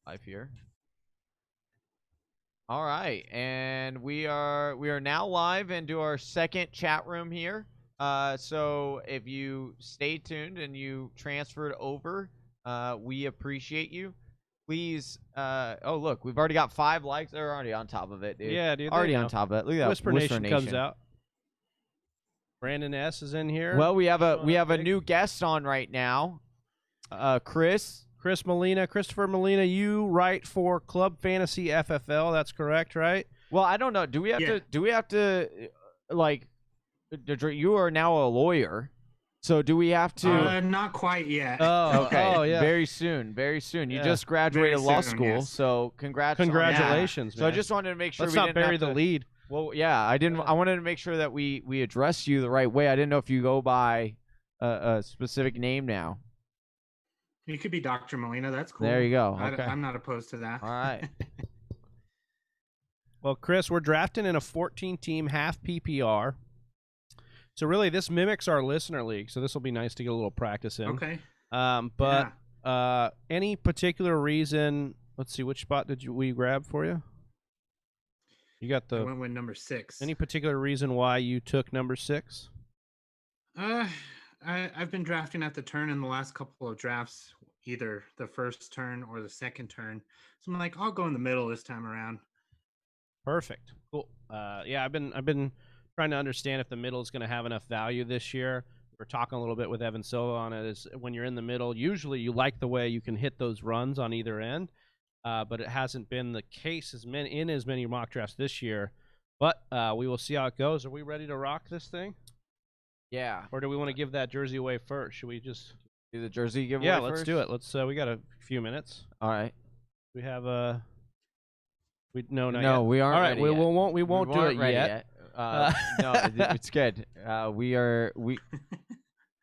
Live here. All right, and we are now live into our second chat room here. So if you stay tuned and you transferred over, we appreciate you. Please, oh look, we've already got 5 likes. They're already on top of it, dude. Yeah, dude. Already on top of it. Look at that. Whisper Nation comes out. Brandon S is in here. Well, we have a new guest on right now. Chris Molina, Christopher Molina. You write for Club Fantasy FFL. That's correct, right? Well, I don't know. Do we have to like? You are now a lawyer, so do we have to? Not quite yet. Oh, okay. Oh, yeah. Very soon. Very soon. You Yeah. just graduated law soon, school, yes. so Congratulations, So man. I just wanted to make sure Let's we not didn't bury have the to, lead. Well, yeah, I didn't. I wanted to make sure that we address you the right way. I didn't know if you go by a specific name now. You could be Dr. Molina. That's cool. There you go. Okay. I'm not opposed to that. All right. Well, Chris, we're drafting in a 14-team half PPR. So really, this mimics our listener league. So this will be nice to get a little practice in. Okay. Any particular reason? Let's see, which spot did we grab for you? You got I the. went with number 6. Any particular reason why you took number 6? I've been drafting at the turn in the last couple of drafts, either the first turn or the second turn. So I'm like, I'll go in the middle this time around. Perfect. Cool. Yeah, I've been trying to understand if the middle is going to have enough value this year. We're talking a little bit with Evan Silva on it. Is when you're in the middle, usually you like the way you can hit those runs on either end, but it hasn't been the case in as many mock drafts this year. But we will see how it goes. Are we ready to rock this thing? Yeah. Or do we want to give that jersey away first? Should we just Do the jersey giveaway? Yeah, let's first? do it. Let's. We got a few minutes. All right. We have a. No, not No, yet. we aren't. All right, ready we yet. won't do it ready yet. No, it's good. We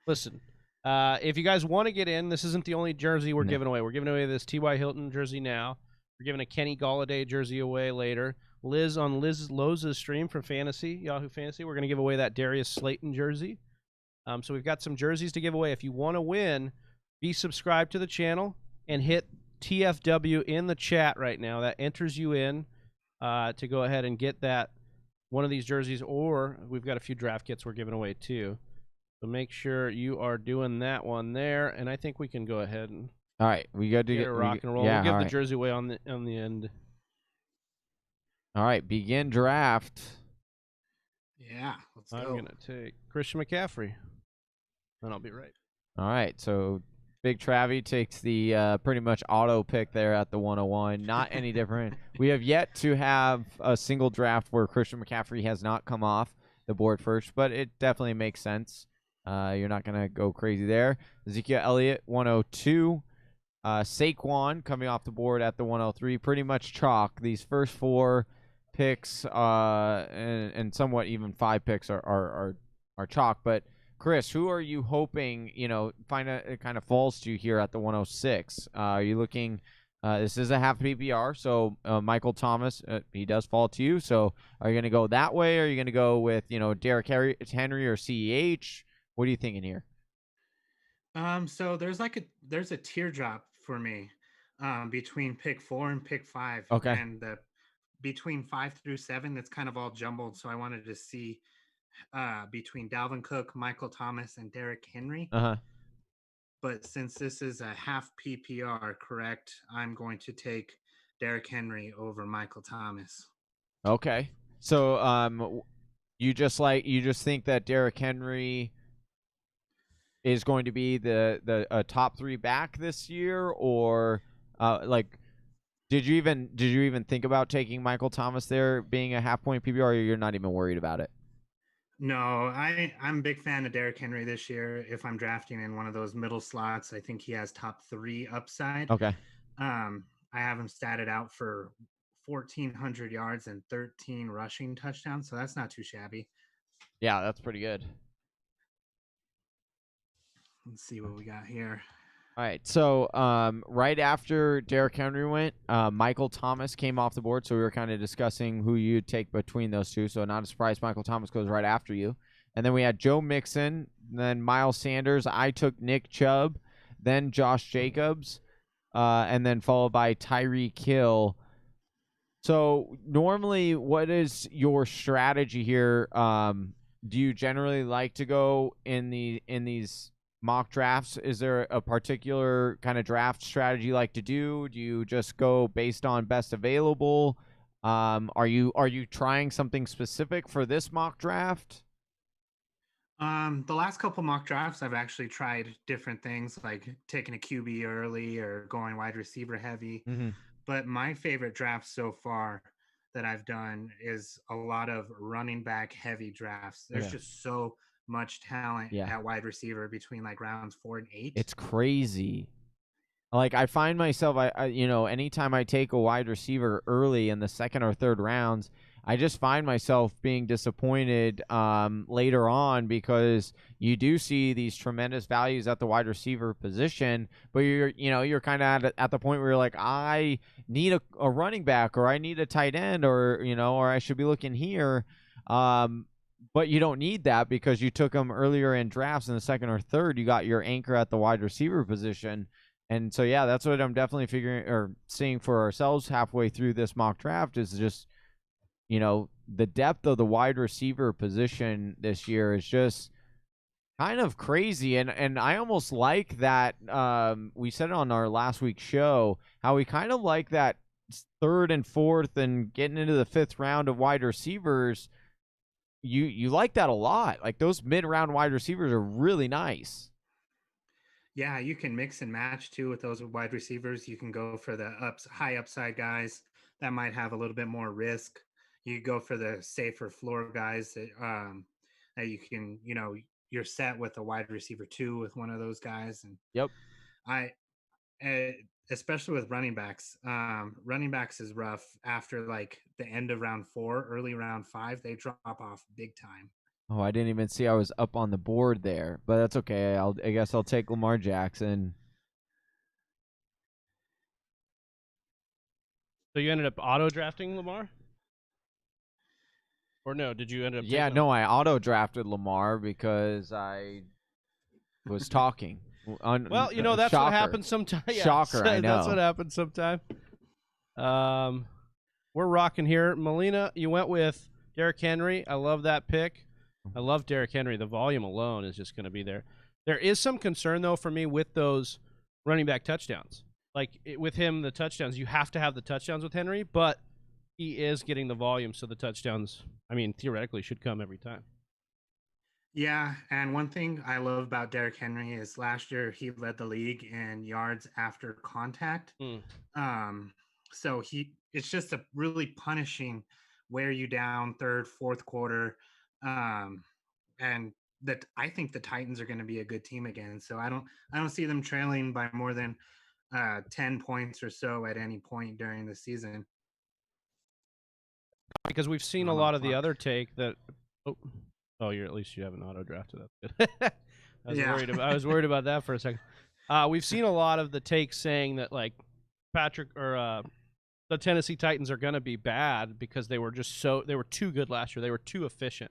Listen, if you guys want to get in, this isn't the only jersey we're No. giving away. We're giving away this T.Y. Hilton jersey now. We're giving a Kenny Golladay jersey away later. Liz Loza's stream for Fantasy, Yahoo Fantasy, we're going to give away that Darius Slayton jersey. So we've got some jerseys to give away. If you want to win, be subscribed to the channel and hit TFW in the chat right now. That enters you in to go ahead and get that one of these jerseys, or we've got a few draft kits we're giving away too. So make sure you are doing that one there, and I think we can go ahead and all right. We got to get a rock and roll. Yeah, we'll give all the right. jersey away on the end. All right. Begin draft. Yeah, let's I'm go. gonna take Christian McCaffrey, and I'll be right. All right. So Big Travie takes the pretty much auto pick there at the 101. Not any different. We have yet to have a single draft where Christian McCaffrey has not come off the board first, but it definitely makes sense. You're not going to go crazy there. Ezekiel Elliott, 102. Saquon coming off the board at the 103. Pretty much chalk. These first 4 picks and somewhat even 5 picks are chalk. But, Chris, who are you hoping, it kind of falls to here at the 106? Are you looking this is a half PPR, so Michael Thomas, he does fall to you. So are you going to go that way, or are you going to go with, Derrick Henry or CEH? What are you thinking here? So there's a teardrop for me between pick 4 and pick 5. Okay. And between 5 through 7, that's kind of all jumbled. So I wanted to see between Dalvin Cook, Michael Thomas, and Derrick Henry. Uh-huh. But since this is a half PPR, correct, I'm going to take Derrick Henry over Michael Thomas. Okay. So you just think that Derrick Henry is going to be the top 3 back this year, or did you even think about taking Michael Thomas there being a half point PPR, or you're not even worried about it? No, I'm a big fan of Derrick Henry this year. If I'm drafting in one of those middle slots, I think he has top 3 upside. Okay. I have him statted out for 1,400 yards and 13 rushing touchdowns, so that's not too shabby. Yeah, that's pretty good. Let's see what we got here. All right, so right after Derrick Henry went, Michael Thomas came off the board, so we were kind of discussing who you'd take between those two, so not a surprise Michael Thomas goes right after you. And then we had Joe Mixon, then Miles Sanders. I took Nick Chubb, then Josh Jacobs. and then followed by Tyreek Hill. So normally, what is your strategy here? Do you generally like to go in these mock drafts? Is there a particular kind of draft strategy you like to do? Do you just go based on best available? Are you trying something specific for this mock draft? The last couple mock drafts, I've actually tried different things like taking a QB early or going wide receiver heavy. Mm-hmm. But my favorite draft so far that I've done is a lot of running back heavy drafts. There's Yeah. just so much talent Yeah. at wide receiver between like rounds 4 and 8. It's crazy. Like I find myself, anytime I take a wide receiver early in the second or third rounds, I just find myself being disappointed later on because you do see these tremendous values at the wide receiver position, but you're kind of at the point where you're like, I need a running back, or I need a tight end, or or I should be looking here. But you don't need that because you took them earlier in drafts in the second or third. You got your anchor at the wide receiver position. And so, yeah, that's what I'm definitely figuring or seeing for ourselves halfway through this mock draft is just, the depth of the wide receiver position this year is just kind of crazy. And I almost like that. We said it on our last week's show, how we kind of like that third and fourth and getting into the fifth round of wide receivers. You like that a lot. Like those mid-round wide receivers are really nice. Yeah, you can mix and match too with those wide receivers. You can go for the high upside guys that might have a little bit more risk. You go for the safer floor guys that you can, you're set with a wide receiver 2 with one of those guys. And Yep. I, uh, especially with running backs, running backs is rough after like the end of round 4, early round 5. They drop off big time. Oh, I didn't even see I was up on the board there, but that's okay. I guess I'll take Lamar Jackson. So you ended up auto drafting Lamar, or no? Did you end up? Yeah, taking no, I auto drafted Lamar because I was talking. Well, that's shocker. what happens sometimes. Yeah, Shocker, I know. That's what happens sometimes. We're rocking here. Melina, you went with Derrick Henry. I love that pick. I love Derrick Henry. The volume alone is just going to be there. There is some concern, though, for me with those running back touchdowns. Like, with him, the touchdowns, you have to have the touchdowns with Henry, but he is getting the volume, so the touchdowns, theoretically, should come every time. Yeah, and one thing I love about Derrick Henry is last year he led the league in yards after contact. So it's just a really punishing wear you down third, fourth quarter. And that I think the Titans are going to be a good team again. So I don't see them trailing by more than 10 points or so at any point during the season. Because we've seen a lot of the other take that. You're at least you haven't auto drafted. That's good. I was worried about that for a second. We've seen a lot of the takes saying that like Patrick or the Tennessee Titans are going to be bad because they were too good last year. They were too efficient,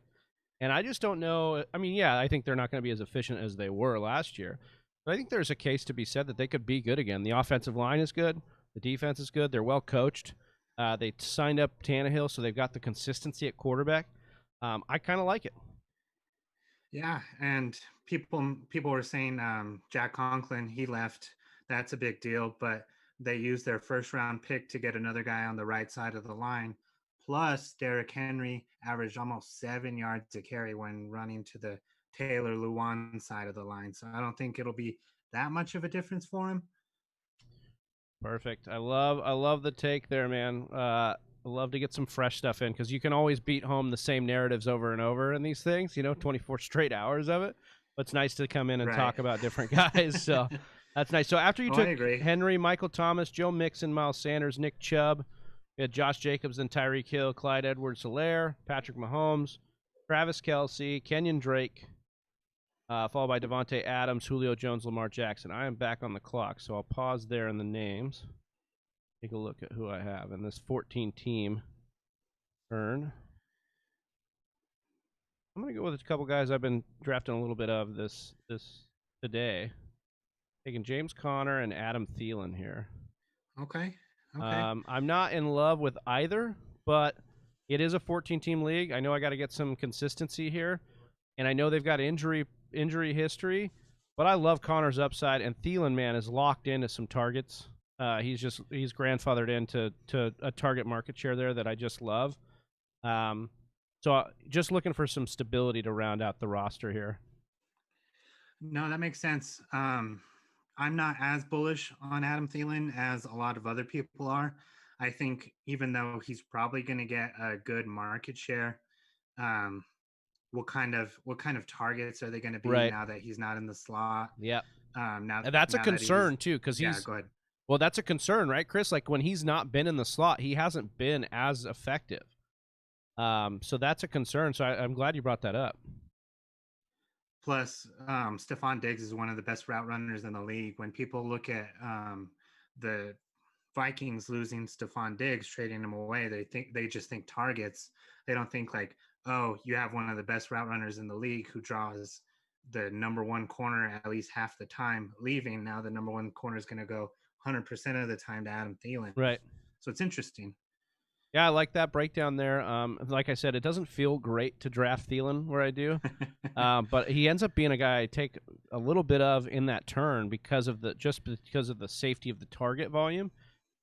and I just don't know. I think they're not going to be as efficient as they were last year, but I think there's a case to be said that they could be good again. The offensive line is good. The defense is good. They're well coached. They signed up Tannehill, so they've got the consistency at quarterback. I kind of like it. Yeah, and people were saying Jack Conklin, he left. That's a big deal, but they used their first round pick to get another guy on the right side of the line. Plus, Derrick Henry averaged almost 7 yards a carry when running to the Taylor Lewan side of the line. So I don't think it'll be that much of a difference for him. Perfect. I love the take there, man. I love to get some fresh stuff in because you can always beat home the same narratives over and over in these things, 24 straight hours of it. But it's nice to come in and talk about different guys. So that's nice. So after you took Henry, Michael Thomas, Joe Mixon, Miles Sanders, Nick Chubb, you had Josh Jacobs and Tyreek Hill, Clyde Edwards-Helaire, Patrick Mahomes, Travis Kelce, Kenyon Drake, followed by Devontae Adams, Julio Jones, Lamar Jackson. I am back on the clock, so I'll pause there in the names. Take a look at who I have in this 14-team turn. I'm going to go with a couple guys I've been drafting a little bit of this today. Taking James Conner and Adam Thielen here. Okay. Okay. I'm not in love with either, but it is a 14-team league. I know I got to get some consistency here, and I know they've got injury history, but I love Connor's upside, and Thielen, man, is locked into some targets. He's grandfathered into a target market share there that I just love. So just looking for some stability to round out the roster here. No, that makes sense. I'm not as bullish on Adam Thielen as a lot of other people are. I think even though he's probably going to get a good market share, what kind of targets are they going to be now that he's not in the slot? Yeah. Now that's a concern too, because he's go ahead. Well, that's a concern, right, Chris? Like when he's not been in the slot, he hasn't been as effective. So that's a concern. So I'm glad you brought that up. Plus, Stephon Diggs is one of the best route runners in the league. When people look at the Vikings losing Stephon Diggs, trading him away, they just think targets. They don't think like, oh, you have one of the best route runners in the league who draws the number one corner at least half the time leaving. Now the number one corner is going to go 100% of the time to Adam Thielen. Right. So it's interesting. Yeah, I like that breakdown there. Like I said, it doesn't feel great to draft Thielen where I do, but he ends up being a guy I take a little bit of in that turn because of the safety of the target volume.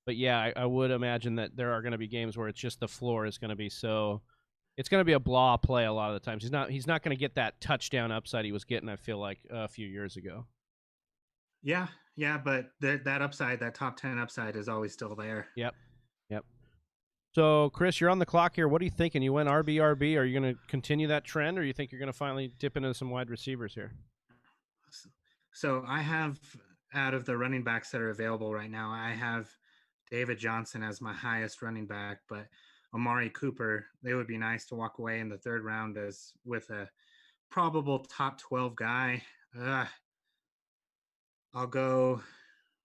But yeah, I would imagine that there are going to be games where it's just the floor is going to be so. It's going to be a blah play a lot of the times. He's not going to get that touchdown upside he was getting, I feel like, a few years ago. Yeah, but that upside, that top 10 upside is always still there. Yep. So, Chris, you're on the clock here. What are you thinking? You went RB. Are you going to continue that trend, or you think you're going to finally dip into some wide receivers here? So I have, out of the running backs that are available right now, I have David Johnson as my highest running back, but Amari Cooper, they would be nice to walk away in the third round as with a probable top 12 guy. I'll go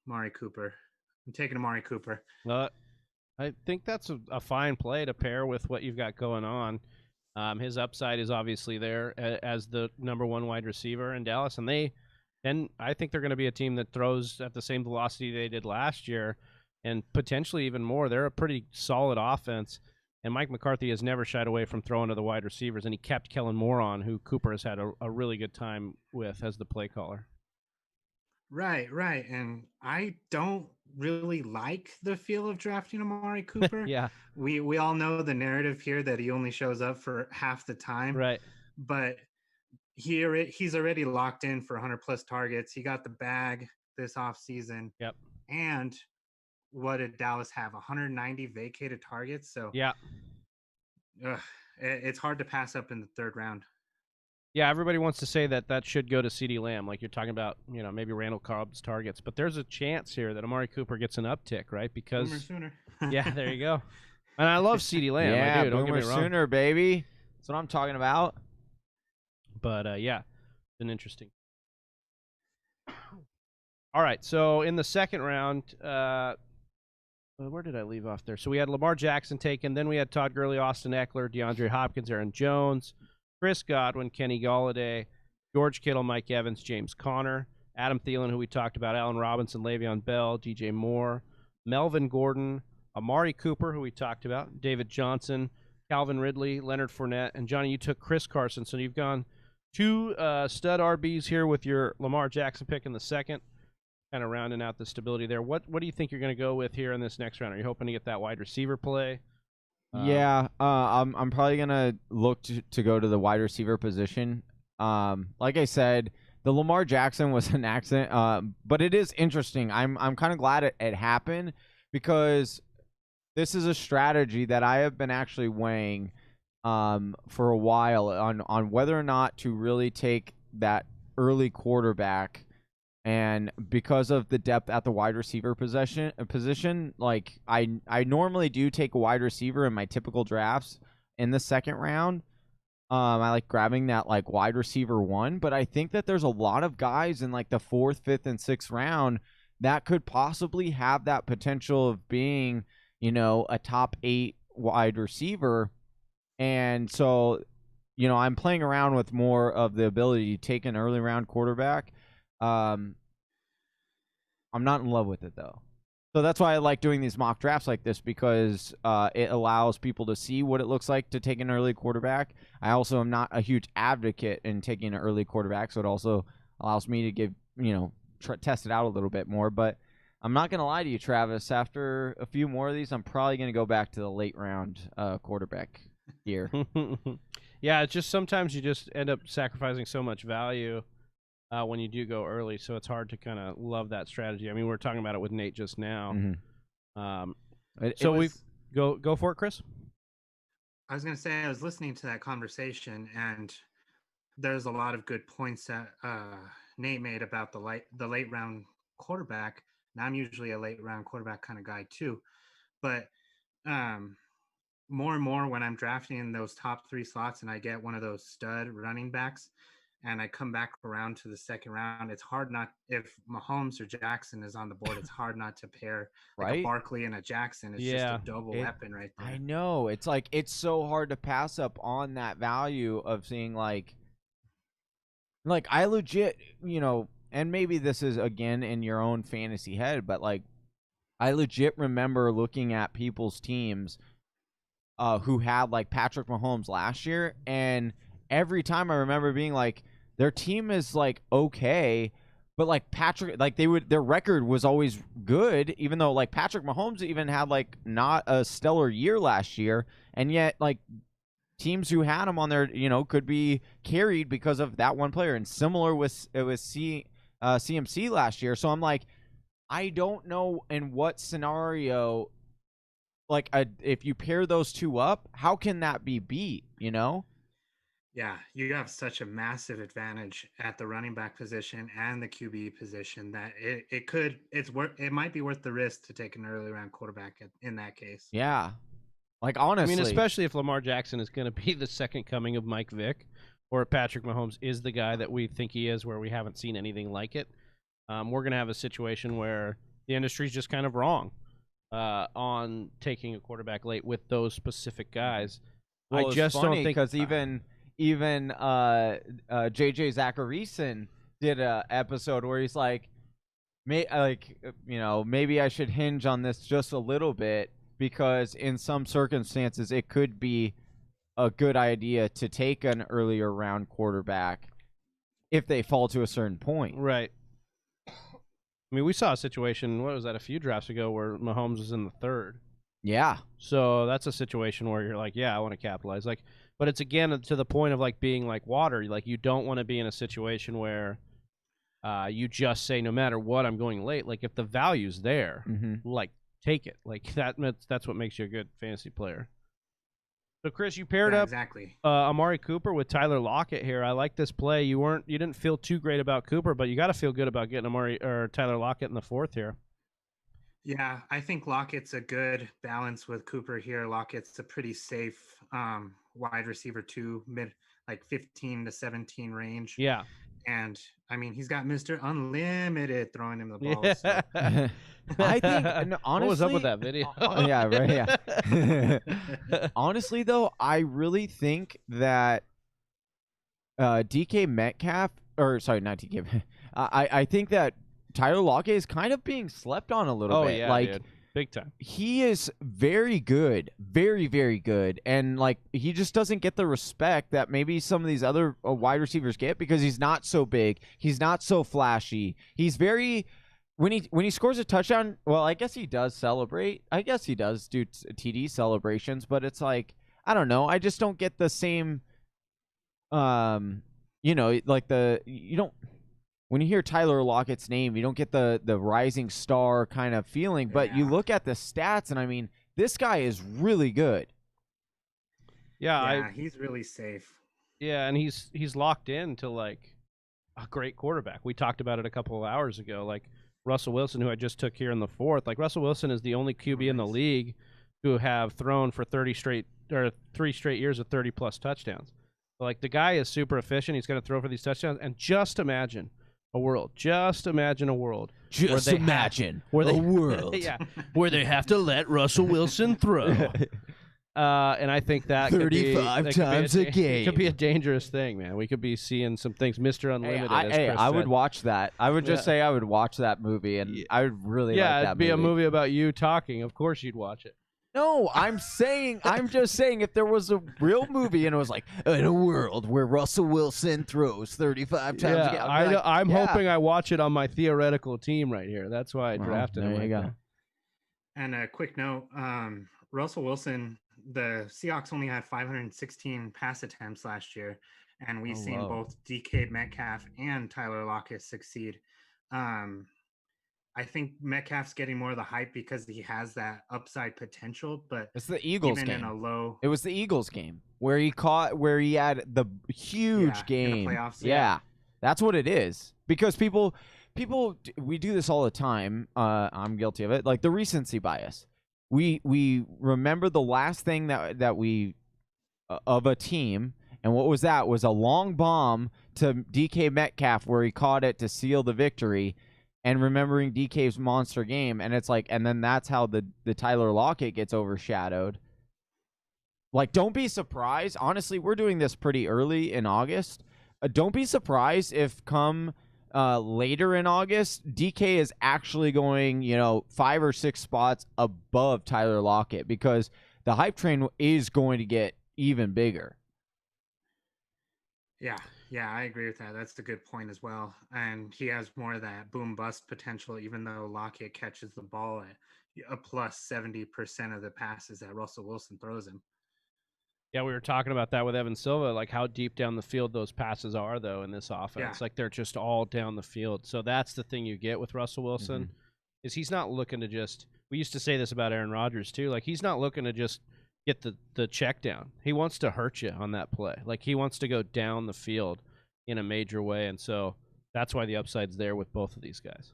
Amari Cooper. I'm taking Amari Cooper. I think that's a fine play to pair with what you've got going on. His upside is obviously there as the number one wide receiver in Dallas, and I think they're going to be a team that throws at the same velocity they did last year, and potentially even more. They're a pretty solid offense, and Mike McCarthy has never shied away from throwing to the wide receivers, and he kept Kellen Moore on, who Cooper has had a really good time with as the play caller. Right. And I don't really like the feel of drafting Amari Cooper. Yeah. We all know the narrative here that he only shows up for half the time. Right. But he's already locked in for 100 plus targets. He got the bag this offseason. Yep. And what did Dallas have? 190 vacated targets. So yeah, it's hard to pass up in the third round. Yeah, everybody wants to say that should go to CeeDee Lamb, like you're talking about, maybe Randall Cobb's targets. But there's a chance here that Amari Cooper gets an uptick, right? Because sooner. Yeah, there you go. And I love CeeDee Lamb. Yeah, I do. Don't get me wrong. Sooner, baby. That's what I'm talking about. But yeah, it's been interesting. All right, so in the second round, where did I leave off there? So we had Lamar Jackson taken, then we had Todd Gurley, Austin Eckler, DeAndre Hopkins, Aaron Jones, Chris Godwin, Kenny Golladay, George Kittle, Mike Evans, James Conner, Adam Thielen, who we talked about, Allen Robinson, Le'Veon Bell, DJ Moore, Melvin Gordon, Amari Cooper, who we talked about, David Johnson, Calvin Ridley, Leonard Fournette, and Johnny, you took Chris Carson. So you've gone two stud RBs here with your Lamar Jackson pick in the second, kind of rounding out the stability there. What do you think you're going to go with here in this next round? Are you hoping to get that wide receiver play? I'm probably gonna look to go to the wide receiver position. Like I said, the Lamar Jackson was an accident, but it is interesting. I'm kind of glad it happened because this is a strategy that I have been actually weighing for a while on whether or not to really take that early quarterback. And because of the depth at the wide receiver position, like I normally do take a wide receiver in my typical drafts in the second round. I like grabbing that like wide receiver one, but I think that there's a lot of guys in like the 4th, 5th, and 6th round that could possibly have that potential of being, a top 8 wide receiver. And so, I'm playing around with more of the ability to take an early round quarterback. I'm not in love with it though. So that's why I like doing these mock drafts like this, because it allows people to see what it looks like to take an early quarterback. I also am not a huge advocate in taking an early quarterback, so it also allows me to give, test it out a little bit more. But I'm not going to lie to you, Travis. After a few more of these, I'm probably going to go back to the late round quarterback here. Yeah, it's just sometimes you just end up sacrificing so much value when you do go early, so it's hard to kind of love that strategy. I mean, we were talking about it with Nate just now. Mm-hmm. Go for it, Chris. I was going to say, I was listening to that conversation, and there's a lot of good points that Nate made about the late round quarterback. And I'm usually a late round quarterback kind of guy too, but more and more when I'm drafting in those top 3 slots and I get one of those stud running backs and I come back around to the second round, it's hard not, if Mahomes or Jackson is on the board, it's hard not to pair like a Barkley and a Jackson. It's just a double weapon right there. I know. It's like, it's so hard to pass up on that value of seeing like I legit, and maybe this is again in your own fantasy head, but like I legit remember looking at people's teams who had like Patrick Mahomes last year, and every time I remember being like, their team is like okay, but like Patrick, like their record was always good, even though like Patrick Mahomes even had like not a stellar year last year, and yet like teams who had him on their, could be carried because of that one player. And similar with CMC last year. So I'm like, I don't know in what scenario, like if you pair those two up, how can that be beat, Yeah, you have such a massive advantage at the running back position and the QB position that it might be worth the risk to take an early round quarterback in that case. Yeah. Like, honestly. I mean, especially if Lamar Jackson is going to be the second coming of Mike Vick, or if Patrick Mahomes is the guy that we think he is, where we haven't seen anything like it, we're going to have a situation where the industry's just kind of wrong on taking a quarterback late with those specific guys. Well, I just don't think, because even JJ Zacharyson did a episode where he's like, maybe I should hinge on this just a little bit, because in some circumstances it could be a good idea to take an earlier round quarterback if they fall to a certain point. Right. I mean, we saw a situation, what was that, a few drafts ago, where Mahomes was in the 3rd. Yeah. So that's a situation where you're like, yeah, I want to capitalize. Like, but it's again to the point of like being like water. Like, you don't want to be in a situation where you just say, no matter what, I'm going late. Like, if the value's there, like, take it. Like, that's what makes you a good fantasy player. So, Chris, you paired up Amari Cooper with Tyler Lockett here. I like this play. You didn't feel too great about Cooper, but you got to feel good about getting Tyler Lockett in the 4th here. Yeah, I think Lockett's a good balance with Cooper here. Lockett's a pretty safe wide receiver 2, mid like 15 to 17 range. Yeah. And I mean, he's got Mr. Unlimited throwing him the ball. So. I think, honestly, what was up with that video? Yeah, right. Yeah. Honestly, though, I really think that DK Metcalf, or sorry, not DK. I think that Tyler Lockett is kind of being slept on a little bit. Yeah, like, dude. Big time. He is very good, very, very good, and like he just doesn't get the respect that maybe some of these other wide receivers get, because he's not so big, he's not so flashy. He's very when he scores a touchdown. Well, I guess he does celebrate. I guess he does do TD celebrations, but it's like, I don't know. I just don't get the same. When you hear Tyler Lockett's name, you don't get the rising star kind of feeling, but you look at the stats, and I mean, this guy is really good. Yeah, he's really safe. Yeah, and he's locked in to like a great quarterback. We talked about it a couple of hours ago, like Russell Wilson, who I just took here in the 4th. Like, Russell Wilson is the only QB in the league who have thrown for 3 straight years of 30+ touchdowns. So, like, the guy is super efficient. He's going to throw for these touchdowns, and just imagine a world where they have to let Russell Wilson throw. And I think that 35 times a game. It could be a dangerous thing, man. We could be seeing some things. Mr. Unlimited. I would watch that. I would just say I would watch that movie, and I would really like that it'd be a movie about you talking. Of course you'd watch it. No, I'm just saying if there was a real movie and it was like, in a world where Russell Wilson throws 35 times a game. I'm hoping I watch it on my theoretical team right here. That's why I drafted him. There you go. And a quick note, Russell Wilson, the Seahawks only had 516 pass attempts last year, and we've seen both DK Metcalf and Tyler Lockett succeed. I think Metcalf's getting more of the hype because he has that upside potential, but it's the Eagles even game. In a low, it was the Eagles game where he had the huge game. In the playoffs, yeah, that's what it is. Because people, we do this all the time. I'm guilty of it. Like the recency bias. We remember the last thing that we of a team, and what was that? Was a long bomb to DK Metcalf where he caught it to seal the victory. And remembering DK's monster game, and it's like, and then that's how the Tyler Lockett gets overshadowed. Like, don't be surprised. Honestly, we're doing this pretty early in August. Don't be surprised if come later in August, DK is actually going, 5 or 6 spots above Tyler Lockett because the hype train is going to get even bigger. Yeah, I agree with that. That's a good point as well. And he has more of that boom bust potential, even though Lockett catches the ball at a plus 70% of the passes that Russell Wilson throws him. Yeah, we were talking about that with Evan Silva, like how deep down the field those passes are, though, in this offense. Like they're just all down the field. So that's the thing you get with Russell Wilson, is he's not looking to just – we used to say this about Aaron Rodgers too. Like he's not looking to just get the check down. He wants to hurt you on that play. Like he wants to go down the field in a major way, and so that's why the upside's there with both of these guys.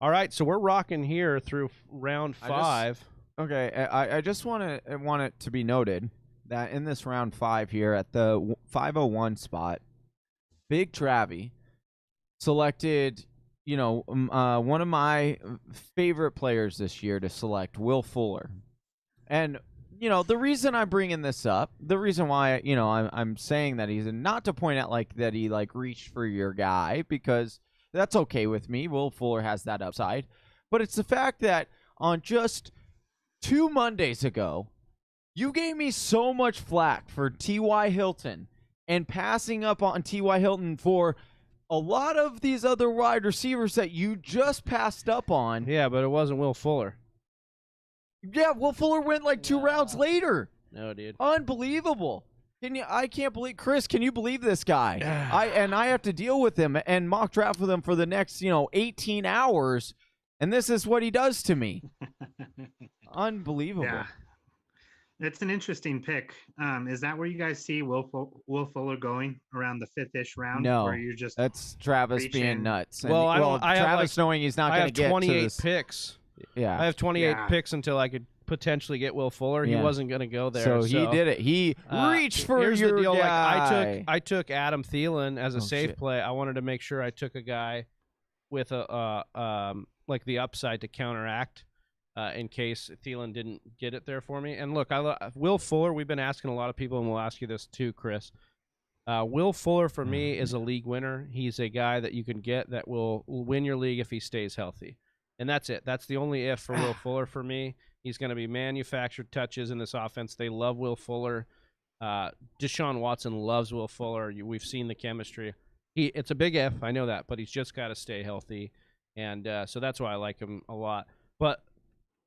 All right, so we're rocking here through round 5. I just want it to be noted that in this round 5 here at the 501 spot, Big Travie selected, one of my favorite players this year to select, Will Fuller. And the reason I'm bringing this up, the reason why, I'm saying that he's not to point out that he reached for your guy, because that's okay with me. Will Fuller has that upside, but it's the fact that on just 2 Mondays ago, you gave me so much flack for T.Y. Hilton and passing up on T.Y. Hilton for a lot of these other wide receivers that you just passed up on. Yeah, but it wasn't Will Fuller. Yeah, Will Fuller went 2 rounds later. No, dude. Unbelievable. I can't believe, Chris, can you believe this guy? I have to deal with him and mock draft with him for the next, 18 hours, and this is what he does to me. Unbelievable. Yeah. It's an interesting pick. Is that where you guys see Will Fuller going around the 5th-ish round? No, where you're just that's Travis being nuts. Well, Travis knowing he's not going to get 28 picks. Yeah, I have 28 picks until I could potentially get Will Fuller. He wasn't going to go there. So he did it. He reached for your guy. I took Adam Thielen as a safe play. I wanted to make sure I took a guy with a the upside to counteract in case Thielen didn't get it there for me. And look, Will Fuller, we've been asking a lot of people, and we'll ask you this too, Chris. Will Fuller, for me, is a league winner. He's a guy that you can get that will win your league if he stays healthy. And that's it. That's the only if for Will Fuller for me. He's going to be manufactured touches in this offense. They love Will Fuller. Deshaun Watson loves Will Fuller. We've seen the chemistry. It's a big if, I know that, but he's just got to stay healthy. And so that's why I like him a lot. But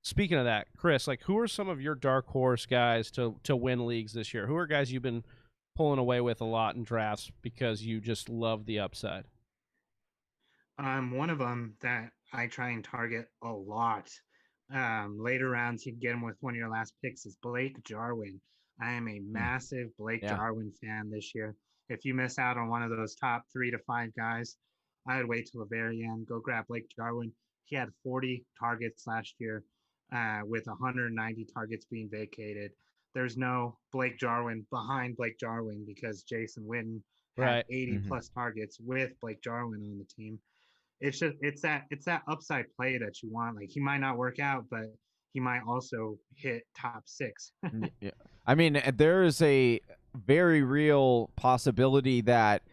speaking of that, Chris, who are some of your dark horse guys to win leagues this year? Who are guys you've been pulling away with a lot in drafts because you just love the upside? One of them that I try and target a lot. Later rounds, you can get him with one of your last picks, is Blake Jarwin. I am a massive Blake Jarwin fan this year. If you miss out on one of those top 3 to 5 guys, I would wait till the very end. Go grab Blake Jarwin. He had 40 targets last year with 190 targets being vacated. There's no Blake Jarwin behind Blake Jarwin because Jason Witten had 80 plus targets with Blake Jarwin on the team. It's that upside play that you want. He might not work out, but he might also hit top 6. Yeah. I mean, there is a very real possibility that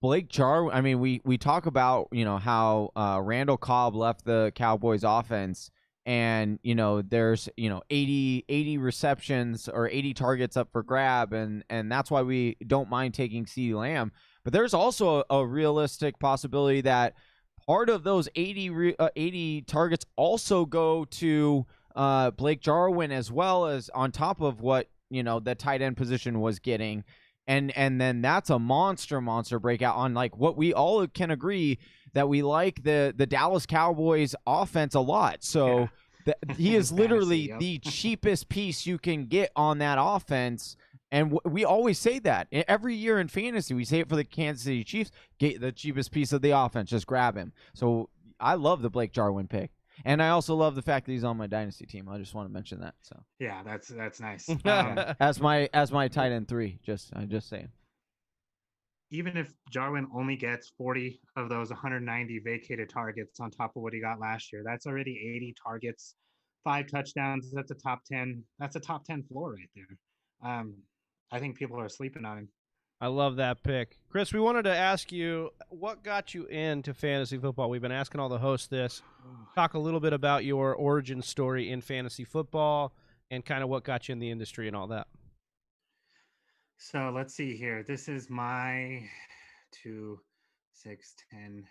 Blake Jarwin. I mean, we talk about how Randall Cobb left the Cowboys offense, and there's 80 receptions or 80 targets up for grab, and that's why we don't mind taking CeeDee Lamb. But there's also a realistic possibility that part of those 80 targets also go to Blake Jarwin, as well as on top of what the tight end position was getting. And then that's a monster breakout on like what we all can agree that we like the Dallas Cowboys offense a lot. So he is literally the cheapest piece you can get on that offense. And we always say that every year in fantasy. We say it for the Kansas City Chiefs: get the cheapest piece of the offense, just grab him. So I love the Blake Jarwin pick. And I also love the fact that he's on my dynasty team. I just want to mention that. So yeah, that's nice. As my tight end 3, I'm just saying. Even if Jarwin only gets 40 of those 190 vacated targets on top of what he got last year, that's already 80 targets, 5 touchdowns. That's a top 10. That's a top 10 floor right there. I think people are sleeping on him. I love that pick. Chris, we wanted to ask you, what got you into fantasy football? We've been asking all the hosts this. Talk a little bit about your origin story in fantasy football and kind of what got you in the industry and all that. So let's see here. This is my 2, 6, 10.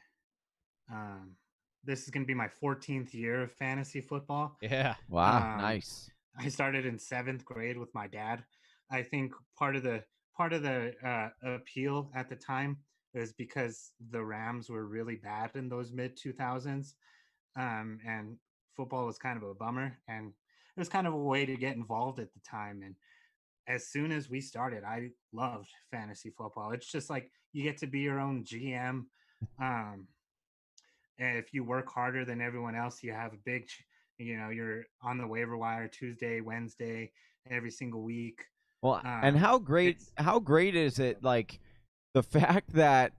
This is going to be my 14th year of fantasy football. Yeah. Wow. Nice. I started in 7th grade with my dad. I think part of the appeal at the time is because the Rams were really bad in those mid 2000s, and football was kind of a bummer, and it was kind of a way to get involved at the time. And as soon as we started, I loved fantasy football. It's just like you get to be your own GM. And if you work harder than everyone else, you have a big, you're on the waiver wire Tuesday, Wednesday, every single week. Well, and how great is it, like, the fact that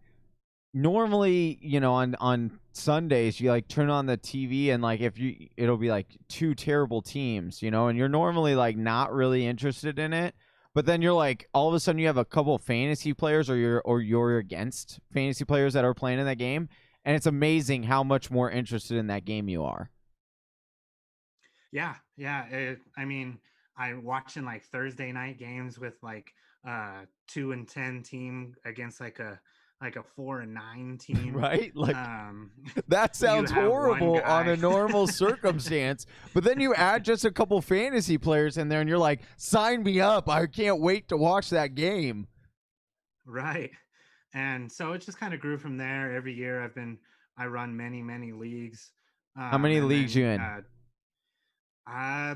normally, on Sundays you like turn on the TV and like it'll be like 2 terrible teams, and you're normally like not really interested in it, but then you're like all of a sudden you have a couple of fantasy players or you're against fantasy players that are playing in that game, and it's amazing how much more interested in that game you are. Yeah. I mean, I'm watching like Thursday night games with like 2-10 team against like a 4-9 team, right? Like that sounds horrible on a normal circumstance, but then you add just a couple fantasy players in there, and you're like, sign me up! I can't wait to watch that game. Right, and so it just kind of grew from there. Every year I run many leagues. How many leagues you in?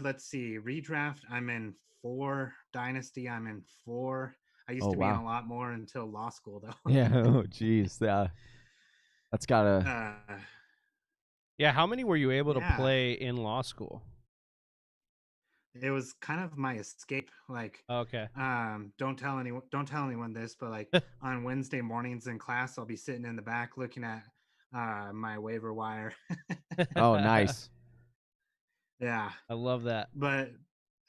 Let's see. Redraft, I'm in 4. Dynasty, I'm in 4. I used to be in a lot more until law school, though. Yeah. Oh, geez. That's gotta. Yeah. How many were you able to play in law school? It was kind of my escape. Like, okay. Don't tell anyone this, but like on Wednesday mornings in class, I'll be sitting in the back looking at my waiver wire. Oh, nice. Yeah. I love that.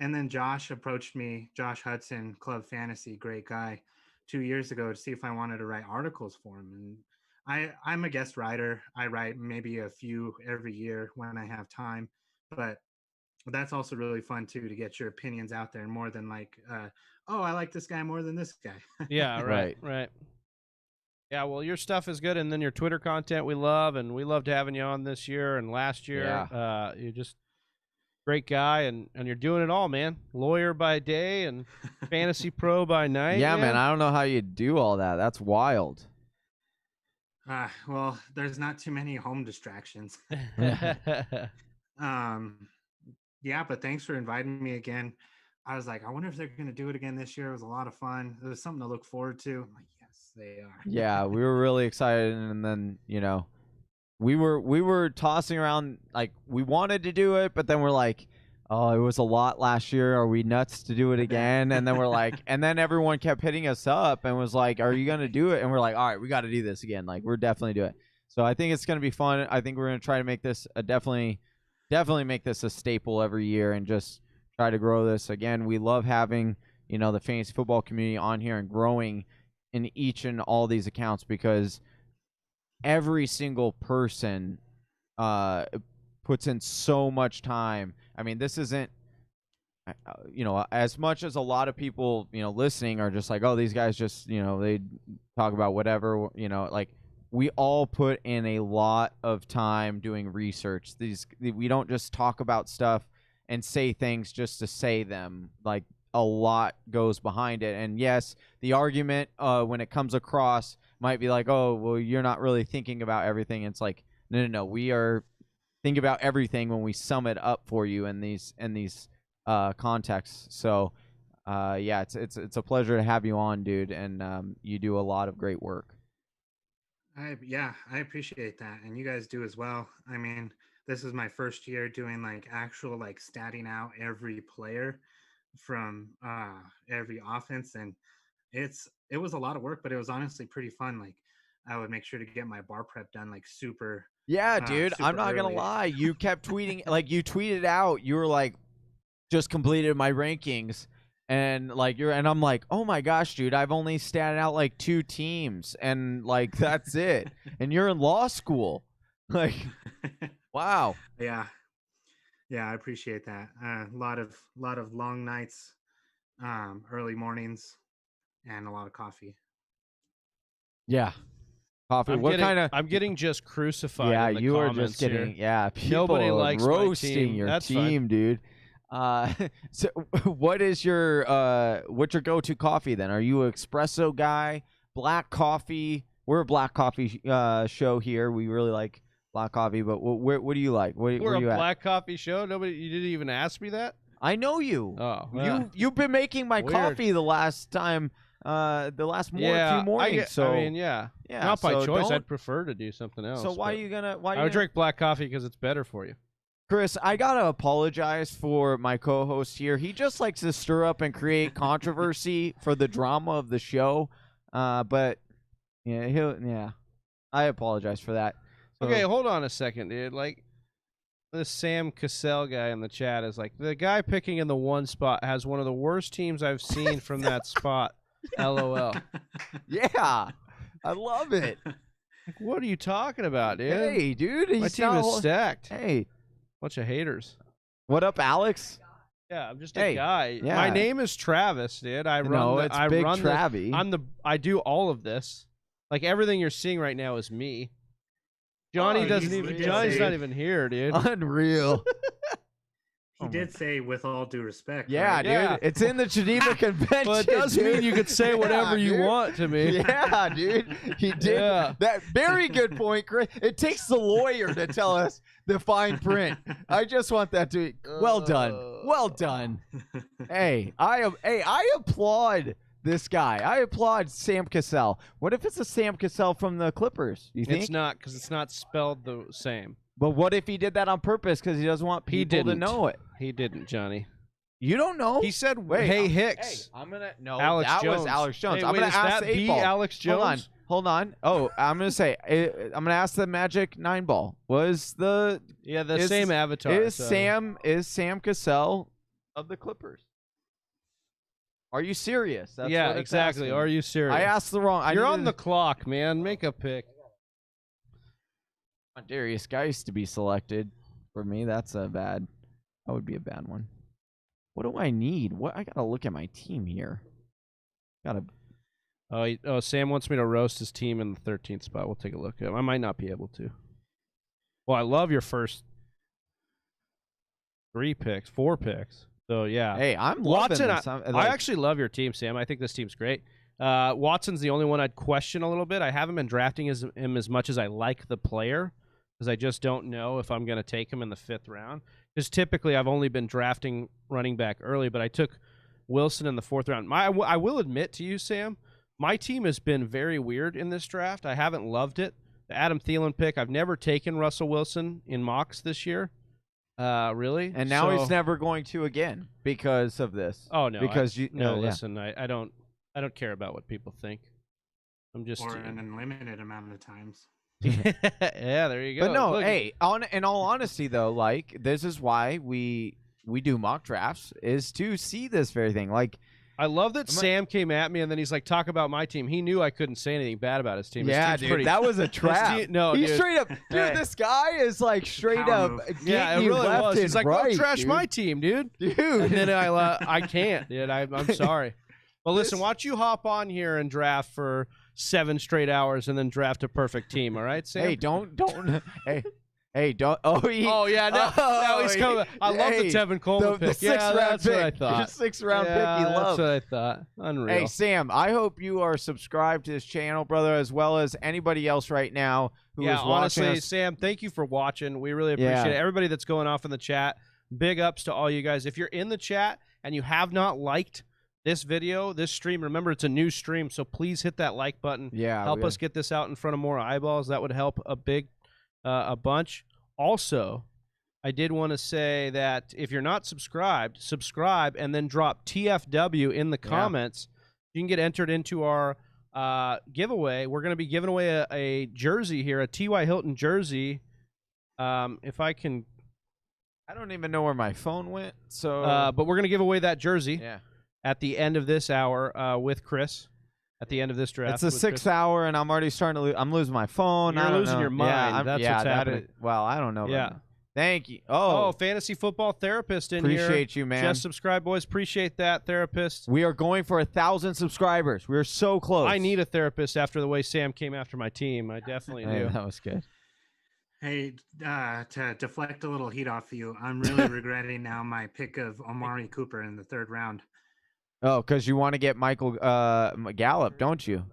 And then Josh approached me, Josh Hudson, Club Fantasy, great guy, 2 years ago to see if I wanted to write articles for him. And I'm a guest writer. I write maybe a few every year when I have time, but that's also really fun too, to get your opinions out there more than like, I like this guy more than this guy. Yeah. Right. Yeah, well, your stuff is good, and then your Twitter content we love, and we loved having you on this year and last year. Yeah. You're just great guy, and you're doing it all, man. Lawyer by day and fantasy pro by night. Yeah, man. I don't know how you do all that. That's wild. Well, there's not too many home distractions. Yeah, but thanks for inviting me again. I was like, I wonder if they're going to do it again this year. It was a lot of fun. It was something to look forward to. I'm like, yes, they are. Yeah, we were really excited, and then we were tossing around, like, we wanted to do it, but then we're like, oh, it was a lot last year. Are we nuts to do it again? And then we're like, and then everyone kept hitting us up and was like, are you going to do it? And we're like, all right, we got to do this again. Like, we're definitely doing it. So I think it's going to be fun. I think we're going to try to make this a definitely definitely make this a staple every year and just try to grow this. Again, we love having, the fantasy football community on here and growing in each and all these accounts because every single person puts in so much time. I mean, this isn't, as much as a lot of people, listening are just like, oh, these guys just, they talk about whatever, like we all put in a lot of time doing research. We don't just talk about stuff and say things just to say them. Like a lot goes behind it. And yes, the argument when it comes across might be like, oh, well, you're not really thinking about everything. It's like, no. We are thinking about everything when we sum it up for you in these contexts. So, yeah, it's a pleasure to have you on, dude. And you do a lot of great work. I appreciate that. And you guys do as well. I mean, this is my first year doing like actual like statting out every player from every offense, and it was a lot of work, but it was honestly pretty fun. Like I would make sure to get my bar prep done like super. Yeah, dude, super I'm not early. gonna lie. You kept tweeting, like you tweeted out, you were like, just completed my rankings, and I'm like, oh my gosh, dude, I've only statted out like 2 teams, and like that's it, and you're in law school, like, wow. Yeah, I appreciate that. A lot of long nights, early mornings, and a lot of coffee. Yeah. Coffee. I'm getting just crucified. Yeah, in the you are comments just getting. here. Yeah, people Nobody are likes roasting my team. your That's team, fine. dude. So what is what's your go-to coffee then? Are you an espresso guy? Black coffee? We're a black coffee show here. We really like black coffee. But what do you like? Where We're you a at? black coffee show. You didn't even ask me that. I know you. Oh, yeah. You've been making my Weird. coffee the last time. Few mornings. I mean, yeah. Not by so choice. I'd prefer to do something else. So why are you gonna? Why I would drink black coffee because it's better for you. Chris, I gotta apologize for my co-host here. He just likes to stir up and create controversy for the drama of the show. But yeah, I apologize for that. So, Okay, hold on a second, dude. Like, this Sam Cassell guy in the chat is like, the guy picking in the 1 spot has one of the worst teams I've seen from that spot. LOL. Yeah, I love it. Like, what are you talking about, dude? Hey, dude, my team is stacked. Hey, bunch of haters. What up, Alex? Yeah, I'm just a guy. Yeah. My name is Travis, dude. I Big Travie. I do all of this. Like everything you're seeing right now is me. Johnny Johnny's not even here, dude. Unreal. He did say, with all due respect. Yeah, right? dude. Yeah. It's in the Geneva Convention. But it does mean you could say whatever you want to me. Yeah, dude. He did. Yeah. That very good point, Chris. It takes the lawyer to tell us the fine print. I just want that to. Well done. Well done. Hey, I applaud this guy. I applaud Sam Cassell. What if it's a Sam Cassell from the Clippers? You think It's not, because it's not spelled the same. But what if he did that on purpose because he doesn't want people to know it? He didn't, Johnny. You don't know? He said, "Hey Hicks." Hey, I'm gonna no. Alex that Jones. was Alex Jones. Hey, I'm wait, gonna is ask that the 8 the ball. Alex Jones? Hold on. Oh, I'm gonna say. I'm gonna ask the Magic 9 ball. Was the same avatar? Is Sam Cassell of the Clippers? Are you serious? That's yeah, what it's exactly. asking. Are you serious? I asked the wrong. You're on the clock, man. Make a pick. Darius Geist to be selected for me. That would be a bad one. What do I need? I gotta look at my team here. Sam wants me to roast his team in the 13th spot. We'll take a look at him. I might not be able to. Well, I love your first 4 picks. So yeah. Hey, I'm Watson. loving this. I actually love your team, Sam. I think this team's great. Watson's the only one I'd question a little bit. I haven't been drafting him as much as I like the player, because I just don't know if I'm going to take him in the 5th round. Because typically I've only been drafting running back early, but I took Wilson in the 4th round. I will admit to you, Sam, my team has been very weird in this draft. I haven't loved it. The Adam Thielen pick, I've never taken Russell Wilson in mocks this year. Really? And now he's never going to again because of this. Oh no! Listen, I don't care about what people think. I'm just or an unlimited amount of times. Yeah, there you go. But no, Look, hey, in all honesty though, like this is why we do mock drafts, is to see this very thing. Like, I love that Sam came at me and then he's like, talk about my team. He knew I couldn't say anything bad about his team. His yeah, team's dude, pretty, that was a trap. no, He's dude. straight up, dude. Hey. This guy is like straight Power up. move. Yeah, it getting you really left was. and He's like, right, don't trash dude. my team, dude. Dude. And then I can't, dude. I'm sorry. Well, listen, watch you hop on here and draft for 7 straight hours and then draft a perfect team, all right, Sam? Hey, don't. Hey, don't. Oh, yeah, now he's coming. I love the Tevin Coleman pick. The Yeah, 6th round that's pick. what I thought. Your 6th round Yeah, pick you love. that's what I thought. Unreal. Hey, Sam, I hope you are subscribed to this channel, brother, as well as anybody else right now who is watching honestly, us. Sam, thank you for watching. We really appreciate it. Everybody that's going off in the chat, big ups to all you guys. If you're in the chat and you have not liked this video, this stream, remember it's a new stream, so please hit that like button. Yeah, help us get this out in front of more eyeballs. That would help a bunch. Also, I did want to say that if you're not subscribed, subscribe and then drop TFW in the comments. You can get entered into our giveaway. We're going to be giving away a jersey here, a T.Y. Hilton jersey. If I can, I don't even know where my phone went. So, but we're going to give away that jersey yeah, at the end of this hour with Chris. At the end of this draft, it's the 6th hour, and I'm already starting to lose. I'm losing my phone. You're I don't losing know. your mind. That's what's happening. Well, I don't know. Yeah. Thank you. Oh, fantasy football therapist in here. Appreciate you, man. Just subscribe, boys. Appreciate that, therapist. We are going for 1,000 subscribers. We're so close. I need a therapist after the way Sam came after my team. I definitely do. That was good. Hey, to deflect a little heat off you, I'm really regretting now my pick of Amari Cooper in the 3rd round. Oh, because you want to get Michael Gallup, don't you?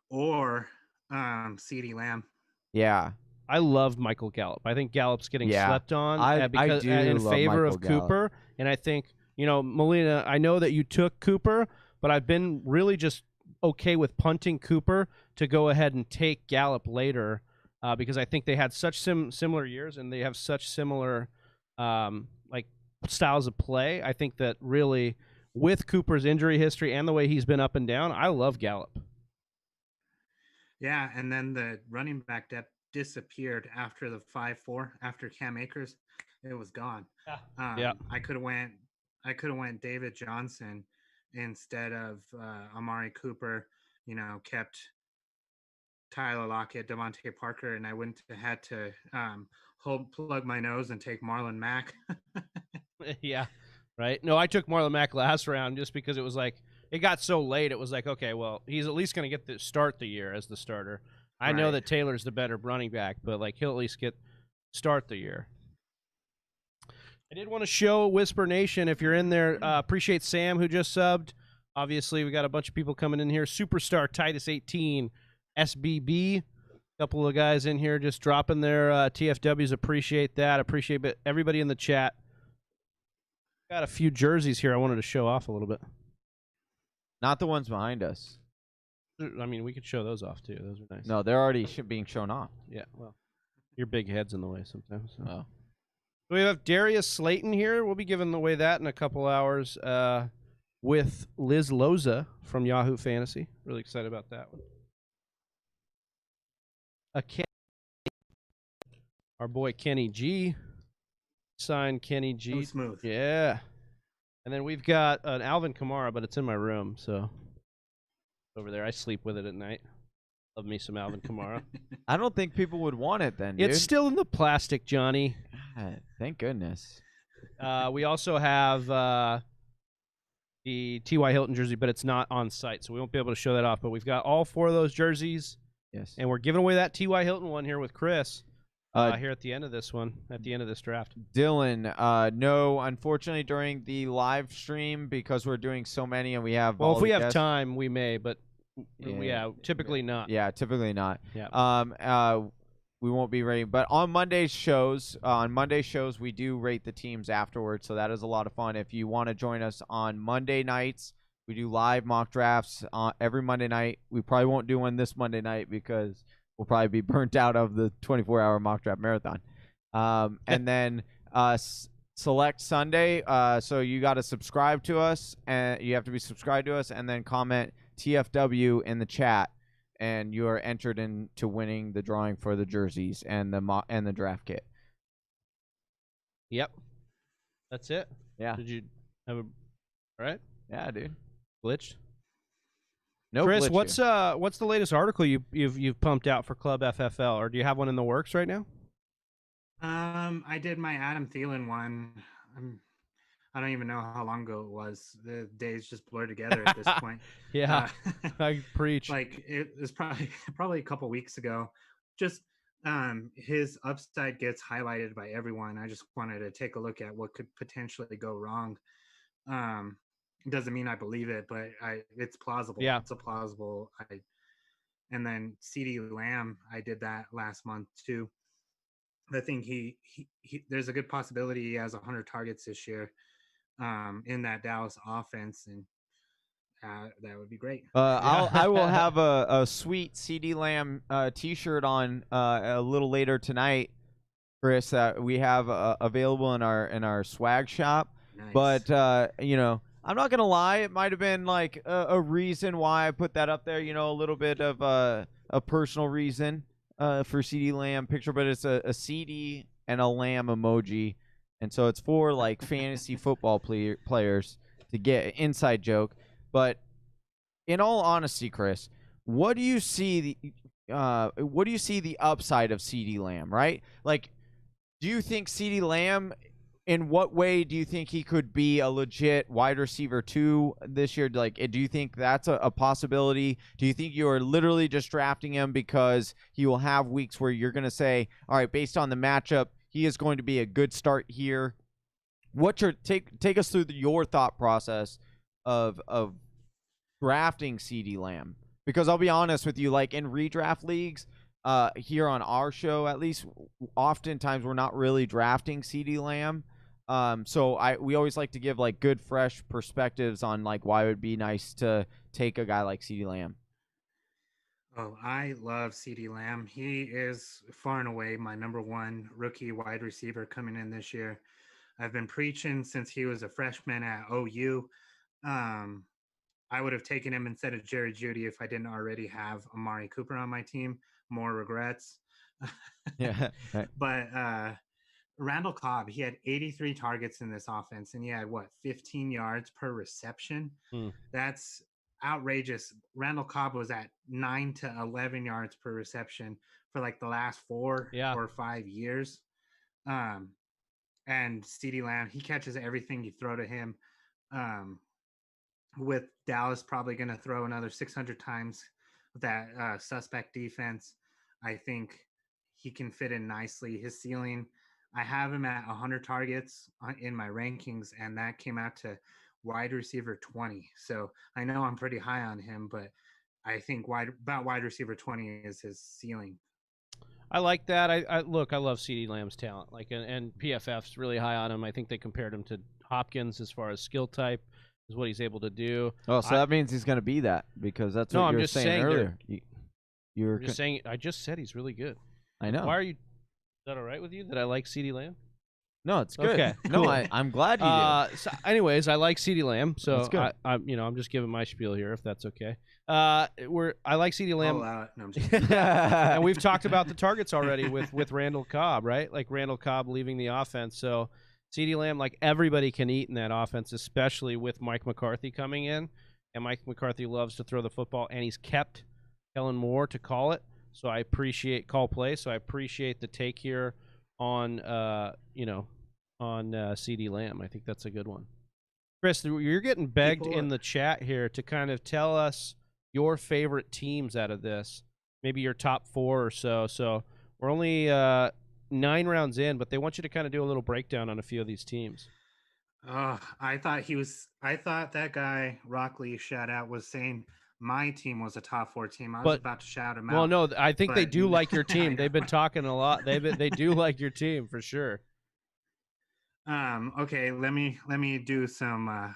Or CeeDee Lamb. Yeah. I love Michael Gallup. I think Gallup's getting slept on I because do in love favor Michael of Cooper. And I think, Molina, I know that you took Cooper, but I've been really just okay with punting Cooper to go ahead and take Gallup later because I think they had such similar years and they have such similar styles of play. I think that really with Cooper's injury history and the way he's been up and down, I love Gallup. Yeah, and then the running back depth disappeared after the 5-4 after Cam Akers. It was gone. I could have went David Johnson instead of Amari Cooper. Kept Tyler Lockett, Devontae Parker, and I wouldn't have had to plug my nose and take Marlon Mack. Yeah, right. No, I took Marlon Mack last round just because it was like it got so late. It was like, okay, well, he's at least going to get to start the year as the starter. I know that Taylor's the better running back, but he'll at least start the year. I did want to show Whisper Nation if you're in there. Appreciate Sam who just subbed. Obviously, we got a bunch of people coming in here. Superstar Titus 18, SBB. A couple of guys in here just dropping their TFWs. Appreciate that. Appreciate everybody in the chat. Got a few jerseys here I wanted to show off a little bit. Not the ones behind us. I mean, we could show those off, too. Those are nice. No, they're already being shown off. Yeah, well, your big head's in the way sometimes. So. Oh. We have Darius Slayton here. We'll be giving away that in a couple hours with Liz Loza from Yahoo Fantasy. Really excited about that one. Our boy Kenny G. Signed Kenny G. So smooth. Yeah. And then we've got an Alvin Kamara, but it's in my room, so over there. I sleep with it at night. Love me some Alvin Kamara. I don't think people would want it then, dude. It's still in the plastic, Johnny. God, thank goodness. We also have the T.Y. Hilton jersey, but it's not on site, so we won't be able to show that off. But we've got all 4 of those jerseys. Yes. And we're giving away that T.Y. Hilton one here with Chris here at the end of this one, at the end of this draft. Dylan, no, unfortunately during the live stream because we're doing so many and we have Well, if we have guests. time, we may, but typically not. Yeah, typically not. Yeah. We won't be rating, but on Monday's shows, we do rate the teams afterwards, so that is a lot of fun. If you want to join us on Monday nights, we do live mock drafts every Monday night. We probably won't do one this Monday night because we'll probably be burnt out of the 24-hour mock draft marathon. And then select Sunday. So you got to subscribe to us, and you have to be subscribed to us, and then comment TFW in the chat. and you are entered into winning the drawing for the jerseys and the draft kit. Yep. That's it. Yeah. Did you have a? All right. Yeah, dude. Glitched. No, Chris, glitch what's the latest article you've pumped out for Club FFL, or do you have one in the works right now? I did my Adam Thielen one. I don't even know how long ago it was. The days just blur together at this point. Yeah, I preach. Like it was probably a couple weeks ago. Just his upside gets highlighted by everyone. I just wanted to take a look at what could potentially go wrong. It doesn't mean I believe it, but it's plausible. Yeah, it's a plausible. And then CeeDee Lamb, I did that last month too. I think he there's a good possibility he has 100 targets this year in that Dallas offense, and that would be great. I will have a sweet CeeDee Lamb T-shirt on a little later tonight, Chris. That we have available in our swag shop. Nice. But you know, I'm not gonna lie, it might have been like a reason why I put that up there. You know, a little bit of a personal reason for CeeDee Lamb picture, but it's a CD and a lamb emoji, and so it's for like fantasy football players to get inside joke. But in all honesty, Chris, what do you see the upside of CeeDee Lamb? Right, like, do you think CeeDee Lamb? In what way do you think he could be a legit wide receiver 2 this year? Like, do you think that's a possibility? Do you think you are literally just drafting him because he will have weeks where you're going to say, all right, based on the matchup, he is going to be a good start here? What's your take us through your thought process of drafting CeeDee Lamb? Because I'll be honest with you, like in redraft leagues, here on our show, at least, oftentimes we're not really drafting CeeDee Lamb. So we always like to give like good, fresh perspectives on like why it would be nice to take a guy like CeeDee Lamb. Oh, I love CeeDee Lamb. He is far and away my number 1 rookie wide receiver coming in this year. I've been preaching since he was a freshman at OU. I would have taken him instead of Jerry Jeudy if I didn't already have Amari Cooper on my team. More regrets. Yeah. Right. But Randall Cobb, he had 83 targets in this offense, and he had 15 yards per reception. That's outrageous. Randall Cobb was at 9 to 11 yards per reception for like the last 4 or 5 years. And CeeDee Lamb, he catches everything you throw to him. With Dallas probably going to throw another 600 times with that suspect defense, I think he can fit in nicely. His ceiling, I have him at 100 targets in my rankings, and that came out to wide receiver 20. So I know I'm pretty high on him, but I think wide receiver 20 is his ceiling. I like that. I love CeeDee Lamb's talent. Like, and PFF's really high on him. I think they compared him to Hopkins as far as skill type, is what he's able to do. Oh, so that means he's going to be that, because that's what you were saying earlier. I'm just saying. I just said he's really good. I know. Why are you? Is that all right with you that I like CeeDee Lamb? No, it's good. Okay, no, cool. I'm glad you do. So anyways, I like CeeDee Lamb, so that's good. I'm just giving my spiel here, if that's okay. I like CeeDee Lamb. No, I'm just kidding. And we've talked about the targets already with Randall Cobb, right? Like Randall Cobb leaving the offense. So CeeDee Lamb, like, everybody can eat in that offense, especially with Mike McCarthy coming in. And Mike McCarthy loves to throw the football, and he's kept Kellen Moore to call it. So I appreciate call play. So I appreciate the take here on CeeDee Lamb. I think that's a good one. Chris, you're getting begged in the chat here to kind of tell us your favorite teams out of this, maybe your top 4 or so. So we're only 9 rounds in, but they want you to kind of do a little breakdown on a few of these teams. I thought that guy Rockley shout out was saying my team was a top 4 team. I was about to shout him out. Well, no, I think they do like your team. They've been talking a lot. They do like your team for sure. Okay, let me do some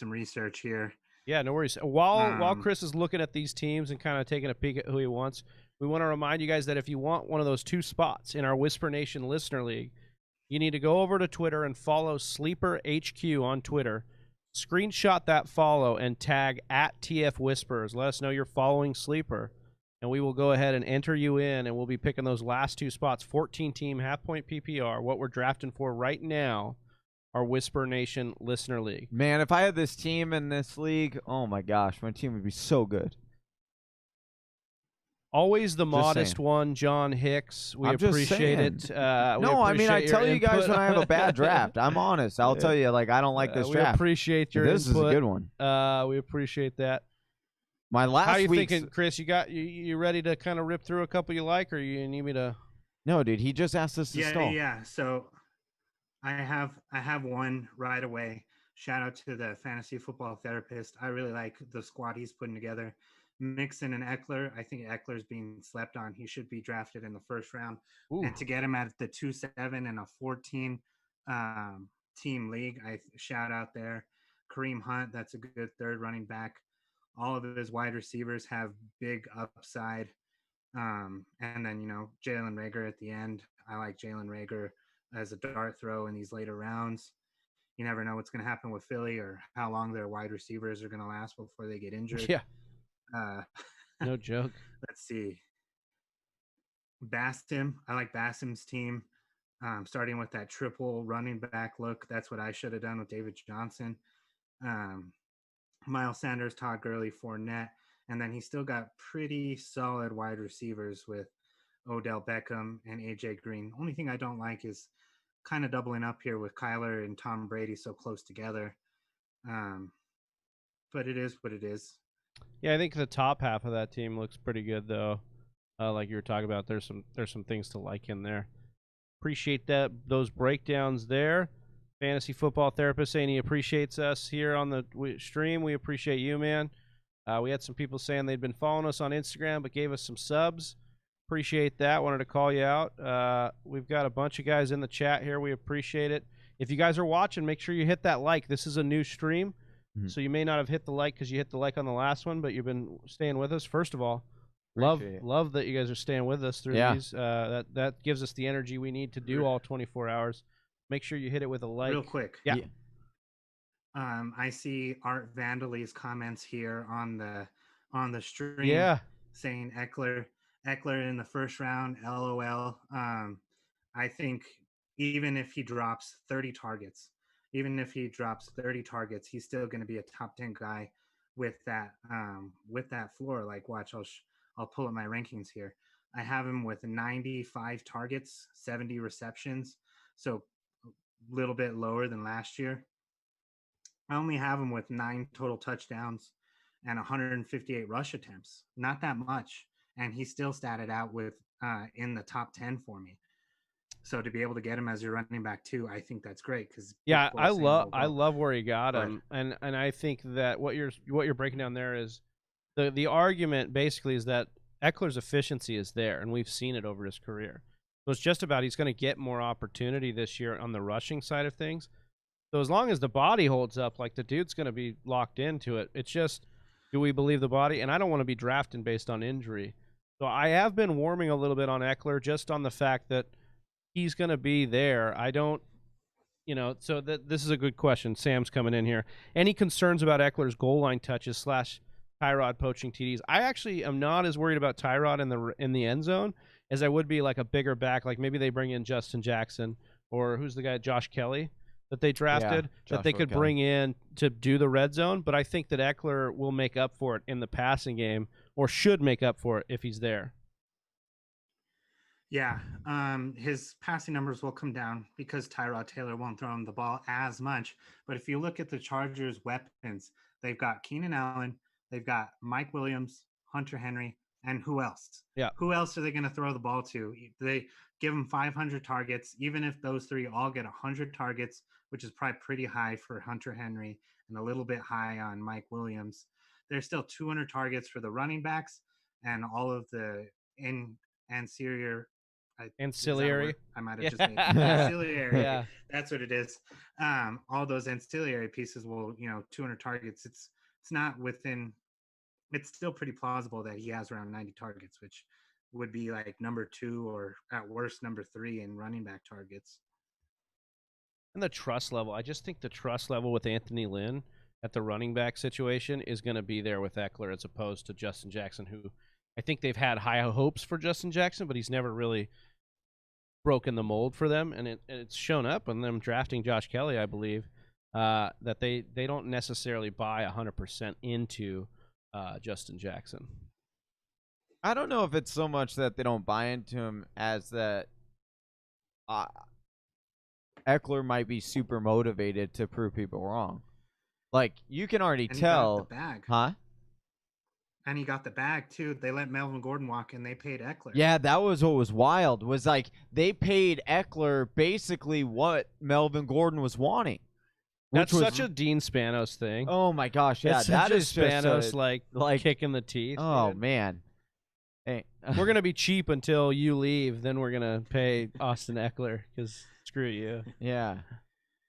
research here. Yeah, no worries. While Chris is looking at these teams and kind of taking a peek at who he wants, we want to remind you guys that if you want one of those 2 spots in our Whisper Nation Listener League, you need to go over to Twitter and follow Sleeper HQ on Twitter. Screenshot that follow and tag @TF Whispers. Let us know you're following Sleeper. and we will go ahead and enter you in, and we'll be picking those last 2 spots, 14-team half-point PPR. What we're drafting for right now, our Whisper Nation Listener League. Man, if I had this team in this league, oh my gosh, my team would be so good. Always the modest saying. one, John Hicks. We I'm just appreciate it. No, I mean, I tell you guys when I have a bad draft. I'm honest. I'll tell you, like, I don't like this draft. We appreciate your This input. is a good one. We appreciate that. My last How you week's... thinking, Chris? You ready to kind of rip through a couple you like, or you need me to? No, dude. He just asked us to stall. Yeah. So I have one right away. Shout out to the fantasy football therapist. I really like the squad he's putting together. Mixon and Eckler. I think Eckler's being slept on. He should be drafted in the first round. Ooh. And to get him at the 2-7 and a 14 team league, I shout out there. Kareem Hunt, that's a good third running back. All of his wide receivers have big upside. And then, Jalen Reagor at the end. I like Jalen Reagor as a dart throw in these later rounds. You never know what's going to happen with Philly or how long their wide receivers are going to last before they get injured. Yeah. No joke. Let's see. Bastim. I like Bastim's team. Starting with that triple running back look. That's what I should have done with David Johnson. Miles Sanders, Todd Gurley, Fournette. And then he's still got pretty solid wide receivers with Odell Beckham and AJ Green. Only thing I don't like is kind of doubling up here with Kyler and Tom Brady so close together. But it is what it is. Yeah, I think the top half of that team looks pretty good, though. Like you were talking about, there's some things to like in there. Appreciate those breakdowns there. Fantasy football therapist saying he appreciates us here on the stream. We appreciate you, man. We had some people saying they'd been following us on Instagram but gave us some subs. Appreciate that. Wanted to call you out. We've got a bunch of guys in the chat here. We appreciate it. If you guys are watching, make sure you hit that like. This is a new stream. So you may not have hit the like because you hit the like on the last one, but you've been staying with us. First of all, love that you guys are staying with us through these. That gives us the energy we need to do all 24 hours. Make sure you hit it with a like. Real quick. Yeah. I see Art Vandalese comments here on the stream. Yeah. Saying Eckler in the first round, LOL. I think even if he drops 30 targets, he's still going to be a top 10 guy with that floor. Like, watch, I'll pull up my rankings here. I have him with 95 targets, 70 receptions, so a little bit lower than last year. I only have him with 9 total touchdowns and 158 rush attempts. Not that much, and he still statted out with in the top 10 for me. So to be able to get him as your running back too, I think that's great because I love where he got him, and I think that what you're breaking down there is the argument basically is that Eckler's efficiency is there, and we've seen it over his career. So it's just about he's going to get more opportunity this year on the rushing side of things. So as long as the body holds up, like the dude's going to be locked into it. It's just, do we believe the body? And I don't want to be drafting based on injury. So I have been warming a little bit on Eckler just on the fact that he's going to be there. I don't, so this is a good question. Sam's coming in here. Any concerns about Eckler's goal line touches / Tyrod poaching TDs? I actually am not as worried about Tyrod in the end zone as I would be like a bigger back. Like maybe they bring in Justin Jackson or who's the guy, Josh Kelly, that they drafted that they could bring in to do the red zone. But I think that Eckler will make up for it in the passing game or should make up for it if he's there. Yeah, his passing numbers will come down because Tyrod Taylor won't throw him the ball as much. But if you look at the Chargers' weapons, they've got Keenan Allen, they've got Mike Williams, Hunter Henry, and who else? Yeah. Who else are they going to throw the ball to? They give him 500 targets. Even if those three all get 100 targets, which is probably pretty high for Hunter Henry and a little bit high on Mike Williams, there's still 200 targets for the running backs and all of the ancillary. I might have just made ancillary. Yeah, that's what it is. All those ancillary pieces will, 200 targets. It's not within. It's still pretty plausible that he has around 90 targets, which would be like number 2 or at worst number 3 in running back targets. And the trust level, I just think the trust level with Anthony Lynn at the running back situation is going to be there with Eckler as opposed to Justin Jackson, who I think they've had high hopes for Justin Jackson, but he's never really broken the mold for them, and it's shown up on them drafting Josh Kelly, I believe, that they don't necessarily buy 100% into Justin Jackson. I don't know if it's so much that they don't buy into him as that Eckler might be super motivated to prove people wrong. Like, you can already tell. He got the bag. Huh? And he got the bag, too. They let Melvin Gordon walk, and they paid Eckler. Yeah, that was what was wild. Was like they paid Eckler basically what Melvin Gordon was wanting. That's such a Dean Spanos thing. Oh, my gosh. Yeah, that is Spanos, just like kicking the teeth. Oh, dude. man. Hey. We're going to be cheap until you leave. Then we're going to pay Austin Eckler because screw you. Yeah.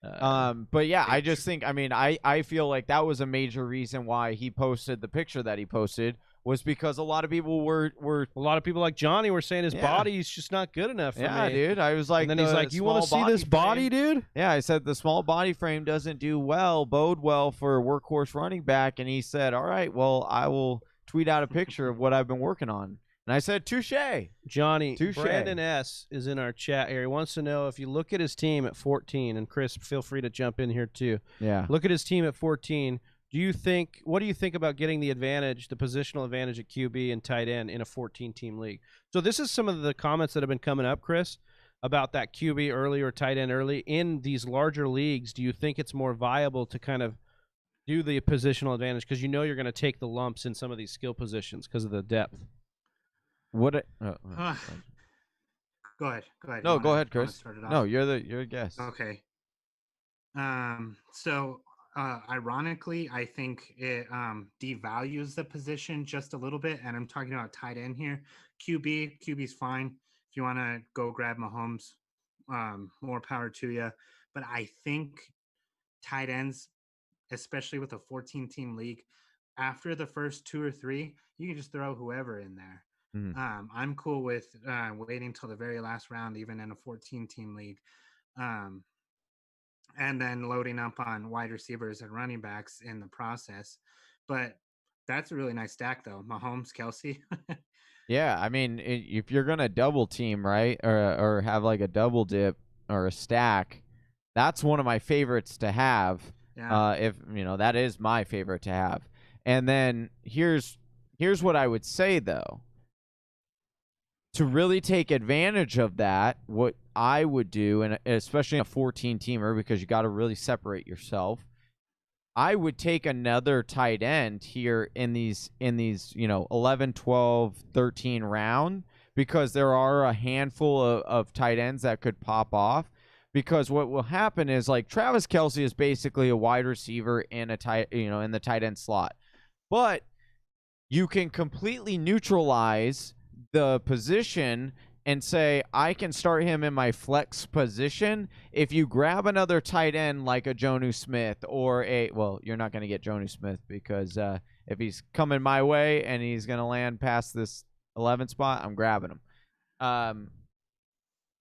But yeah, I just think, I mean, I feel like that was a major reason why he posted the picture that he posted was because a lot of people were a lot of people like Johnny were saying his body's just not good enough for me. Yeah, dude. I was like, and then he's like, you want to see this body, dude? Yeah, I said the small body frame doesn't bode well for a workhorse running back. And he said, all right, well, I will tweet out a picture of what I've been working on. And I said, touche. Johnny, touche. Brandon S. is in our chat here. He wants to know if you look at his team at 14, and Chris, feel free to jump in here too. Yeah. Look at his team at 14. What do you think about getting the advantage, the positional advantage at QB and tight end in a 14-team league? So this is some of the comments that have been coming up, Chris, about that QB early or tight end early. In these larger leagues, do you think it's more viable to kind of do the positional advantage because you know you're going to take the lumps in some of these skill positions because of the depth? Go ahead. No, go ahead, Chris. No, you're a guest. Okay. So ironically, I think it devalues the position just a little bit, and I'm talking about tight end here. QB's fine. If you want to go grab Mahomes, more power to you. But I think tight ends, especially with a 14-team league, after the first 2 or 3, you can just throw whoever in there. I'm cool with waiting till the very last round, even in a 14-team league, and then loading up on wide receivers and running backs in the process. But that's a really nice stack, though. Mahomes, Kelsey. Yeah, I mean, if you're gonna double team, right, or have like a double dip or a stack, that's one of my favorites to have. Yeah. If that is my favorite to have. And then here's what I would say though. To really take advantage of that, what I would do, and especially a 14-teamer, because you got to really separate yourself, I would take another tight end here in these 11, 12, 13 round, because there are a handful of tight ends that could pop off. Because what will happen is, like, Travis Kelce is basically a wide receiver in in the tight end slot, but you can completely neutralize the position and say, I can start him in my flex position if you grab another tight end like a Jonnu Smith or you're not going to get Jonnu Smith because if he's coming my way and he's going to land past this 11 spot, I'm grabbing him.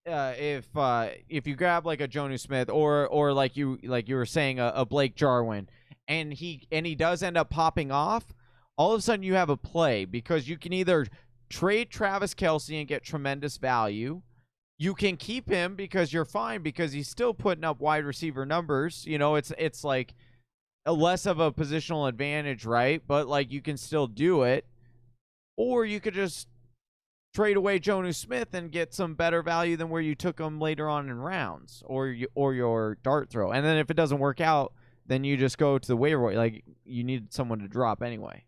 If you grab like a Jonnu Smith or like you were saying a Blake Jarwin and he does end up popping off, all of a sudden you have a play because you can either trade Travis Kelce and get tremendous value. You can keep him because you're fine because he's still putting up wide receiver numbers. It's like a less of a positional advantage, right? But like you can still do it. Or you could just trade away Jonnu Smith and get some better value than where you took him later on in rounds or your dart throw. And then if it doesn't work out, then you just go to the waiver wire. Like you need someone to drop anyway.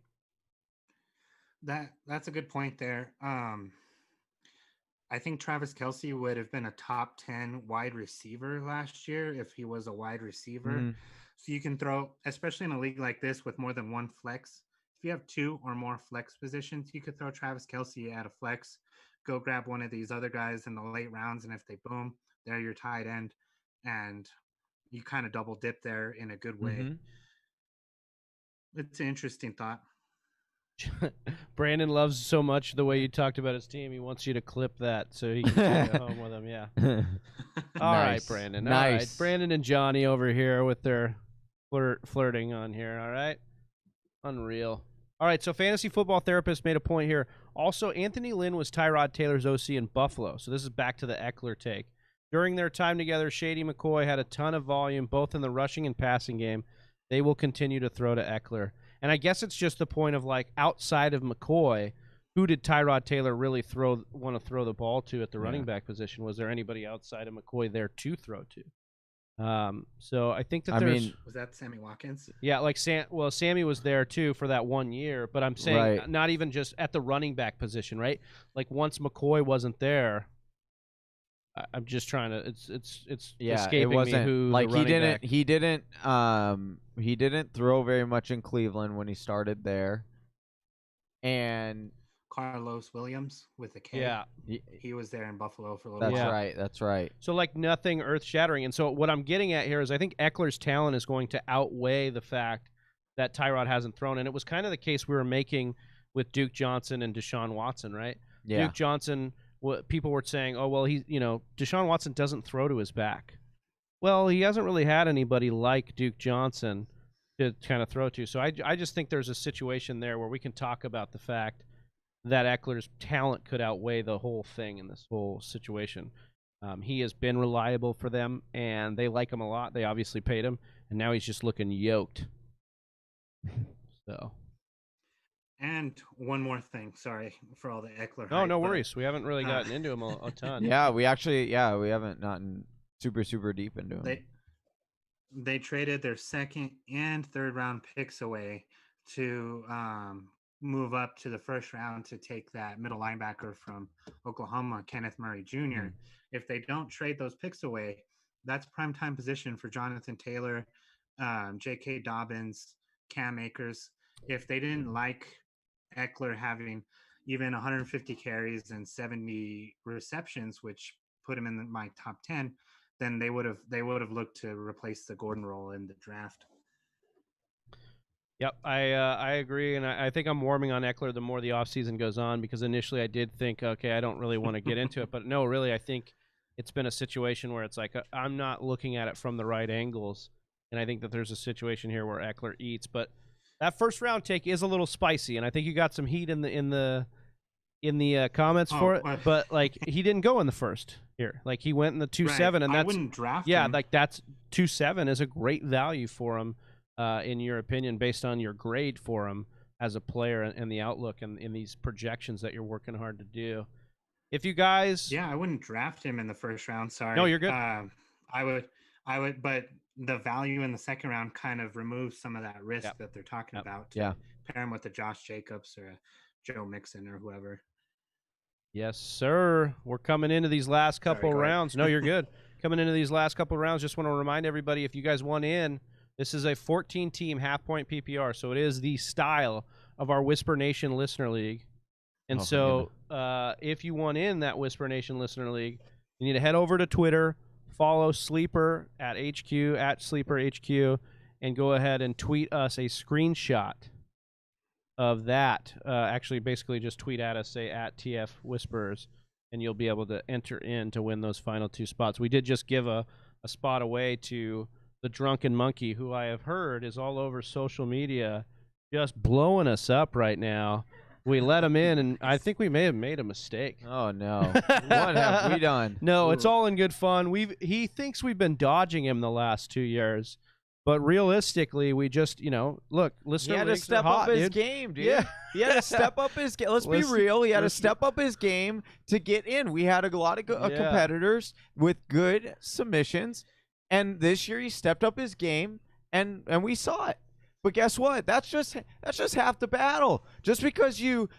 That's a good point there. I think Travis Kelce would have been a top 10 wide receiver last year if he was a wide receiver. Mm-hmm. So you can throw, especially in a league like this with more than one flex. If you have 2 or more flex positions, you could throw Travis Kelce at a flex, go grab one of these other guys in the late rounds, and if they boom, they're your tight end, and you kind of double dip there in a good way. Mm-hmm. It's an interesting thought. Brandon loves so much the way you talked about his team. He wants you to clip that so he can take it home with him. Yeah. All right, Brandon. Nice. All right. Brandon and Johnny over here with their flirting on here. All right. Unreal. All right, so Fantasy Football Therapist made a point here. Also, Anthony Lynn was Tyrod Taylor's OC in Buffalo, so this is back to the Eckler take. During their time together, Shady McCoy had a ton of volume, both in the rushing and passing game. They will continue to throw to Eckler. And I guess it's just the point of, like, outside of McCoy, who did Tyrod Taylor really want to throw the ball to at the running back position? Was there anybody outside of McCoy there to throw to? So I think that was that Sammy Watkins? Yeah, like Sammy was there too for that 1 year, but I'm saying not even just at the running back position, right? Like once McCoy wasn't there, I'm just trying to. It's escaping it wasn't, me who like the running back. he didn't throw very much in Cleveland when he started there, and Carlos Williams with a K. Yeah, he was there in Buffalo for a little while. while. That's right. So like nothing earth-shattering. And so what I'm getting at here is I think Eckler's talent is going to outweigh the fact that Tyrod hasn't thrown. And it was kind of the case we were making with Duke Johnson and Deshaun Watson, right? Yeah. Duke Johnson, people were saying, oh, well, Deshaun Watson doesn't throw to his back. Well, he hasn't really had anybody like Duke Johnson to kind of throw to. So I just think there's a situation there where we can talk about the fact that Eckler's talent could outweigh the whole thing in this whole situation. He has been reliable for them, and they like him a lot. They obviously paid him, and now he's just looking yoked. So. And one more thing. Sorry for all the Eckler. Oh, no worries. We haven't really gotten into him a ton. Yeah, we haven't gotten super deep into him. They traded their second and third round picks away to move up to the first round to take that middle linebacker from Oklahoma, Kenneth Murray Jr. Mm-hmm. If they don't trade those picks away, that's primetime position for Jonathan Taylor, J.K. Dobbins, Cam Akers. If they didn't like Eckler having even 150 carries and 70 receptions, which put him in my top 10, then they would have looked to replace the Gordon role in the draft. Yep, I agree, and I think I'm warming on Eckler the more the offseason goes on, because initially I did think, okay, I don't really want to get into it, but no, really, I think it's been a situation where it's like I'm not looking at it from the right angles, and I think that there's a situation here where Eckler eats. But that first round take is a little spicy, and I think you got some heat in the comments for it, but like he didn't go in the first here, like he went in the 2-7, right. And that's I wouldn't draft him. Like that's 2-7 is a great value for him. In your opinion, based on your grade for him as a player and the outlook and in these projections that you're working hard to do. If you guys... Yeah, I wouldn't draft him in the first round. Sorry. No, you're good. I would, but the value in the second round kind of removes some of that risk that they're talking about. Pair him with a Josh Jacobs or a Joe Mixon or whoever. Yes, sir. We're coming into these last couple rounds. No, you're good. Coming into these last couple rounds, just want to remind everybody, if you guys want in, this is a 14-team half-point PPR, so it is the style of our Whisper Nation Listener League. And if you want in that Whisper Nation Listener League, you need to head over to Twitter, follow Sleeper at SleeperHQ, and go ahead and tweet us a screenshot of that. Actually, basically just tweet at us, say at TF Whispers, and you'll be able to enter in to win those final 2 spots. We did just give a spot away to the Drunken Monkey, who I have heard is all over social media just blowing us up right now. We let him in, and I think we may have made a mistake. Oh, no. What have we done? No, it's all in good fun. He thinks we've been dodging him the last 2 years, but realistically, we just, look, listener, he had to step up his game, dude. Yeah. He had to step up his game. Let's be real. He had to step up his game to get in. We had a lot of competitors with good submissions. And this year he stepped up his game, and we saw it. But guess what? That's just half the battle. Just because you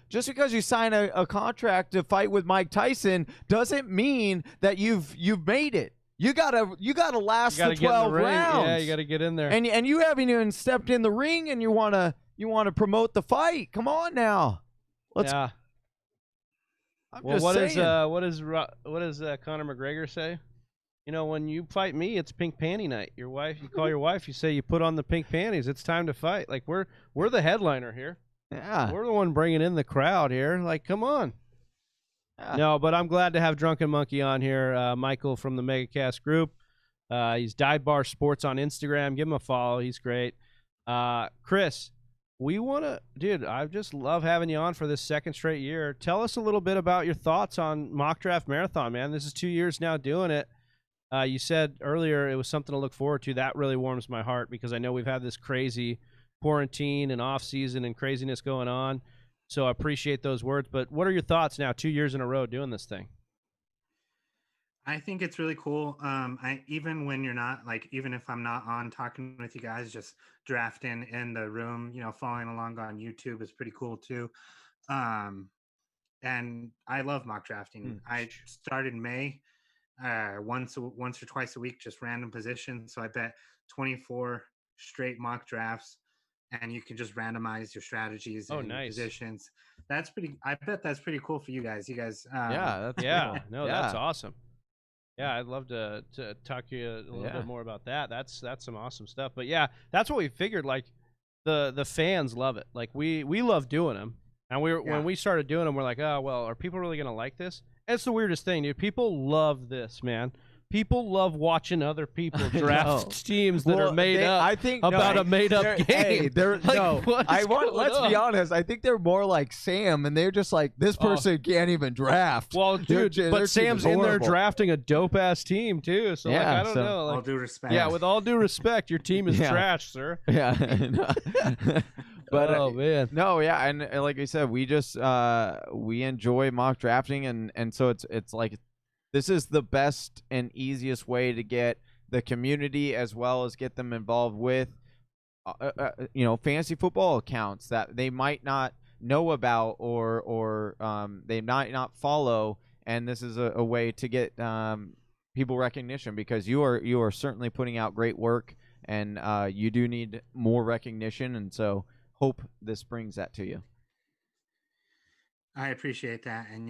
sign a contract to fight with Mike Tyson doesn't mean that you've made it. You gotta last the 12 rounds. Yeah, you gotta get in there. And you haven't even stepped in the ring, and you wanna promote the fight. Come on now. Let's. Yeah. What does Conor McGregor say? When you fight me, it's pink panty night. Your wife, you call your wife, you say you put on the pink panties. It's time to fight. Like we're the headliner here. Yeah, we're the one bringing in the crowd here. Like, come on. Yeah. No, but I'm glad to have Drunken Monkey on here. Michael from the MegaCast group. He's Dive Bar Sports on Instagram. Give him a follow. He's great. Chris, we want to, dude, I just love having you on for this second straight year. Tell us a little bit about your thoughts on Mock Draft Marathon, man. This is 2 years now doing it. You said earlier it was something to look forward to. That really warms my heart because I know we've had this crazy quarantine and off season and craziness going on. So I appreciate those words. But what are your thoughts now, 2 years in a row doing this thing? I think it's really cool. Even when you're not, like, even if I'm not on talking with you guys, just drafting in the room, following along on YouTube is pretty cool too. And I love mock drafting. I started in May, once or twice a week, just random positions. So I bet 24 straight mock drafts, and you can just randomize your strategies and positions. That's pretty. I bet that's pretty cool for you guys. You guys, that's cool. No, that's awesome. Yeah, I'd love to talk to you a little bit more about that. That's some awesome stuff. But yeah, that's what we figured. Like the fans love it. Like we love doing them, and when we started doing them, we're like, oh well, are people really gonna like this? And it's the weirdest thing, dude. People love this, man. People love watching other people draft teams that are made up. I think about a made-up game. Hey, let's be honest. I think they're more like Sam, and they're just like, this person can't even draft. Well, dude, but Sam's in there drafting a dope-ass team too. So I don't know. Like, all due respect. Yeah, with all due respect, your team is trash, sir. Yeah. But oh man, no, yeah, and like I said, we just we enjoy mock drafting, and so it's like. This is the best and easiest way to get the community as well as get them involved with, fantasy football accounts that they might not know about or they might not follow. And this is a way to get people recognition because you are certainly putting out great work and you do need more recognition. And so hope this brings that to you. I appreciate that. And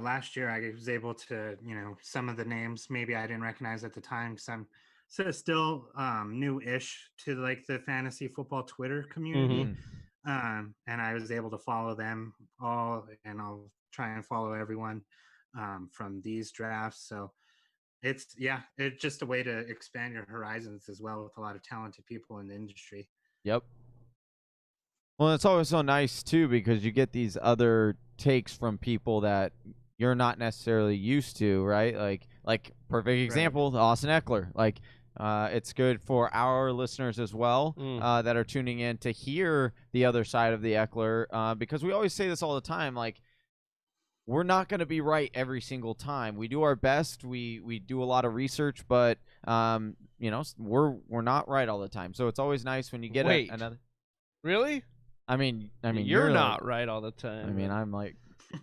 last year I was able to, some of the names maybe I didn't recognize at the time because I'm still new-ish to like the fantasy football Twitter community. And I was able to follow them all, and I'll try and follow everyone from these drafts. So it's just a way to expand your horizons as well with a lot of talented people in the industry. Yep. Well, it's always so nice, too, because you get these other takes from people that you're not necessarily used to, right? Like perfect example, Austin Eckler. Like, it's good for our listeners as well that are tuning in to hear the other side of the Eckler because we always say this all the time, like, we're not going to be right every single time. We do our best. We do a lot of research, but, we're not right all the time. So it's always nice when you get another. Really? I mean, you're not right all the time.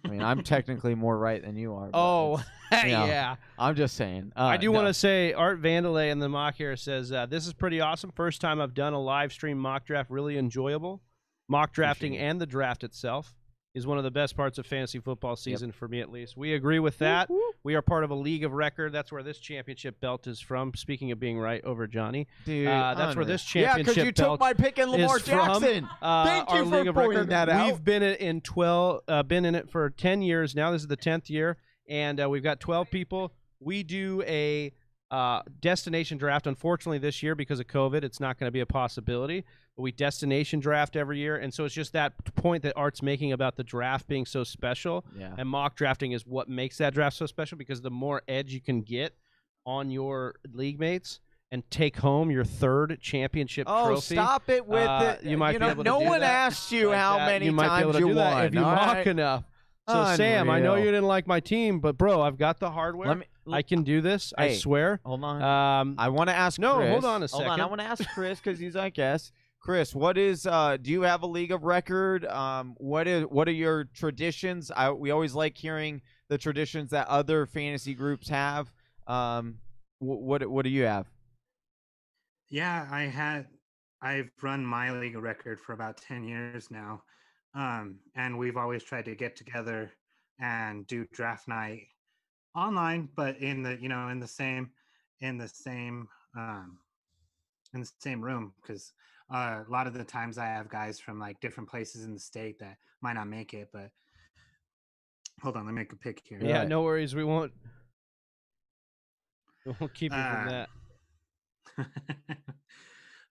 I'm technically more right than you are. Oh, yeah. I'm just saying. I do want to say, Art Vandelay in the mock here says, this is pretty awesome. First time I've done a live stream mock draft. Really enjoyable. Mock drafting and the draft itself is one of the best parts of fantasy football season for me, at least. We agree with that. We are part of a league of record. That's where this championship belt is from. Speaking of being right over Johnny, dude, that's where this championship belt is from. Yeah, because you took my pick in Lamar Jackson. Thank you for pointing that out. We've been in it for 10 years now. This is the 10th year, and we've got 12 people. We do a destination draft. Unfortunately, this year because of COVID, it's not going to be a possibility. But we destination draft every year, and so it's just that point that Art's making about the draft being so special. Yeah. And mock drafting is what makes that draft so special because the more edge you can get on your league mates and take home your third championship trophy. Oh, stop it with it! You might be able to no do one that. asked you how many you might be able times to you do that won. if you mock enough. So Sam, I know you didn't like my team, but bro, I've got the hardware. I can do this. I swear. Hold on. I want to ask. No, Chris. hold on a second. Hold on. I want to ask Chris because he's our guest. Chris, what is? Do you have a league of record? What are your traditions? We always like hearing the traditions that other fantasy groups have. What do you have? Yeah, I've run my league of record for about 10 years now. And we've always tried to get together and do draft night online, but in the same room, because a lot of the times I have guys from like different places in the state that might not make it. But hold on, let me make a pick here. Yeah, no worries. We won't keep you from that.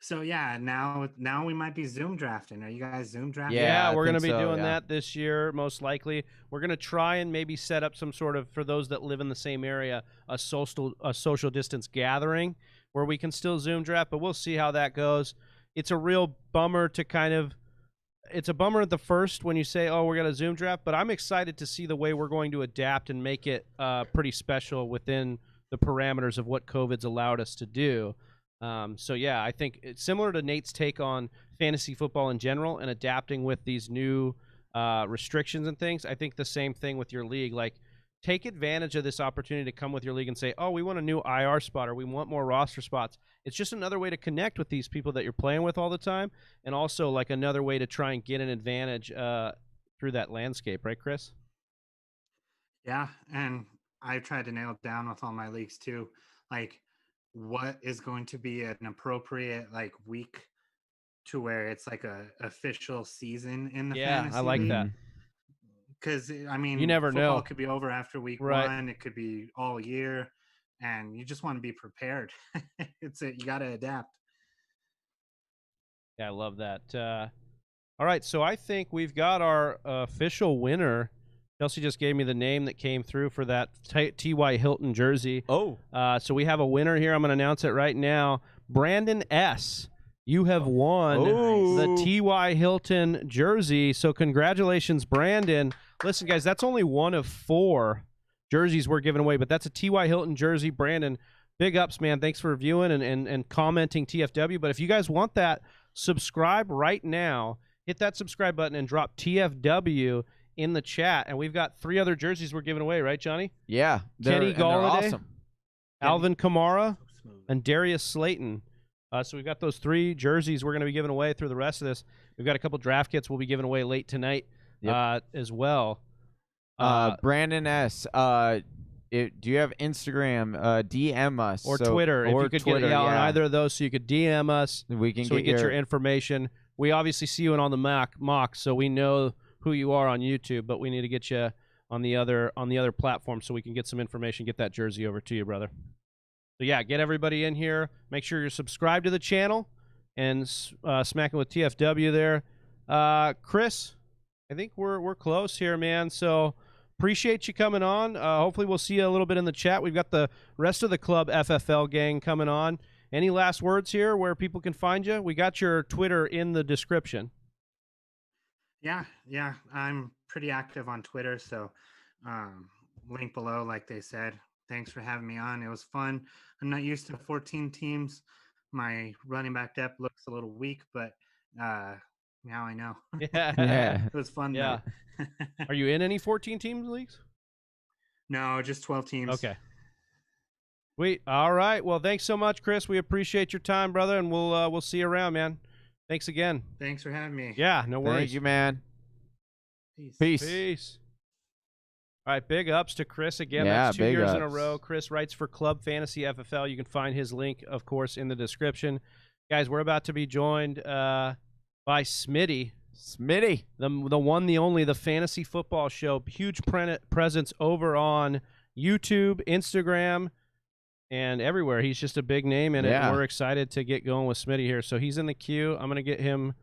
So yeah, now we might be Zoom drafting. Are you guys Zoom drafting? Yeah, I we're going to think be so, doing yeah. that this year, most likely. We're going to try and maybe set up some sort of, for those that live in the same area, a social distance gathering where we can still Zoom draft, but we'll see how that goes. It's a real bummer to kind of, it's a bummer at the first when you say, oh, we're going to Zoom draft, but I'm excited to see the way we're going to adapt and make it pretty special within the parameters of what COVID's allowed us to do. So yeah, I think it's similar to Nate's take on fantasy football in general and adapting with these new restrictions and things. I think the same thing with your league. Like, take advantage of this opportunity to come with your league and say, oh, we want a new IR spot or we want more roster spots. It's just another way to connect with these people that you're playing with all the time, and also like another way to try and get an advantage through that landscape, right, Chris? Yeah, and I tried to nail it down with all my leagues too. Like, what is going to be an appropriate like week to where it's like a official season in the fantasy I like league? that. Because I mean, You never football know. could be over after week Right. one. It could be all year, and you just want to be prepared. You got to adapt. Yeah, I love that. All right, so I think we've got our official winner. Chelsea just gave me the name that came through for that T.Y. Hilton jersey. Oh. So we have a winner here. I'm going to announce it right now. Brandon S., you have won the T.Y. Hilton jersey. So congratulations, Brandon. Listen, guys, that's only one of 4 jerseys we're giving away, but that's a T.Y. Hilton jersey. Brandon, big ups, man. Thanks for viewing and commenting TFW. But if you guys want that, subscribe right now. Hit that subscribe button and drop TFW in the chat. And we've got 3 other jerseys we're giving away, right, Johnny? Yeah. Kenny they're Golladay, awesome. Alvin Kamara, and Darius Slayton. So we've got those 3 jerseys we're going to be giving away through the rest of this. We've got a couple draft kits we'll be giving away late tonight as well. Brandon S., do you have Instagram? DM us. Or Twitter. If you could Twitter, get on either of those, so you could DM us. We can get your information. We obviously see you on the mock, so we know who you are on YouTube, but we need to get you on the other platform so we can get some information, get that jersey over to you, brother. So yeah, get everybody in here. Make sure you're subscribed to the channel and smacking with TFW there. Chris, I think we're close here, man. So appreciate you coming on. Hopefully we'll see you a little bit in the chat. We've got the rest of the Club FFL gang coming on. Any last words here where people can find you? We got your Twitter in the description. Yeah, I'm pretty active on Twitter, so link below, like they said. Thanks for having me on. It was fun. I'm not used to 14 teams. My running back depth looks a little weak, but now I know. Yeah. It was fun. Yeah. Are you in any 14 team leagues? No, just 12 teams. Okay. Sweet. All right. Well, thanks so much, Chris. We appreciate your time, brother, and we'll see you around, man. Thanks again. Thanks for having me. Yeah, no worries. Thank you, man. Peace. All right, big ups to Chris again. Yeah, that's 2 big years ups. in a row. Chris writes for Club Fantasy FFL. You can find his link, of course, in the description. Guys, we're about to be joined by Smitty. Smitty. The one, the only, the Fantasy Football Show. Huge presence over on YouTube, Instagram, and everywhere. He's just a big name in it, and we're excited to get going with Smitty here. So he's in the queue. I'm going to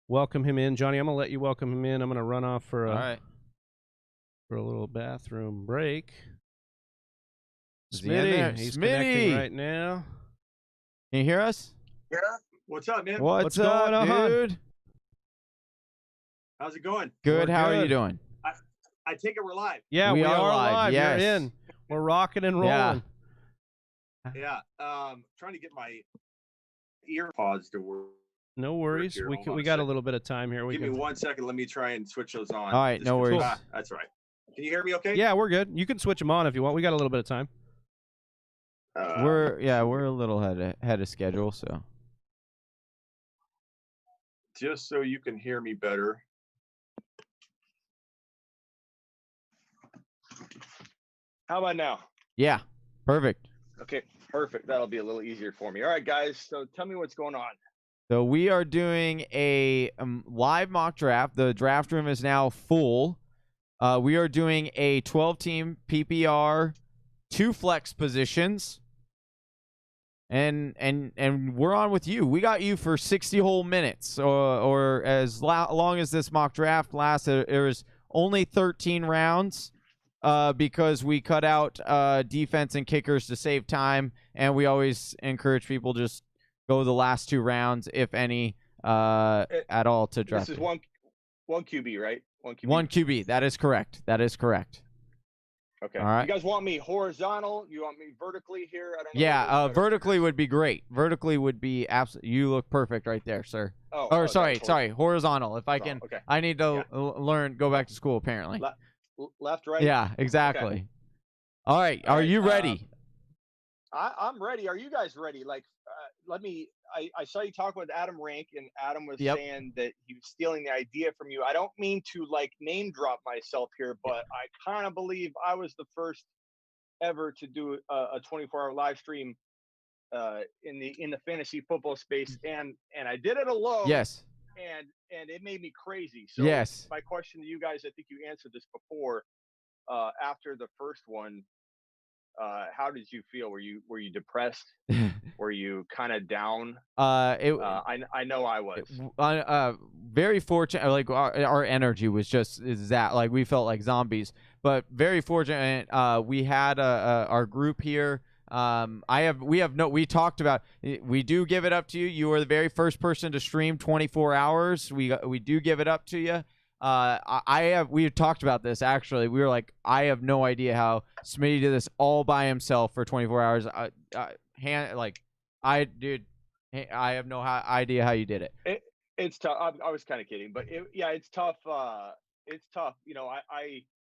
welcome him in. Johnny, I'm going to let you welcome him in. I'm going to run off for a little bathroom break. Smitty, he's connecting right now. Can you hear us? Yeah. What's up, man? What's up, going on, dude? How's it going? Good. We're How are good. you doing? I take it we're live. Yeah, we are live. Yes. You're in. We're rocking and rolling. Yeah. Trying to get my ear pods to work. No worries. Here, We got a little bit of time here. Give me 1 second. Let me try and switch those on. All right, no worries. That's right. Can you hear me okay? Yeah, we're good. You can switch them on if you want. We got a little bit of time. We're a little ahead of schedule, so. Just so you can hear me better. How about now? Yeah, perfect. Okay, perfect. That'll be a little easier for me. All right, guys. So tell me what's going on. So we are doing a live mock draft. The draft room is now full. We are doing a 12-team PPR, 2 flex positions. and we're on with you. We got you for 60 whole minutes, or as long as this mock draft lasted. It was only 13 rounds, because we cut out defense and kickers to save time, and we always encourage people just go the last 2 rounds, if any, at all, to draft. This is one QB, right? One QB. That is correct. Okay. All right. You guys want me horizontal? You want me vertically here? I don't know. Yeah, vertically would be great. Vertically would be absolutely. You look perfect right there, sir. Sorry, horizontal. If I can, okay. I need to learn. Go back to school, apparently. Left, right. Yeah, exactly. Okay. All right. Are you ready? I'm ready. Are you guys ready? Like, I saw you talk with Adam Rank, and Adam was saying that he was stealing the idea from you. I don't mean to like name drop myself here, but I kind of believe I was the first ever to do a 24-hour live stream in the fantasy football space, and I did it alone. Yes. And it made me crazy. So yes. My question to you guys, I think you answered this before. After the first one, how did you feel? Were you depressed? Were you kind of down? I know I was. Very fortunate. Like our energy was that like we felt like zombies, but very fortunate. We had our group here. We talked about, we do give it up to you. You were the very first person to stream 24 hours. We do give it up to you. We had talked about this, actually. We were like, I have no idea how Smitty did this all by himself for 24 hours. I have no idea how you did it. It's tough. I was kind of kidding, but it's tough. It's tough. You know,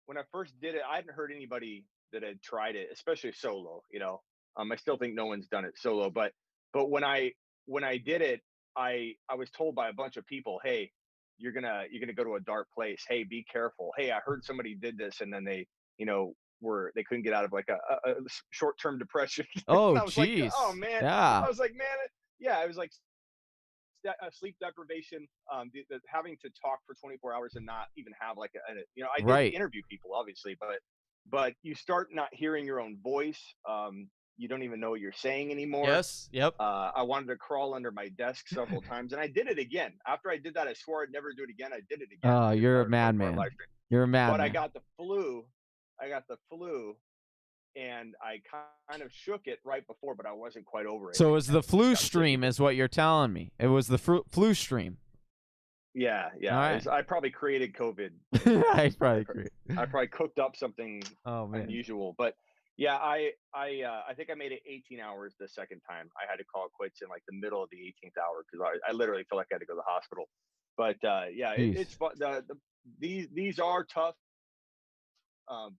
when I first did it, I hadn't heard anybody that had tried it, especially solo. You know, I still think no one's done it solo, but when I did it, I was told by a bunch of people, hey, you're gonna go to a dark place. Hey, be careful. Hey, I heard somebody did this, and then they, they couldn't get out of like a short-term depression. Oh, geez. Like, oh man. Yeah. I was like, man, it was like sleep deprivation, having to talk for 24 hours and not even have like I did interview people, obviously, but you start not hearing your own voice. You don't even know what you're saying anymore. Yes. Yep. I wanted to crawl under my desk several times, and I did it again. After I did that, I swore I'd never do it again. I did it again. Oh, you're a madman. You're a madman. But I got the flu, and I kind of shook it right before, but I wasn't quite over it. So it was the flu stream, is what you're telling me. It was the flu stream. Yeah. Right. I probably created COVID. I probably cooked up something unusual, but. Yeah, I think I made it 18 hours the second time. I had to call it quits in like the middle of the 18th hour because I literally felt like I had to go to the hospital. But it's fun. These are tough. How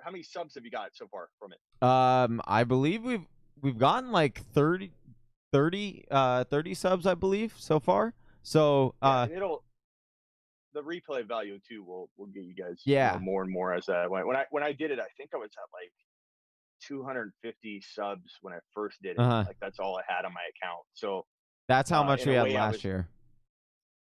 many subs have you got so far from it? I believe we've gotten like 30 subs, I believe, so far. So the replay value too will get you guys more and more as when I did it. I think I was at like 250 subs when I first did it. Like that's all I had on my account. So that's how much we had last year.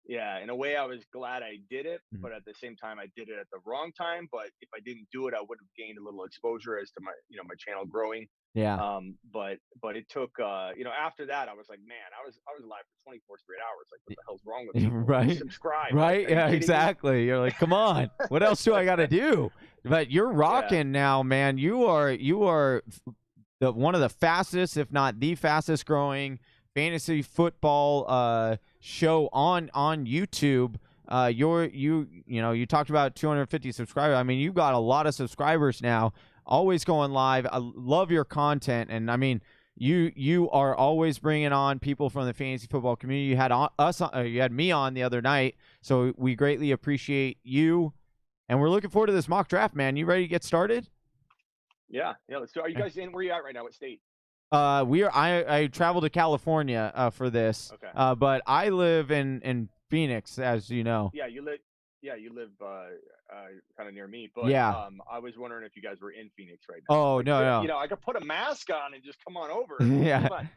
Yeah, in a way, I was glad I did it, but at the same time, I did it at the wrong time. But if I didn't do it, I would have gained a little exposure as to my my channel growing. Yeah. But it took after that, I was like, man, I was live for 24 straight hours. Like, what the hell's wrong with me? Right. Subscribe. Right. Yeah. Exactly. You're like, come on, what else do I got to do? But you're rocking now, man. You are one of the fastest, if not the fastest growing fantasy football show on YouTube. You talked about 250 subscribers. I mean, you got a lot of subscribers now, always going live. I love your content, and I mean, you are always bringing on people from the fantasy football community. You had you had me on the other night, so we greatly appreciate you, and we're looking forward to this mock draft, man. You ready to get started? Yeah, let's do. Are you guys in? Where are you at right now? What state? I traveled to California for this. Okay. But I live in Phoenix, as you know. Yeah, you live kind of near me. But yeah. I was wondering if you guys were in Phoenix right now. Oh, no. I could put a mask on and just come on over. Yeah. But,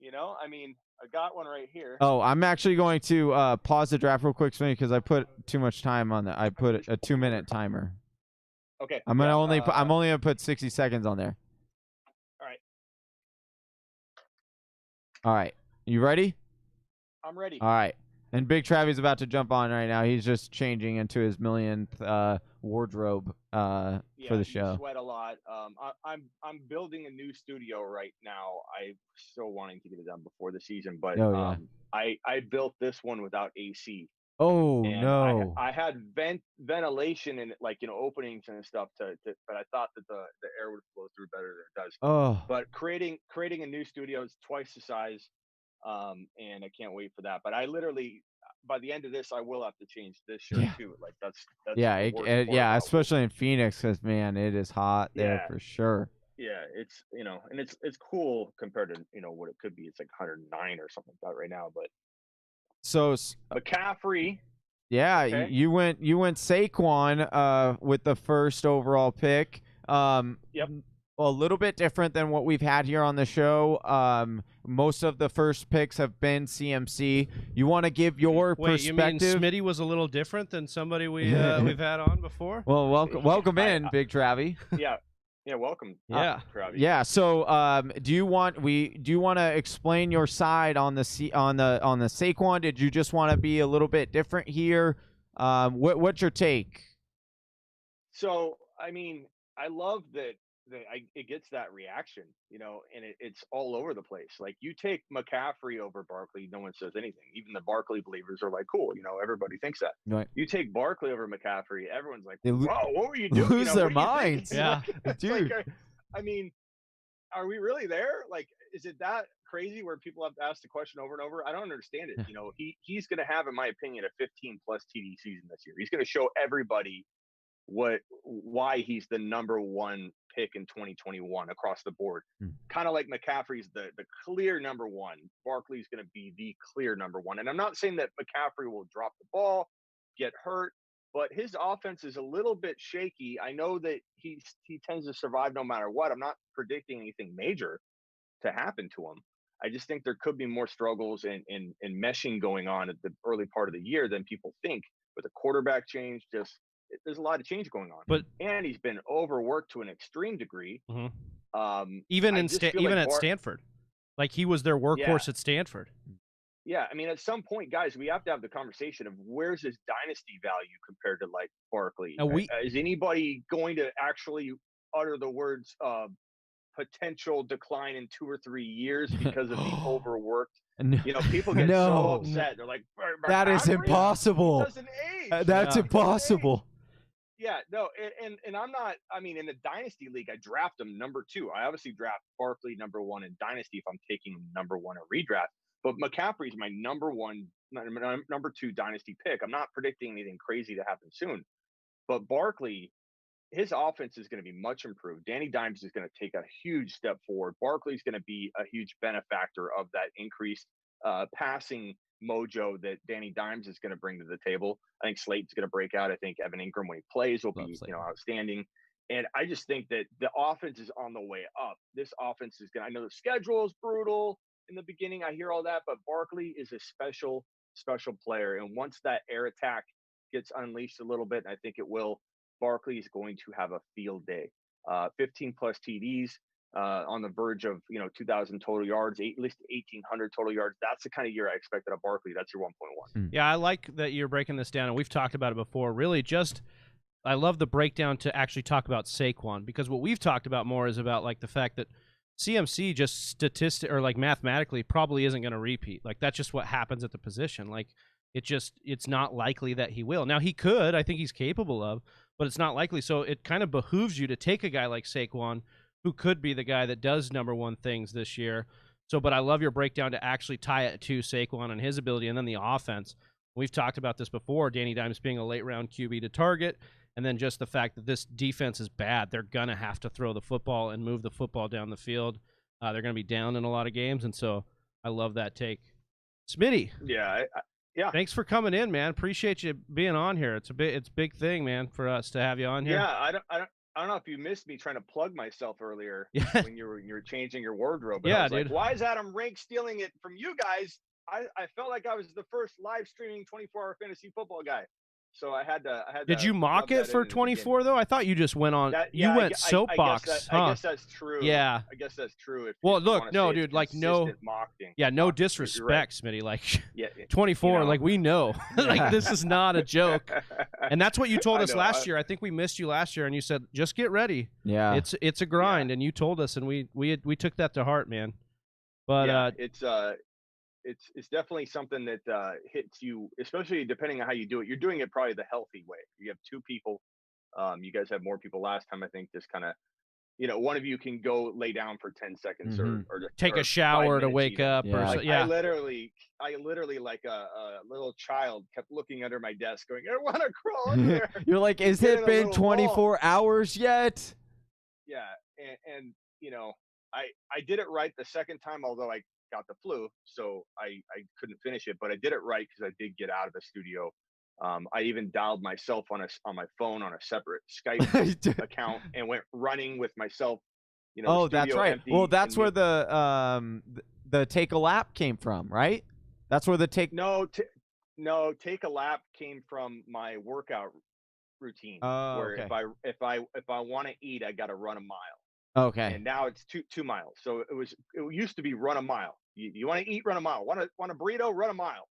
I mean, I got one right here. Oh, I'm actually going to pause the draft real quick, because I put too much time on that. I put a 2-minute timer. Okay. I'm only gonna put 60 seconds on there. All right. You ready? I'm ready. All right. And Big Travy's about to jump on right now. He's just changing into his millionth wardrobe for the show. You sweat a lot. I'm building a new studio right now. I'm still wanting to get it done before the season, but I built this one without AC. Oh and no! I had ventilation and openings and stuff but I thought that the air would flow through better than it does. Oh. But creating a new studio is twice the size, and I can't wait for that. But I literally, by the end of this, I will have to change this shirt too. Like that's especially in Phoenix, because man, it is hot there for sure. Yeah, it's and it's cool compared to what it could be. It's like 109 or something like that right now, but. So McCaffrey. Yeah, okay. you went Saquon with the first overall pick. Yep. A little bit different than what we've had here on the show. Most of the first picks have been CMC. You want to give your perspective? You mean Smitty was a little different than somebody we've had on before? Well, welcome in, Big Travie. Yeah. Yeah, welcome. Yeah. So, do you want to explain your side on the Saquon? Did you just want to be a little bit different here? What's your take? So, I mean, I love that it gets that reaction, and it's all over the place. Like you take McCaffrey over Barkley, no one says anything. Even the Barkley believers are like, cool, everybody thinks that. Right. You take Barkley over McCaffrey, everyone's like, whoa, what were you doing? Lose their minds. Yeah, dude. Like, I mean, are we really there? Like, is it that crazy where people have to ask the question over and over? I don't understand it. He's going to have, in my opinion, a 15+ TD season this year. He's going to show everybody why he's the number one pick in 2021 across the board. Kind of like McCaffrey's the clear number one. Barkley's going to be the clear number one. And I'm not saying that McCaffrey will drop the ball, get hurt, but his offense is a little bit shaky. I know that he tends to survive no matter what. I'm not predicting anything major to happen to him. I just think there could be more struggles and meshing going on at the early part of the year than people think. With a quarterback change, there's a lot of change going on. And he's been overworked to an extreme degree. Mm-hmm. Even at Stanford, like he was their workhorse at Stanford. Yeah, I mean, at some point, guys, we have to have the conversation of where's his dynasty value compared to like Barkley. Is anybody going to actually utter the words potential decline in 2 or 3 years because of the overworked? People get so upset. They're like, that is impossible. He doesn't age. That's impossible. Yeah, no, and I'm not. I mean, in the dynasty league, I draft him number 2. I obviously draft Barkley number 1 in dynasty if I'm taking number 1 or redraft. But McCaffrey's my number 2 dynasty pick. I'm not predicting anything crazy to happen soon. But Barkley, his offense is going to be much improved. Danny Dimes is going to take a huge step forward. Barkley's going to be a huge benefactor of that increased passing mojo that Danny Dimes is going to bring to the table. I think Slayton's going to break out. I think Evan Ingram, when he plays, will be outstanding. And I just think that the offense is on the way up. This offense is going to, I know the schedule is brutal in the beginning. I hear all that, but Barkley is a special player. And once that air attack gets unleashed a little bit, and I think it will, Barkley is going to have a field day. 15+ TDs, on the verge of 2,000 total yards, at least 1,800 total yards. That's the kind of year I expected of Barkley. That's your 1.1. Yeah, I like that you're breaking this down, and we've talked about it before. Really, I love the breakdown to actually talk about Saquon, because what we've talked about more is about like the fact that CMC just mathematically probably isn't going to repeat. Like that's just what happens at the position. Like it's not likely that he will. Now he could. I think he's capable of, but it's not likely. So it kind of behooves you to take a guy like Saquon, who could be the guy that does number 1 things this year. So, but I love your breakdown to actually tie it to Saquon and his ability, and then the offense. We've talked about this before, Danny Dimes being a late-round QB to target, and then just the fact that this defense is bad. They're going to have to throw the football and move the football down the field. They're going to be down in a lot of games, and so I love that take. Smitty. Yeah. Yeah. Thanks for coming in, man. Appreciate you being on here. It's a big thing, man, for us to have you on here. Yeah, I don't know if you missed me trying to plug myself earlier when you were changing your wardrobe. Yeah, I was dude. like, why is Adam Rank stealing it from you guys? I felt like I was the first live streaming 24-hour fantasy football guy. So I had to. Did you mock it for 24 though? I thought you just went on. You went soapbox. I guess that's true. Yeah. I guess that's true. Well, look, no, dude, like no. Mocking. Yeah, no disrespect, right. Smitty. Like 24, you know. like we know, like this is not a joke. And that's what you told us last year. I think we missed you last year, and you said just get ready. Yeah. It's a grind, and you told us, and we took that to heart, man. But it's definitely something that hits you, especially depending on how you do it. You're doing it probably the healthy way. You have two people. You guys had more people last time, I think. Just kind of, one of you can go lay down for 10 seconds or take a shower to wake up. Yeah. Or yeah. I literally, like a little child, kept looking under my desk, going, "I want to crawl under there." You're like, "Is it been 24 hours yet?" Yeah, and I did it right the second time, although I got the flu, so I couldn't finish it, but I did it right because I did get out of the studio. I even dialed myself on my phone on a separate Skype account and went running with myself. Oh, that's right. Well, that's where the take a lap came from, right? That's where the take. No, take a lap came from my workout routine. Where okay. if I want to eat, I got to run a mile. Okay. And now it's 2 miles. So it used to be run a mile. You want to eat, run a mile. Want a burrito, run a mile.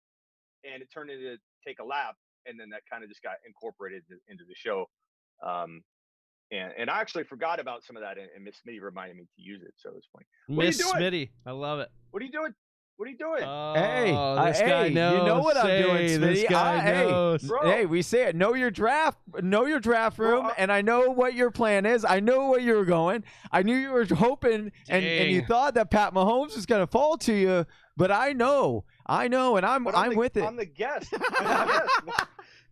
And it turned into take a lap, and then that kind of just got incorporated into the show. And I actually forgot about some of that, and Miss Smitty reminded me to use it, so it was funny. Miss Smitty, I love it. What are you doing? What are you doing? This guy knows. You know what I'm doing, Smitty. This guy knows. Hey, we say it. Know your draft room, and I know what your plan is. I know where you were going. I knew you were hoping, and you thought that Pat Mahomes was going to fall to you, but I know, and I'm with it. I'm the guest.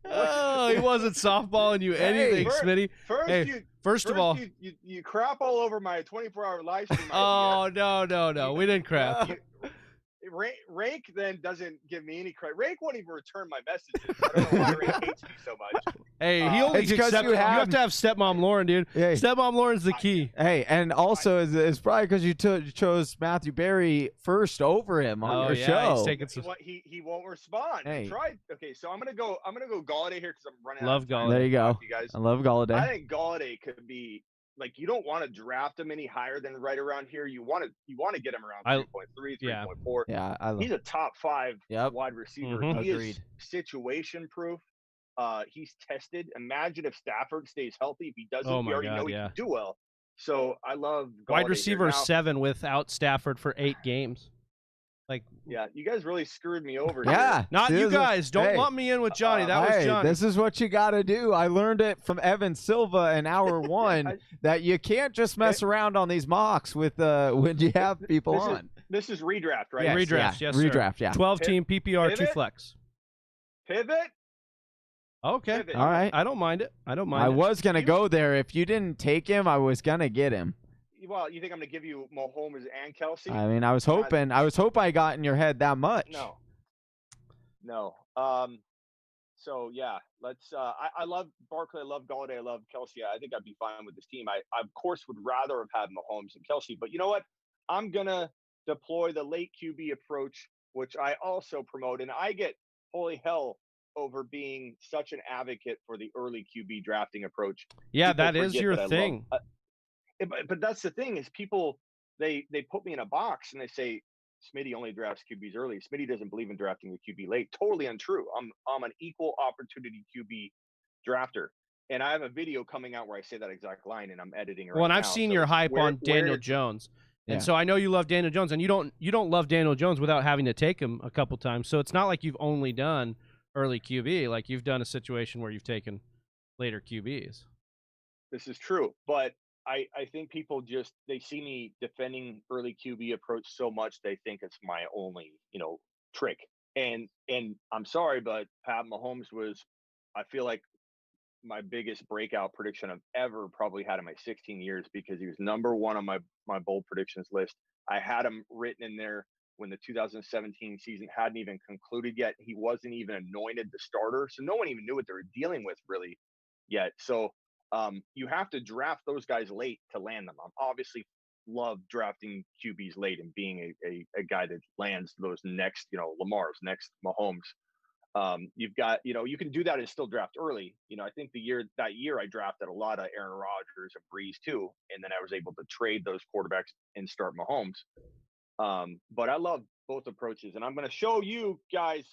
Oh, he wasn't softballing you anything, Smitty. First of all, you crap all over my 24-hour live stream. Oh, no. We didn't crap. Rank then doesn't give me any credit. Rank won't even return my messages. I don't know why Rank hates me so much. Hey, he only accepts. You have to have stepmom Lauren, dude. Hey. Stepmom Lauren's the key. Hey, and also it's probably because you chose Matthew Berry first over him on your show. He's taking some... he won't respond. Hey. I tried. Okay, so I'm gonna go Galladay here because I'm running. Love Galladay. There you go. You guys. I love Galladay. I think Galladay could be. Like, you don't want to draft him any higher than right around here. You want to get him around 3.3, 3.4. Yeah, he's a top 5 wide receiver. He Agreed. is situation proof. He's tested. Imagine if Stafford stays healthy. If he doesn't, we already know he can do well. So I love Galladay wide receiver 7 without Stafford for 8 games. Like, yeah, you guys really screwed me over. Yeah, here. not you guys. Don't lump me in with Johnny. That was Johnny. This is what you got to do. I learned it from Evan Silva in hour 1 that you can't just mess around on these mocks with when you have people on. This is redraft, right? Yes, redraft, yes, redraft, sir. 12-team PPR, 2 flex. Pivot. Okay, Pivot. All right. I don't mind it. I was gonna go there. If you didn't take him, I was gonna get him. Well, you think I'm going to give you Mahomes and Kelsey? I mean, I was hoping I got in your head that much. No. So yeah, let's. I love Barkley. I love Galladay. I love Kelsey. I think I'd be fine with this team. I of course would rather have had Mahomes and Kelsey, but you know what? I'm gonna deploy the late QB approach, which I also promote, and I get holy hell over being such an advocate for the early QB drafting approach. Yeah, that is your thing. But that's the thing is people they put me in a box and they say Smitty only drafts QBs early. Smitty doesn't believe in drafting the QB late. Totally untrue. I'm an equal opportunity QB drafter, and I have a video coming out where I say that exact line, and I'm editing it. Well, and I've seen your hype on Daniel Jones, and so I know you love Daniel Jones, and you don't love Daniel Jones without having to take him a couple times. So it's not like you've only done early QB. Like you've done a situation where you've taken later QBs. This is true, but I think people they see me defending early QB approach so much they think it's my only trick. And I'm sorry, but Pat Mahomes was, I feel like, my biggest breakout prediction I've ever probably had in my 16 years because he was number 1 on my bold predictions list. I had him written in there when the 2017 season hadn't even concluded yet. He wasn't even anointed the starter, so no one even knew what they were dealing with really yet. So you have to draft those guys late to land them. I'm obviously love drafting QBs late and being a guy that lands those next, Lamar's, next Mahomes. You've got, you can do that and still draft early. I think that year I drafted a lot of Aaron Rodgers and Breeze too, and then I was able to trade those quarterbacks and start Mahomes. But I love both approaches, and I'm going to show you guys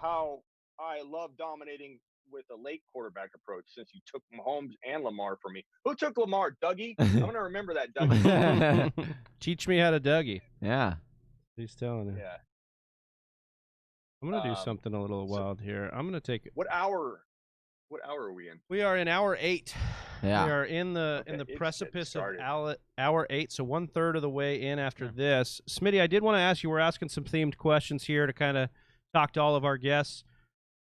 how I love dominating with a late quarterback approach, since you took Mahomes and Lamar from me. Who took Lamar? Dougie? I'm going to remember that, Dougie. Teach me how to Dougie. Yeah. He's telling you. Yeah. I'm going to do something a little wild here. I'm going to take it. What hour are we in? We are in hour 8. Yeah. We are in the precipice of hour 8, so 1/3 of the way in after this. Smitty, I did want to ask you, we're asking some themed questions here to kind of talk to all of our guests.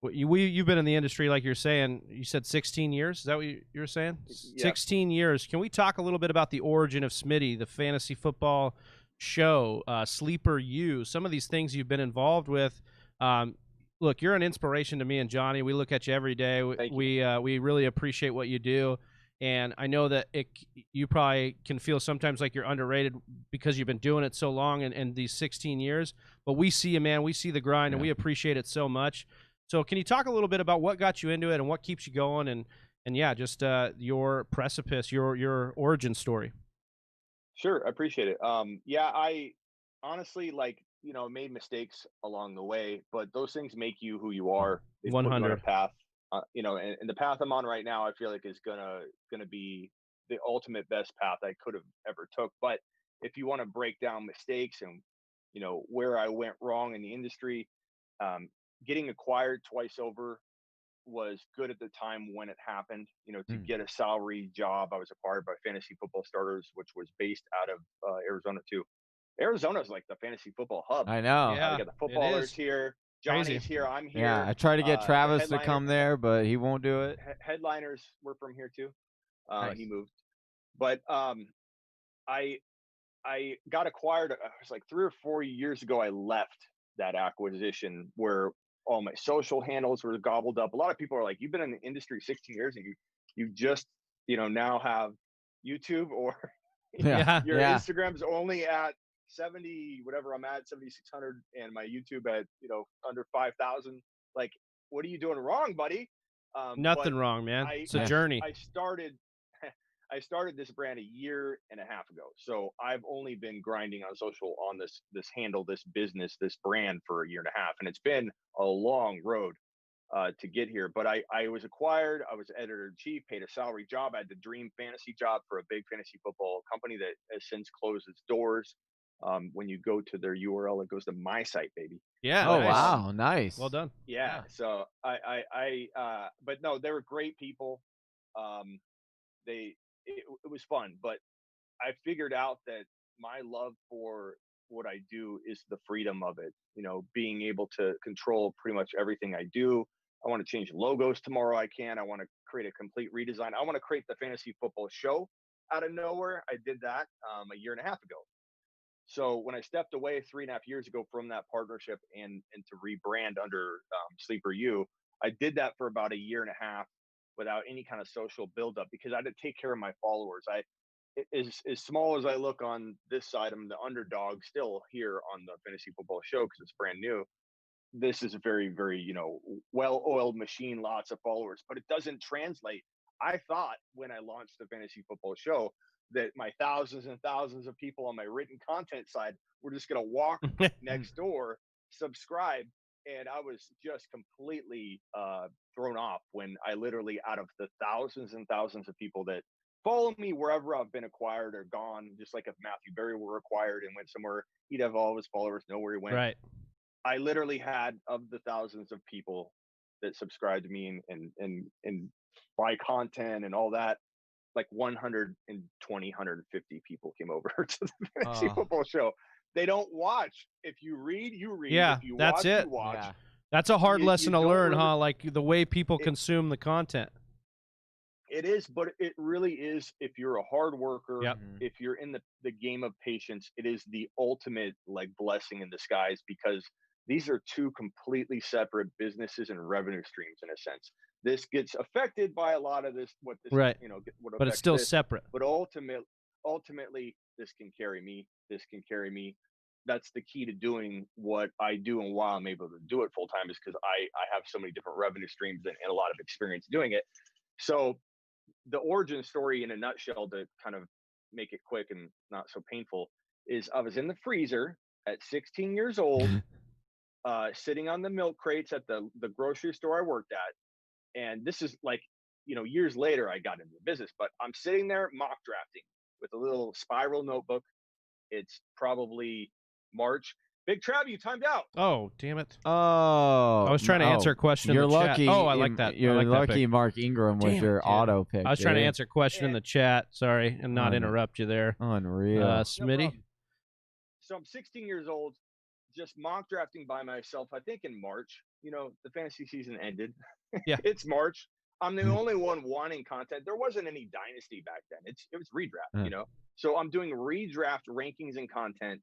You've been in the industry, like you're saying, you said 16 years. Is that what you were saying? Yeah. 16 years. Can we talk a little bit about the origin of Smitty, the fantasy football show, Sleeper U, some of these things you've been involved with? Look, you're an inspiration to me and Johnny. We look at you every day. We really appreciate what you do. And I know that you probably can feel sometimes like you're underrated because you've been doing it so long and these 16 years. But we see you, man. We see the grind, and we appreciate it so much. So can you talk a little bit about what got you into it and what keeps you going, and yeah, just your precipice, your origin story? Sure, I appreciate it. I honestly, made mistakes along the way, but those things make you who you are. They put you on a path. And the path I'm on right now, I feel like is gonna be the ultimate best path I could have ever took. But if you want to break down mistakes and where I went wrong in the industry, getting acquired twice over was good at the time when it happened. To get a salary job, I was acquired by Fantasy Football Starters, which was based out of Arizona too. Arizona's like the fantasy football hub. I know. We got the footballers here. Johnny's here. I'm here. Yeah, I tried to get Travis to come there, but he won't do it. Headliners were from here too. Nice. He moved, but I got acquired. It was like 3 or 4 years ago. I left that acquisition where all my social handles were gobbled up. A lot of people are like, "You've been in the industry 16 years, and you just now have YouTube, or your Instagram's only at 70, whatever I'm at, 7,600, and my YouTube at under 5,000. Like, what are you doing wrong, buddy?" Nothing wrong, man. It's a journey. I started this brand a year and a half ago, so I've only been grinding on social on this handle, this business, this brand for a year and a half, and it's been a long road to get here. But I was acquired. I was editor-in-chief, paid a salary job. I had the dream fantasy job for a big fantasy football company that has since closed its doors. When you go to their URL, it goes to my site, baby. Yeah. Oh, nice. Wow. Nice. Well done. Yeah. So but no, they were great people. It was fun, but I figured out that my love for what I do is the freedom of it. Being able to control pretty much everything I do. I want to change logos tomorrow. I can. I want to create a complete redesign. I want to create the fantasy football show out of nowhere. I did that a year and a half ago. So when I stepped away 3.5 years ago from that partnership and to rebrand under Sleeper U, I did that for about a year and a half without any kind of social buildup, because I had to take care of my followers. As small as I look on this side, I'm the underdog still here on the fantasy football show because it's brand new. This is a very, very, well-oiled machine, lots of followers, but it doesn't translate. I thought when I launched the fantasy football show that my thousands and thousands of people on my written content side were just going to walk next door, subscribe. And I was just completely thrown off when I literally, out of the thousands and thousands of people that follow me wherever I've been acquired or gone, just like if Matthew Berry were acquired and went somewhere, he'd have all of his followers know where he went. Right. I literally had, of the thousands of people that subscribe to me and buy content and all that, like 120, 150 people came over to the fantasy football show. They don't watch. If you read, you read. Yeah, if you that's watch, it. You watch. Yeah. That's a hard lesson to learn, huh? Like the way people consume the content. It is, but it really is. If you're a hard worker, if you're in the game of patience, it is the ultimate blessing in disguise, because these are two completely separate businesses and revenue streams in a sense. This gets affected by a lot of this, right. But it's still separate. But ultimately, this can carry me. This can carry me. that's the key to doing what I do and why I'm able to do it full time is because I have so many different revenue streams and a lot of experience doing it. So the origin story in a nutshell, to kind of make it quick and not so painful, is I was in the freezer at 16 years old, sitting on the milk crates at the grocery store I worked at. And this is like, years later I got into the business, but I'm sitting there mock drafting with a little spiral notebook. It's probably March. Big Trav, you timed out. Oh, damn it. Oh. I was trying to answer a question You're in the lucky. chat. Oh, I like that. You're I like that lucky pick. Mark Ingram was Damn your it, dude. auto pick. I was trying to dude. answer a question in the chat. Sorry, and not interrupt you there. Unreal. Smitty? No, so I'm 16 years old, just mock drafting by myself, I think in March. The fantasy season ended. Yeah. It's March. I'm the only one wanting content. There wasn't any dynasty back then. It was redraft, So I'm doing redraft rankings and content.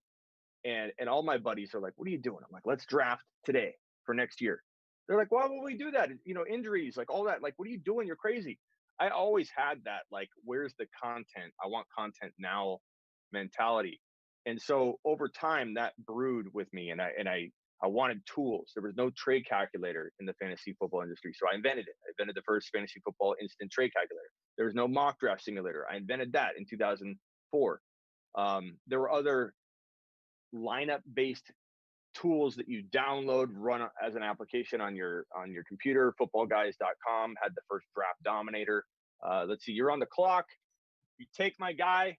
And all my buddies are like, what are you doing? I'm like, let's draft today for next year. They're like, why would we do that? Injuries, like all that. Like, what are you doing? You're crazy. I always had that, like, where's the content? I want content now mentality. And so over time that brewed with me, and I wanted tools. There was no trade calculator in the fantasy football industry. So I invented it. I invented the first fantasy football instant trade calculator. There was no mock draft simulator. I invented that in 2004. There were other lineup based tools that you download, run as an application on your computer. Footballguys.com had the first draft dominator. Let's see, you're on the clock. You take my guy.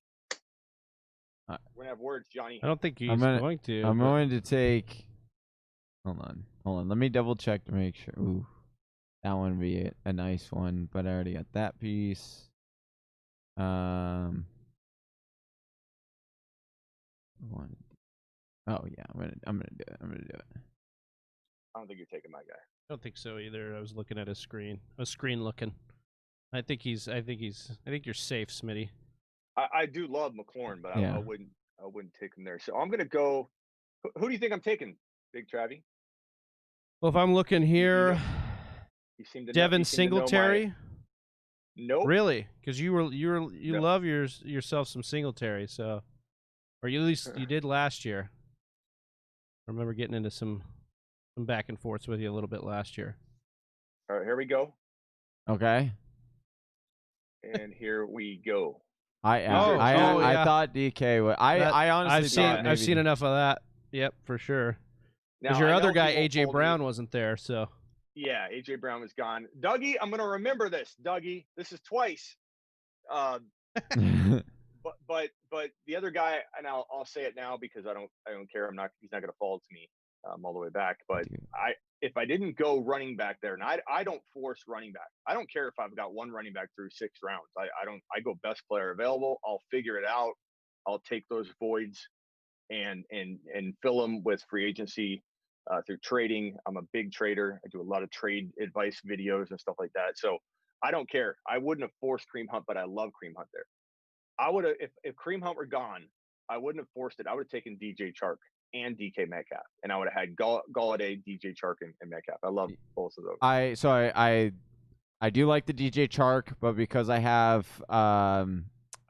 We're gonna have words, Johnny. I don't think he's going to. I'm going to take. Hold on. Let me double check to make sure. Ooh, that one would be a nice one, but I already got that piece. Oh yeah, I'm gonna do it. I don't think you're taking my guy. I don't think so either. I was looking at his screen. I was screen looking. I think you're safe, Smitty. I do love McLaurin, but I wouldn't take him there. So I'm gonna go. Who do you think I'm taking, Big Travie? Well, if I'm looking here, you seem to Devin Singletary. Nope. Really? Because you love yourself some Singletary, so, or at least you did last year. I remember getting into some back and forths with you a little bit last year. All right, here we go. Okay. And here we go. I thought DK would. I honestly I've seen enough of that. Yep, for sure. Because your other guy AJ Brown wasn't there, so. Yeah, AJ Brown was gone. Dougie, I'm gonna remember this. Dougie, this is twice. But the other guy, and I'll say it now because I don't care. He's not gonna fall to me all the way back. But if I didn't go running back there, and I don't force running back. I don't care if I've got one running back through 6 rounds. I go best player available. I'll figure it out. I'll take those voids and fill them with free agency through trading. I'm a big trader. I do a lot of trade advice videos and stuff like that. So I don't care. I wouldn't have forced Kareem Hunt, but I love Kareem Hunt there. I would have, if Kareem Hunt were gone, I wouldn't have forced it. I would have taken DJ Chark and DK Metcalf, and I would have had Galladay, DJ Chark, and Metcalf. I love both of those. I do like the DJ Chark, but because I have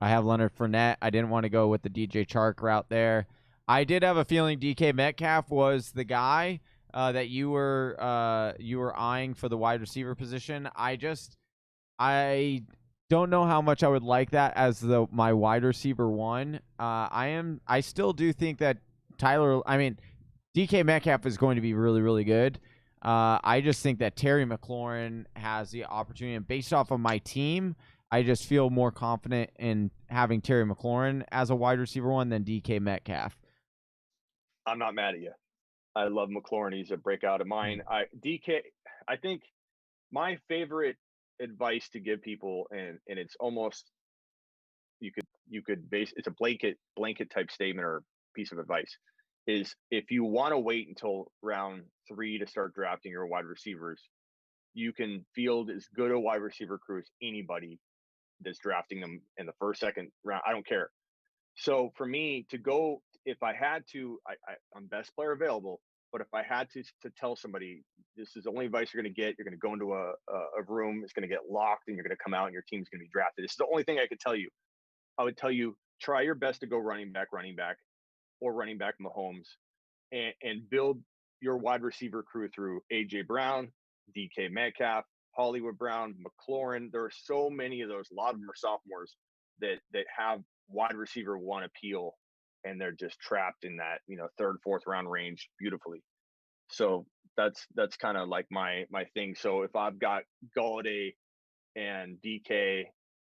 Leonard Fournette, I didn't want to go with the DJ Chark route there. I did have a feeling DK Metcalf was the guy that you were eyeing for the wide receiver position. I don't know how much I would like that as my wide receiver one. I still do think that DK Metcalf is going to be really, really good. I just think that Terry McLaurin has the opportunity, and based off of my team, I just feel more confident in having Terry McLaurin as a wide receiver one than DK Metcalf. I'm not mad at you. I love McLaurin. He's a breakout of mine. I think my favorite advice to give people, and it's almost you could base it's a blanket type statement or piece of advice, is if you want to wait until round 3 to start drafting your wide receivers, you can field as good a wide receiver crew as anybody that's drafting them in the first, second round. I don't care. So for me to go, if I had to, I'm best player available. But if I had to tell somebody, this is the only advice you're going to get, you're going to go into a room, it's going to get locked, and you're going to come out and your team's going to be drafted. This is the only thing I could tell you. I would tell you, try your best to go running back. or running back Mahomes, and build your wide receiver crew through AJ Brown, DK Metcalf, Hollywood Brown, McLaurin. There are so many of those. A lot of them are sophomores that have wide receiver one appeal, and they're just trapped in that third, fourth round range beautifully. So that's kind of like my thing. So if I've got Galladay and DK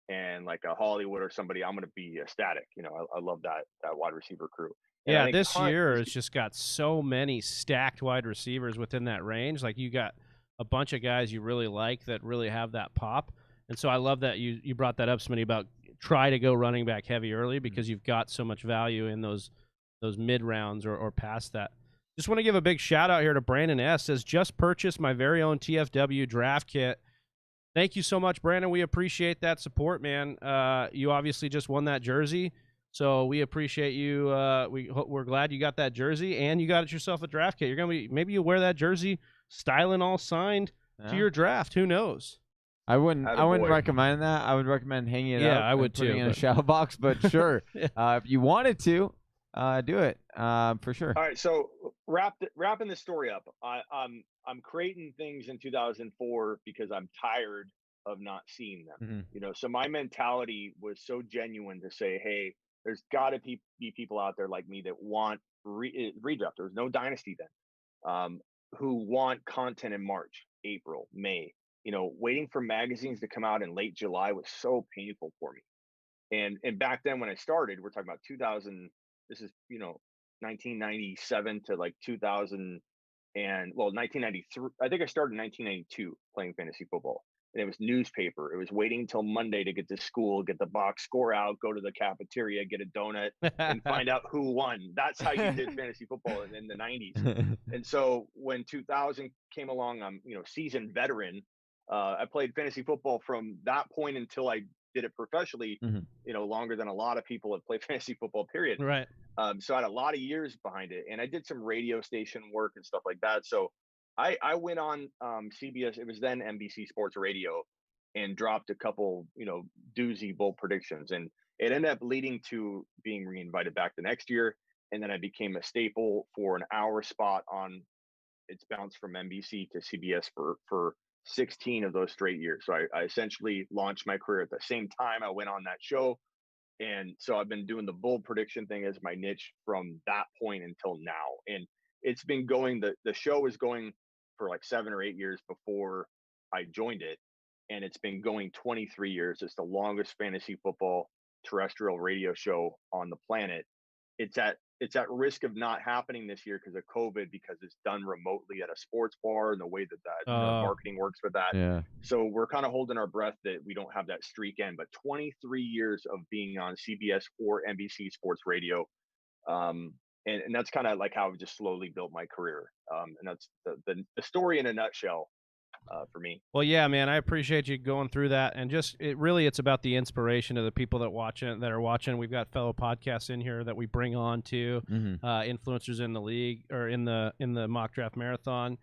and like a Hollywood or somebody, I'm going to be ecstatic. I love that wide receiver crew. And yeah, this year it's just got so many stacked wide receivers within that range. Like you got a bunch of guys you really like that really have that pop. And so I love that you brought that up, Smitty, about try to go running back heavy early because you've got so much value in those mid rounds or past that. Just want to give a big shout out here to Brandon S. Says, just purchased my very own TFW draft kit. Thank you so much, Brandon. We appreciate that support, man. You obviously just won that jersey, so we appreciate you. We're glad you got that jersey and you got yourself a draft kit. You're gonna maybe you wear that jersey, styling all signed to your draft. Who knows? I wouldn't recommend that. I would recommend hanging it up. Yeah, I would putting too. In a shadow box, but sure, if you wanted to, do it for sure. All right, so wrapping the story up, I'm creating things in 2004 because I'm tired of not seeing them. So my mentality was so genuine to say, hey, there's got to be people out there like me that want redraft. There was no dynasty then, who want content in March, April, May. Waiting for magazines to come out in late July was so painful for me. And back then when I started, we're talking about 2000. This is 1997 to like 2000 and 1993. I think I started in 1992 playing fantasy football, and it was newspaper. It was waiting until Monday to get to school, get the box score out, go to the cafeteria, get a donut, and find out who won. That's how you did fantasy football in the 90s. And so when 2000 came along, I'm seasoned veteran. I played fantasy football from that point until I did it professionally, longer than a lot of people have played fantasy football, period. Right. So I had a lot of years behind it, and I did some radio station work and stuff like that. So I went on CBS, it was then NBC Sports Radio, and dropped a couple, doozy bold predictions. And it ended up leading to being reinvited back the next year. And then I became a staple for an hour spot on, it's bounced from NBC to CBS for 16 of those straight years. So I essentially launched my career at the same time I went on that show. And so I've been doing the bold prediction thing as my niche from that point until now. And it's been going, the show is going for like 7 or 8 years before I joined it. And it's been going 23 years. It's the longest fantasy football terrestrial radio show on the planet. It's at risk of not happening this year because of COVID, because it's done remotely at a sports bar and the way that marketing works for that. Yeah. So we're kind of holding our breath that we don't have that streak end. But 23 years of being on CBS or NBC Sports Radio, and that's kind of like how I've just slowly built my career. And that's the story in a nutshell. For me. Well, yeah, man, I appreciate you going through that, and just it's about the inspiration of the people that are watching. We've got fellow podcasts in here that we bring on to influencers in the league or in the mock draft marathon,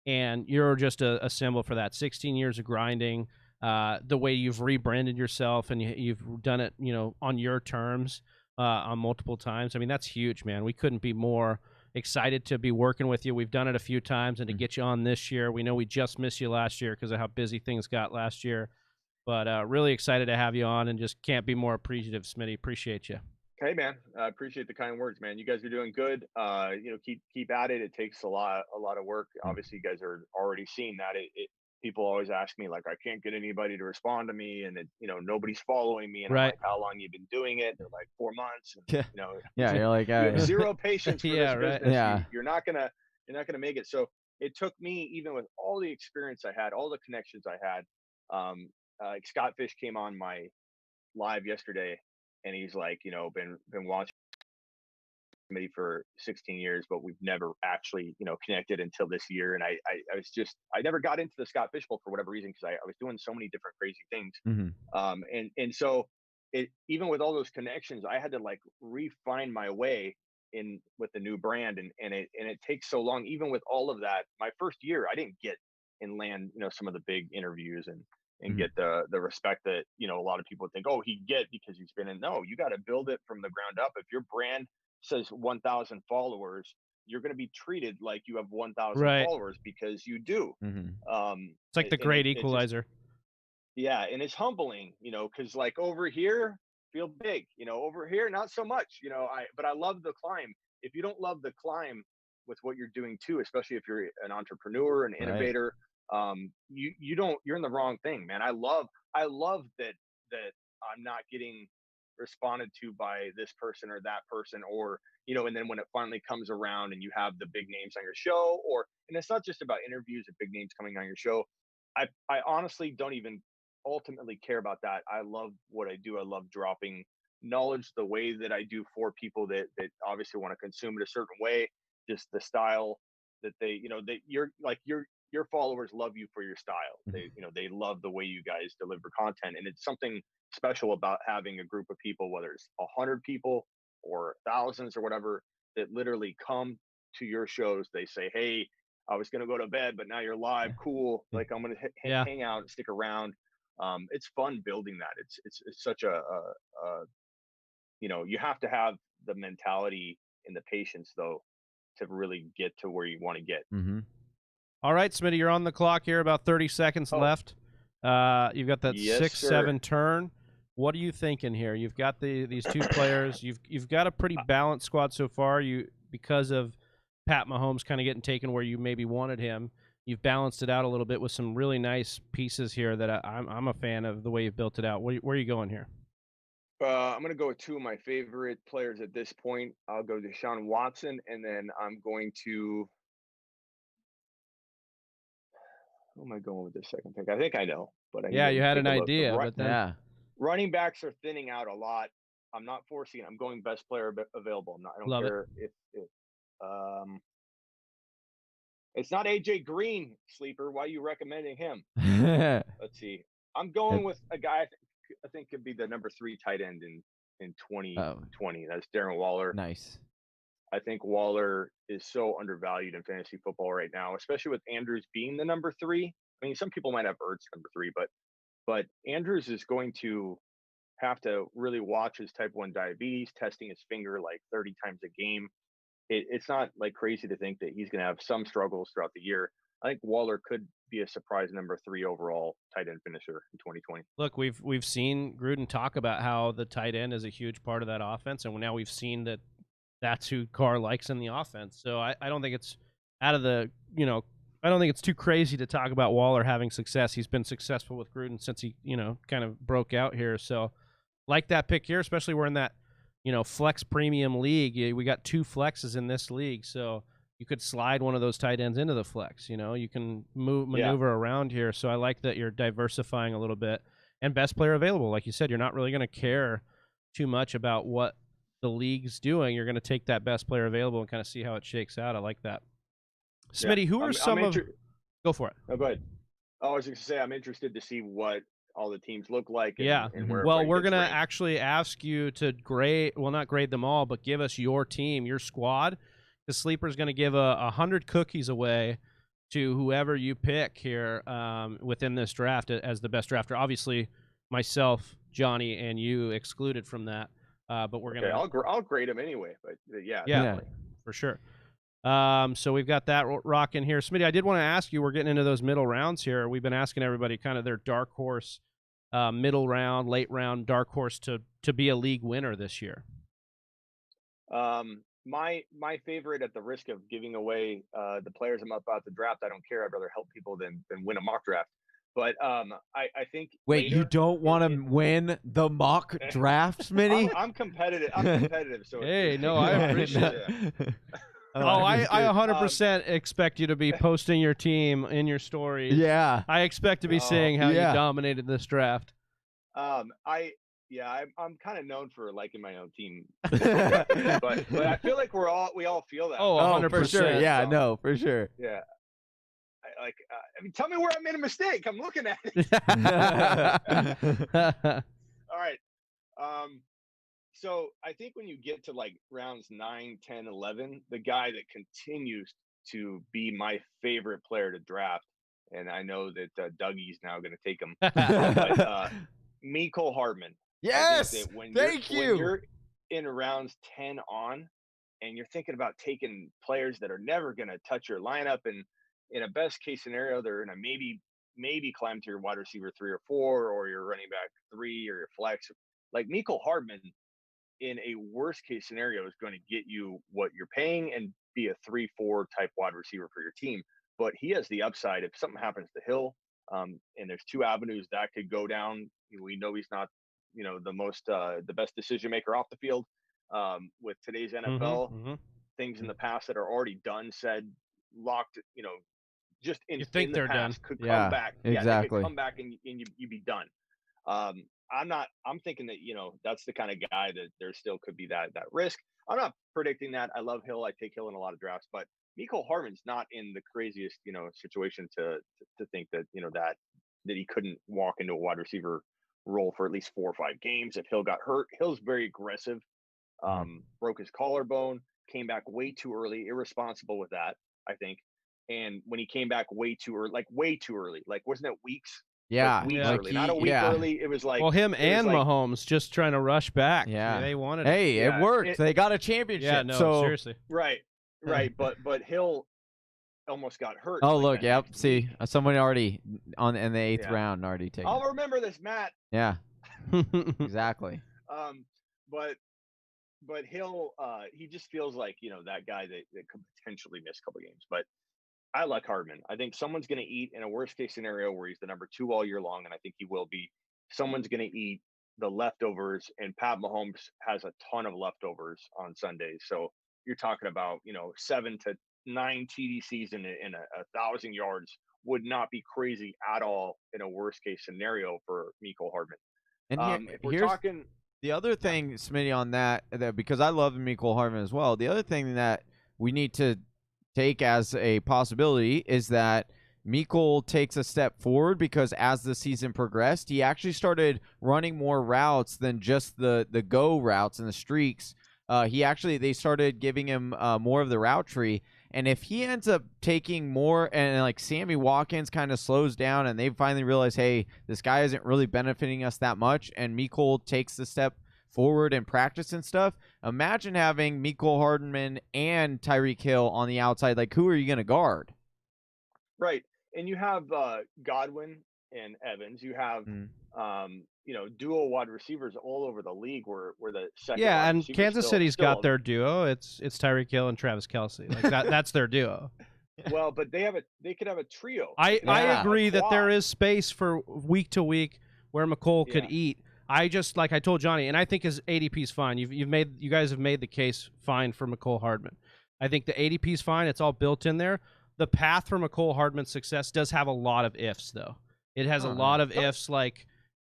and you're just a symbol for that. 16 years of grinding, the way you've rebranded yourself and you've done it, on your terms, on multiple times. I mean, that's huge, man. We couldn't be more excited to be working with you. We've done it a few times, and to get you on this year. We know we just missed you last year because of how busy things got last year, but really excited to have you on, and just can't be more appreciative, Smitty. Appreciate you. Hey, man, I appreciate the kind words, man. You guys are doing good. Keep at it. It takes a lot of work. Obviously, you guys are already seeing that. People always ask me, like, I can't get anybody to respond to me, and nobody's following me. And I'm like, how long you been doing it? They're like 4 months. And, you're like, you have zero patience for this business. Yeah. You're not gonna make it. So it took me, even with all the experience I had, all the connections I had. Scott Fish came on my live yesterday, and he's like, been watching me for 16 years, but we've never actually, connected until this year. And I never got into the Scott Fish Bowl for whatever reason, because I was doing so many different crazy things. And so even with all those connections, I had to like refine my way in with the new brand, and it takes so long. Even with all of that, my first year, I didn't get and land, some of the big interviews and get the respect that, a lot of people think, oh, he'd get because he's been in. No, you got to build it from the ground up. If your brand says 1,000 followers, you're going to be treated like you have 1,000 Right. followers because you do. It's like the great equalizer. Yeah, and it's humbling, because like over here, feel big, over here, not so much, but I love the climb. If you don't love the climb with what you're doing too, especially if you're an entrepreneur, an innovator, you're in the wrong thing, man. I love that I'm not getting responded to by this person or that person, or and then when it finally comes around and you have the big names on your show, and it's not just about interviews and big names coming on your show. I honestly don't even ultimately care about that. I love what I do. I love dropping knowledge the way that I do for people that obviously want to consume it a certain way, just the style that they, that your followers love you for your style. They love the way you guys deliver content, and it's something special about having a group of people, whether it's 100 people or thousands or whatever, that literally come to your shows. They say, hey, I was going to go to bed, but now you're live. Cool. Like, I'm going to hang out and stick around. It's fun building that. It's such a you have to have the mentality and the patience though to really get to where you want to get. All right, Smitty, you're on the clock here. About 30 seconds left. You've got that 6-7 turn. What are you thinking here? You've got these two players. You've got a pretty balanced squad so far. Because of Pat Mahomes kind of getting taken where you maybe wanted him, you've balanced it out a little bit with some really nice pieces here that I'm a fan of the way you've built it out. Where are you going here? I'm going to go with two of my favorite players at this point. I'll go to Deshaun Watson, and then I'm going to – who am I going with this second pick? I think I know. But you had an idea. But then running backs are thinning out a lot. I'm not forcing it. I'm going best player available. I don't care if it's not AJ Green, Sleeper. Why are you recommending him? Let's see. I'm going with a guy I think could be the number 3 tight end in 2020. That's Darren Waller. Nice. I think Waller is so undervalued in fantasy football right now, especially with Andrews being the number 3. I mean, some people might have Ertz number 3, but Andrews is going to have to really watch his type 1 diabetes, testing his finger like 30 times a game. It's not like crazy to think that he's going to have some struggles throughout the year. I think Waller could be a surprise number 3 overall tight end finisher in 2020. Look, we've seen Gruden talk about how the tight end is a huge part of that offense, and now we've seen that that's who Carr likes in the offense. So I don't think it's out of the I don't think it's too crazy to talk about Waller having success. He's been successful with Gruden since he kind of broke out here. So like that pick here, especially we're in that flex premium league. We got 2 flexes in this league, so you could slide one of those tight ends into the flex. You can maneuver around here. So I like that you're diversifying a little bit. And best player available, like you said, you're not really going to care too much about what the league's doing. You're going to take that best player available and kind of see how it shakes out. I like that. Smitty, who are some of? Go for it. Oh, go ahead. I was going to say I'm interested to see what all the teams look like. And where we're going to actually ask you to not grade them all, but give us your team, your squad. The Sleeper's going to give 100 cookies away to whoever you pick here within this draft as the best drafter. Obviously, myself, Johnny, and you excluded from that. But we're going to. I'll grade them anyway. But yeah, for sure. So we've got that rocking here. Smitty, I did want to ask you, we're getting into those middle rounds here. We've been asking everybody kind of their dark horse, middle round, late round, dark horse to be a league winner this year. My favorite, at the risk of giving away the players I'm about to draft, I don't care. I'd rather help people than win a mock draft. But I think. Wait, you don't want to win the mock draft, Smitty? I'm competitive. So hey, no, I appreciate it. I 100% expect you to be posting your team in your stories. Yeah. I expect to be seeing how you dominated this draft. I'm kind of known for liking my own team, but I feel like we all feel that. Oh, 100%. For sure. Yeah, no, for sure. Yeah. Tell me where I made a mistake. I'm looking at it. All right. So I think when you get to like rounds 9, 10, 11, the guy that continues to be my favorite player to draft, and I know that Dougie's now going to take him, but Mecole Hardman. Yes, when thank you. When you're in rounds 10 on, and you're thinking about taking players that are never going to touch your lineup, and in a best case scenario, they're going to maybe climb to your wide receiver 3 or 4, or your running back 3, or your flex. Like Mecole Hardman, in a worst case scenario, is going to get you what you're paying and be a 3-4 type wide receiver for your team. But he has the upside if something happens to Hill. And there's 2 avenues that could go down. We know he's not, the best decision maker off the field. With today's NFL, things in the past that are already done, said, locked, just in the past could come back. Exactly. Yeah, they could come back and you'd be done. I'm thinking that, that's the kind of guy that there still could be that risk. I'm not predicting that. I love Hill. I take Hill in a lot of drafts, but Mecole Hardman's not in the craziest, situation to think that, that he couldn't walk into a wide receiver role for at least 4 or 5 games if Hill got hurt. Hill's very aggressive. Broke his collarbone, came back way too early, irresponsible with that, I think. And when he came back way too early, like wasn't it weeks? Yeah, like weeks early, not a week early. It was like, well, him and Mahomes just trying to rush back. Yeah, they wanted. Hey, it worked. They got a championship. Yeah, no, so. Seriously. Right. But Hill almost got hurt. Oh, look, yep. See, someone already in the 8th round already taken. I'll remember this, Matt. Yeah, exactly. But Hill, he just feels like, that guy that could potentially miss a couple games. But I like Hardman. I think someone's going to eat in a worst case scenario where he's the number 2 all year long, and I think he will be. Someone's going to eat the leftovers, and Pat Mahomes has a ton of leftovers on Sundays. So you're talking about, 7 to 9 TDCs in 1,000 yards would not be crazy at all in a worst case scenario for Mecole Hardman. And if we're talking, the other thing, Smitty, on that because I love Mecole Hardman as well. The other thing that we need to take as a possibility is that Mecole takes a step forward, because as the season progressed, he actually started running more routes than just the go routes and the streaks. They started giving him more of the route tree. And if he ends up taking more, and like Sammy Watkins kind of slows down and they finally realize, hey, this guy isn't really benefiting us that much, and Mecole takes the step forward in practice and stuff, imagine having Mecole Hardman and Tyreek Hill on the outside. Like, who are you going to guard? Right. And you have Godwin and Evans. You have dual wide receivers all over the league where the second. Yeah, and Kansas City's got their duo. It's Tyreek Hill and Travis Kelce. Like that's their duo. Well, but they could have a trio. I agree that there is space for week to week where Mecole could eat. I just, like I told Johnny, and I think his ADP is fine. You guys have made the case fine for Mecole Hardman. I think the ADP is fine. It's all built in there. The path for Mecole Hardman's success does have a lot of ifs, though. It has a lot of ifs, like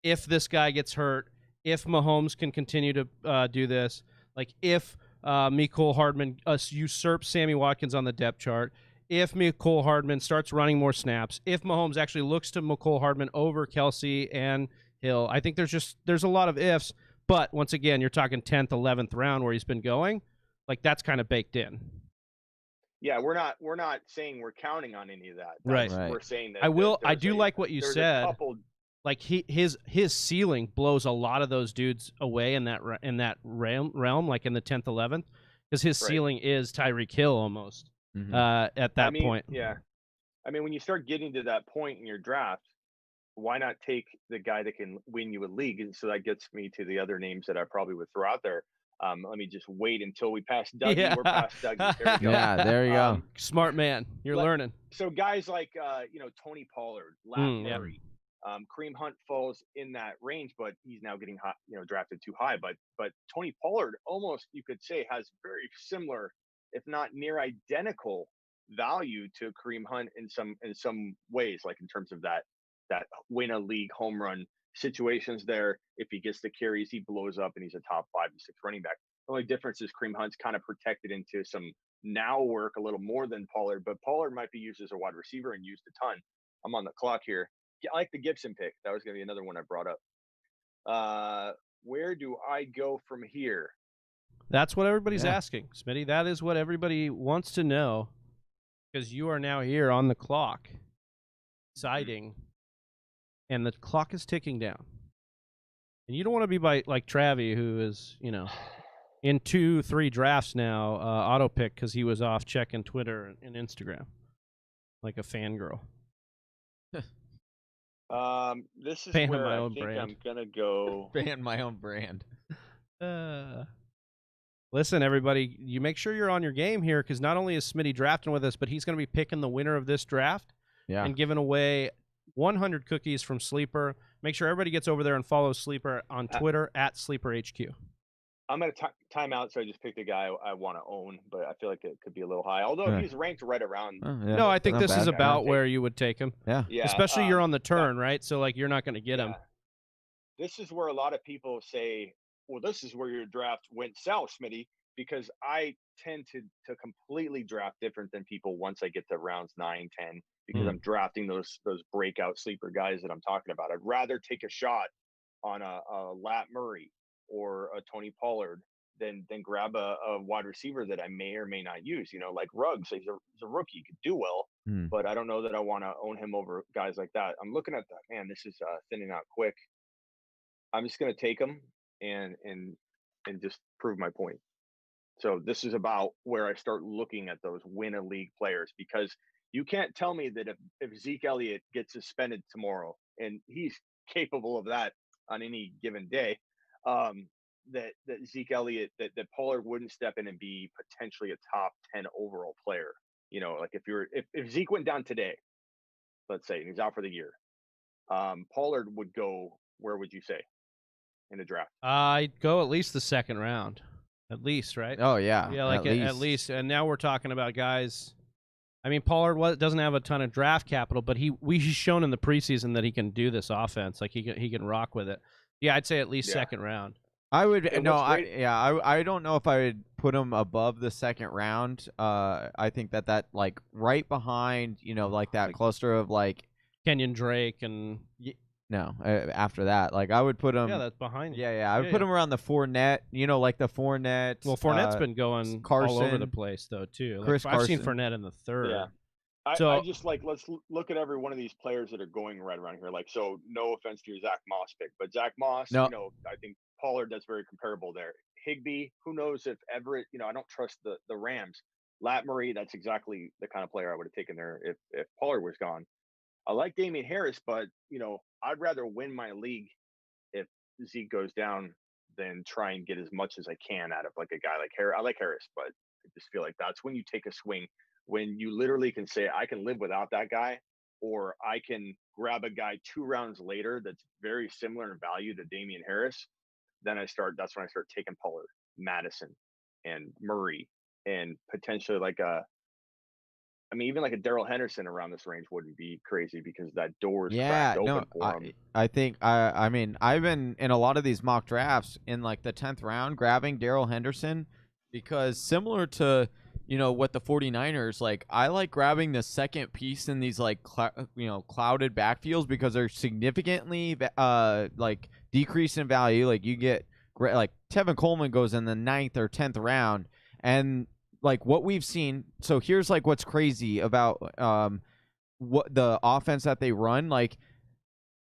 if this guy gets hurt, if Mahomes can continue to do this, like if Mecole Hardman usurps Sammy Watkins on the depth chart, if Mecole Hardman starts running more snaps, if Mahomes actually looks to Mecole Hardman over Kelce and Hill. I think there's a lot of ifs, but once again, you're talking 10th, 11th round where he's been going. Like that's kind of baked in. Yeah, we're not saying we're counting on any of that. Right. We're saying that I do like what you said. Like his ceiling blows a lot of those dudes away in that realm, like in the 10th, 11th, because his ceiling is Tyreek Hill almost at that point. Yeah, I mean, when you start getting to that point in your draft, why not take the guy that can win you a league? And so that gets me to the other names that I probably would throw out there. Let me just wait until we pass Dougie. Yeah. We're past Dougie. There we go. Yeah, there you go. Smart man. You're learning. So guys like, Tony Pollard, Lamar, Kareem Hunt falls in that range, but he's now getting hot, drafted too high. But Tony Pollard almost, you could say, has very similar, if not near identical value to Kareem Hunt in some ways, like in terms of that win a league home run situations there. If he gets the carries, he blows up and he's a top 5 to 6 running back. The only difference is Kareem Hunt's kind of protected into some now work a little more than Pollard, but Pollard might be used as a wide receiver and used a ton. I'm on the clock here. I like the Gibson pick. That was going to be another one I brought up. Where do I go from here? That's what everybody's asking, Smitty. That is what everybody wants to know, because you are now here on the clock deciding. And the clock is ticking down. And you don't want to be like Travie, who is, in 2-3 drafts now, auto pick because he was off checking Twitter and Instagram like a fangirl. This is Ban where my I own think brand. I'm gonna go. Ban my own brand. Listen, everybody, you make sure you're on your game here because not only is Smitty drafting with us, but he's going to be picking the winner of this draft and giving away 100 cookies from Sleeper. Make sure everybody gets over there and follows Sleeper on Twitter at SleeperHQ. I'm going to time out, so I just picked a guy I want to own, but I feel like it could be a little high. Although if he's ranked right around. No, I think this is about where you would take him. Yeah. Especially you're on the turn, right? So, like, you're not going to get him. This is where a lot of people say, well, this is where your draft went south, Smitty, because I tend to completely draft different than people once I get to rounds 9, 10, because I'm drafting those breakout sleeper guys that I'm talking about. I'd rather take a shot on a Lat Murray or a Tony Pollard than grab a wide receiver that I may or may not use. Like Ruggs, he's a rookie, he could do well, but I don't know that I want to own him over guys like that. I'm looking at that, man, this is thinning out quick. I'm just going to take him and just prove my point. So this is about where I start looking at those win a league players, because you can't tell me that if Zeke Elliott gets suspended tomorrow, and he's capable of that on any given day, that Zeke Elliott, that Pollard wouldn't step in and be potentially a top 10 overall player. Like if Zeke went down today, let's say, and he's out for the year, Pollard would go, where would you say in the draft? I'd go at least the second round. At least, right? Oh, yeah. Yeah, like at least. And now we're talking about guys. I mean, Pollard doesn't have a ton of draft capital, but he's shown in the preseason that he can do this offense. Like he can rock with it. Yeah, I'd say at least second round. I would I don't know if I would put him above the second round. I think that like right behind, like that cluster of like Kenyon Drake and no, after that, like I would put him. Yeah, that's behind. Yeah, I would put him around the Fournette. Like the Fournette. Well, Fournette's been going Carson, all over the place though too. Chris I've seen Carson. Fournette in the third. Yeah. I just let's look at every one of these players that are going right around here. Like, so no offense to your Zach Moss pick, but Zach Moss, I think Pollard, that's very comparable there. Higbee, who knows if Everett, I don't trust the Rams. Lat Murray, that's exactly the kind of player I would have taken there if Pollard was gone. I like Damian Harris, but I'd rather win my league if Zeke goes down than try and get as much as I can out of like a guy like Harris. I like Harris, but I just feel like that's when you take a swing, when you literally can say, I can live without that guy, or I can grab a guy 2 rounds later that's very similar in value to Damian Harris. Then that's when I start taking Pollard, Madison, and Murray, and potentially even like a Darrell Henderson around this range wouldn't be crazy because that door is cracked open for him. I think I've been in a lot of these mock drafts in like the 10th round grabbing Darrell Henderson, because similar to what the 49ers, like I like grabbing the second piece in these like clouded backfields because they're significantly like decrease in value. Like you get like Tevin Coleman goes in the 9th or 10th round, and like what we've seen. So here's like what's crazy about what the offense that they run. Like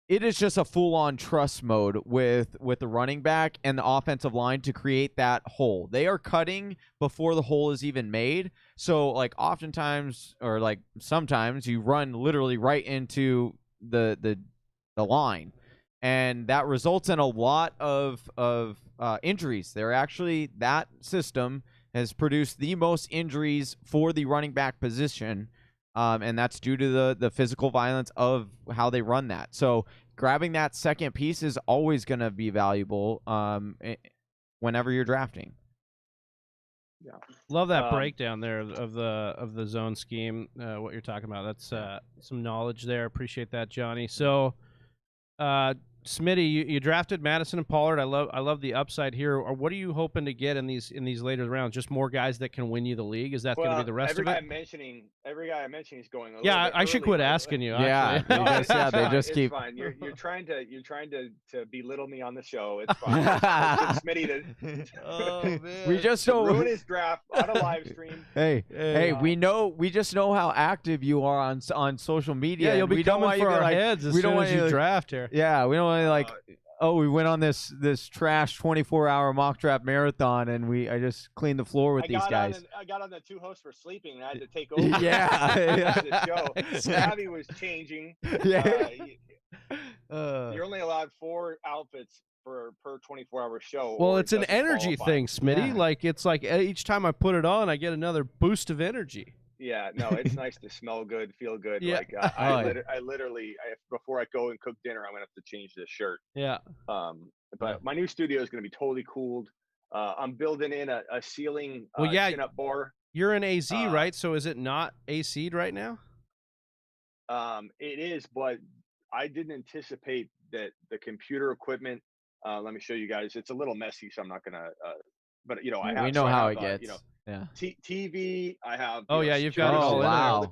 it is just a full-on trust mode with the running back and the offensive line to create that hole. They are cutting before the hole is even made. So like oftentimes, or like sometimes, you run literally right into the line, and that results in a lot of injuries. That system has produced the most injuries for the running back position. And that's due to the physical violence of how they run that. So grabbing that second piece is always going to be valuable whenever you're drafting. Yeah, love that breakdown there of the zone scheme. What you're talking about, that's some knowledge there. Appreciate that, Johnny. So, Smitty, you drafted Madison and Pollard. I love the upside here. Or what are you hoping to get in these later rounds? Just more guys that can win you the league? Is that going to be the rest of it? Every guy I'm mentioning is going. I should quit asking you. Yeah, they just keep. It's fine. You're trying to belittle me on the show. It's fine. Smitty oh man, we just don't ruin his draft on a live stream. Hey, we just know how active you are on social media. Yeah, you'll be coming for our heads as soon as you draft here. Yeah, we don't want to oh, we went on this trash 24-hour mock draft marathon, and I just cleaned the floor with these guys. I got on the two hosts were sleeping, and I had to take over. Yeah. The show. Savvy was changing. Yeah. You're only allowed 4 outfits per 24-hour show. Well, it's an energy thing, Smitty. Yeah. Like it's like each time I put it on, I get another boost of energy. Yeah, no, it's nice to smell good, feel good. Yeah. Like I literally, before I go and cook dinner, I'm gonna have to change this shirt. Yeah. But my new studio is gonna be totally cooled. I'm building in a ceiling chin-up bar. You're in AZ, right? So is it not AC'd right now? It is, but I didn't anticipate that the computer equipment. Let me show you guys. It's a little messy, so I'm not gonna. But you know, we know how it gets. You know, yeah. TV. I have. Oh yeah, you've got it all in there.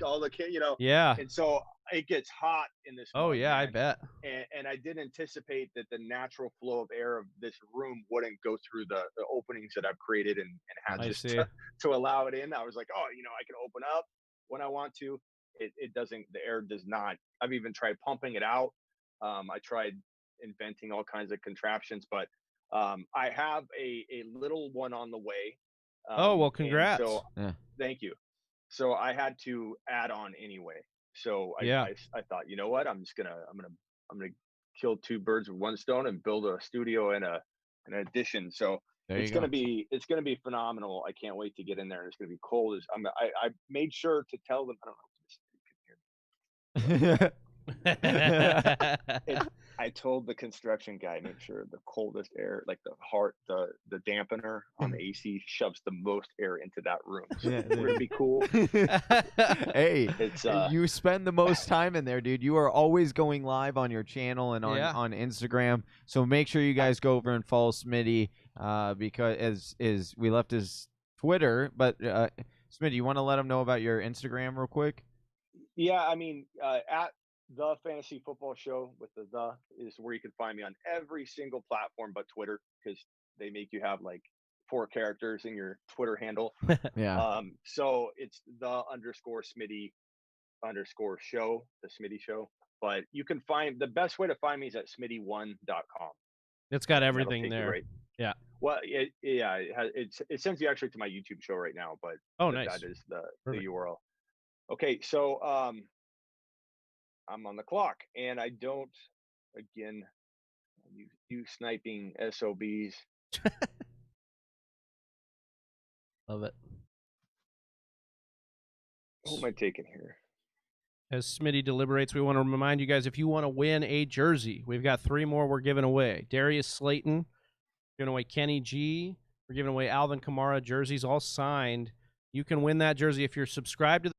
All the you know. Yeah. And so it gets hot in this. Oh yeah, I bet. And I didn't anticipate that the natural flow of air of this room wouldn't go through the openings that I've created and had just to allow it in. I was like, oh, you know, I can open up when I want to. It doesn't. The air does not. I've even tried pumping it out. I tried inventing all kinds of contraptions, but I have a little one on the way. Oh well, congrats! So thank you. So I had to add on anyway. So I thought, you know what? I'm gonna kill 2 birds with 1 stone and build a studio and an addition. So it's gonna be phenomenal. I can't wait to get in there. And it's gonna be cold. I made sure to tell them. I don't know if this can hear. I told the construction guy, make sure the coldest air, like the dampener on the AC shoves the most air into that room. So we're gonna be cool. Hey, you spend the most time in there, dude. You are always going live on your channel and on Instagram. So make sure you guys go over and follow Smitty, because as we left his Twitter, but Smitty, you want to let him know about your Instagram real quick? Yeah, I mean, at The Fantasy Football Show with the is where you can find me on every single platform but Twitter, because they make you have like 4 characters in your Twitter handle. Yeah. So it's _Smitty _show, the Smitty Show. But you can find the best way to find me is at smitty1.com. It's got everything there. Right. Yeah. Well, it sends you actually to my YouTube show right now, but nice. That is the URL. Okay, so I'm on the clock, and I don't. Again, you sniping SOBs. Love it. What am I taking here? As Smitty deliberates, we want to remind you guys, if you want to win a jersey, we've got 3 more we're giving away. Darius Slayton, we're giving away Kenny G, we're giving away Alvin Kamara jerseys, all signed. You can win that jersey if you're subscribed to the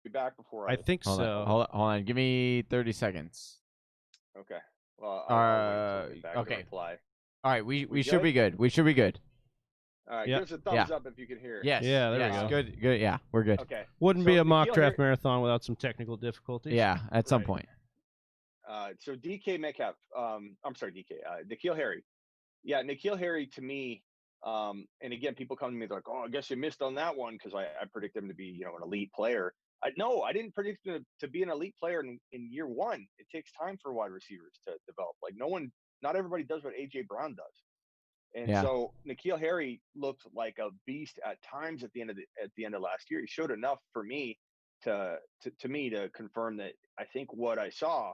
Be back before I think hold so. On, hold on. Give me 30 seconds. Okay. Well, I'll wait till okay. Reply. All right, we should be good. We should be good. All right, give us a thumbs up if you can hear. Yes. Yeah, there we go. Good. Yeah, we're good. Okay. Wouldn't be a mock draft marathon without some technical difficulties. Yeah, at some point. So DK Metcalf, I'm sorry, N'Keal Harry. Yeah, N'Keal Harry to me, and again, people come to me like, oh, I guess you missed on that one because I predicted him to be, an elite player. No, I didn't predict him to be an elite player in year 1. It takes time for wide receivers to develop. Like not everybody does what AJ Brown does. And so N'Keal Harry looked like a beast at times at the end of last year. He showed enough for me to me to confirm that I think what I saw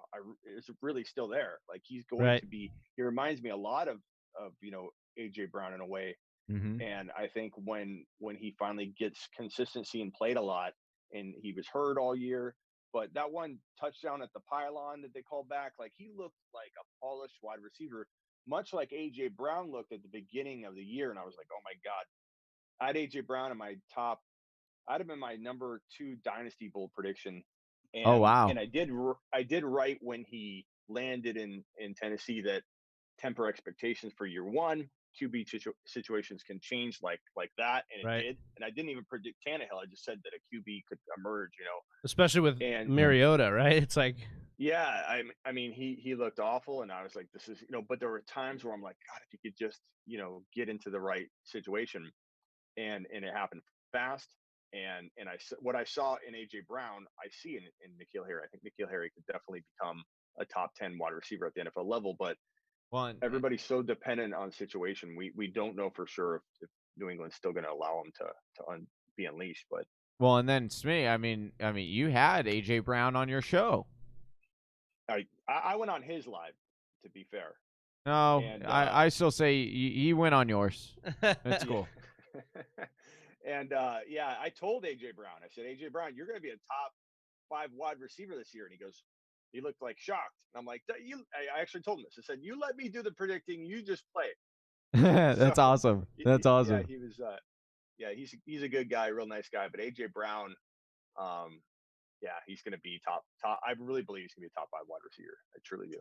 is really still there. Like he's going Right. to be. He reminds me a lot of AJ Brown in a way. Mm-hmm. And I think when he finally gets consistency and played a lot, and he was hurt all year, but that one touchdown at the pylon that they called back, like he looked like a polished wide receiver, much like AJ Brown looked at the beginning of the year. And I was like, oh my God, I had AJ Brown in my top. I'd have been my number 2 dynasty bowl prediction, Oh, and wow. I did right when he landed in Tennessee that temper expectations for year one. QB situations can change like that, and it Right. did. And I didn't even predict Tannehill. I just said that a QB could emerge, Especially with And Mariota, right? It's like, yeah, I mean, he looked awful, and I was like, this is, But there were times where I'm like, God, if you could just, get into the right situation, and it happened fast. And what I saw in AJ Brown, I see in N'Keal Harry. I think N'Keal Harry could definitely become a top 10 wide receiver at the NFL level, but One. everybody's so dependent on situation. We don't know for sure if New England's still going to allow him to be unleashed. But Well, and then Smitty, I mean, you had AJ Brown on your show. I went on his live, to be fair. No, And, I still say he went on yours. That's cool. And yeah, I told AJ Brown. I said, AJ Brown, you're going to be a top 5 wide receiver this year. And he looked like shocked. And I'm like, I actually told him this. I said, you let me do the predicting. You just play. That's awesome. That's awesome. Yeah, he was. Yeah, he's a good guy, real nice guy. But AJ Brown, yeah, he's going to be top. I really believe he's going to be a top 5 wide receiver. I truly do.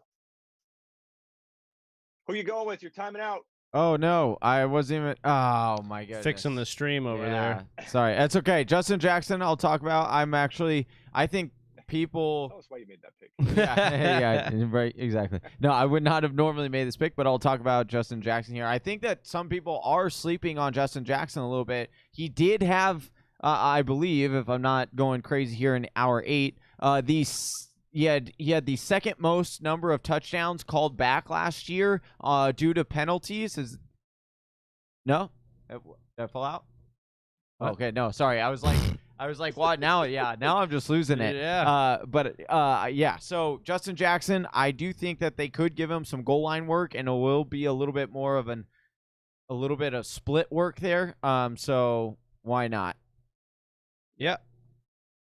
Who you going with? You're timing out. Oh no, I wasn't even. Oh my goodness. fixing the stream over there. Sorry, that's okay. Justin Jackson, I'll talk about. I think people. Tell us why you made that pick. Yeah, right, exactly. No, I would not have normally made this pick, but I'll talk about Justin Jackson here. I think that some people are sleeping on Justin Jackson a little bit. He did have, I believe, if I'm not going crazy here in hour 8, he had the second most number of touchdowns called back last year due to penalties. No? Did I fall out? What? Okay, no, sorry. I was like, what now? Yeah, now I'm just losing it. Yeah. Yeah. So Justin Jackson, I do think that they could give him some goal line work, and it will be a little bit more of a little bit of split work there. So why not? Yeah.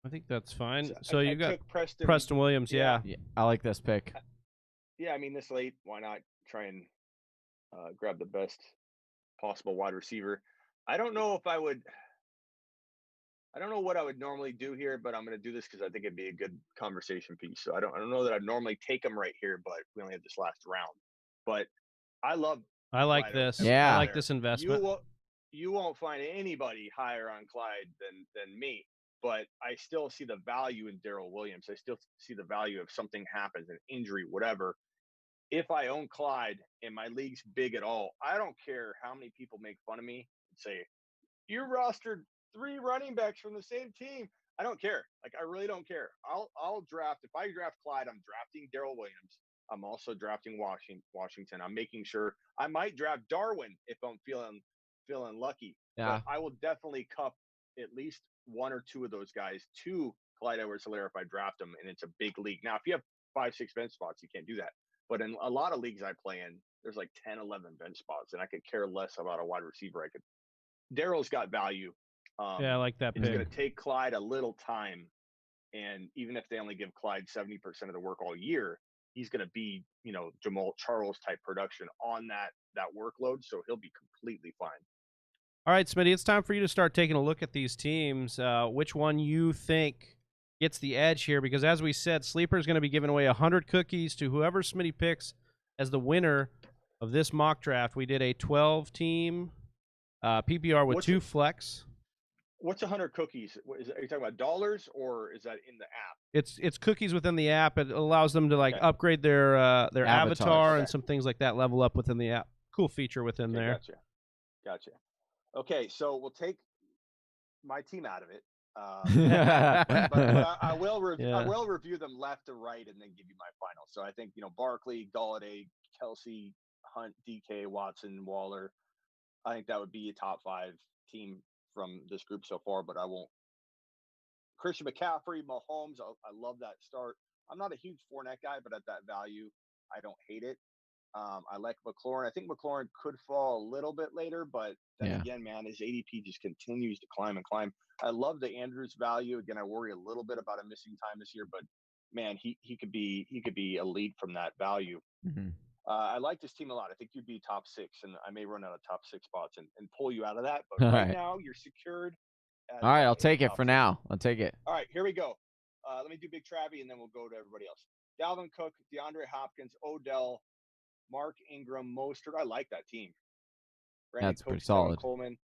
I think that's fine. So I you got took Preston Williams, yeah. I like this pick. Yeah, I mean, this late, why not try and grab the best possible wide receiver? I don't know what I would normally do here, but I'm going to do this because I think it'd be a good conversation piece. So I don't know that I'd normally take him right here, but we only have this last round. But I like this. Yeah. I like this investment. You won't find anybody higher on Clyde than me. But I still see the value in Darrell Williams. I still see the value if something happens, an injury, whatever. If I own Clyde and my league's big at all, I don't care how many people make fun of me and say, you rostered 3 running backs from the same team. I don't care. Like, I really don't care. I'll draft. If I draft Clyde, I'm drafting Darrell Williams. I'm also drafting Washington. I'm making sure I might draft Jarwin if I'm feeling lucky. Yeah. But I will definitely cup at least 1 or 2 of those guys to Clyde Edwards-Helaire if I draft them, and it's a big league. Now, if you have 5-6 bench spots, you can't do that. But in a lot of leagues I play in, there's like 10, 11 bench spots, and I could care less about a wide receiver. Darrell's got value. Yeah, I like that It's pick. going to take Clyde a little time, and even if they only give Clyde 70% of the work all year, he's going to be, Jamal Charles type production on that workload, so he'll be completely fine. All right, Smitty, it's time for you to start taking a look at these teams. Which one you think gets the edge here? Because as we said, Sleeper is going to be giving away 100 cookies to whoever Smitty picks as the winner of this mock draft. We did a 12-team PPR with 2 flex. What's 100 cookies? Are you talking about dollars, or is that in the app? It's cookies within the app. It allows them to upgrade their avatar and some things like that, level up within the app. Cool feature within there. Gotcha. Okay, so we'll take my team out of it. But I will review them left to right and then give you my final. So I think, Barkley, Galladay, Kelsey, Hunt, DK, Watson, Waller. I think that would be a top 5 team from this group so far, but I won't Christian McCaffrey, Mahomes. I love that start. I'm not a huge Fournette guy, but at that value, I don't hate it. I like McLaurin. I think McLaurin could fall a little bit later, but then again, man, his ADP just continues to climb and climb. I love the Andrews value. Again, I worry a little bit about him missing time this year, but man, he could be elite from that value. Mm-hmm. I like this team a lot. I think you'd be top 6, and I may run out of top 6 spots and pull you out of that. But right now, you're secured. All right, I'll take it for now. I'll take it. All right, here we go. Let me do Big Travie, and then we'll go to everybody else. Dalvin Cook, DeAndre Hopkins, Odell, Mark Ingram, Mostert. I like that team. Brandon That's Cooks, pretty solid. Coleman,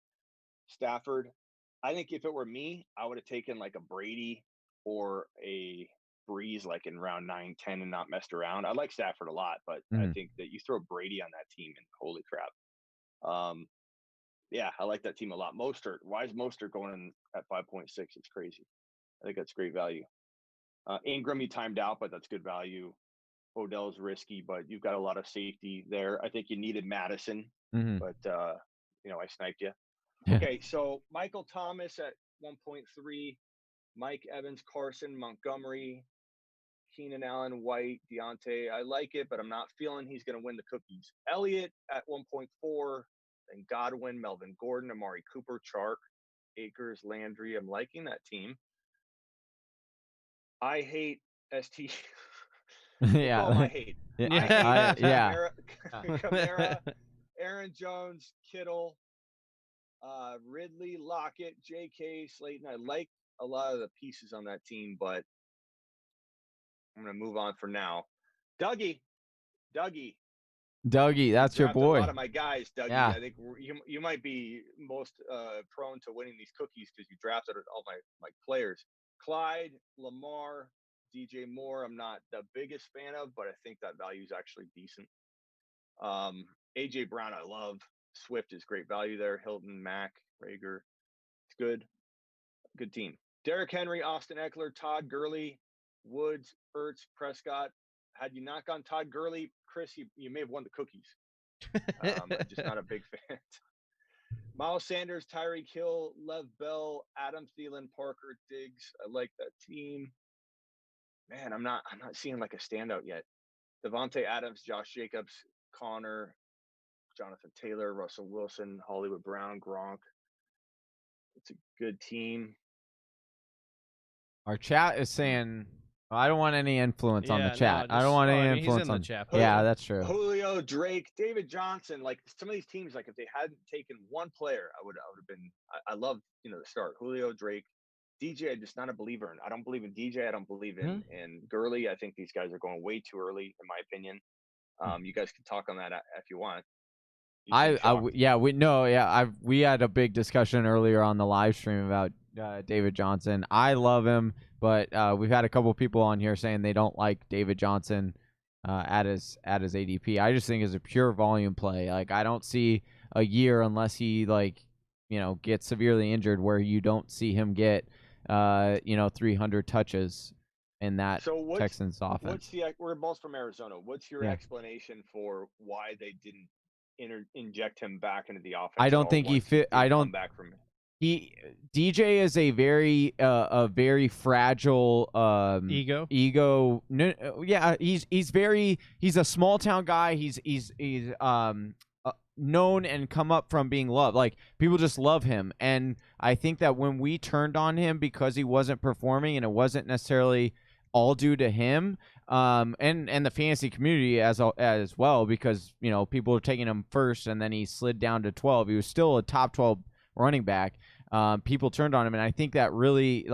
Stafford. I think if it were me, I would have taken like a Brady or a Breeze like in round 9, 10 and not messed around. I like Stafford a lot, but I think that you throw Brady on that team and holy crap. Yeah, I like that team a lot. Mostert. Why is Mostert going in at 5.6? It's crazy. I think that's great value. Ingram, he timed out, but that's good value. Odell's risky, but you've got a lot of safety there. I think you needed Madison, but I sniped you. Okay, so Michael Thomas at 1.3, Mike Evans, Carson, Montgomery, Keenan Allen, White, Deontay. I like it, but I'm not feeling he's going to win the cookies. Elliott at 1.4, then Godwin, Melvin Gordon, Amari Cooper, Chark, Akers, Landry. I'm liking that team. I hate ST. Yeah. I hate. Kamara, Aaron Jones, Kittle, Ridley, Lockett, J.K., Slayton. I like a lot of the pieces on that team, but I'm going to move on for now. Dougie, that's your boy. A lot of my guys, Dougie. Yeah. I think you might be most prone to winning these cookies because you drafted all my players. Clyde, Lamar, DJ Moore, I'm not the biggest fan of, but I think that value is actually decent. AJ Brown, I love. Swift is great value there. Hilton, Mack, Rager. It's good. Good team. Derrick Henry, Austin Eckler, Todd Gurley, Woods, Ertz, Prescott. Had you not gone Todd Gurley, Chris, you may have won the cookies. I'm just not a big fan. Miles Sanders, Tyreek Hill, Lev Bell, Adam Thielen, Parker, Diggs. I like that team. Man, I'm not seeing like a standout yet. Devontae Adams, Josh Jacobs, Connor, Jonathan Taylor, Russell Wilson, Hollywood Brown, Gronk. It's a good team. Our chat is saying, I don't want any influence on the chat. No, I don't want any influence he's in on the chat. Yeah, that's true. Julio, Drake, David Johnson. Like some of these teams, like if they hadn't taken one player, I would have been. I love the start. Julio, Drake, DJ. I'm just not a believer in. I don't believe in DJ. I don't believe in Gurley. I think these guys are going way too early, in my opinion. You guys can talk on that if you want. We had a big discussion earlier on the live stream about David Johnson. I love him, but we've had a couple people on here saying they don't like David Johnson at his ADP. I just think it's a pure volume play. Like I don't see a year unless he gets severely injured where you don't see him get 300 touches in that Texans offense. We're both from Arizona. What's your explanation for why they didn't inject him back into the offense? I don't think he fit. I don't. Back from DJ is a very fragile ego. No, yeah, he's a small town guy. He's known and come up from being loved. Like people just love him, and I think that when we turned on him because he wasn't performing, and it wasn't necessarily all due to him, and the fantasy community as well, because people are taking him first, and then he slid down to 12. He was still a top 12 running back. People turned on him, and I think that really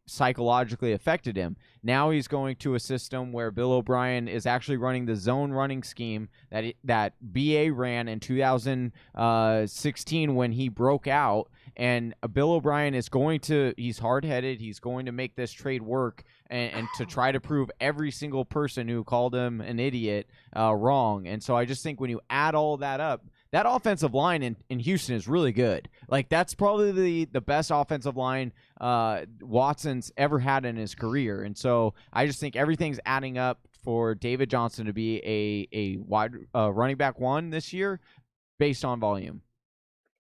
psychologically affected him. Now he's going to a system where Bill O'Brien is actually running the zone running scheme that BA ran in 2016 when he broke out. And Bill O'Brien is he's hard-headed. He's going to make this trade work and to try to prove every single person who called him an idiot wrong. And so I just think when you add all that up, that offensive line in Houston is really good. Like that's probably the best offensive line Watson's ever had in his career. And so I just think everything's adding up for David Johnson to be a wide running back 1 this year based on volume.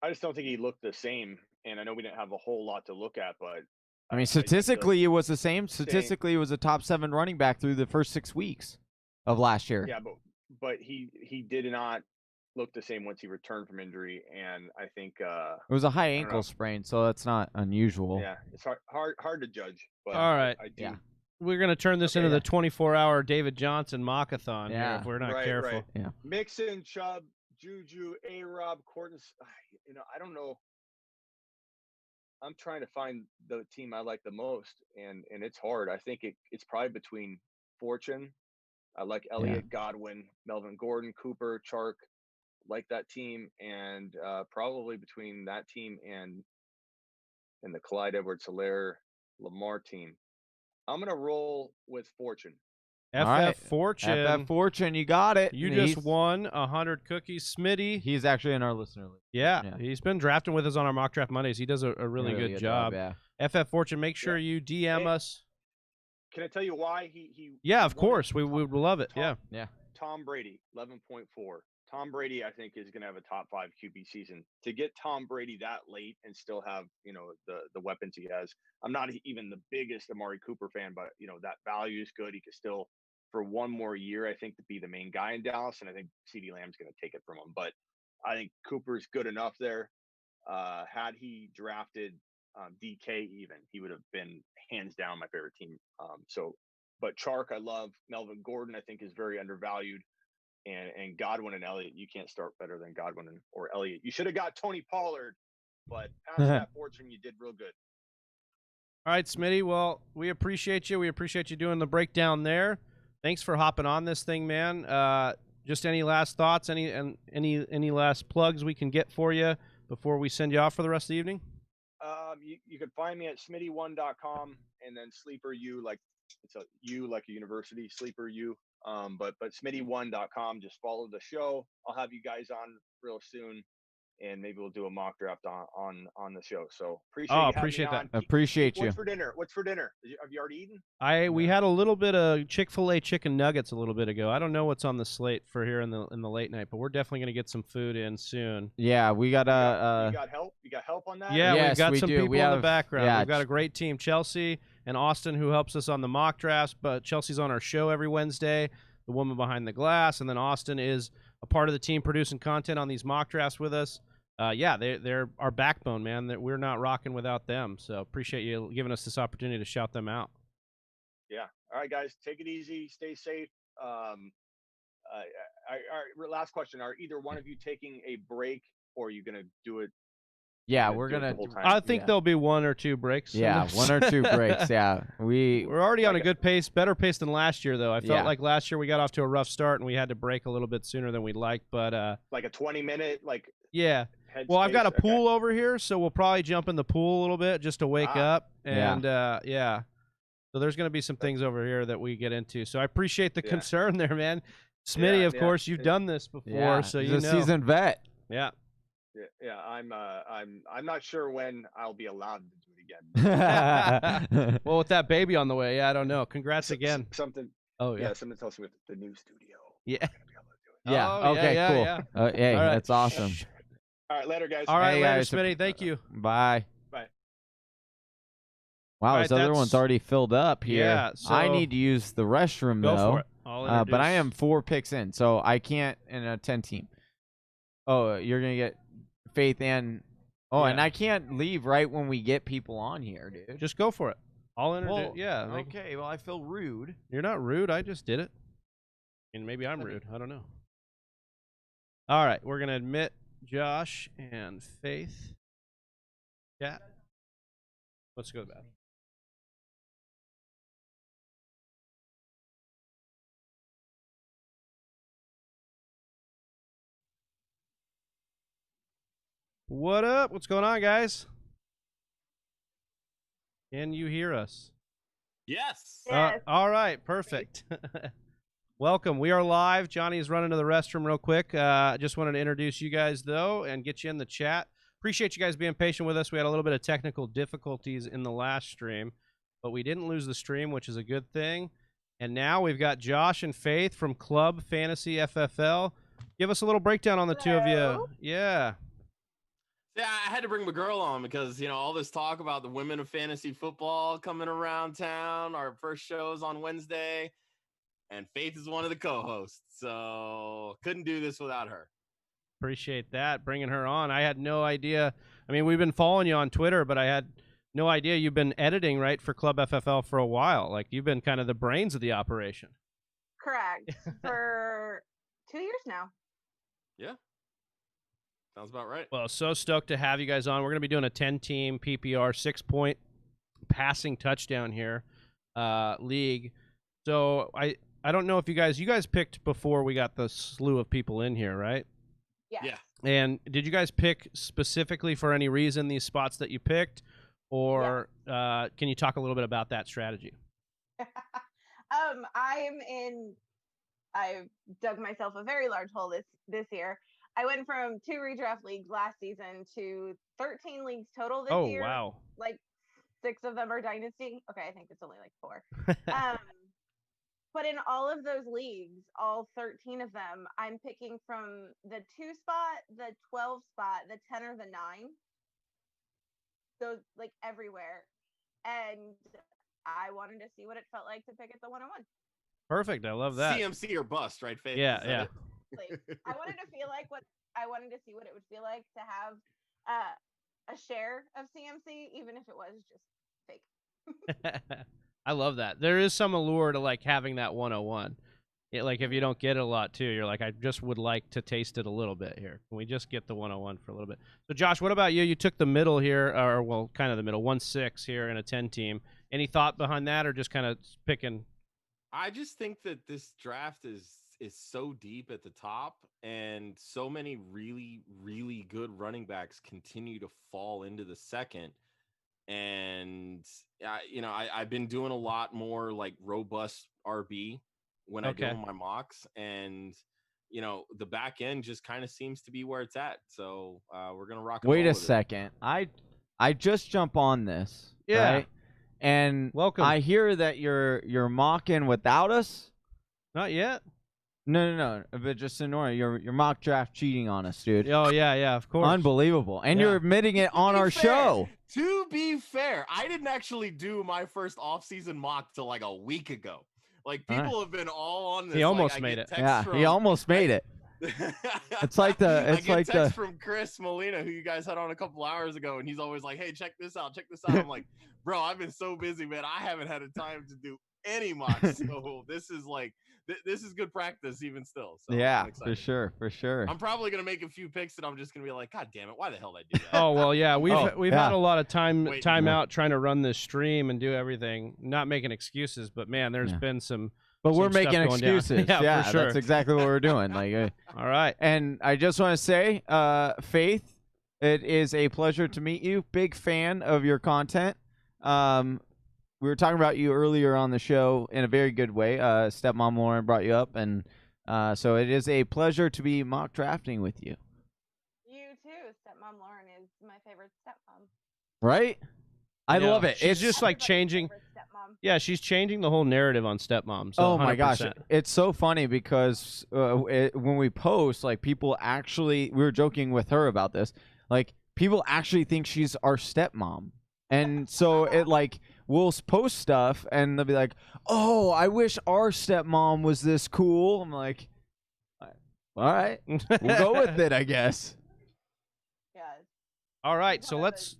I just don't think he looked the same. And I know we didn't have a whole lot to look at, but I mean, statistically, it was the same. Statistically, it was a top 7 running back through the first 6 weeks of last year. Yeah, but he did not look the same once he returned from injury, and I think it was a high ankle sprain, so that's not unusual. Yeah, it's hard to judge. But all right, I do. Yeah. We're gonna turn this into the 24-hour David Johnson mock-a-thon here if we're not careful. Right. Yeah, Mixon, Chubb, Juju, A-Rob, Corton. I don't know. I'm trying to find the team I like the most, and it's hard. I think it's probably between Fortune. I like Elliott, Godwin, Melvin Gordon, Cooper, Chark. Like that team, and probably between that team and the Clyde Edwards-Helaire Lamar team, I'm gonna roll with Fortune. Fortune. FF Fortune, you got it. You just won 100 cookies, Smitty. He's actually in our listener list. Yeah, he's been drafting with us on our mock draft Mondays. He does a really good job. FF Fortune, make sure you DM us. Can I tell you why he? Yeah, of course. We would love it. Yeah. Tom Brady, 11.4. Tom Brady, I think, is going to have a top 5 QB season. To get Tom Brady that late and still have, the weapons he has. I'm not even the biggest Amari Cooper fan, but, that value is good. He could still, for one more year, I think, to be the main guy in Dallas. And I think CeeDee Lamb's going to take it from him. But I think Cooper's good enough there. Had he drafted DK even, he would have been hands down my favorite team. But Chark, I love. Melvin Gordon, I think, is very undervalued. And Godwin and Elliott, you can't start better than Godwin or Elliott. You should have got Tony Pollard, but past that Fortune, you did real good. All right, Smitty. Well, we appreciate you. We appreciate you doing the breakdown there. Thanks for hopping on this thing, man. Just any last thoughts, any last plugs we can get for you before we send you off for the rest of the evening? You can find me at smitty1.com and then Sleeper U, like it's a U like a university, Sleeper U. But smitty1.com, just follow the show. I'll have you guys on real soon, and maybe we'll do a mock draft on the show. So appreciate that. Appreciate you. What's for dinner? Have you already eaten? We had a little bit of Chick-fil-A chicken nuggets a little bit ago. I don't know what's on the slate for here in the late night, but we're definitely going to get some food in soon. Yeah, we got you got help? You got help on that? Yeah, yes, we've got some people in the background. Yeah, we've got a great team, Chelsea and Austin, who helps us on the mock drafts, but Chelsea's on our show every Wednesday, the woman behind the glass, and then Austin is a part of the team producing content on these mock drafts with us. They're our backbone, man. That we're not rocking without them. So appreciate you giving us this opportunity to shout them out. Yeah. All right, guys, take it easy, stay safe. Last question: are either one of you taking a break, or are you gonna do it? Yeah, we're gonna. I think there'll be 1 or 2 breaks. Yeah, 1 or 2 breaks. Yeah, we're already on a good pace, better pace than last year, though. I felt like last year we got off to a rough start and we had to break a little bit sooner than we'd like. But like a 20-minute, Well, I've got a pool over here, so we'll probably jump in the pool a little bit just to wake up. And so there's going to be some things over here that we get into. So I appreciate the concern there, man. Smitty, of course, you've done this before, so you know. He's a seasoned vet. Yeah. Yeah, I'm not sure when I'll be allowed to do it again. Well, with that baby on the way, I don't know. Congrats again. Something. Oh yeah. Something tells me with the new studio. Yeah. Yeah. Oh, okay. Cool. Yeah. Hey, right. That's awesome. All right, later, guys. All right, hey, later, guys. Smitty. Thank you. Bye. Bye. Wow, this other one's already filled up here. Yeah, so I need to use the restroom go though. for it. But I am 4 picks in, so I can't in a 10 team. Oh, you're gonna get Faith and and I can't leave right when we get people on here, dude. Just go for it. I'll introduce. Well, okay. Well, I feel rude. You're not rude. I just did it. And maybe I'm rude. I don't know. All right, we're gonna admit Josh and Faith. Yeah. Let's go to the bathroom. What up? What's going on, guys? Can you hear us? Yes. All right, perfect. Welcome. We are live. Johnny is running to the restroom real quick. Just wanted to introduce you guys, though, and get you in the chat. Appreciate you guys being patient with us. We had a little bit of technical difficulties in the last stream, but we didn't lose the stream, which is a good thing. And now we've got Josh and Faith from Club Fantasy FFL. Give us a little breakdown on the two of you. Yeah. Yeah, I had to bring my girl on because, all this talk about the women of fantasy football coming around town. Our first show is on Wednesday, and Faith is one of the co-hosts. So couldn't do this without her. Appreciate that, bringing her on. I had no idea. I mean, we've been following you on Twitter, but I had no idea you've been editing, right, for Club FFL for a while. Like, you've been kind of the brains of the operation. Correct. For 2 years now. Yeah. Sounds about right. Well, so stoked to have you guys on. We're going to be doing a 10-team PPR 6-point passing touchdown here league. So I don't know if you guys picked before we got the slew of people in here, right? Yes. Yeah. And did you guys pick specifically for any reason these spots that you picked, or can you talk a little bit about that strategy? I dug myself a very large hole this year. I went from 2 redraft leagues last season to 13 leagues total this year. Oh, wow. Like 6 of them are dynasty. Okay, I think it's only like 4. But in all of those leagues, all 13 of them, I'm picking from the 2 spot, the 12 spot, the 10 or the 9. Those, like, everywhere. And I wanted to see what it felt like to pick at the 101. Perfect. I love that. CMC or bust, right, Faith? Yeah. I wanted to feel like I wanted to see what it would feel like to have a share of CMC, even if it was just fake. I love that. There is some allure to like having that 101. Like if you don't get it a lot too, you're like, I just would like to taste it a little bit here. Can we just get the 101 for a little bit? So Josh, what about you? You took the middle here, or well, kind of the middle, 1-6 here in a 10 team. Any thought behind that, or just kind of picking? I just think that this draft is so deep at the top, and so many really, really good running backs continue to fall into the second. And I've been doing a lot more like robust RB when I do my mocks, and the back end just kind of seems to be where it's at. So we're gonna rock. Wait a second, I just jump on this, right? And welcome. I hear that you're mocking without us. Not yet. No. But just ignore it. You're mock draft cheating on us, dude. Oh yeah, of course. Unbelievable. And you're admitting it on our show. To be fair, I didn't actually do my first off-season mock till like a week ago. Like people have been all on this. He almost made it. Yeah, he almost made it. It's like the text from Chris Molina, who you guys had on a couple hours ago, and he's always like, "Hey, check this out, check this out." I'm like, "Bro, I've been so busy, man. I haven't had a time to do any mocks." So this is like, this is good practice, even still. So yeah, for sure. I'm probably gonna make a few picks that I'm just gonna be like, "God damn it, why the hell did I do that?" Oh well, yeah, we've had a lot of time out trying to run this stream and do everything. Not making excuses, but man, there's been some. But we're making excuses. Yeah, for sure. That's exactly what we're doing. Like, all right. And I just want to say, Faith, it is a pleasure to meet you. Big fan of your content. We were talking about you earlier on the show in a very good way. Stepmom Lauren brought you up, and so it is a pleasure to be mock drafting with you. You too. Stepmom Lauren is my favorite stepmom. Right? I love it. It's just like changing. Yeah, she's changing the whole narrative on stepmom. So oh my 100%. gosh, it's so funny because when we post, like people actually, we were joking with her about this, like people actually think she's our stepmom, and so it like we'll post stuff and they'll be like, "Oh, I wish our stepmom was this cool." I'm like, "All right, we'll go with it, I guess." Yeah. All right, so let's.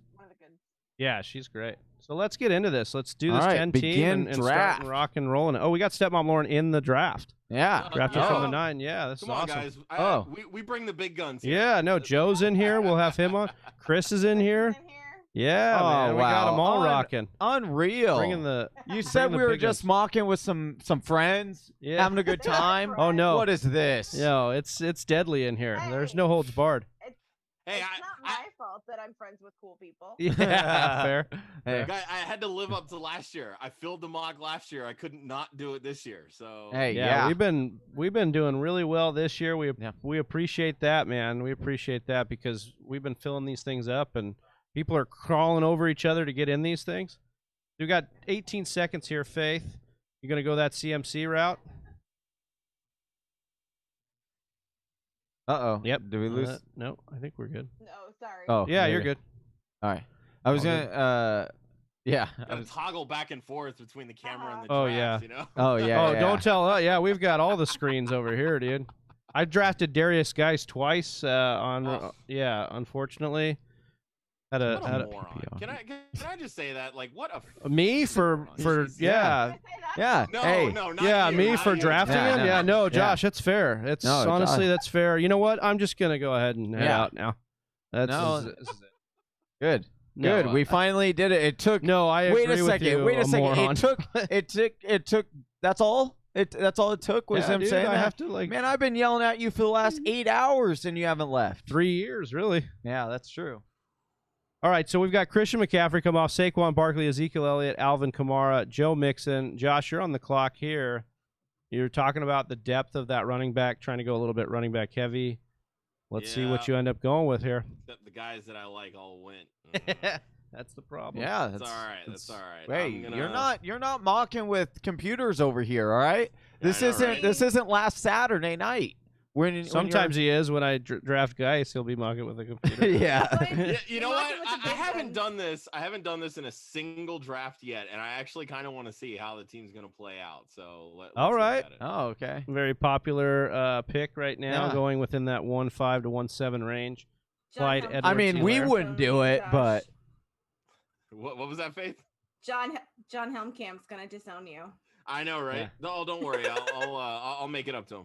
Yeah, she's great. So let's get into this. Let's do this 10 team and start rock and rolling. Oh, we got Stepmom Lauren in the draft. Yeah. Drafted from the 9. Yeah, this is awesome. Come on, guys. We bring the big guns here. Yeah, no, Joe's in here. We'll have him on. Chris is in here. Yeah, man. We got them all rocking. Unreal. Bringing the. You said we were just mocking with some friends, having a good time. Oh, no. What is this? Yo, it's deadly in here. There's no holds barred. It's not my fault that I'm friends with cool people. Yeah, fair. Hey. I had to live up to last year. I filled the mock last year. I couldn't not do it this year. So hey, yeah. we've been doing really well this year. We appreciate that, man. We appreciate that because we've been filling these things up and people are crawling over each other to get in these things. We got 18 seconds here, Faith. You gonna go that CMC route? Uh-oh. Yep. Do we lose? No, I think we're good. No, sorry. Oh, Yeah, there you're you good. All right. I was All gonna. Yeah. I Gotta was, toggle back and forth between the camera and the Oh, drafts, yeah. you know? oh yeah. Oh, yeah. don't tell. Yeah, we've got all the screens over here, dude. I drafted Darius Geis twice. Oh. Yeah, unfortunately. Had a, What a had a moron. Can I just say that? Like, what a me for Jeez. yeah. Did I say that? Yeah. No, hey. no, not Yeah, you, me not for you. drafting Yeah, him. no. Yeah, no, Yeah. Josh, that's fair. It's No, honestly Josh. that's fair. You know what? I'm just gonna go ahead and head Yeah. out now. That's No. this is it. Good. No, Good. We finally did it. It took. No, I Wait agree a with second. you, Wait a second. moron. It took. That's all. That's all it took was Yeah, him dude, saying I that. have to like Man, I've been yelling at you for the last 8 hours and you haven't left. 3 years, really. Yeah, that's true. All right, so we've got Christian McCaffrey come off, Saquon Barkley, Ezekiel Elliott, Alvin Kamara, Joe Mixon. Josh, you're on the clock here. You're talking about the depth of that running back, trying to go a little bit running back heavy. Let's see what Yeah. you end up going with here. The guys that I like all went. That's the problem. Yeah, That's all right. That's all right. Wait, I'm you're not mocking with computers over here, all right? Yeah, I know, right? This isn't last Saturday night. Sometimes he is. When I draft guys, he'll be mocking with a computer. yeah. Yeah, you know what? You're mocking with the I big haven't guns. done this. I haven't done this in a single draft yet, and I actually kind of want to see how the team's going to play out. So let's All look right. at it. Oh, okay. Very popular pick right now, Yeah. going within that 1.5 to 1.7 range. John Clyde Helm- Edwards I mean, we Helaire. wouldn't do it, Josh. but What was that, Faith? John Helmkamp's gonna disown you. I know, right? Yeah. No, don't worry. I'll make it up to him.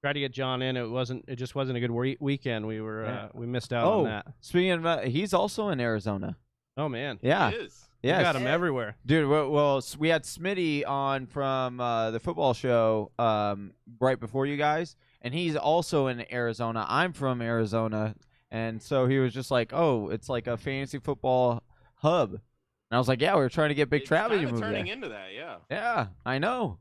Tried to get John in. It just wasn't a good weekend. We were Yeah. we missed out on that. Speaking of, he's also in Arizona. Oh man. Yeah. He is. Yeah. We got him Yes. everywhere. Dude, well, we had Smitty on from the football show right before you guys, and he's also in Arizona. I'm from Arizona, and so he was just like, "Oh, it's like a fantasy football hub," and I was like, "Yeah, we were trying to get Big It's Travis to kinda move turning there." into that, yeah. Yeah, I know.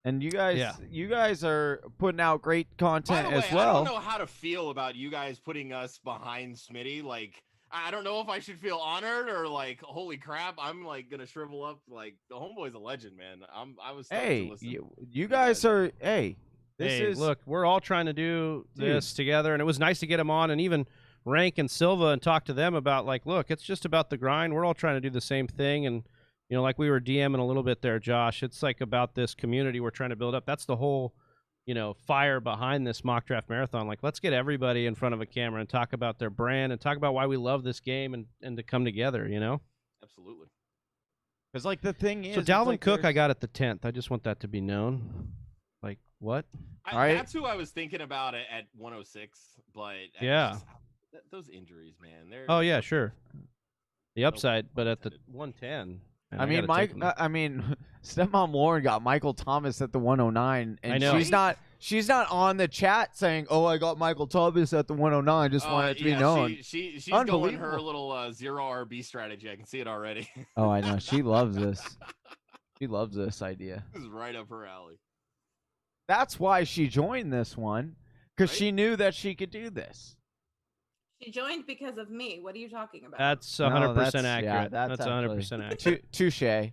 And you guys are putting out great By content the way, as well. I don't know how to feel about you guys putting us behind Smitty. Like, I don't know if I should feel honored or like, holy crap, I'm like gonna shrivel up. Like, the homeboy's a legend, man. I was stoked to Hey, listen. you guys are. Hey, this Hey, is look, we're all trying to do Dude. this together, and it was nice to get him on, and even Rank and Silva, and talk to them about like, look, it's just about the grind. We're all trying to do the same thing, and you know, like we were DMing a little bit there, Josh. It's like about this community we're trying to build up. That's the whole, you know, fire behind this mock draft marathon. Like, let's get everybody in front of a camera and talk about their brand and talk about why we love this game and to come together. You know. Absolutely. because like the thing is, So it's Dalvin like Cook, I there's- got at the 10th. I just want that to be known. Like what? All right. That's who I was thinking about at 106, but Yeah. those injuries, man. They're Oh yeah, sure. The No upside, but pun at the intended. 110. man, I mean, gotta Mike. take him. I mean, Stepmom Lauren got Michael Thomas at the 109, and I know. she's not on the chat saying, "Oh, I got Michael Thomas at the 109." Just want it to be known. She's going her Unbelievable. little zero RB strategy. I can see it already. Oh, I know. She loves this. She loves this idea. This is right up her alley. That's why she joined this one, because Right? she knew that she could do this. She joined because of me. What are you talking about? That's No, 100% that's- yeah, accurate. that's That's 100% accurate. Touche.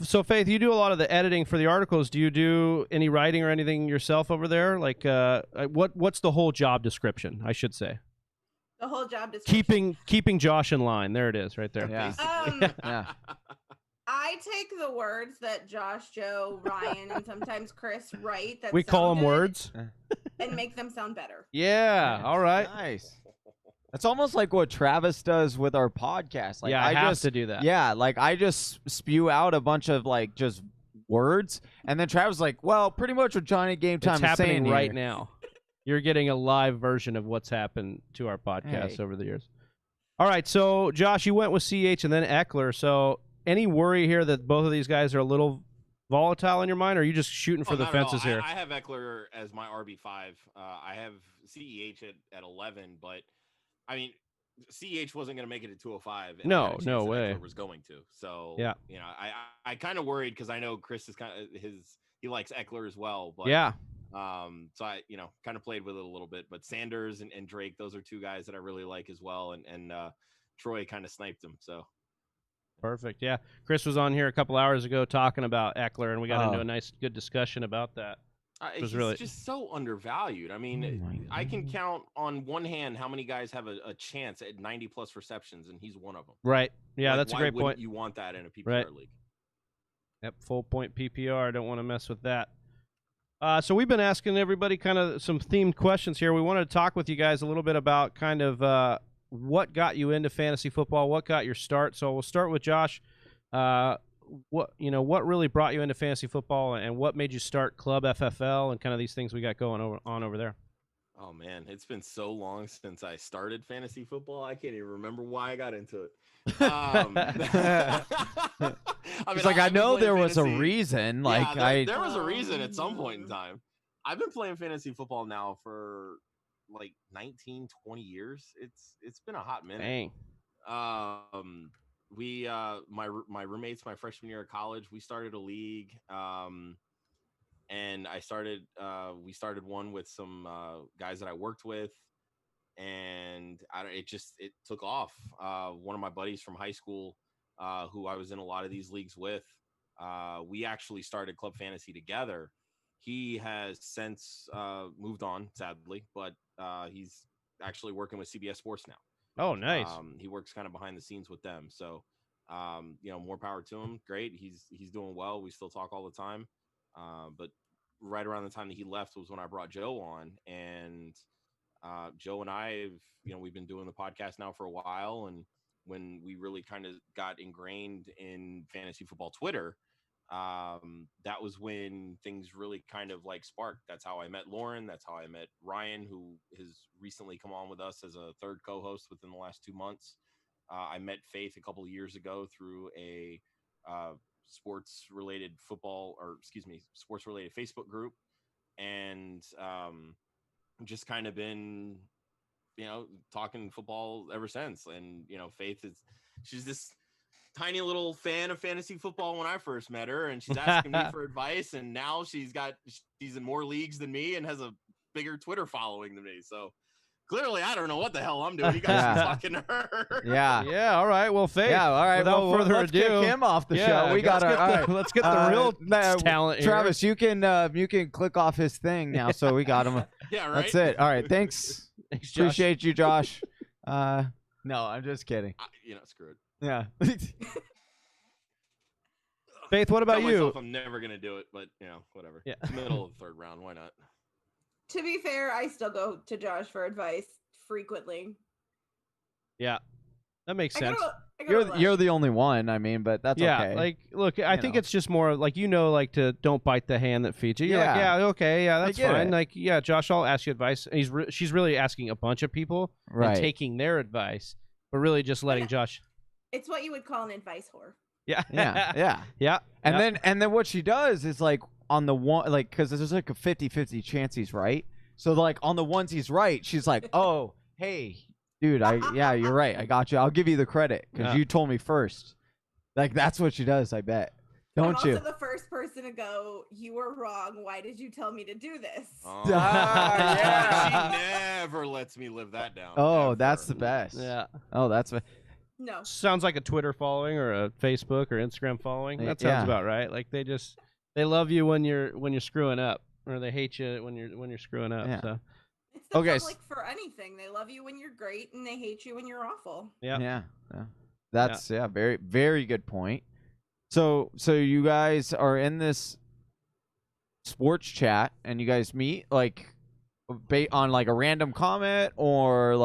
So Faith, you do a lot of the editing for the articles. Do you do any writing or anything yourself over there? Like, what's the whole job description? I should say. The whole job description. Keeping Josh in line. There it is, right there. Yeah. Basically. Yeah. I take the words that Josh, Joe, Ryan, and sometimes Chris write. That We call sound them good words. and make them sound better. Yeah. All right. Nice. That's almost like what Travis does with our podcast. Like, yeah, I have just, to do that. Yeah, like I just spew out a bunch of like just words, and then Travis is like, "Well, pretty much what Johnny Game Time It's is happening saying right here." now. You're getting a live version of what's happened to our podcast Hey. over the years. All right, so Josh, you went with CH and then Eckler. So any worry here that both of these guys are a little volatile in your mind, or are you just shooting for Oh, the not at all. fences here? I have Eckler as my RB5. I have CEH at 11, but I mean, CEH wasn't going to make it to 205. And No, I had a chance no that way. Eckler was going to. So, Yeah. you know, I kind of worried because I know Chris is kind of he likes Eckler as well. But Yeah. so I, you know, kind of played with it a little bit. But Sanders and Drake, those are two guys that I really like as well. And Troy kind of sniped him. So Perfect. Yeah. Chris was on here a couple hours ago talking about Eckler, and we got into Oh. a nice, good discussion about that. He's just so undervalued. I mean, I can count on one hand how many guys have a chance at 90+ receptions, and he's one of them. Right. Yeah, like, that's a great point. You want that in a PPR league. Yep, full point PPR. I don't want to mess with that. So we've been asking everybody kind of some themed questions here. We wanted to talk with you guys a little bit about kind of what got you into fantasy football, what got your start. So we'll start with Josh. What really brought you into fantasy football, and what made you start Club FFL and kind of these things we got going on over there? Oh man, it's been so long since I started fantasy football. I can't even remember why I got into it. I know there was a reason. There was a reason at some point in time. I've been playing fantasy football now for like 19, 20 years. It's been a hot minute. Dang. We my roommates my freshman year of college, we started a league, and we started one with some guys that I worked with, and it took off. One of my buddies from high school, who I was in a lot of these leagues with, we actually started Club Fantasy together. He has since moved on, sadly, but he's actually working with CBS Sports now. Oh, nice. He works kind of behind the scenes with them. So, more power to him. Great. He's doing well. We still talk all the time. But right around the time that he left was when I brought Joe on, and Joe and I we've been doing the podcast now for a while. And when we really kind of got ingrained in fantasy football Twitter, that was when things really kind of like sparked. That's how I met Lauren. That's how I met Ryan, who has recently come on with us as a third co-host within the last 2 months. I met Faith a couple of years ago through a sports related Facebook group, and just kind of been talking football ever since. And Faith she's this tiny little fan of fantasy football when I first met her, and she's asking me for advice, and now she's in more leagues than me and has a bigger Twitter following than me. So clearly I don't know what the hell I'm doing. You guys are talking to her. Yeah. All right. Well, Faith. Yeah. All right. Without further let's ado, kick him off the show. Let's get the real talent here. Travis, you can click off his thing now, so we got him. Yeah. Right. That's it. All right. Thanks. Thanks, Josh. Appreciate you, Josh. No, I'm just kidding. Screw it. Yeah. Faith, what about you? I'm never gonna do it, but whatever. Yeah. Middle of the third round, why not? To be fair, I still go to Josh for advice frequently. Yeah, that makes sense. You're the only one. I mean, but that's okay. Look, I think it's just more to don't bite the hand that feeds you. You're that's fine. Josh, I'll ask you advice. She's really asking a bunch of people and taking their advice, but really just letting Josh. It's what you would call an advice whore. Yeah. And then what she does is on the one, because there's a 50-50 chance he's right. So on the ones he's right, she's like, oh, hey, dude, you're right. I got you. I'll give you the credit because you told me first. That's what she does, I bet. Don't I'm you? also the first person to go, you were wrong. Why did you tell me to do this? Oh, yeah. She never lets me live that down. Oh, ever. That's the best. Yeah. Oh, that's no. Sounds like a Twitter following or a Facebook or Instagram following. That sounds about right. They love you when you're screwing up, or they hate you when you're screwing up. Yeah. So. It's the public for anything. They love you when you're great, and they hate you when you're awful. Yeah. That's very, very good point. So you guys are in this sports chat, and you guys meet on a random comment, or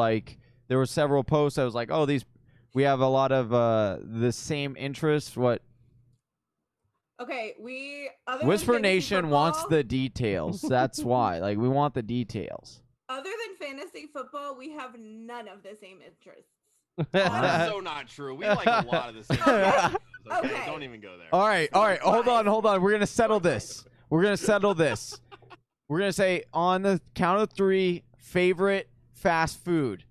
there were several posts. I was like, oh, we have a lot of the same interests. What? Okay, Whisper Nation wants the details. That's why. We want the details. Other than fantasy football, we have none of the same interests. That's so not true. We like a lot of the same. Okay, don't even go there. All right. Hold on. We're gonna settle this. We're gonna say on the count of 3, favorite fast food.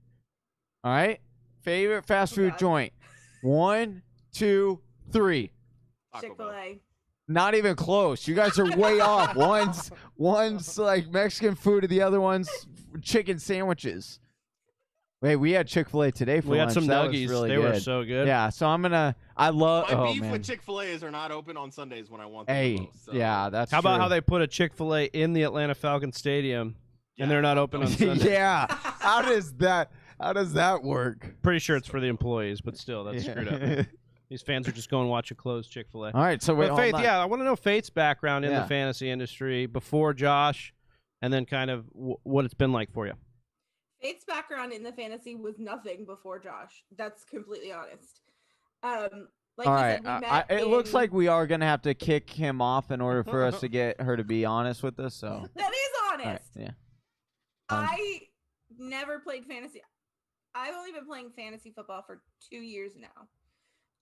All right, favorite fast food joint. 1, 2, 3. Chick-fil-A. Not even close. You guys are way off. One's Mexican food, and the other one's chicken sandwiches. Wait, we had Chick-fil-A today for We had lunch. some That was nuggies. really they good. were so good. Yeah, so I'm gonna. I love. My oh beef man. with Chick-fil-A is they're not open on Sundays when I want them Hey, the most. So. yeah, that's How about true. how they put a Chick-fil-A in the Atlanta Falcons Stadium, and they're not open on Sundays? Yeah. How does that work? Pretty sure it's for the employees, but still, that's screwed up. These fans are just going to watch a closed Chick-fil-A. All right, so wait, But Faith, hold on. yeah, I want to know Faith's background in Yeah. the fantasy industry before Josh, and then kind of what it's been like for you. Faith's background in the fantasy was nothing before Josh. That's completely honest. Like All you right, said, we met it looks in- like we are gonna have to kick him off in order for us to get her to be honest with us. So that is all right, honest. yeah. I never played fantasy. I've only been playing fantasy football for 2 years now.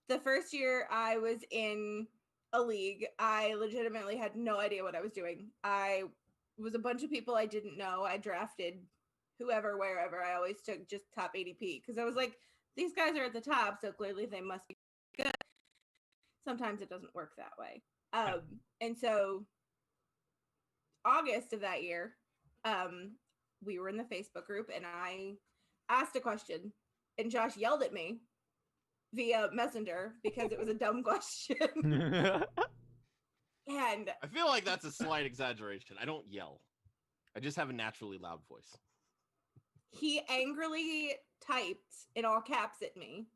The first year I was in a league, I legitimately had no idea what I was doing. I was a bunch of people I didn't know. I drafted whoever, wherever. I always took just top ADP because I was like, these guys are at the top, so clearly they must be good. Sometimes it doesn't work that way. And so August of that year, we were in the Facebook group and I asked a question and Josh yelled at me via Messenger because it was a dumb question. And I feel like that's a slight exaggeration. I don't yell. I just have a naturally loud voice. he angrily typed in all caps at me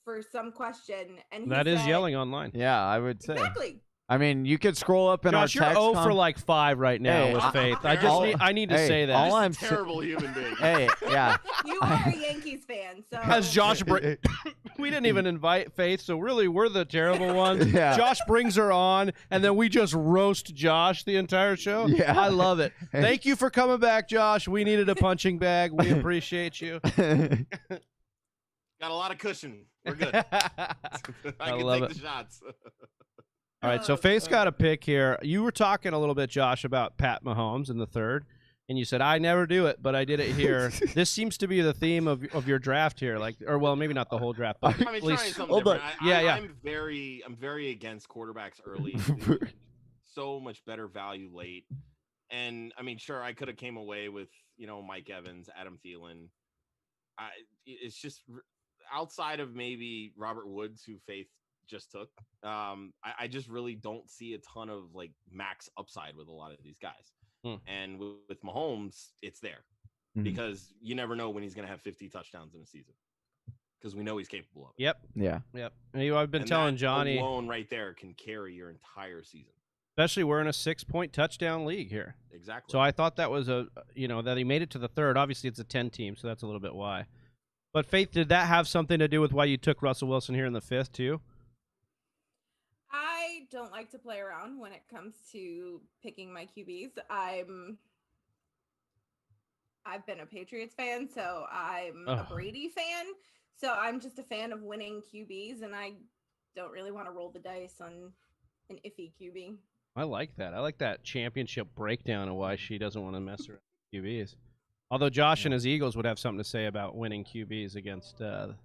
for some question. And he That is said- yelling online. Yeah, I would say. Exactly. I mean, you could scroll up in Josh, our you're text 0 for com- like 5 right now Hey, with I- Faith. All- I need to hey, say that. all I'm Just a terrible human being. Hey, yeah. You are a Yankees fan, so As Josh, we didn't even invite Faith, so really we're the terrible ones. Yeah. Josh brings her on, and then we just roast Josh the entire show. Yeah. I love it. Thank you for coming back, Josh. We needed a punching bag. We appreciate you. Got a lot of cushion. We're good. I can love take it. the shots. All right, so Faith's got a pick here. You were talking a little bit, Josh, about Pat Mahomes in the third, and you said, I never do it, but I did it here. This seems to be the theme of your draft here, or well, maybe not the whole draft, but I mean, at trying least something hold on. different. Yeah. I'm very against quarterbacks early. So much better value late. And I mean, sure, I could have came away with Mike Evans, Adam Thielen. It's just outside of maybe Robert Woods, who Faith just took. I just really don't see a ton of like max upside with a lot of these guys. And with Mahomes, it's there because you never know when he's going to have 50 touchdowns in a season because we know he's capable of it. Yep. Yeah. I've been telling that Johnny, alone right there can carry your entire season. especially we're in a 6-point touchdown league here. Exactly. So I thought that was that he made it to the third. Obviously, it's a 10 team, so that's a little bit why. But Faith, did that have something to do with why you took Russell Wilson here in the fifth too? I don't like to play around when it comes to picking my QBs. I've been a Patriots fan, so I'm a Brady fan. So I'm just a fan of winning QBs, and I don't really want to roll the dice on an iffy QB. I like that. I like that championship breakdown of why she doesn't want to mess around with QBs. Although Josh and his Eagles would have something to say about winning QBs against the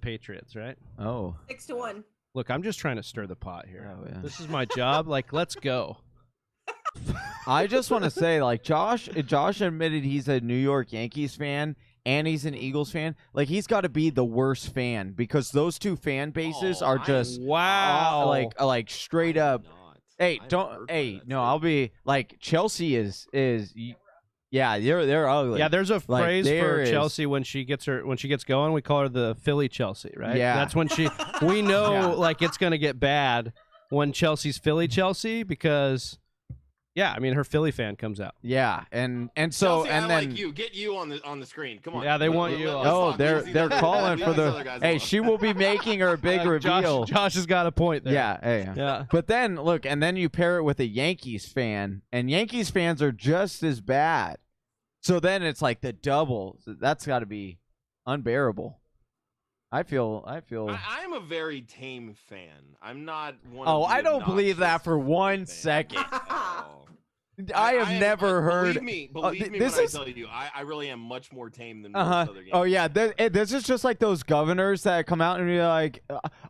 Patriots, right? Oh. 6-1. Look, I'm just trying to stir the pot here. Oh, yeah. This is my job. Like, let's go. I just want to say, like, Josh admitted he's a New York Yankees fan and he's an Eagles fan. Like, he's got to be the worst fan because those two fan bases are just Wow. like straight up. Hey, no, I'll be like Chelsea is yeah, they're ugly. Yeah, there's a Like, phrase there for is- Chelsea when she gets going. We call her the Philly Chelsea, right? Yeah. That's when we know Yeah. like it's gonna get bad when Chelsea's Philly Chelsea because yeah, I mean her Philly fan comes out. Yeah, and so Chelsea, and I then like you. Get you on the screen. Come on. Yeah, they want you on. oh, talk. they're Leave these they're other- calling leave for these the. other guys Hey, alone. she will be making her big reveal. Josh has got a point there. Yeah, hey. Yeah. But then look, and then you pair it with a Yankees fan, and Yankees fans are just as bad. So then it's like the double. That's got to be unbearable. I feel. I'm a very tame fan. I'm not one. Oh, of the I don't believe that obnoxious for one fans. second. Oh. I have never heard. Believe me this when is- I tell you, I really am much more tame than most other games. Oh yeah, this is just like those governors that come out and be like,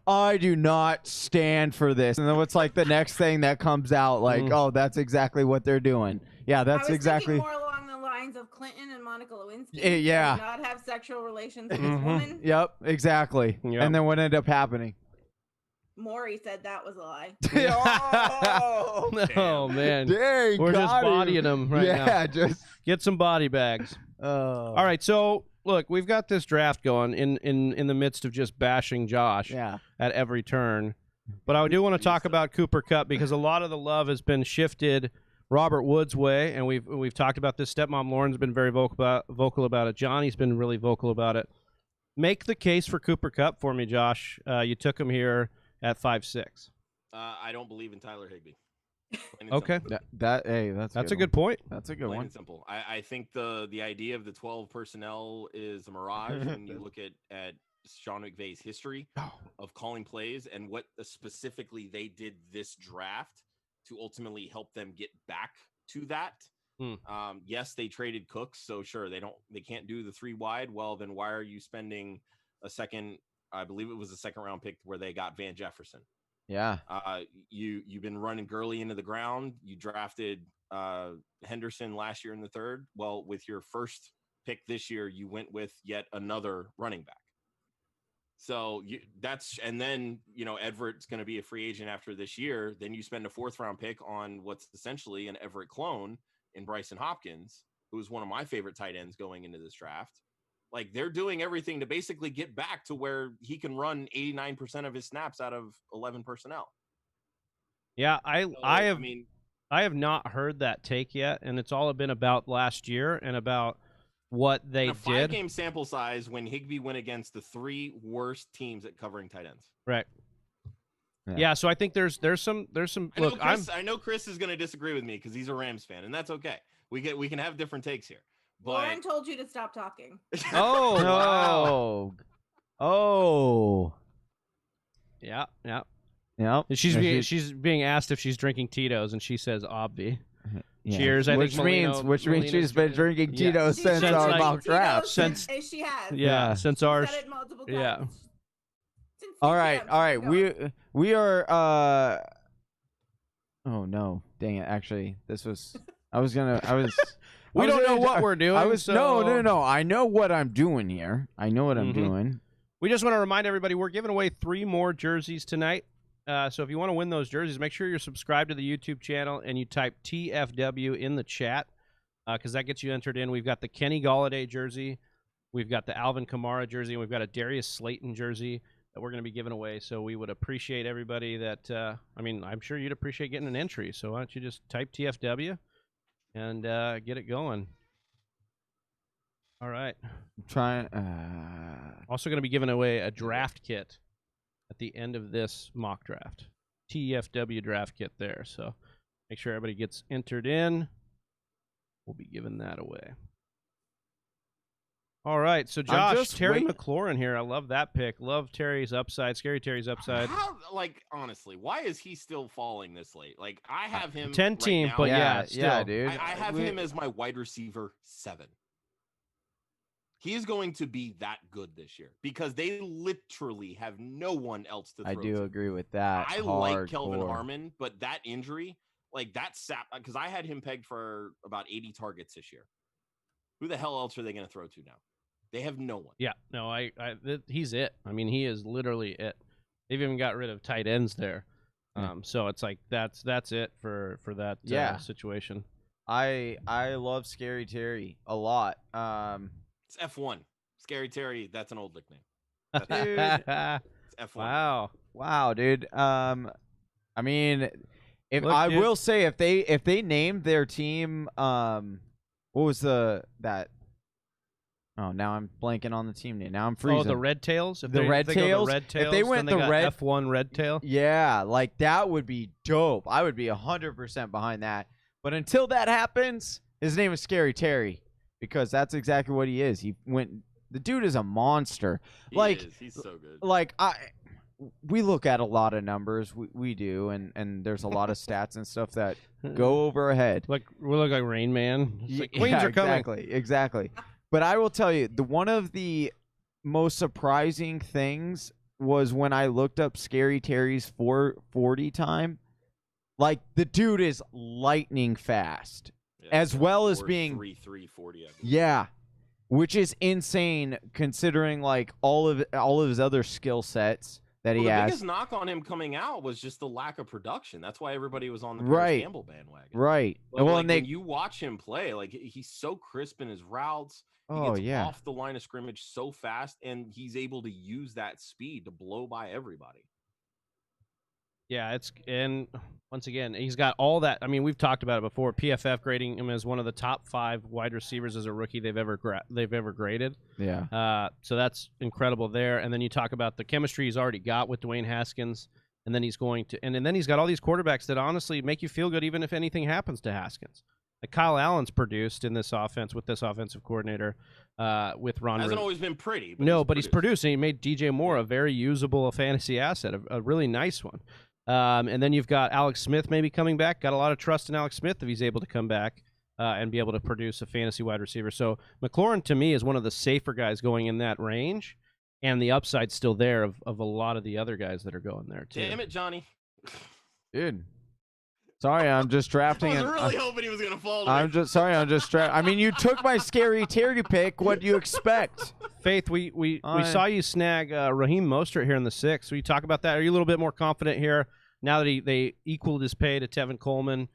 "I do not stand for this," and then what's like the next thing that comes out, like, "Oh, that's exactly what they're doing." Yeah, that's I was exactly. thinking more along the lines lines of Clinton and Monica Lewinsky. Yeah. Did not have sexual relations with this woman. Yep, exactly. Yep. And then what ended up happening? Maury said that was a lie. Oh man, Dang, we're just got him. bodying them right now. Yeah, just. Get some body bags. All right, so look, we've got this draft going in the midst of just bashing Josh Yeah. at every turn. But I do want to talk about Cooper Kupp because a lot of the love has been shifted Robert Woods' way, and we've talked about this. Stepmom Lauren's been very vocal about it. Johnny's been really vocal about it. Make the case for Cooper Kupp for me, Josh. You took him here at 5'6". I don't believe in Tyler Higbee. Okay, That's a good point. That's a good Plain one. and simple. I think the idea of the 12 personnel is a mirage when you look at Sean McVay's history of calling plays and what specifically they did this draft to ultimately help them get back to that. Yes, they traded Cooks, so sure they can't do the 3 wide. Well, then why are you spending a second? I believe it was a second round pick where they got Van Jefferson. Yeah. You've been running Gurley into the ground. You drafted Henderson last year in the 3rd. Well, with your first pick this year, you went with yet another running back. So and then Everett's going to be a free agent after this year. Then you spend a 4th round pick on what's essentially an Everett clone in Bryson Hopkins, who is one of my favorite tight ends going into this draft. Like, they're doing everything to basically get back to where he can run 89% of his snaps out of 11 personnel. Yeah, I have not heard that take yet, and it's all been about last year and about what they did. A 5-game sample size when Higbee went against the 3 worst teams at covering tight ends. Right. Yeah, so I think there's some look. I know Chris is going to disagree with me because he's a Rams fan, and that's okay. We can have different takes here. But... Lauren told you to stop talking. Oh, wow. Oh. Yeah. Yep. She's being asked if she's drinking Tito's, and she says obvi. Yeah. Cheers. Which means she's been drinking Tito's since our mock draft. Since she has. Yeah. Since our. Said it multiple times. Yeah. Since All right. We are. Oh no! Dang it! Actually, this was. I was. We don't know what we're doing. No. I know what I'm doing here. I know what I'm doing. We just want to remind everybody we're giving away 3 more jerseys tonight. So if you want to win those jerseys, make sure you're subscribed to the YouTube channel and you type TFW in the chat because that gets you entered in. We've got the Kenny Golladay jersey, we've got the Alvin Kamara jersey, and we've got a Darius Slayton jersey that we're going to be giving away. So we would appreciate everybody that. I'm sure you'd appreciate getting an entry. So why don't you just type TFW and get it going. All right. I'm trying. Also going to be giving away a draft kit at the end of this mock draft. TFW draft kit there. So make sure everybody gets entered in. We'll be giving that away. All right. So, Josh, Terry McLaurin here. I love that pick. Love Terry's upside. Scary Terry's upside. Honestly, why is he still falling this late? Like, I have him 10 team, now. but yeah, dude. I have him as my wide receiver 7. He is going to be that good this year because they literally have no one else to throw to. I do agree with that. I like Kelvin Harmon, but that injury, like that sap, because I had him pegged for about 80 targets this year. Who the hell else are they going to throw to now? They have no one. Yeah, no, he's it. I mean, he is literally it. They've even got rid of tight ends there. So it's like that's it for that situation. I love Scary Terry a lot. It's F1. Scary Terry, that's an old nickname. Dude. It's F1. Wow, dude. I mean, will say if they named their team what was that? Oh, now I'm blanking on the team name. Now I'm freezing. Oh, the Red Tails? If they went the red F1 Red Tail? Yeah, like that would be dope. I would be 100% behind that. But until that happens, his name is Scary Terry because that's exactly what he is. The dude is a monster. He's so good. We look at a lot of numbers. We do, and there's a lot of stats and stuff that go over our head. Like we look like Rain Man. Like, Queens are coming. Exactly. But I will tell you, one of the most surprising things was when I looked up Scary Terry's 440 time. Like, the dude is lightning fast. as well as being 3.40. Yeah, which is insane considering like all of his other skill sets that he the has. biggest knock on him coming out was just the lack of production. That's why everybody was on the Right. Paris Campbell bandwagon. Right. But Well, like, and when you watch him play, like he's so crisp in his routes. He gets off the line of scrimmage so fast, and he's able to use that speed to blow by everybody. Yeah, and once again, he's got all that. I mean, we've talked about it before. PFF grading him as one of the top 5 wide receivers as a rookie they've ever graded. Yeah. So that's incredible there. And then you talk about the chemistry he's already got with Dwayne Haskins, and then he's going to, and then he's got all these quarterbacks that honestly make you feel good, even if anything happens to Haskins. Like Kyle Allen's produced in this offense with this offensive coordinator, with Ron. Hasn't always been pretty. But no, but he's producing. He made DJ Moore a very usable fantasy asset, a really nice one. And then you've got Alex Smith maybe coming back. Got a lot of trust in Alex Smith if he's able to come back and be able to produce a fantasy wide receiver. So McLaurin, to me, is one of the safer guys going in that range, and the upside's still there of a lot of the other guys that are going there, too. Damn it, Johnny. Dude. Sorry, I'm just drafting. I was really hoping he was going to fall. I'm just drafting. I mean, you took my scary Terry pick. What do you expect? Faith, we saw you snag Raheem Mostert here in the 6th. Will you talk about that? Are you a little bit more confident here now that they equaled his pay to Tevin Coleman?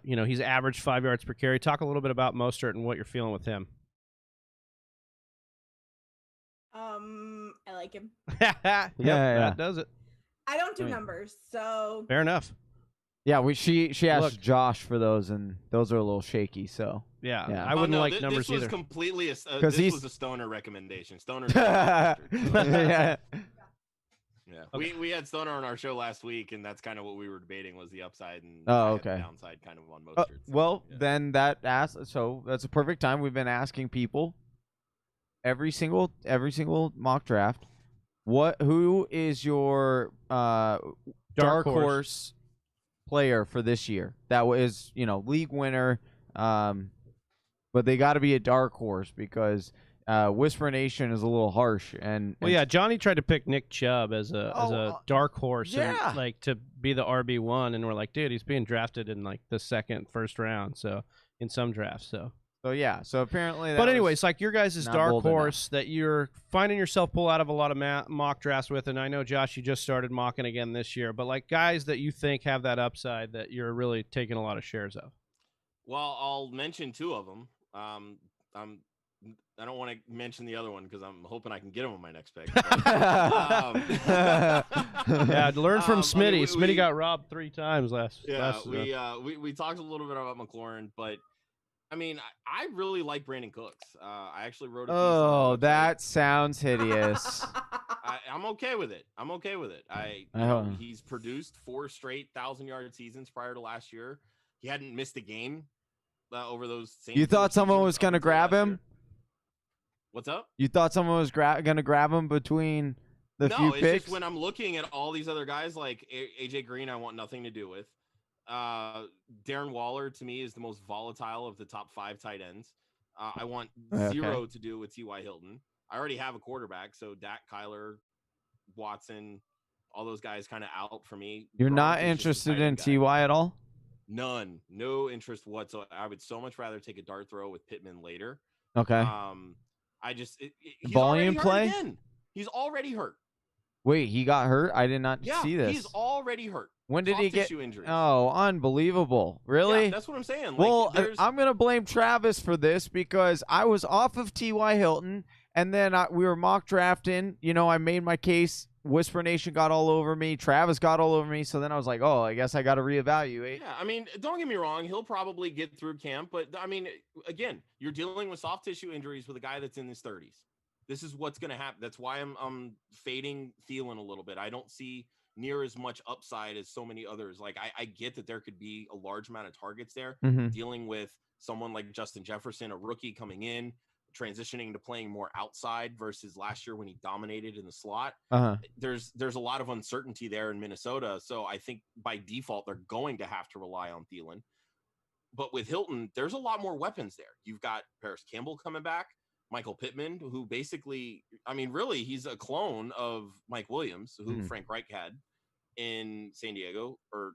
He's averaged 5 yards per carry. Talk a little bit about Mostert and what you're feeling with him. I like him. That does it. I don't do numbers, so fair enough. Yeah, she asked Josh for those, and those are a little shaky. So yeah. I wouldn't like numbers either. This was completely this was a Stoner recommendation. Stoner. Yeah. Okay. We had Stoner on our show last week, and that's kind of what we were debating was the upside and the downside kind of on Mostert. Then so that's a perfect time. We've been asking people every single mock draft, who is your dark horse player for this year that was league winner, but they got to be a dark horse because Whisper Nation is a little harsh. And Johnny tried to pick Nick Chubb as a dark horse, and, like, to be the RB1, and we're like, dude, he's being drafted in like the first round, so in some drafts, so apparently. But anyways, like your guys' dark horse that you're finding yourself pull out of a lot of mock drafts with, and I know, Josh, you just started mocking again this year, but like guys that you think have that upside that you're really taking a lot of shares of. Well, I'll mention 2 of them. I don't want to mention the other one because I'm hoping I can get him on my next pick. Learn from Smitty. Smitty got robbed 3 times last. We talked a little bit about McLaurin, but I mean, I really like Brandon Cooks. I actually wrote a piece on that sounds hideous. I'm okay with it. He's produced 4 straight 1,000-yard seasons prior to last year. He hadn't missed a game over those same. You thought someone was going to grab him? What's up? You thought someone was going to grab him between the few picks? No, it's just when I'm looking at all these other guys like AJ Green, I want nothing to do with. Darren Waller, to me, is the most volatile of the top 5 tight ends. I want zero to do with T.Y. Hilton. I already have a quarterback, so Dak, Kyler, Watson, all those guys kind of out for me. You're not interested in T.Y. at all? None. No interest whatsoever. I would so much rather take a dart throw with Pittman later. Okay. He's volume play? Again. He's already hurt. Wait, he got hurt? I did not see this. He's already hurt. When did he get injuries. Oh, unbelievable. Really? Yeah, that's what I'm saying. Well, I'm going to blame Travis for this because I was off of T.Y. Hilton, and then we were mock drafting. I made my case. Whisper Nation got all over me. Travis got all over me. So then I was like, oh, I guess I got to reevaluate. Yeah, I mean, don't get me wrong. He'll probably get through camp. But, I mean, again, you're dealing with soft tissue injuries with a guy that's in his 30s. This is what's going to happen. That's why I'm fading Thielen a little bit. I don't see near as much upside as so many others. Like, I get that there could be a large amount of targets there. Dealing with someone like Justin Jefferson, a rookie coming in, transitioning to playing more outside versus last year when he dominated in the slot. There's a lot of uncertainty there in Minnesota. So I think by default, they're going to have to rely on Thielen. But with Hilton, there's a lot more weapons there. You've got Paris Campbell coming back, Michael Pittman, who basically, I mean, really, he's a clone of Mike Williams, who Frank Reich had. in San Diego, or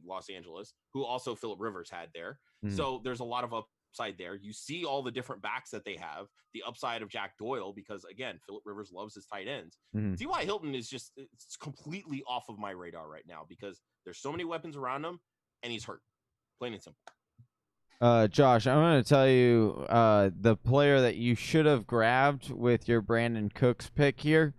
Los Angeles, who also Phillip Rivers had there. Mm. So there's a lot of upside there. You see all the different backs that they have, the upside of Jack Doyle, because again, Phillip Rivers loves his tight ends. T.Y. Hilton is just, it's completely off of my radar right now because there's so many weapons around him and he's hurt. Plain and simple. Josh, I'm going to tell you the player that you should have grabbed with your Brandon Cooks pick here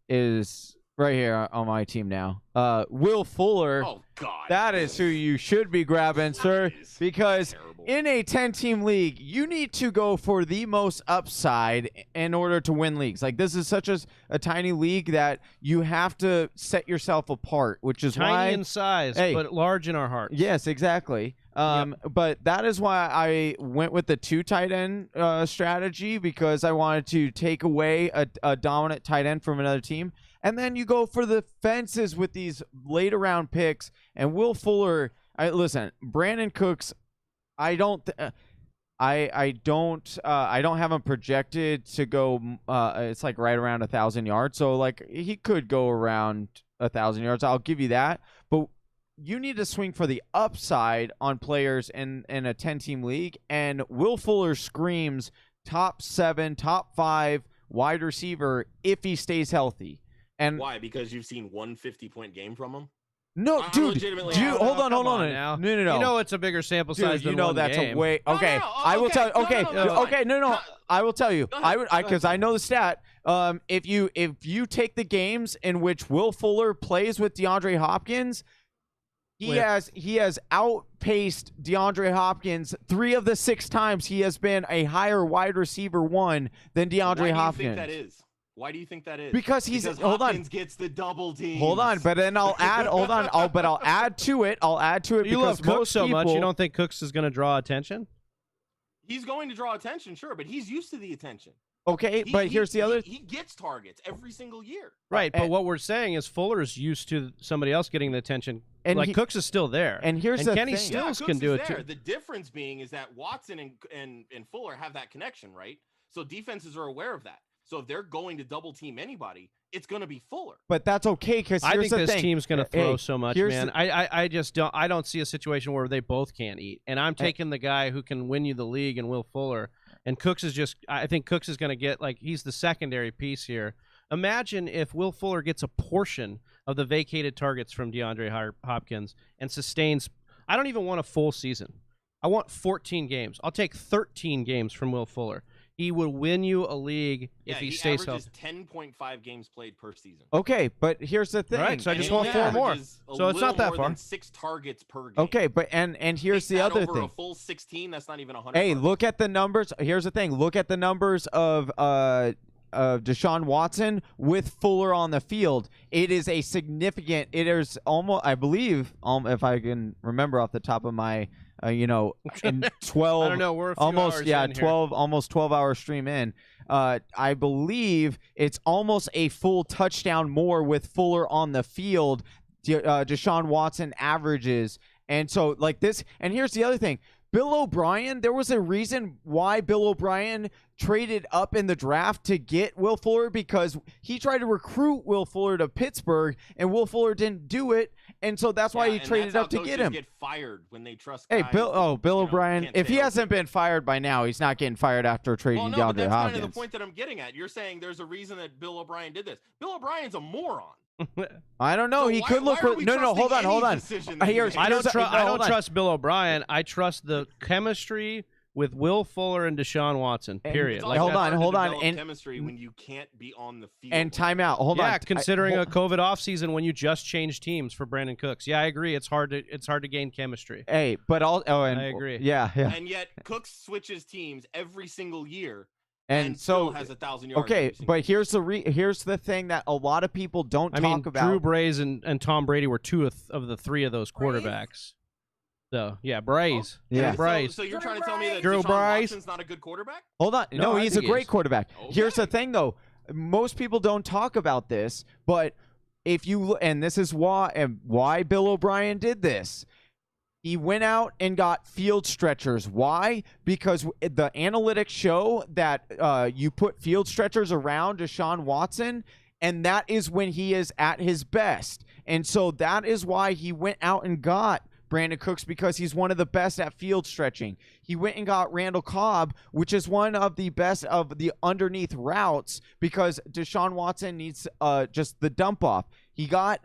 is right here on my team now. Will Fuller. Oh, God. That is who you should be grabbing, sir, because in a 10-team league, you need to go for the most upside in order to win leagues. Like, this is such a tiny league that you have to set yourself apart, which is tiny why... in size, but large in our hearts. Yes, exactly. But that is why I went with the 2 tight end strategy, because I wanted to take away a dominant tight end from another team. And then you go for the fences with these later round picks. And Will Fuller, listen, Brandon Cooks, I don't have him projected to go. It's like right around 1,000 yards. So like he could go around 1,000 yards. I'll give you that. But you need to swing for the upside on players in a 10-team league. And Will Fuller screams top 7, top 5 wide receiver if he stays healthy. And why? Because you've seen one 50-point game from him? No, dude, hold on. Now. No. You know it's a bigger sample size than one that's game. a way. Okay, I will tell you. Okay, I will tell you. Because I know the stat. If you take the games in which Will Fuller plays with DeAndre Hopkins, he has outpaced DeAndre Hopkins 3 of the 6 times he has been a higher wide receiver 1 than DeAndre Hopkins. Why do you think that is? Because Hopkins gets the double team. Hold on, but then I'll add. I'll add to it. You love Cooks so much, you don't think Cooks is going to draw attention? He's going to draw attention, sure, but he's used to the attention. Okay, but here's the other. He gets targets every single year. Right, but what we're saying is Fuller's used to somebody else getting the attention. And Cooks is still there. And here's the Kenny thing. Stills can do it too. The difference being is that Watson and Fuller have that connection, right? So defenses are aware of that. So if they're going to double team anybody, it's going to be Fuller. But that's okay, because I think this thing. team's going to throw so much, man. I just don't see a situation where they both can't eat. And I'm taking the guy who can win you the league and Will Fuller. And Cooks is just – I think Cooks is going to get – like he's the secondary piece here. Imagine if Will Fuller gets a portion of the vacated targets from DeAndre Hopkins and sustains – I don't even want a full season. I want 14 games. I'll take 13 games from Will Fuller. He will win you a league if he stays healthy. He averages 10.5 games played per season. Okay, but here's the thing. All right, so I just want 4 more. So it's not that far. 6 targets per game. Okay, but and here's the other thing. Over a full 16, that's not even 100. Hey, look at the numbers. Here's the thing. Look at the numbers of Deshaun Watson with Fuller on the field. It is a significant. It is almost, I believe, if I can remember off the top of my. In 12 I don't know, we're a few almost hours in 12 here. Almost 12-hour stream in. I believe it's almost a full touchdown more with Fuller on the field. Deshaun Watson averages, and so like this. And here's the other thing. Bill O'Brien, there was a reason why Bill O'Brien traded up in the draft to get Will Fuller, because he tried to recruit Will Fuller to Pittsburgh, and Will Fuller didn't do it, and so that's why he traded up to get him. Get fired when they trust hey, guys Bill O'Brien, if he hasn't been fired by now, he's not getting fired after trading DeAndre Hopkins. That's kind of the point that I'm getting at. You're saying there's a reason that Bill O'Brien did this. Bill O'Brien's a moron. I don't know. So he could look. No. Hold on. I don't trust Bill O'Brien. I trust the chemistry with Will Fuller and Deshaun Watson. Period. Hold on. And chemistry when you can't be on the field. And timeout. Hold on. Yeah, considering a COVID offseason when you just changed teams for Brandon Cooks. Yeah, I agree. It's hard to gain chemistry. Hey, but I agree. Yeah. And yet Cooks switches teams every single year. And so still has 1,000 yards. Okay, but here's the thing that a lot of people don't talk about. Drew Brees and Tom Brady were 2 of the 3 of those quarterbacks. So yeah, Brees. Brees. So you're trying to tell me that Drew Deshaun Watson's not a good quarterback? Hold on. No, he's a great quarterback. Okay. Here's the thing, though. Most people don't talk about this, but if you and this is why Bill O'Brien did this. He went out and got field stretchers. Why? Because the analytics show that you put field stretchers around Deshaun Watson, And that is when he is at his best. And so that is why he went out and got Brandon Cooks, because he's one of the best at field stretching. He went and got Randall Cobb, which is one of the best of the underneath routes, because Deshaun Watson needs just the dump off. He got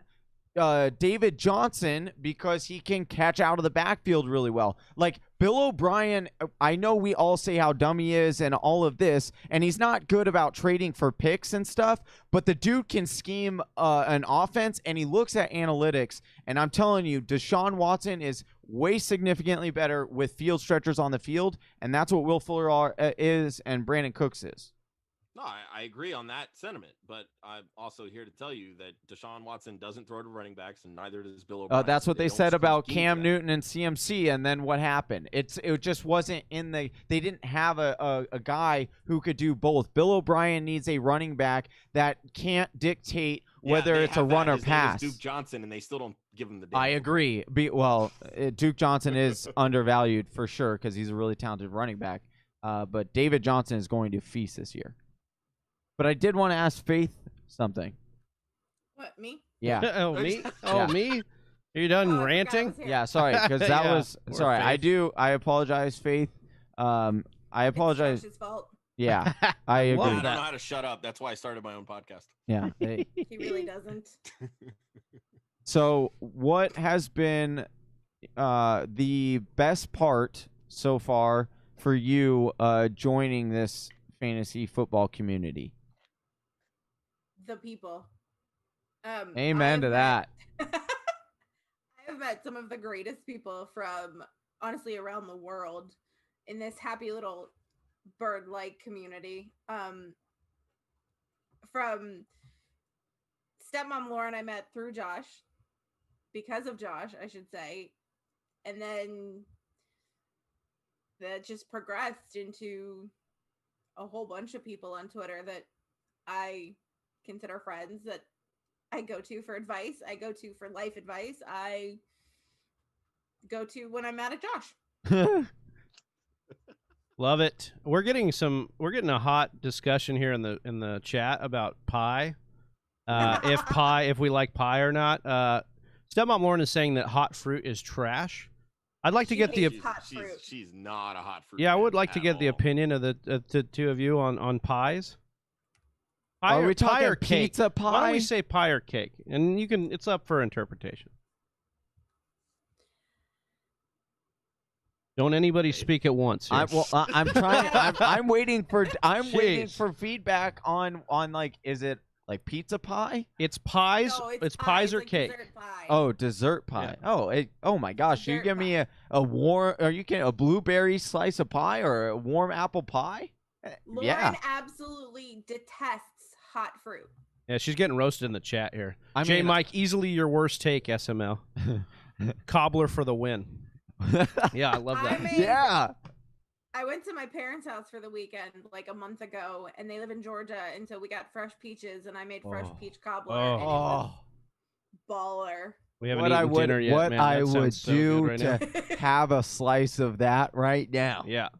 David Johnson because he can catch out of the backfield really well. Like Bill O'Brien, I know we all say how dumb he is and all of this, and he's not good about trading for picks and stuff, but the dude can scheme an offense, and he looks at analytics, and I'm telling you, Deshaun Watson is way significantly better with field stretchers on the field, and that's what Will Fuller is and Brandon Cooks is. No, I agree on that sentiment, but I'm also here to tell you that Deshaun Watson doesn't throw to running backs, and neither does Bill O'Brien. That's what they don't said about scheme Cam that. Newton and CMC, and then what happened? It just wasn't in the – they didn't have a guy who could do both. Bill O'Brien needs a running back that can't dictate whether they it's a have run that. or His name is pass. Duke Johnson, and they still don't give him the I damn agree. Duke Johnson is undervalued for sure because he's a really talented running back, but David Johnson is going to feast this year. But I did want to ask Faith something. What, me? Yeah. Oh, me? Oh, Yeah. me? Are you done Oh, I forgot I ranting? was here. Yeah, sorry, because that Yeah, was poor sorry. Faith. I apologize, Faith. I apologize. It's Josh's fault. Yeah, I agree. Love I with don't that. know how to shut up. That's why I started my own podcast. Yeah. He really doesn't. So, what has been the best part so far for you joining this fantasy football community? The people. Amen to that. I have met some of the greatest people from honestly around the world in this happy little bird-like community. From stepmom Lauren, I met through Josh, because of Josh, I should say, and then that just progressed into a whole bunch of people on Twitter that I consider friends, that I go to for advice, I go to for life advice, I go to when I'm mad at Josh. Love it. We're getting a hot discussion here in the chat about pie. If we like pie or not. Stepmom Lauren is saying that hot fruit is trash. I'd like to get the hates hot fruit. She's not a hot fruit. Yeah, I fan would like to at get the all. opinion of the two of you on pies. Pie Are we pie talking or cake? pizza pie? Why don't we say pie or cake? And it's up for interpretation. Don't anybody speak at once here. I'm trying. I'm waiting for. I'm waiting Jeez. for feedback on like. Is it like pizza pie? It's pies. No, it's pie. pies It's or like cake. dessert pie. Oh, dessert pie. Yeah. Oh my gosh! You Dessert give me a warm, or you can a blueberry slice of pie or a warm apple pie. Lauren Yeah. absolutely detests hot fruit. Yeah, she's getting roasted in the chat here. I J mean- Mike, easily your worst take, SML. Cobbler for the win. Yeah, I love that. Yeah. I went to my parents' house for the weekend like a month ago, and they live in Georgia, and so we got fresh peaches, and I made fresh Oh. peach cobbler, Oh. and it was baller. We haven't What eaten I would, dinner yet, what man. I That would sounds so good do right now. to have a slice of that right now. Yeah.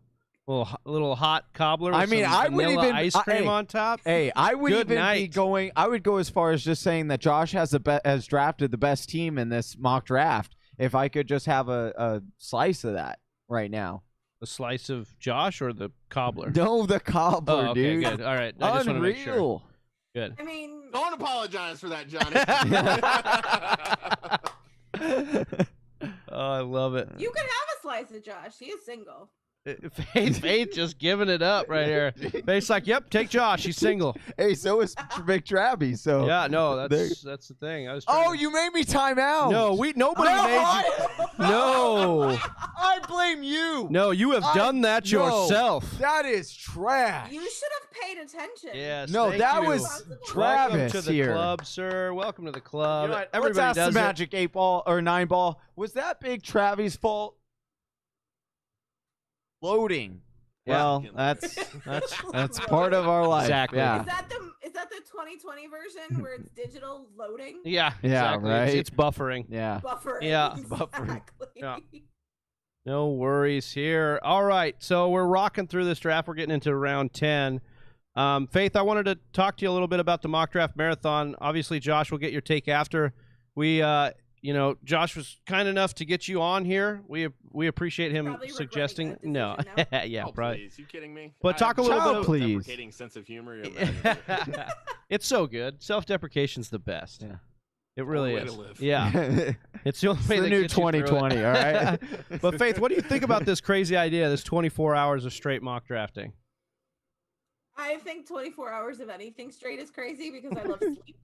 Little hot cobbler with I mean, some I would vanilla even- ice I- cream hey, on top. Hey, I would Good even be night. going. I would go as far as just saying that Josh has has drafted the best team in this mock draft. If I could just have a slice of that right now. A slice of Josh or the cobbler? No, the cobbler, Oh, okay, dude. good. All right. I just want to make sure. Unreal. Good. I mean, Don't apologize for that, Johnny. Oh, I love it. you could have a slice of Josh. He is single. Faith just giving it up right here. Faith's like, yep, take Josh. He's single. Hey, so is Big Travie. So Yeah, no, There- that's the thing. I was trying Oh, to- you made me time out. No, nobody made you. No. I blame you. No, you have done that no. yourself. That is trash. You should have paid attention. Yes. No, thank that you. was Welcome Welcome Travis to the here. club, sir. Welcome to the club. You know what? Everybody Let's ask does the it. Magic 8-ball or 9-ball. Was that Big Travie's fault? Loading. Yeah. Well, that's part of our life. Exactly. Yeah. Is that the 2020 version where it's digital loading? Yeah, Yeah, exactly. right. It's buffering. Yeah. Buffering. Yeah, buffering. Exactly. Yeah. No worries here. All right, so we're rocking through this draft. We're getting into round 10. Faith, I wanted to talk to you a little bit about the mock draft marathon. Obviously, Josh will get your take after. We, Josh was kind enough to get you on here. We appreciate him Probably regretting suggesting. that No, decision now. yeah, Oh, probably. please, you kidding me? But talk a little bit of- please. Deprecating sense of humor. You're It's so good. Self-deprecation's the best. Yeah. It really way is. to live. Yeah, it's the only It's way the that new gets you through it. 2020, all right? But Faith, what do you think about this crazy idea? This 24 hours of straight mock drafting. I think 24 hours of anything straight is crazy because I love sleep.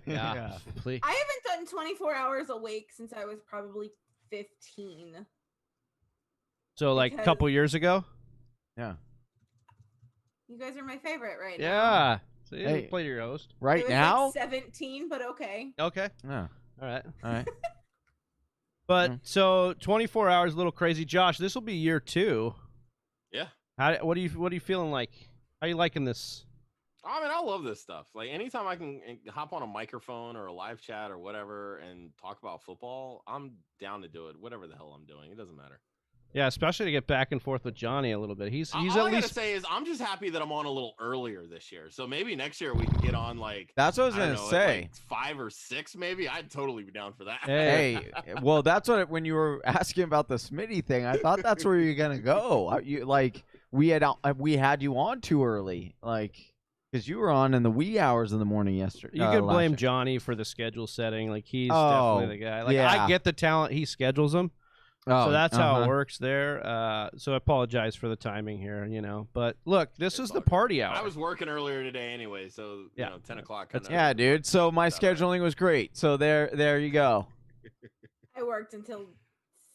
Yeah, please. I haven't done 24 hours awake since I was probably 15. So, like a couple years ago. Yeah. You guys are my favorite right now. Yeah. So you Hey. played your host. It Right was now? like 17, but okay. Okay. Yeah. All right. All right. But so 24 hours, a little crazy. Josh, this will be year 2. Yeah. What are you feeling like? How you liking this? I mean, I love this stuff. Like, anytime I can hop on a microphone or a live chat or whatever and talk about football, I'm down to do it. Whatever the hell I'm doing, it doesn't matter. Yeah, especially to get back and forth with Johnny a little bit. He's All at I gotta least say is I'm just happy that I'm on a little earlier this year. So maybe next year we can get on like That's what I was I don't going to know, at, say. like 5 or 6 maybe. I'd totally be down for that. Hey. Hey, well, that's what when you were asking about the Smitty thing, I thought that's where you're gonna go. We had you on too early, because you were on in the wee hours of the morning yesterday. you could last blame year. Johnny for the schedule setting. Like he's Oh, definitely the guy. Like yeah. I get the talent, he schedules them. Oh, So that's how it uh-huh. works there. So I apologize for the timing here, But look, this is the party hour. I was working earlier today anyway, so Yeah. 10 o'clock. That's- Yeah, dude. So my scheduling was great. So there you go. I worked until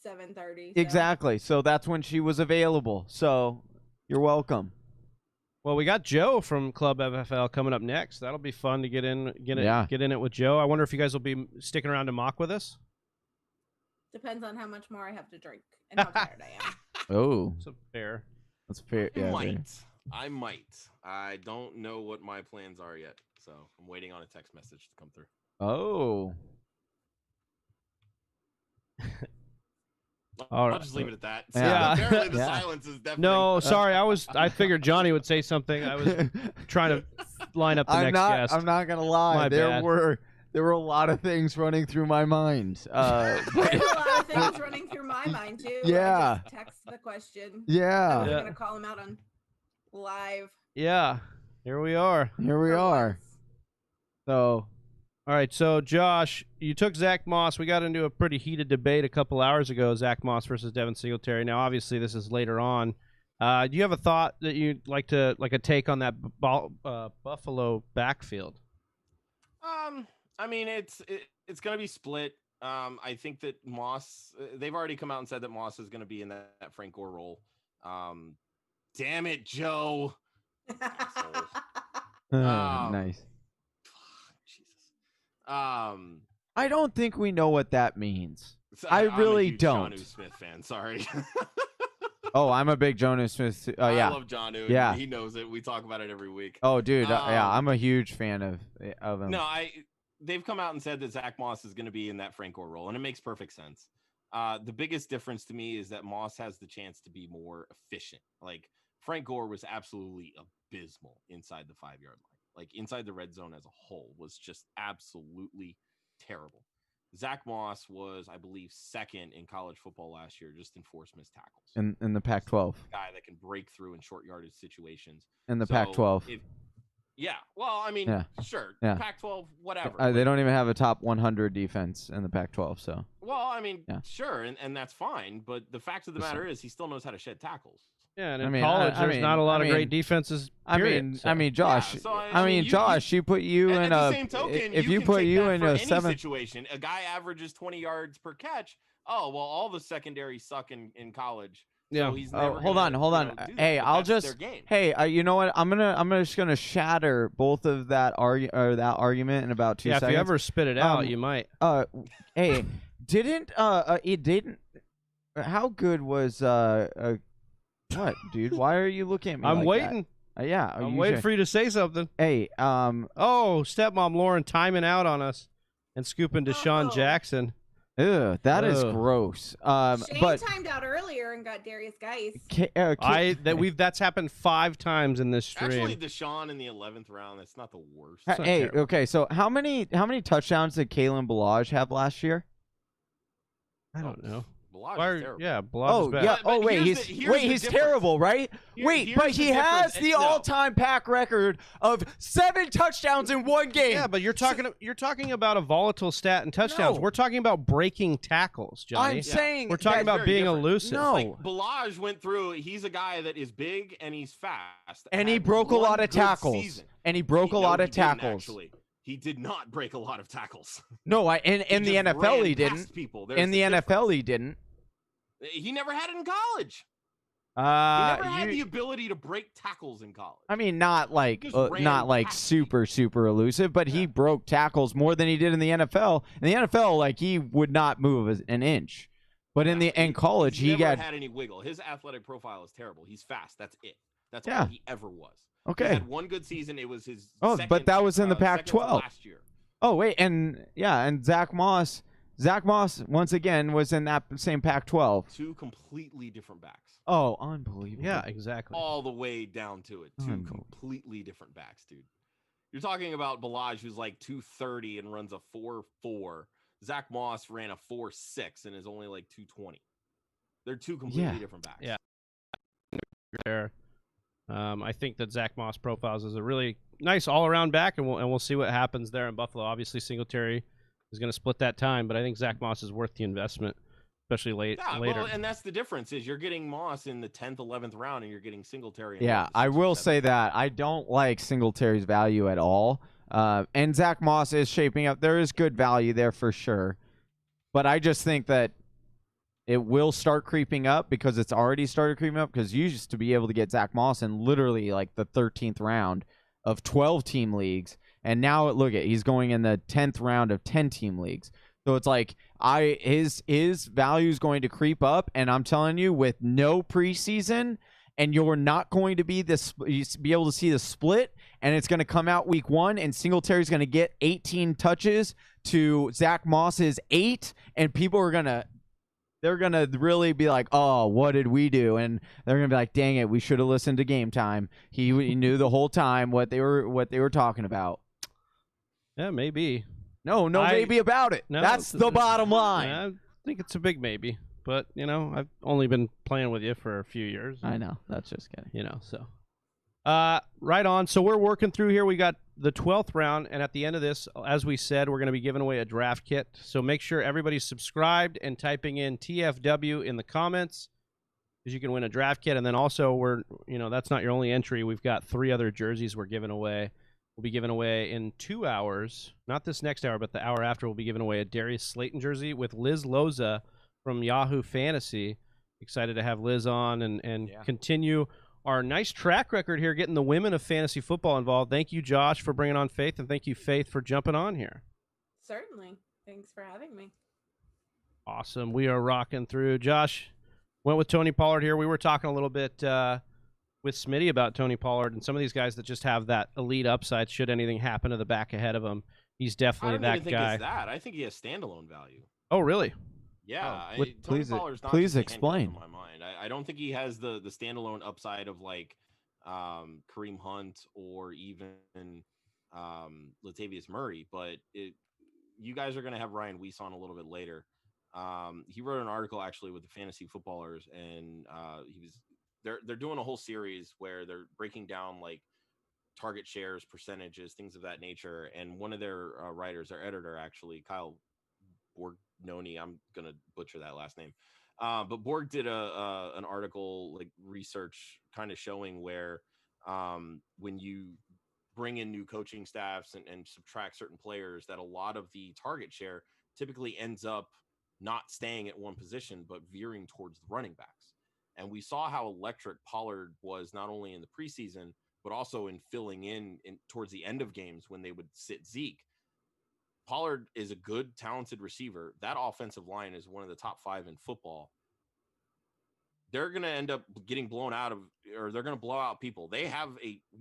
7:30. Exactly. So that's when she was available. So you're welcome. Well, we got Joe from Club FFL coming up next. That'll be fun to get in it with Joe. I wonder if you guys will be sticking around to mock with us. Depends on how much more I have to drink and how tired I am. Oh, So fair. that's fair. Yeah, I might. I don't know what my plans are yet, so I'm waiting on a text message to come through. Oh. All I'll right. just leave it at that. Yeah. Apparently the Yeah. silence is definitely. No, sorry. I figured Johnny would say something. I was trying to line up the next guest. I'm not gonna lie. My bad. There were a lot of things running through my mind. There's a lot of things running through my mind too. Yeah. I just text the question. Yeah. I'm Yeah. gonna call him out on live. Yeah. Here we are. Here we for are. once. So All right, so Josh, you took Zach Moss. We got into a pretty heated debate a couple hours ago, Zach Moss versus Devin Singletary. Now, obviously, this is later on. Do you have a thought that you'd like a take on that Buffalo backfield? I mean, it's going to be split. I think that Moss. They've already come out and said that Moss is going to be in that Frank Gore role. Damn it, Joe. nice. Jesus. I don't think we know what that means. So I I'm a really huge don't. Jonnu Smith fan. Sorry. Oh, I'm a big Jonas Smith. Oh I yeah. love Jonnu. Yeah. He knows it. We talk about it every week. Oh, dude. Yeah, Um, I'm a huge fan of him. No, they've come out and said that Zach Moss is going to be in that Frank Gore role, and it makes perfect sense. The biggest difference to me is that Moss has the chance to be more efficient. Like Frank Gore was absolutely abysmal inside the 5-yard line. Like inside the red zone as a whole was just absolutely terrible. Zach Moss was, I believe, second in college football last year just in forced missed tackles. In the Pac-12. Guy that can break through in short yardage situations. In the So Pac-12. Yeah. Well, I mean, Yeah. sure. Yeah. Pac-12, whatever. They don't even have a top 100 defense in the Pac-12. So. Well, I mean, Yeah. sure, and that's fine. But the fact of the matter is he still knows how to shed tackles. Yeah, and I in mean, college, I there's mean- not a lot I of great mean- defenses. I Period, mean, so. Josh. Yeah, so, I mean, you- Josh. She put you And in at a. the same token, if you can put take you that in for a any 7. situation, a guy averages 20 yards per catch. Oh well, all the secondaries suck in college. Yeah. So he's Oh, never hold gonna, on. do that, Hey, but I'll that's their just. game. Hey, you know what? I'm just gonna shatter both of that argument in about 2 Yeah, seconds. if you ever spit it out, you might. Hey, it didn't. How good was what, dude? Why are you looking at me? I'm like waiting. that? Yeah, I'm waiting for you to say something. Hey, Oh, stepmom Lauren timing out on us and scooping Deshaun Oh. Jackson. Ugh, that is Ugh. gross. Shane But timed out earlier and got Darius Geis. That's happened 5 times in this stream. Actually, Deshaun in the 11th round, that's not the worst. It's not hey, terrible. okay, so how many touchdowns did Kalen Ballage have last year? I don't know. Balaj Why is are- terrible. yeah, Balaj Oh is bad. yeah. But Oh wait, here's he's the difference. terrible, right? Wait, Here's but the he has difference. the No. all-time pack record of 7 touchdowns in one game. Yeah, but you're talking about a volatile stat and touchdowns. No. We're talking about breaking tackles, Johnny. I'm saying We're talking that- about very being different. elusive. No. Like Balaj went through. He's a guy that is big and he's fast. and he had broke a one lot of good tackles. season. And he broke a No, lot he of didn't, tackles. Actually, he did not break a lot of tackles. No, in the just NFL ran he past didn't. People. In the NFL he didn't. He never had it in college. He Uh, never had the ability to break tackles in college. I mean, not like He just ran not like past super elusive, but he Yeah. broke tackles more than he did in the NFL. In the NFL, like he would not move an inch. But in college, He's he never got had any wiggle. His athletic profile is terrible. He's fast. That's it. That's Yeah. all he ever was. He okay. had one good season. It was his. Oh, second, but that was in the second to Pac-12. last year. Oh wait, and Zach Moss once again was in that same Pac-12. Two completely different backs. Oh, unbelievable. Yeah, exactly. All the way down to it. Two Unbelievable. completely different backs, dude. You're talking about Balaj, who's like 230 and runs a 4.4. Zach Moss ran a 4.6 and is only like 220. They're two completely different backs. Yeah. There. I think that Zach Moss profiles as a really nice all-around back, and we'll see what happens there in Buffalo. Obviously, Singletary is going to split that time, but I think Zach Moss is worth the investment, especially later. Well, and that's the difference is you're getting Moss in the 10th, 11th round, and you're getting Singletary. In Yeah, like the I 6th or will 7th. say that I don't like Singletary's value at all. And Zach Moss is shaping up. There is good value there for sure. But I just think that it will start creeping up because it's already started creeping up because you used to be able to get Zach Moss in literally like the 13th round of 12-team leagues. And now he's going in the 10th round of 10-team leagues. So it's like his value is going to creep up, and I'm telling you, with no preseason, and you're not going to be able to see the split, and it's going to come out week 1, and Singletary's going to get 18 touches to Zach Moss's 8, and people are they're gonna really be like, oh, what did we do? And they're gonna be like, dang it, we should have listened to Game Time. He knew the whole time what they were talking about. Yeah, maybe. No, maybe about it. No, That's the bottom line. I think it's a big maybe, but I've only been playing with you for a few years. I know. That's just kidding. So. Right on. So we're working through here. We got the 12th round, and at the end of this, as we said, we're going to be giving away a draft kit. So make sure everybody's subscribed and typing in TFW in the comments, because you can win a draft kit. And then also that's not your only entry. We've got 3 other jerseys we're giving away. We'll be giving away in 2 hours, not this next hour, but the hour after, we'll be giving away a Darius Slayton jersey with Liz Loza from Yahoo Fantasy. Excited to have Liz on and continue our nice track record here, getting the women of fantasy football involved. Thank you, Josh, for bringing on Faith, and thank you, Faith, for jumping on here. Certainly. Thanks for having me. Awesome. We are rocking through. Josh went with Tony Pollard here. We were talking a little bit with Smitty about Tony Pollard and some of these guys that just have that elite upside should anything happen to the back ahead of him. He's definitely I don't that even think guy. it's that. I think he has standalone value. Oh, really? Yeah, Tony Pollard's not please just a explain. handcuff in my mind. I don't think he has the standalone upside of like Kareem Hunt or even Latavius Murray, but you guys are going to have Ryan Weiss on a little bit later. He wrote an article actually with the fantasy footballers, and they're doing a whole series where they're breaking down like target shares, percentages, things of that nature. And one of their writers, their editor, actually, Kyle Borgnoni, I'm gonna butcher that last name, but Borg did an article, like research, kind of showing where when you bring in new coaching staffs and subtract certain players, that a lot of the target share typically ends up not staying at one position but veering towards the running backs. And we saw how electric Pollard was, not only in the preseason but also in filling in towards the end of games when they would sit Zeke. Pollard is a good, talented receiver. That offensive line is one of the top 5 in football. They're going to end up getting blown out of, or they're going to blow out people. They have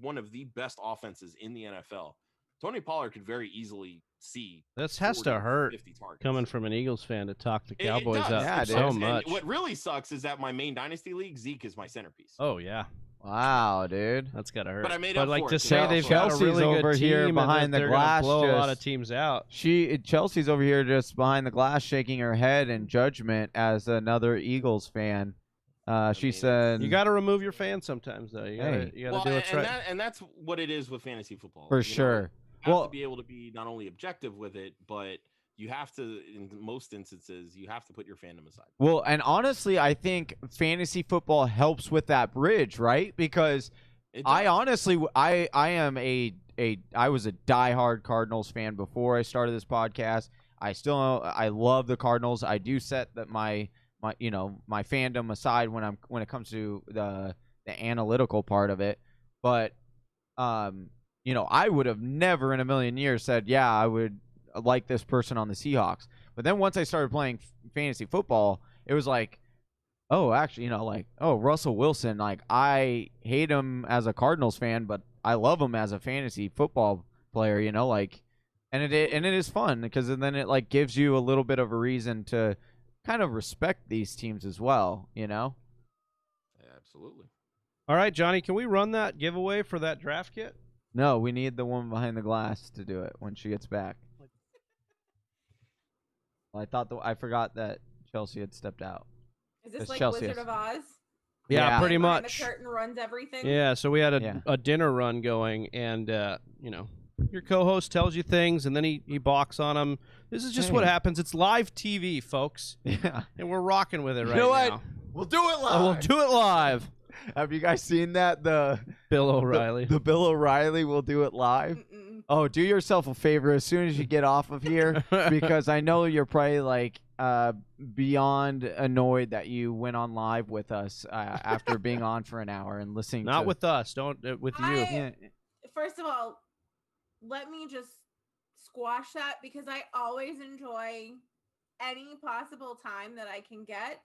one of the best offenses in the NFL. Tony Pollard could very easily see. This has 40, to hurt 50 targets. coming from an Eagles fan to talk the It Cowboys does. up Yeah, It dude. so does. And much. what really sucks is that my main dynasty league, Zeke is my centerpiece. Oh yeah, Wow, dude. that's gotta hurt. But I made but up like for to it, say too. they've got a Chelsea's really good over team here and behind that the they're gonna glass blow a lot of just- teams out. Chelsea's over here just behind the glass, shaking her head in judgment as another Eagles fan. She mean, said, You got to remove your fans sometimes, though. You Hey. got to Well, do what's right. and that's what it is with fantasy football. for You know, sure. you have Well, to be able to be not only objective with it, but you have to, in most instances, you have to put your fandom aside. Well, and honestly, I think fantasy football helps with that bridge, right? Because I does. honestly, I am I was a diehard Cardinals fan before I started this podcast. I love the Cardinals. I do set that my fandom aside when it comes to the analytical part of it. But I would have never in a million years said, yeah, I would like this person on the Seahawks. But then once I started playing fantasy football, it was like, oh, actually, Russell Wilson, like I hate him as a Cardinals fan, but I love him as a fantasy football player, and it is fun because then it like gives you a little bit of a reason to kind of respect these teams as well, Yeah, absolutely. All right, Johnny, can we run that giveaway for that draft kit? No, we need the woman behind the glass to do it when she gets back. Well, I forgot that Chelsea had stepped out. Is this It's like Chelsea. Wizard of Oz? Yeah. Pretty Behind much. The curtain runs everything. Yeah, so we had Yeah. a dinner run going, and your co-host tells you things, and then he balks on them. This is just what Hey. happens. It's live TV, folks, Yeah. and we're rocking with it You right know now. what? We'll do it Oh, we'll do it live. Have you guys seen that? Bill O'Reilly. The Bill O'Reilly will do it live. Mm-mm. Oh, do yourself a favor as soon as you get off of here, because I know you're probably like beyond annoyed that you went on live with us after being on for an hour and listening. Not with us. Don't with you. Yeah. First of all, let me just squash that because I always enjoy any possible time that I can get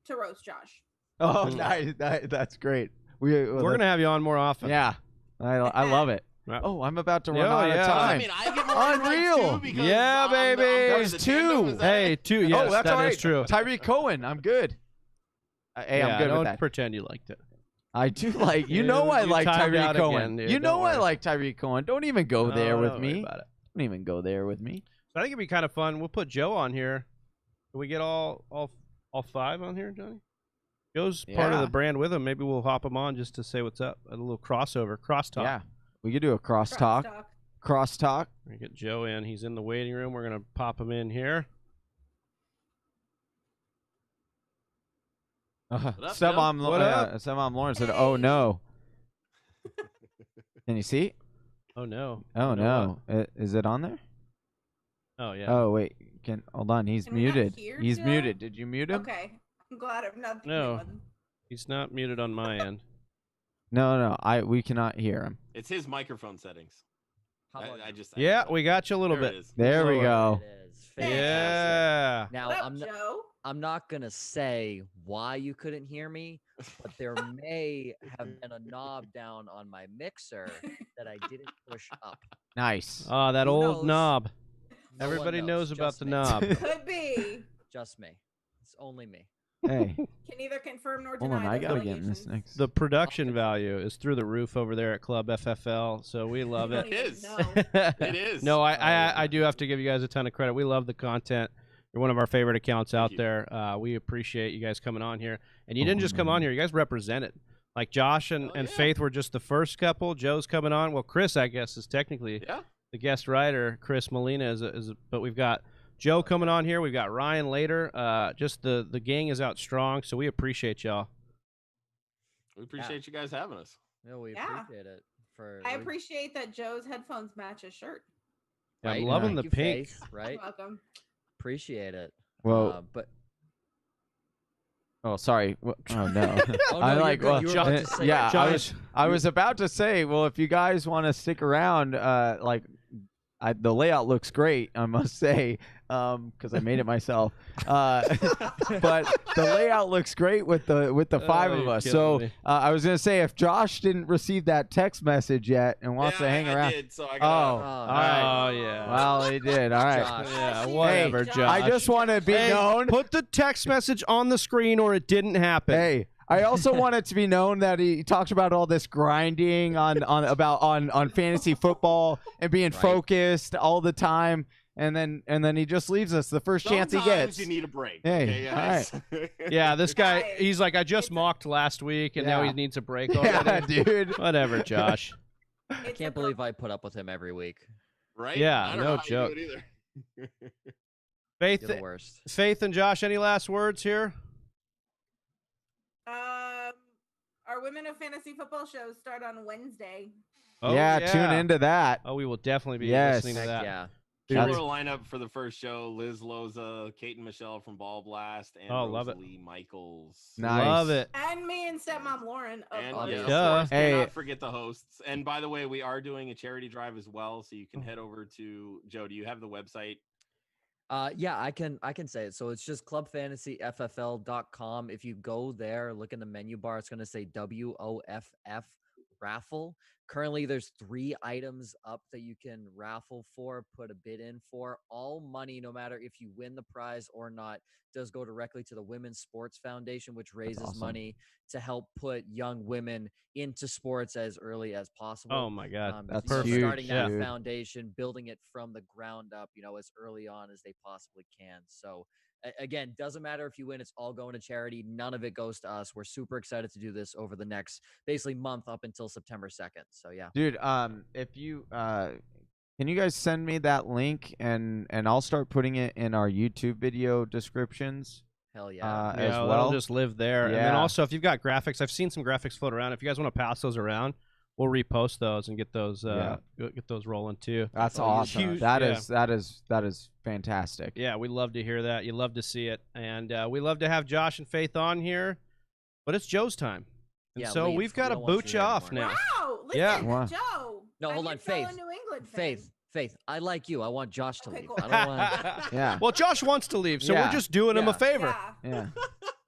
to roast Josh. Oh, nice. That's great. We're gonna have you on more often. Yeah, I love it. Right. Oh, I'm about to run Yeah, out yeah. of time. I mean, I get more invites, Unreal. too, because Yeah, I'm baby. part There's of the two. tandem, is that Hey, it? two. Yes, oh, that's that all right. is true. Tyreek Cohen, I'm good. Hey, Yeah, I'm good don't with that. pretend you liked it. I do like. You- I you like timed Tyreek out Cohen. again, dude. You know Don't I worry. like Tyreek Cohen. Don't even go there No, with don't worry me. about it. Don't even go there with me. So I think it'd be kind of fun. We'll put Joe on here. Can we get all five on here, Johnny? Joe's part of Yeah. the brand with him. Maybe we'll hop him on just to say what's up. A little crossover, crosstalk. Yeah, we could do a crosstalk. Crosstalk. We get Joe in. He's in the waiting room. We're gonna pop him in here. up, Stepmom, What up? Stepmom Lauren said, "Oh no." Can you see? Oh no. Oh You know no. Is it on there? what? Oh yeah. Oh wait. Hold on. He's Can we not muted. hear He's Joe? muted. Did you mute him? Okay. I'm glad I'm not the No. only one. He's not muted on my end. No. We cannot hear him. It's his microphone settings. How about I now? just. Yeah, we got you a little There bit. it is. There we Lord. go. It is. Fantastic. Yeah. Now What up, Joe? I'm not gonna say why you couldn't hear me, but there may have been a knob down on my mixer that I didn't push up. Nice. Oh, that Who old knows? knob. No one Everybody knows about just the me. knob. Could be. Just me. It's only me. Hey, Can neither confirm nor hold deny. on. I those gotta get in this allegations. next. The production value is through the roof over there at Club FFL, so we love I it. don't even is. know. It is. No, Oh, yeah. I do have to give you guys a ton of credit. We love the content. You're one of our favorite accounts out you. there. We appreciate you guys coming on here. And you didn't Oh, just come on man. here. You guys represented. Like Josh and yeah. Faith were just the first couple. Joe's coming on. Well, Chris, I guess, is technically Yeah. the guest writer. Chris Molina but we've got Joe coming on here. We've got Ryan later. Just the gang is out strong, so we appreciate y'all. We appreciate you guys having us. No, we Yeah. appreciate it. I appreciate that Joe's headphones match his shirt. I'm Right? loving Thank the you, pink. Faith, right? You're welcome. Appreciate it. Well, But oh, sorry. Oh no. oh, I no, like. you're Well, good. You were about to say yeah. that. I was about to say. Well, if you guys want to stick around, like the layout looks great, I must say, because I made it myself. But the layout looks great with the five of you're us. killing So me. I was gonna say, if Josh didn't receive that text message yet and wants to hang I around, did, so I oh, gotta. all right. Oh yeah. Well, he did. All right. Josh. Yeah, Josh, whatever, Josh. Josh. I just want to be Hey, known. put the text message on the screen, or it didn't happen. Hey, I also want it to be known that he talks about all this grinding on fantasy football and being focused all the time, and then he just leaves us the first chance he Sometimes gets. you need a break. Hey, okay, guys? Yeah, this guy, Guys, he's like, I just mocked last week, and now Yeah. he needs a break Yeah, already. dude. Whatever, Josh. I can't believe I put up with him every week. Right? Yeah, I don't no know how joke. you do it either. Faith, You're the worst. Faith, and Josh, any last words here? Our Women of Fantasy Football shows start on Wednesday. Oh, yeah, tune into that. Oh, we will definitely be Yes. listening to Heck that. yeah. Killer That's- lineup for the first show: Liz Loza, Kate and Michelle from Ball Blast, and Oh, love it. Rosalie Michaels. Nice. Love it. And me and stepmom Lauren. Of And course. yeah, of Duh. course, Hey. cannot forget the hosts. And by the way, we are doing a charity drive as well, so you can head over to Joe. Do you have the website? Yeah, I can say it. So it's just clubfantasyffl.com. If you go there, look in the menu bar, it's going to say WOFF raffle. Currently, there's 3 items up that you can raffle for, put a bid in for. All money, no matter if you win the prize or not, does go directly to the Women's Sports Foundation, which raises awesome. money to help put young women into sports as early as possible. Oh my God, That's starting huge, that dude. foundation, building it from the ground up, as early on as they possibly can. So again, doesn't matter if you win, it's all going to charity. None of it goes to us. We're super excited to do this over the next basically month up until September 2nd. So yeah. Dude, if you can you guys send me that link and I'll start putting it in our YouTube video descriptions. Hell yeah. As That'll well. just live there. And then Yeah. also, if you've got graphics, I've seen some graphics float around. If you guys want to pass those around, we'll repost those and get those get those rolling too. That's Oh, awesome. huge. That Yeah. is fantastic. Yeah, we love to hear that. You love to see it, and we love to have Josh and Faith on here. But it's Joe's time, and Yeah, so leave. we've got We to don't want boot you you there off anymore. now. Wow. Listen, Yeah. Wow. Joe. No, I hold on, didn't follow Faith. New England fans. Faith, I like you. I want Josh to Okay, leave. cool. I don't want Yeah. Well, Josh wants to leave, so Yeah. we're just doing him a Yeah. favor. Yeah. Yeah.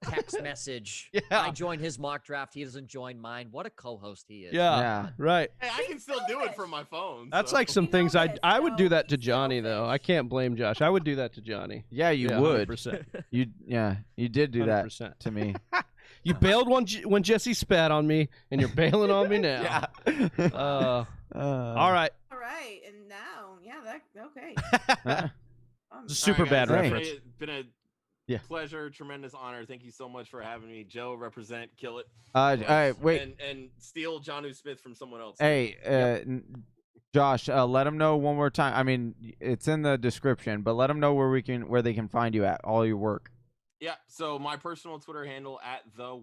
text message. Yeah. I join his mock draft. He doesn't join mine. What a co-host he is. Yeah, Yeah. right. Hey, I can still do it from my phone. That's so. like some You know things this, I would do so that to he's Johnny though. I selfish. can't blame Josh. I would do that to Johnny. Yeah, you Yeah, would. 100%. You did do that 100%. to me. You bailed when Jesse spat on me, and you're bailing on me now. Yeah. All right. All right. And now, okay. Super All right, bad guys, reference. It's been a Yeah. pleasure, tremendous honor. Thank you so much for having me. Joe, represent, kill it. All right, wait. And steal John Smith from someone else. Hey, Josh, let them know one more time. I mean, it's in the description, but let them know where they can find you at all your work. Yeah, so my personal Twitter handle at the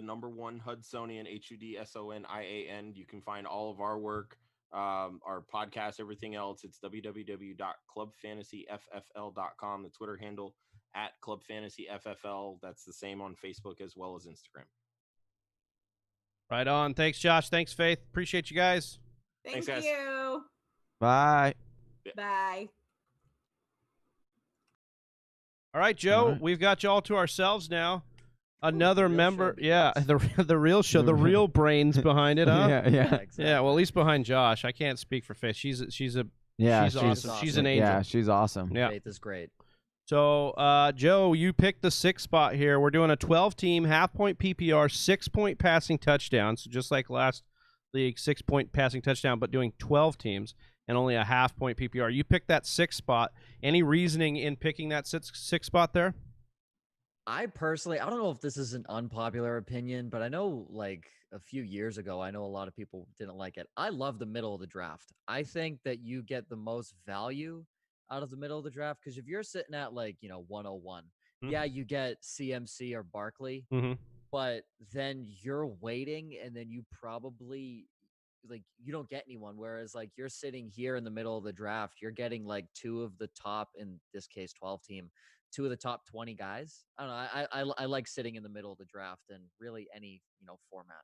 number one Hudsonian, HUDSONIAN. You can find all of our work, our podcast, everything else. It's www.clubfantasyffl.com. The Twitter handle at clubfantasyffl. That's the same on Facebook as well as Instagram. Right on. Thanks, Josh. Thanks, Faith. Appreciate you guys. Thank Thanks, guys. you. Bye. Bye. All right, Joe. All right. We've got you all to ourselves now. Another the real member. show Yeah, begins. the real show, the real brains behind it, huh? Yeah. exactly. Yeah, well, at least behind Josh. I can't speak for Faith. She's Yeah, she's she's awesome. She's an angel. Yeah, she's awesome. Yeah. Faith is great. So, Joe, you picked the 6th spot here. We're doing a 12-team, half-point PPR, 6-point passing touchdown. So just like last league, 6-point passing touchdown, but doing 12 teams and only a half-point PPR. You picked that 6th spot. Any reasoning in picking that 6th spot there? I personally, I don't know if this is an unpopular opinion, but I know like a few years ago, I know a lot of people didn't like it. I love the middle of the draft. I think that you get the most value out of the middle of the draft because if you're sitting at 101, yeah, you get CMC or Barkley, but then you're waiting and then you probably you don't get anyone. Whereas you're sitting here in the middle of the draft, you're getting 2 of the top, in this case, 12 team, 2 of the top 20 guys. I don't know. I like sitting in the middle of the draft and really any format.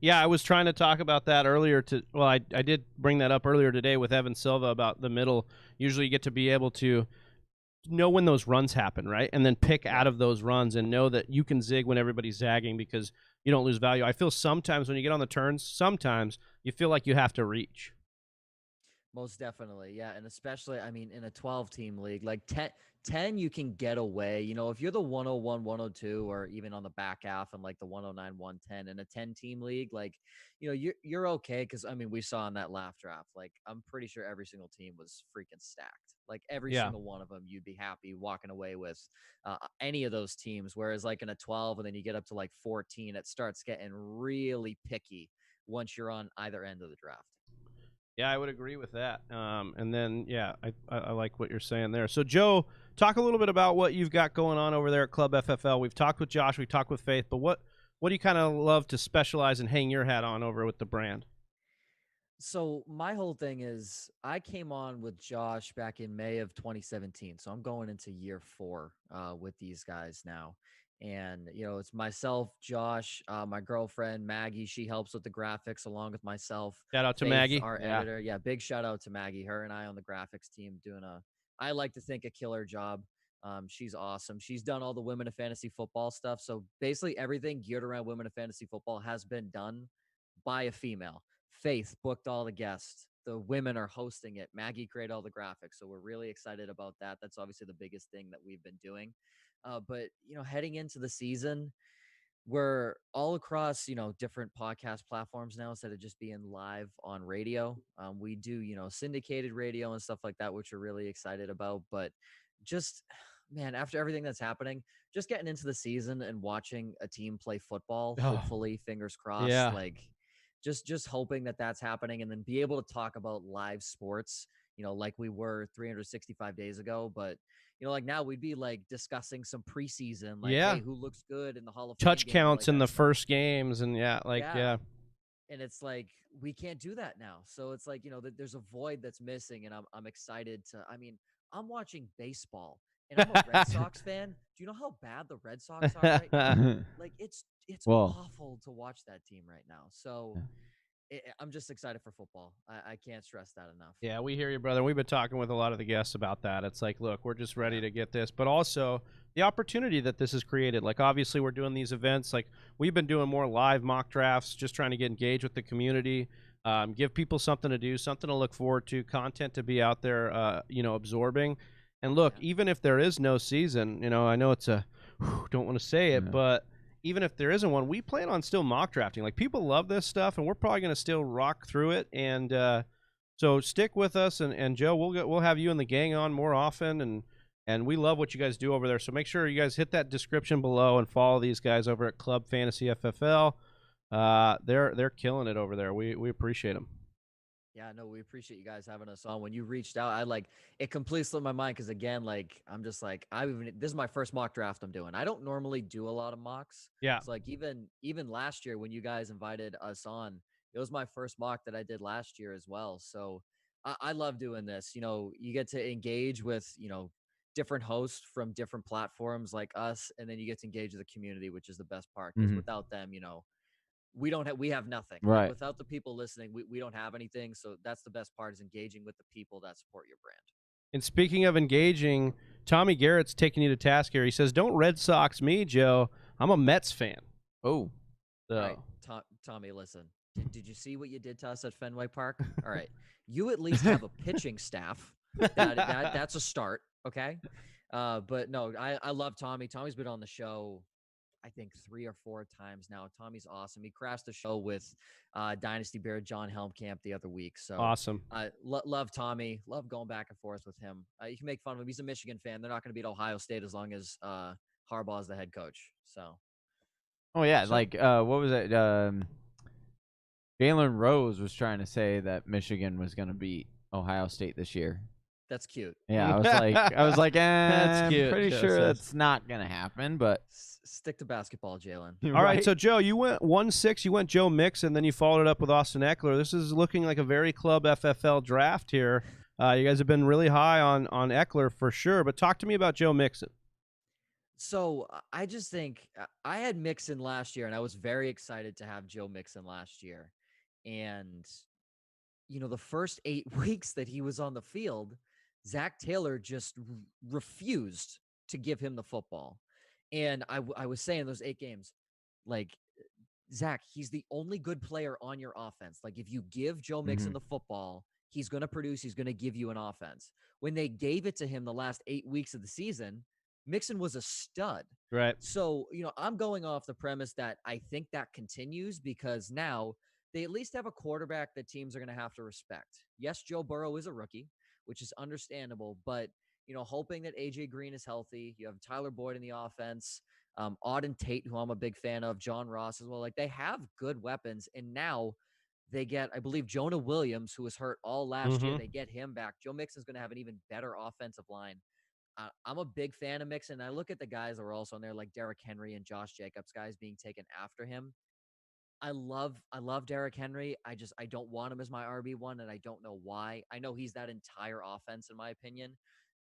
Yeah, I was trying to talk about that earlier. I did bring that up earlier today with Evan Silva about the middle. Usually you get to be able to know when those runs happen, right? And then pick out of those runs and know that you can zig when everybody's zagging because you don't lose value. I feel sometimes when you get on the turns, sometimes you feel like you have to reach. Most definitely, yeah. And especially, I mean, in a 12-team league, like 10 you can get away. You know, if you're the 101, 102, or even on the back half and like the 109, 110 in a 10-team league, like, you know, you're okay. Because, I mean, we saw in that laugh draft, like, I'm pretty sure every single team was freaking stacked. Like, every single one of them, you'd be happy walking away with any of those teams. Whereas, like, in a 12, and then you get up to, like, 14, it starts getting really picky once you're on either end of the draft. Yeah, I would agree with that. And then, yeah, I like what you're saying there. So, Joe, talk a little bit about what you've got going on over there at Club FFL. We've talked with Josh, we've talked with Faith, but what do you kind of love to specialize and hang your hat on over with the brand? So my whole thing is I came on with Josh back in May of 2017. So I'm going into year 4 with these guys now. And, you know, it's myself, Josh, my girlfriend, Maggie. She helps with the graphics along with myself. Shout out to Faith, Maggie. our editor. Yeah, big shout out to Maggie. Her and I on the graphics team doing I like to think, a killer job. She's awesome. She's done all the women of fantasy football stuff. So basically everything geared around women of fantasy football has been done by a female. Faith booked all the guests. The women are hosting it. Maggie created all the graphics. So we're really excited about that. That's obviously the biggest thing that we've been doing. But, you know, heading into the season, we're all across, you know, different podcast platforms now instead of just being live on radio. We do, you know, syndicated radio and stuff like that, which we're really excited about. But just, man, after everything that's happening, just getting into the season and watching a team play football, hopefully, fingers crossed, like just hoping that that's happening, and then be able to talk about live sports, you know, like we were 365 days ago. But, you know, like now we'd be like discussing some preseason, like, hey, who looks good in the Hall of Fame touch game, counts like in the stuff. first games, and And it's like we can't do that now. So it's like, you know, there's a void that's missing, and I'm excited to. I mean, I'm watching baseball, and I'm a Red Sox fan. Do you know how bad the Red Sox are right now? Like, it's awful to watch that team right now. So I'm just excited for football. I can't stress that enough. Yeah, we hear you, brother. We've been talking with a lot of the guests about that. It's like, look, we're just ready to get this, but also the opportunity that this has created. Like, obviously, we're doing these events. Like, we've been doing more live mock drafts, just trying to get engaged with the community, give people something to do, something to look forward to, content to be out there, you know, absorbing. And look, even if there is no season, you know, I know it's don't want to say it, but even if there isn't one, we plan on still mock drafting. Like, people love this stuff, and we're probably going to still rock through it. And so stick with us, and Joe, we'll have you and the gang on more often, and we love what you guys do over there. So make sure you guys hit that description below and follow these guys over at Club Fantasy FFL. They're killing it over there. We appreciate them. Yeah, no, we appreciate you guys having us on. When you reached out, it completely slipped my mind because, again, like, I'm just like, this is my first mock draft I'm doing. I don't normally do a lot of mocks. Yeah. It's like even last year when you guys invited us on, it was my first mock that I did last year as well. So I love doing this. You know, you get to engage with, you know, different hosts from different platforms like us, and then you get to engage with the community, which is the best part. Because without them, you know, we have nothing. Right. Like, without the people listening, we don't have anything. So that's the best part, is engaging with the people that support your brand. And speaking of engaging, Tommy Garrett's taking you to task here. He says, "Don't Red Sox me, Joe. I'm a Mets fan." Oh, so. All right, Tommy, listen. Did you see what you did to us at Fenway Park? All right, you at least have a pitching staff. That's a start, okay? But no, I love Tommy. Tommy's been on the show, I think, 3 or 4 times now. Tommy's awesome. He crashed the show with Dynasty Bear John Helmkamp the other week. So awesome. Love Tommy. Love going back and forth with him. You can make fun of him. He's a Michigan fan. They're not going to beat Ohio State as long as Harbaugh is the head coach. So. Oh yeah, like what was it? Jalen Rose was trying to say that Michigan was going to beat Ohio State this year. That's cute. Yeah, I was like, that's cute. I'm pretty sure that's not gonna happen, but stick to basketball, Jalen. All right, so Joe, you went 1-6. You went Joe Mix, and then you followed it up with Austin Eckler. This is looking like a very Club FFL draft here. You guys have been really high on Eckler for sure, but talk to me about Joe Mixon. So I just think I had Mixon last year, and I was very excited to have Joe Mixon last year. And, the first 8 weeks that he was on the field, Zach Taylor just refused to give him the football. And I was saying those 8 games, like, Zach, he's the only good player on your offense. Like, if you give Joe Mixon the football, he's going to produce. He's going to give you an offense. When they gave it to him the last 8 weeks of the season, Mixon was a stud. Right. So, I'm going off the premise that I think that continues because now they at least have a quarterback that teams are going to have to respect. Yes, Joe Burrow is a rookie, which is understandable, but, hoping that AJ Green is healthy. You have Tyler Boyd in the offense. Auden Tate, who I'm a big fan of, John Ross as well. Like, they have good weapons, and now they get, I believe, Jonah Williams, who was hurt all last year. They get him back. Joe Mixon's going to have an even better offensive line. I'm a big fan of Mixon. I look at the guys that were also on there, like Derrick Henry and Josh Jacobs, guys being taken after him. I love Derrick Henry. I don't want him as my RB1, and I don't know why. I know he's that entire offense, in my opinion.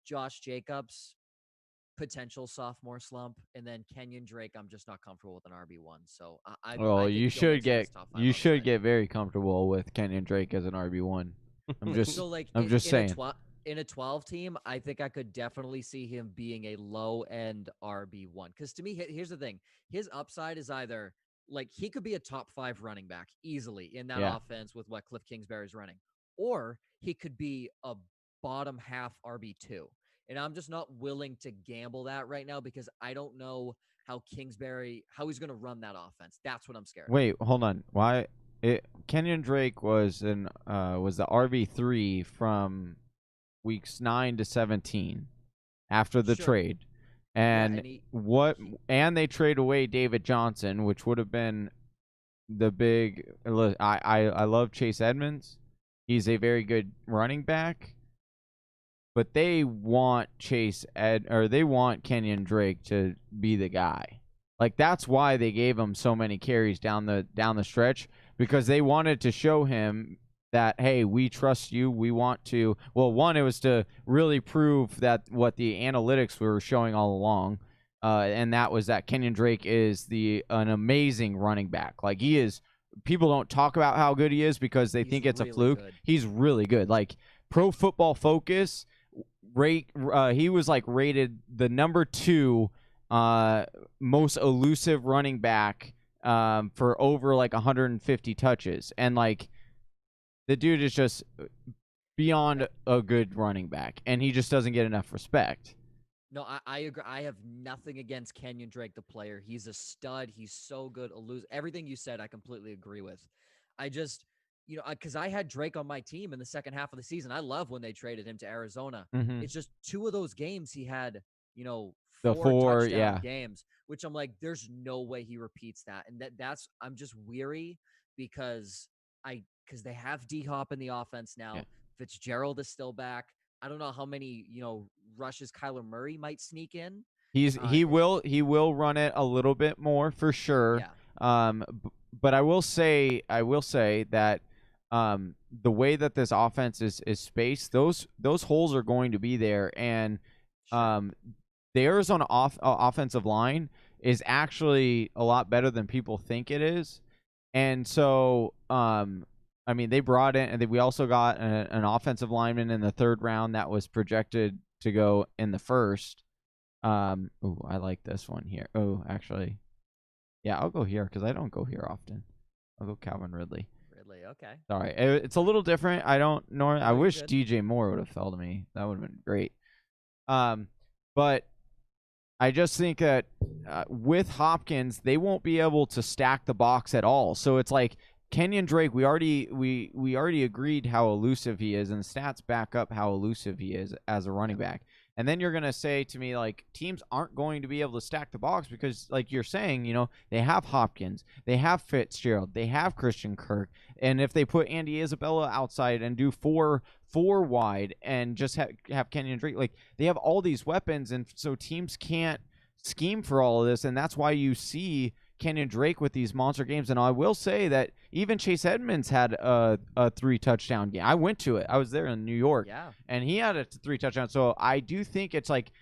Josh Jacobs, potential sophomore slump, and then Kenyon Drake, I'm just not comfortable with an RB1. So I think you Joe should Mixon is top 5 upside. get very comfortable with Kenyon Drake as an RB1. I'm just So, like, I'm just saying. In a 12 team, I think I could definitely see him being a low end RB1. Because to me, here's the thing: his upside is either like he could be a top 5 running back easily in that offense with what Cliff Kingsbury's running, or he could be a bottom half RB2. And I'm just not willing to gamble that right now because I don't know how he's going to run that offense. That's what I'm scared of. Wait, hold on. Why? Kenyon Drake was the RB3 from weeks 9 to 17 after the trade, and and they trade away David Johnson, which would have been the big. I love Chase Edmonds. He's a very good running back. But they want they want Kenyon Drake to be the guy. Like, that's why they gave him so many carries down the stretch, because they wanted to show him that, hey, we trust you. We want to. Well, one, it was to really prove that what the analytics were showing all along, and that was that Kenyon Drake is an amazing running back. Like, he is. People don't talk about how good he is because they think it's really a fluke. Good. He's really good. Like, Pro Football Focus he was like rated the number 2 most elusive running back for over like 150 touches, and like the dude is just beyond a good running back, and he just doesn't get enough respect. No, I agree. I have nothing against Kenyon Drake, the player. He's a stud. He's so good. Everything you said, I completely agree with. I just, because I had Drake on my team in the second half of the season. I love when they traded him to Arizona. It's just 2 of those games he had, 4 touchdown games, which I'm like, there's no way he repeats that. And I'm just weary because they have D-Hop in the offense now. Yeah. Fitzgerald is still back. I don't know how many, rushes Kyler Murray might sneak in. He will run it a little bit more for sure. Yeah. But I will say that the way that this offense is spaced, those holes are going to be there, and the Arizona offensive line is actually a lot better than people think it is. And so I mean, they brought in, and we also got an offensive lineman in the 3rd round that was projected to go in the 1st. Ooh, I like this one here. Oh, actually, yeah, I'll go here because I don't go here often. I'll go Calvin Ridley. Okay. Sorry, it's a little different. I don't know. I wish good. DJ Moore would have fell to me. That would have been great. But I just think that with Hopkins, they won't be able to stack the box at all. So it's like Kenyon Drake. We already agreed how elusive he is, and the stats back up how elusive he is as a running back. And then you're going to say to me, like, teams aren't going to be able to stack the box because, like you're saying, they have Hopkins, they have Fitzgerald, they have Christian Kirk. And if they put Andy Isabella outside and do four wide and just have Kenyon Drake, like, they have all these weapons. And so teams can't scheme for all of this. And that's why you see Kenyon Drake with these monster games. And I will say that even Chase Edmonds had a 3-touchdown game. I went to it. I was there in New York. Yeah. And he had a 3 touchdown. So I do think it's like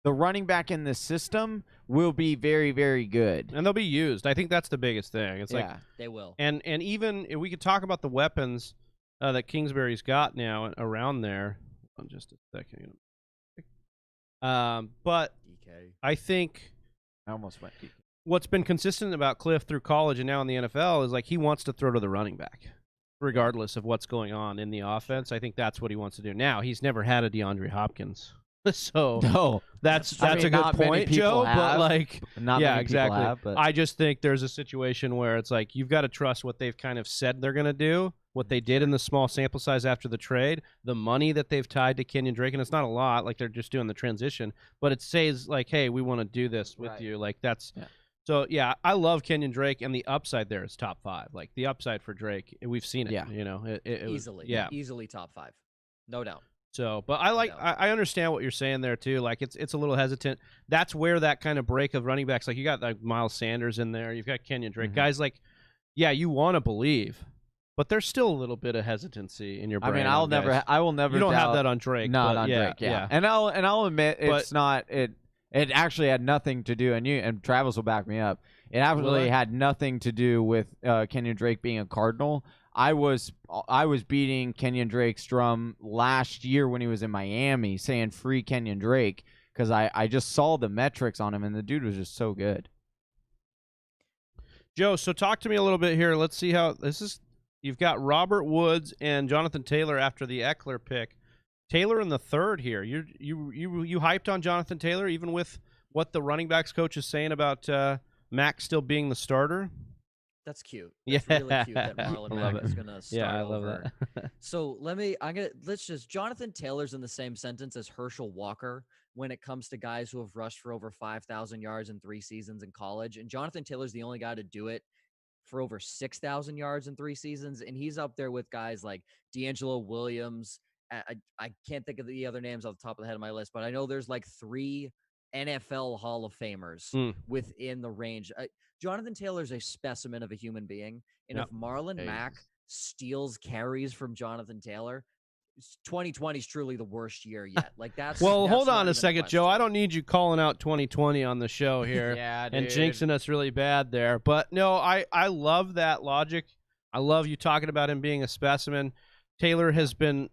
the running back in the system will be very, very good. And they'll be used. I think that's the biggest thing. It's like they will. And even if we could talk about the weapons that Kingsbury's got now around there. Hold on just a second. But DK. I think I almost went DK. What's been consistent about Cliff through college and now in the NFL is like he wants to throw to the running back, regardless of what's going on in the offense. I think that's what he wants to do. Now he's never had a DeAndre Hopkins, so no, that's I mean, a good point, Joe. But like, not yeah, many exactly. Have, but... I just think there's a situation where it's like you've got to trust what they've kind of said they're going to do, what they did in the small sample size after the trade, the money that they've tied to Kenyon Drake, and it's not a lot. Like they're just doing the transition, but it says like, hey, we want to do this with you. Like that's. Yeah. So, yeah, I love Kenyon Drake, and the upside there is top 5. Like, the upside for Drake, we've seen it, you know. It easily. Was, yeah. Easily top 5. No doubt. So, but I understand what you're saying there, too. Like, it's a little hesitant. That's where that kind of break of running backs, like, you got, like, Miles Sanders in there. You've got Kenyon Drake. Guys, like, yeah, you want to believe, but there's still a little bit of hesitancy in your brain. I mean, I will never You don't doubt, have that on Drake. Not on Drake, yeah. And I'll admit it's not – It actually had nothing to do, and Travis will back me up. It actually had nothing to do with Kenyon Drake being a Cardinal. I was beating Kenyon Drake's drum last year when he was in Miami, saying free Kenyon Drake because I just saw the metrics on him, and the dude was just so good. Joe, so talk to me a little bit here. Let's see how this is. You've got Robert Woods and Jonathan Taylor after the Eckler pick. Taylor in the third here. You hyped on Jonathan Taylor, even with what the running backs coach is saying about Mac still being the starter. That's cute. That's really cute that Marlon Mack is gonna start I love over. So Jonathan Taylor's in the same sentence as Herschel Walker when it comes to guys who have rushed for over 5,000 yards in 3 seasons in college, and Jonathan Taylor's the only guy to do it for over 6,000 yards in 3 seasons, and he's up there with guys like D'Angelo Williams. I can't think of the other names off the top of the head of my list, but I know there's like 3 NFL Hall of Famers within the range. Jonathan Taylor's a specimen of a human being, and if Marlon Mack steals carries from Jonathan Taylor, 2020 is truly the worst year yet. Like that's hold on a second, Joe. I don't need you calling out 2020 on the show here and jinxing us really bad there. But no, I love that logic. I love you talking about him being a specimen. Taylor has been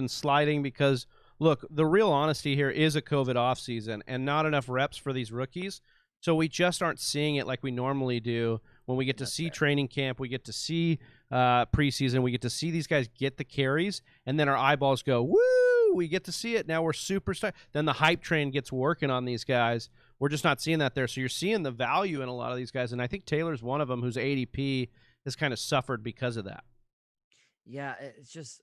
sliding because, look, the real honesty here is a COVID offseason and not enough reps for these rookies. So we just aren't seeing it like we normally do when we get to see training camp, we get to see preseason, we get to see these guys get the carries, and then our eyeballs go, woo, we get to see it. Now we're superstar. Then the hype train gets working on these guys. We're just not seeing that there. So you're seeing the value in a lot of these guys, and I think Taylor's one of them whose ADP has kind of suffered because of that. Yeah, it's just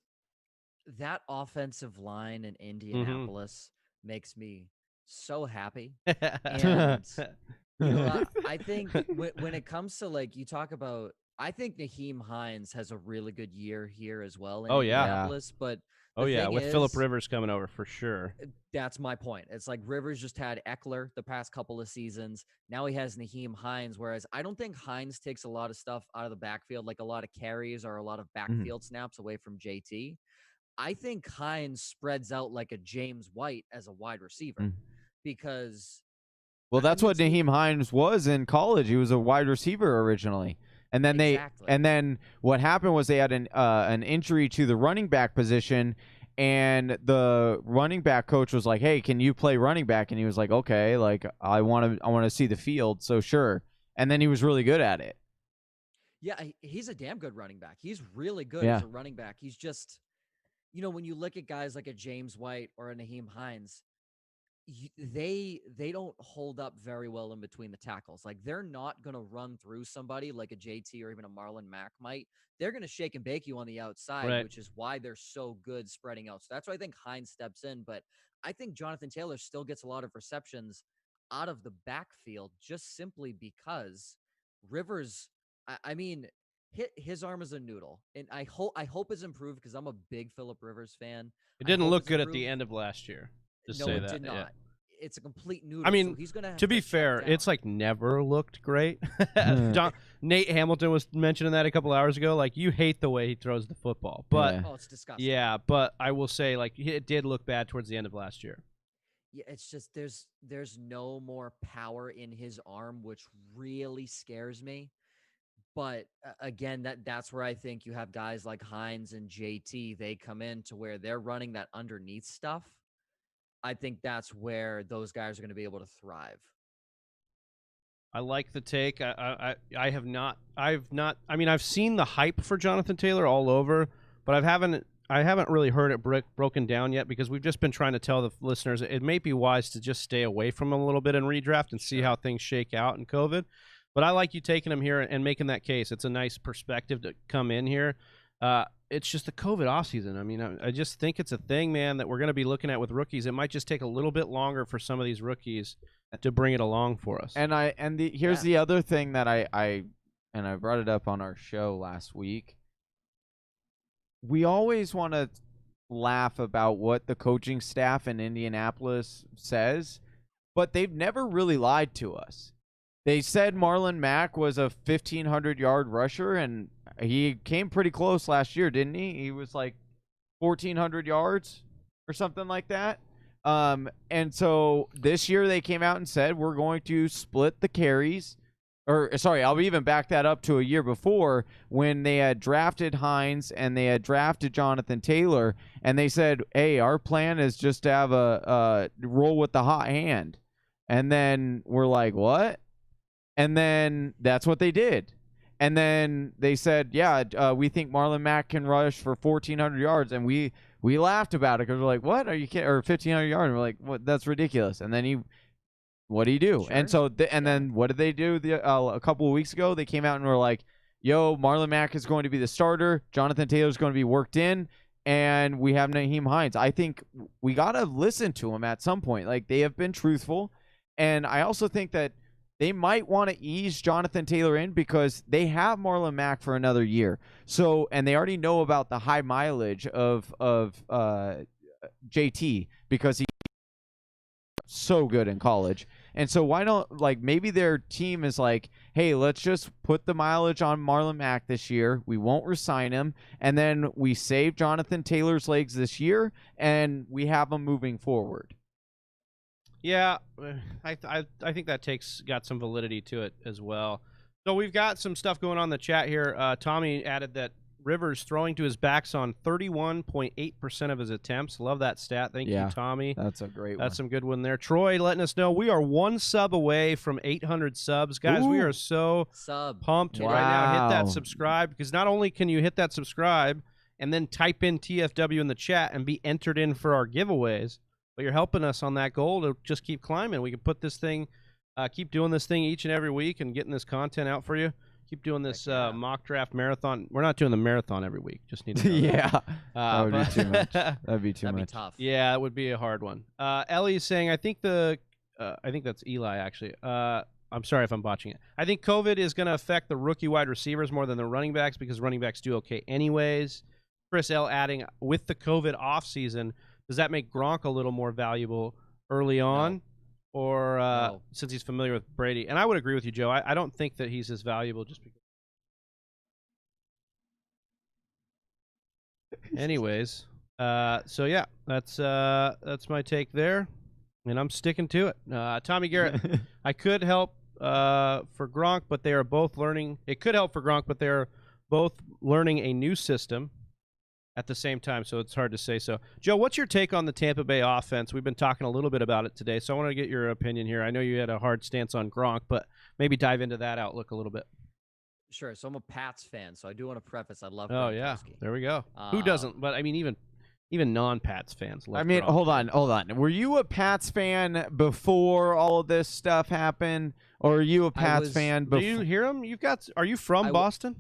that offensive line in Indianapolis makes me so happy. And I think when it comes to, like, you talk about, I think Nyheim Hines has a really good year here as well in Indianapolis. But with Phillip Rivers coming over for sure. That's my point. It's like Rivers just had Eckler the past couple of seasons. Now he has Nyheim Hines, whereas I don't think Hines takes a lot of stuff out of the backfield, like a lot of carries or a lot of backfield snaps away from JT. I think Hines spreads out like a James White as a wide receiver because... Well, that's what Nyheim Hines was in college. He was a wide receiver originally. And then then what happened was they had an injury to the running back position, and the running back coach was like, "Hey, can you play running back?" And he was like, "Okay, like I want to see the field, so sure." And then he was really good at it. Yeah, he's a damn good running back. He's really good as a running back. He's just, when you look at guys like a James White or a Nyheim Hines, they don't hold up very well in between the tackles. Like, they're not going to run through somebody like a JT or even a Marlon Mack might. They're going to shake and bake you on the outside, which is why they're so good spreading out. So that's why I think Hines steps in. But I think Jonathan Taylor still gets a lot of receptions out of the backfield just simply because Rivers, I mean, his arm is a noodle. And I hope it's improved because I'm a big Phillip Rivers fan. It didn't look good at the end of last year. It did not. Yeah. It's a complete noodle. I mean, so he's gonna have to be fair, it's like never looked great. Nate Hamilton was mentioning that a couple hours ago. Like, you hate the way he throws the football, but it's disgusting. Yeah, but I will say, like, it did look bad towards the end of last year. Yeah, it's just there's no more power in his arm, which really scares me. But again, that's where I think you have guys like Hines and JT. They come in to where they're running that underneath stuff. I think that's where those guys are going to be able to thrive. I like the take. I have not. I mean, I've seen the hype for Jonathan Taylor all over, but I haven't really heard it broken down yet because we've just been trying to tell the listeners it may be wise to just stay away from him a little bit in redraft and see how things shake out in COVID. But I like you taking him here and making that case. It's a nice perspective to come in here. It's just the COVID offseason. I mean, I just think it's a thing, man, that we're going to be looking at with rookies. It might just take a little bit longer for some of these rookies to bring it along for us. And here's the other thing that I brought it up on our show last week. We always want to laugh about what the coaching staff in Indianapolis says, but they've never really lied to us. They said Marlon Mack was a 1,500-yard rusher, and he came pretty close last year, didn't he? He was like 1,400 yards or something like that. And so this year they came out and said, we're going to split the carries. Or, sorry, I'll even back that up to a year before when they had drafted Hines and they had drafted Jonathan Taylor. And they said, hey, our plan is just to have a roll with the hot hand. And then we're like, what? And then that's what they did. And then they said, yeah, we think Marlon Mack can rush for 1,400 yards. And we laughed about it because we're like, what? Are you kidding? Or 1,500 yards. And we're like, what? That's ridiculous. And then what do you do? Sure. And so, then what did they do? A couple of weeks ago, they came out and were like, yo, Marlon Mack is going to be the starter. Jonathan Taylor is going to be worked in. And we have Nyheim Hines. I think we got to listen to him at some point. Like, they have been truthful. And I also think that they might want to ease Jonathan Taylor in because they have Marlon Mack for another year. So, and they already know about the high mileage of JT because he's so good in college. And so why don't, like, maybe their team is like, hey, let's just put the mileage on Marlon Mack this year. We won't resign him. And then we save Jonathan Taylor's legs this year and we have him moving forward. Yeah, I think that got some validity to it as well. So we've got some stuff going on in the chat here. Tommy added that Rivers throwing to his backs on 31.8% of his attempts. Love that stat. Thank you, Tommy. That's a great one. That's some good one there. Troy letting us know we are one sub away from 800 subs. Guys, we are so pumped right now. Hit that subscribe because not only can you hit that subscribe and then type in TFW in the chat and be entered in for our giveaways, but you're helping us on that goal to just keep climbing. We can put this thing, keep doing this thing each and every week and getting this content out for you. Keep doing this mock draft marathon. We're not doing the marathon every week. Just need to know that. That would be too much. That'd be too much. That'd be tough. Yeah, it would be a hard one. Ellie's saying, I think that's Eli, actually. I'm sorry if I'm botching it. I think COVID is going to affect the rookie wide receivers more than the running backs because running backs do okay anyways. Chris L adding, with the COVID offseason, does that make Gronk a little more valuable early on? No. Or since he's familiar with Brady? And I would agree with you, Joe. I don't think that he's as valuable just because. Anyways, so yeah, that's my take there, and I'm sticking to it. Tommy Garrett, I could help for Gronk, but they are both learning. It could help for Gronk, but they're both learning a new system at the same time, so it's hard to say so. Joe, what's your take on the Tampa Bay offense? We've been talking a little bit about it today, so I want to get your opinion here. I know you had a hard stance on Gronk, but maybe dive into that outlook a little bit. Sure. So I'm a Pats fan, so I do want to preface I love Oh, Gronkowski. yeah. There we go. Who doesn't? But, I mean, even non-Pats fans love Gronk. hold on. Were you a Pats fan before all of this stuff happened, or are you a Pats fan before? Do you hear him? Are you from Boston?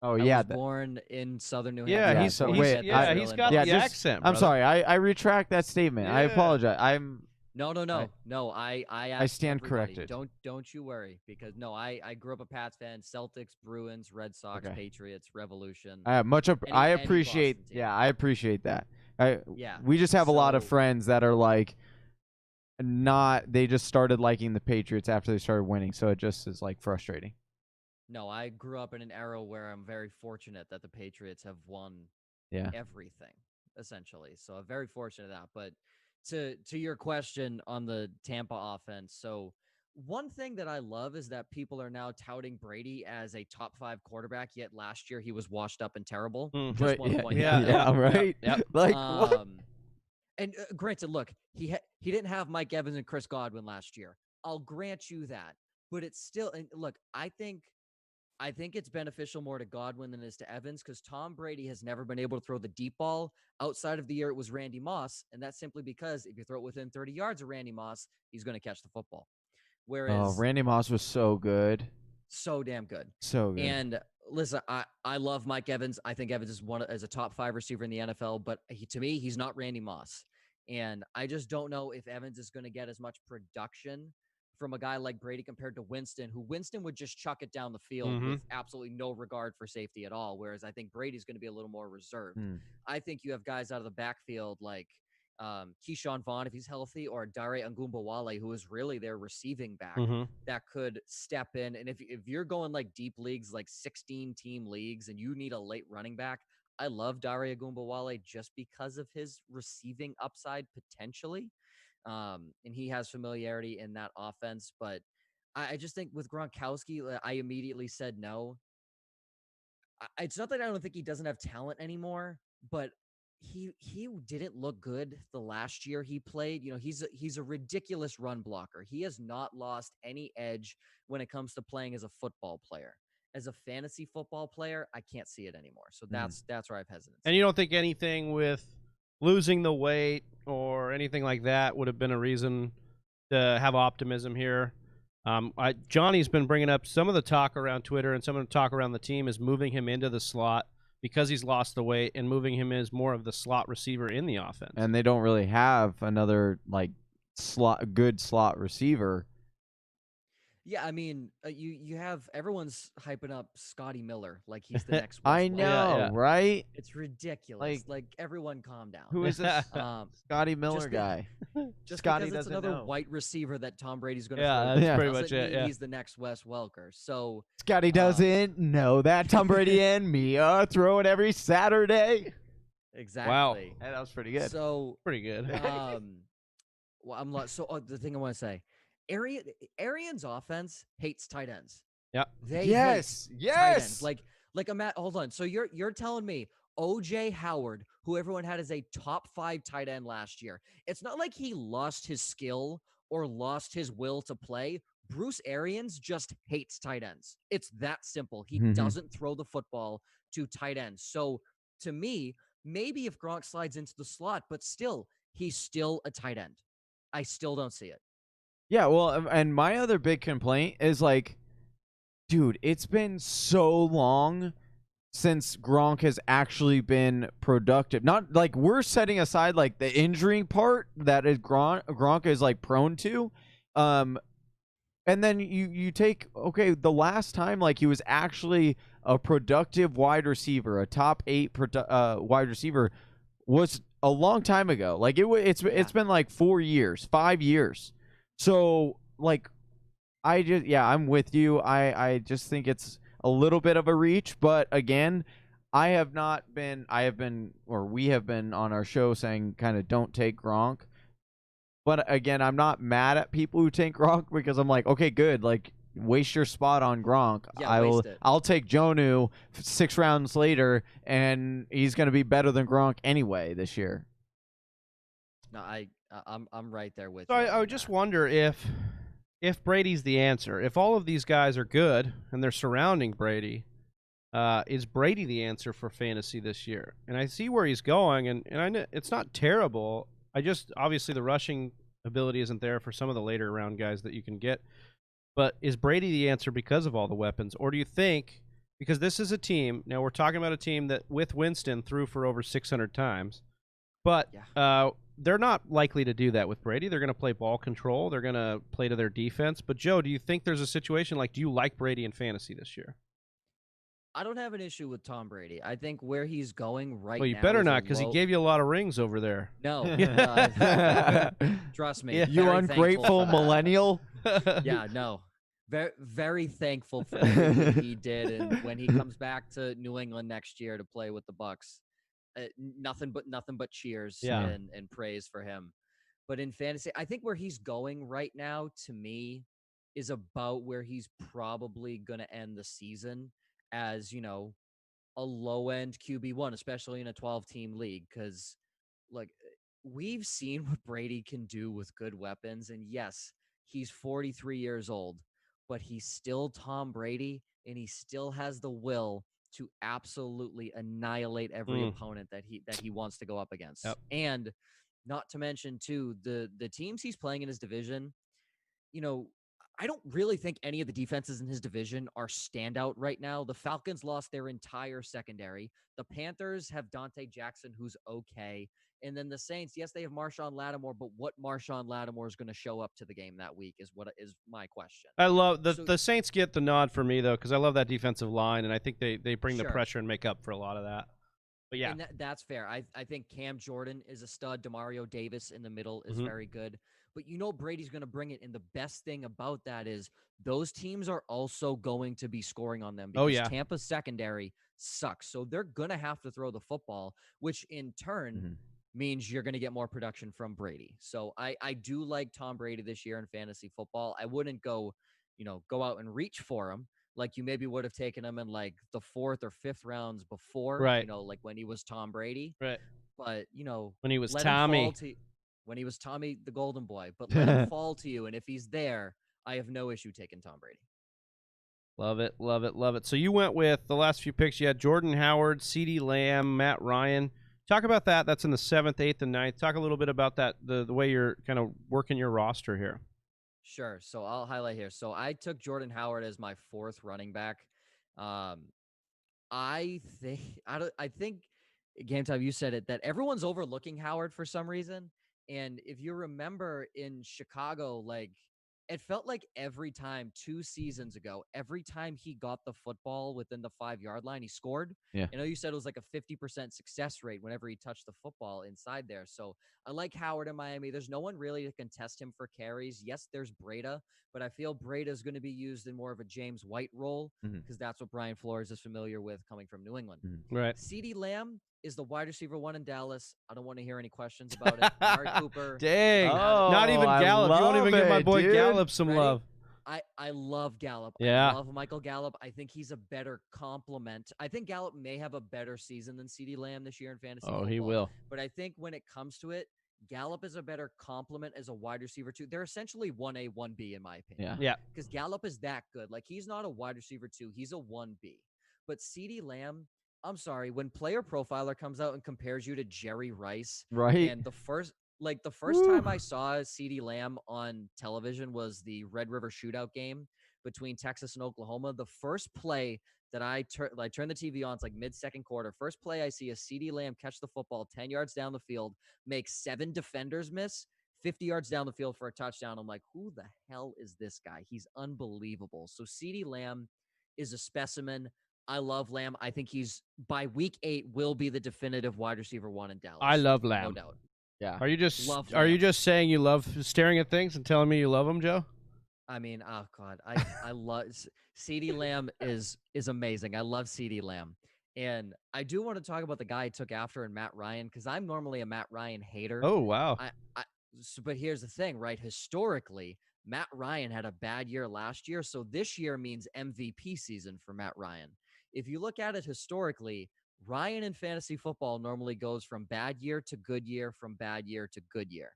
Oh, I yeah. was born in southern New Hampshire. Yeah, he's got the accent. I'm sorry. I retract that statement. Yeah. I apologize. No. I stand everybody, corrected. Don't you worry because I grew up a Pats fan. Celtics, Bruins, Red Sox, Patriots, Revolution. I appreciate. I appreciate that. We just have a lot of friends that are like, they just started liking the Patriots after they started winning, so it just is like frustrating. No, I grew up in an era where I'm very fortunate that the Patriots have won everything, essentially. So I'm very fortunate of that. But to your question on the Tampa offense. So one thing that I love is that people are now touting Brady as a top 5 quarterback, yet last year he was washed up and terrible. Just Right, want to yeah, point yeah, that out. right. Yep. Like what? And granted, look, he didn't have Mike Evans and Chris Godwin last year. I'll grant you that, but it's still. And look, I think it's beneficial more to Godwin than it is to Evans because Tom Brady has never been able to throw the deep ball outside of the year it was Randy Moss, and that's simply because if you throw it within 30 yards of Randy Moss, he's going to catch the football. Whereas Randy Moss was so good, so damn good, so good. And listen, I love Mike Evans. I think Evans is a top 5 receiver in the NFL, but to me, he's not Randy Moss. And I just don't know if Evans is going to get as much production from a guy like Brady compared to Winston, who Winston would just chuck it down the field with absolutely no regard for safety at all. Whereas I think Brady's going to be a little more reserved. I think you have guys out of the backfield like Keyshawn Vaughn, if he's healthy, or Dare Angumbawale, who is really their receiving back that could step in. And if you're going like deep leagues, like 16-team leagues, and you need a late running back, I love Dare Angumbawale just because of his receiving upside potentially. And he has familiarity in that offense. But I just think with Gronkowski, I immediately said no. It's not that I don't think he doesn't have talent anymore, but he didn't look good the last year he played. You know, he's a ridiculous run blocker. He has not lost any edge when it comes to playing as a football player. As a fantasy football player, I can't see it anymore. So that's where I have hesitancy. And you don't think anything with losing the weight or anything like that would have been a reason to have optimism here? Johnny's been bringing up some of the talk around Twitter and some of the talk around the team is moving him into the slot because he's lost the weight and moving him as more of the slot receiver in the offense. And they don't really have another like good slot receiver. Yeah, I mean, you have everyone's hyping up Scotty Miller like he's the next. I know, right? It's ridiculous. Like everyone, calm down. Who is this Scotty Miller guy? Just Scotty because it's doesn't another know. white receiver that Tom Brady's going to. That's pretty much it. Yeah. He's the next Wes Welker. So Scotty doesn't know that Tom Brady and Mia throw it every Saturday. Exactly. Wow, that was pretty good. So pretty good. Well, the thing I want to say. Arians' offense hates tight ends. Yeah. Yes. Tight ends. Like hold on. So you're telling me OJ Howard, who everyone had as a top 5 tight end last year, it's not like he lost his skill or lost his will to play. Bruce Arians just hates tight ends. It's that simple. He doesn't throw the football to tight ends. So to me, maybe if Gronk slides into the slot, but still, he's still a tight end. I still don't see it. Yeah, well, and my other big complaint is like, dude, it's been so long since Gronk has actually been productive. Not like we're setting aside like the injury part that is Gronk is like prone to. And then you take, okay, the last time like he was actually a productive wide receiver, a top 8 wide receiver was a long time ago. Like it's been like 4 years, 5 years. So, like, I'm with you. I just think it's a little bit of a reach. But, again, we have been on our show saying kind of don't take Gronk. But, again, I'm not mad at people who take Gronk because I'm like, okay, good. Like, waste your spot on Gronk. Yeah, I'll take Jonnu 6 rounds later, and he's going to be better than Gronk anyway this year. No, I'm right there with you. So I would just wonder if Brady's the answer. If all of these guys are good and they're surrounding Brady, is Brady the answer for fantasy this year? And I see where he's going, and I know it's not terrible. Obviously the rushing ability isn't there for some of the later round guys that you can get. But is Brady the answer because of all the weapons? Or do you think, because this is a team, now we're talking about a team that with Winston threw for over 600 times, but they're not likely to do that with Brady. They're going to play ball control. They're going to play to their defense. But, Joe, do you think there's a situation like, do you like Brady in fantasy this year? I don't have an issue with Tom Brady. I think where he's going right now. Well, you better not, because he gave you a lot of rings over there. No. Trust me. Yeah. You ungrateful millennial. Yeah, no. Very, very thankful for everything he did. And when he comes back to New England next year to play with the Bucs, nothing but cheers and praise for him. But in fantasy, I think where he's going right now, to me, is about where he's probably going to end the season as, a low-end QB1, especially in a 12-team league. Because, like, we've seen what Brady can do with good weapons. And yes, he's 43 years old, but he's still Tom Brady, and he still has the will to absolutely annihilate every opponent that he wants to go up against. Yep. And not to mention, too, the teams he's playing in his division, I don't really think any of the defenses in his division are standout right now. The Falcons lost their entire secondary. The Panthers have Dante Jackson, who's okay. And then the Saints, yes, they have Marshawn Lattimore, but what Marshawn Lattimore is going to show up to the game that week is what is my question. I love the Saints get the nod for me, though, because I love that defensive line, and I think they bring the pressure and make up for a lot of that. But yeah. And that's fair. I think Cam Jordan is a stud. Demario Davis in the middle is very good. But Brady's going to bring it, and the best thing about that is those teams are also going to be scoring on them because Tampa's secondary sucks. So they're going to have to throw the football, which in turn means you're going to get more production from Brady. So I do like Tom Brady this year in fantasy football. I wouldn't go out and reach for him like you maybe would have taken him in like the 4th or 5th rounds before, like when he was Tom Brady. Right. But, when he was Tommy. When he was Tommy the Golden Boy, but let him fall to you. And if he's there, I have no issue taking Tom Brady. Love it, love it, love it. So you went with the last few picks. You had Jordan Howard, CeeDee Lamb, Matt Ryan. Talk about that. That's in the 7th, 8th, and 9th. Talk a little bit about that, the way you're kind of working your roster here. Sure. So I'll highlight here. So I took Jordan Howard as my 4th running back. I think Game Time, you said it, that everyone's overlooking Howard for some reason. And if you remember in Chicago, like it felt like every time 2 seasons ago, every time he got the football within the 5-yard line, he scored. Yeah. I know you said it was like a 50% success rate whenever he touched the football inside there. So I like Howard in Miami. There's no one really to contest him for carries. Yes, there's Breida, but I feel Breida is going to be used in more of a James White role because that's what Brian Flores is familiar with coming from New England. Right. CeeDee Lamb is the wide receiver 1 in Dallas. I don't want to hear any questions about it. Amari Cooper. Dang. Not even Gallup. You won't even give my boy Gallup some love. I love Gallup. Yeah. I love Michael Gallup. I think he's a better complement. I think Gallup may have a better season than CeeDee Lamb this year in fantasy football. He will. But I think when it comes to it, Gallup is a better complement as a wide receiver too. They're essentially 1A, 1B in my opinion. Yeah. Because Gallup is that good. Like he's not a wide receiver 2. He's a 1B. But CeeDee Lamb, I'm sorry, when Player Profiler comes out and compares you to Jerry Rice, right? And the first time I saw CeeDee Lamb on television was the Red River Shootout game between Texas and Oklahoma. The first play that I turn the TV on, it's like mid-second quarter. First play I see a CeeDee Lamb catch the football 10 yards down the field, make 7 defenders miss, 50 yards down the field for a touchdown. I'm like, who the hell is this guy? He's unbelievable. So CeeDee Lamb is a specimen. I love Lamb. I think he's, by week 8, will be the definitive wide receiver 1 in Dallas. I love Lamb. No doubt. Yeah. Are you just saying you love staring at things and telling me you love them, Joe? I mean, oh God, I love CeeDee Lamb is amazing. I love CeeDee Lamb. And I do want to talk about the guy I took after in Matt Ryan, because I'm normally a Matt Ryan hater. Oh, wow. But here's the thing, right? Historically, Matt Ryan had a bad year last year. So this year means MVP season for Matt Ryan. If you look at it historically, Ryan in fantasy football normally goes from bad year to good year, from bad year to good year.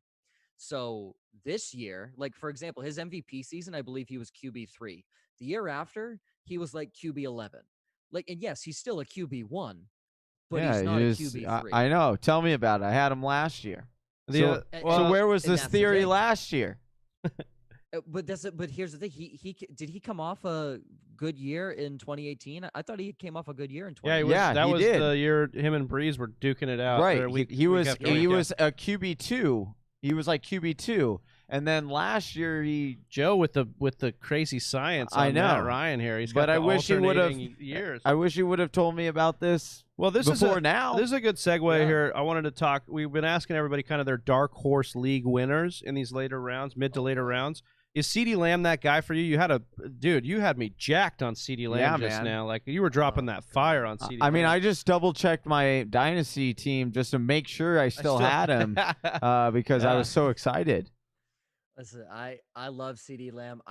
So this year, like for example, his MVP season, I believe he was QB3. The year after, he was like QB11. Like, and yes, he's still a QB1, but he's not a QB3. I know. Tell me about it. I had him last year. So where was this theory last year? But here's the thing. Did he come off a good year in 2018? I thought he came off a good year in 2018. That was the year him and Breeze were duking it out. Right. He was a QB2. He was like QB2. And then last year Joe with the crazy science on I know. Matt Ryan here. He's got I wish he would have years. I wish he would have told me about this. Well, this is a good segue here. I wanted to talk. We've been asking everybody kind of their dark horse league winners in these later rounds, mid to later rounds. Is CeeDee Lamb that guy for you? You had me jacked on CeeDee Lamb just now. Like you were dropping that fire on CeeDee. I mean, I just double checked my dynasty team just to make sure I still had him because I was so excited. Listen, I love CeeDee Lamb.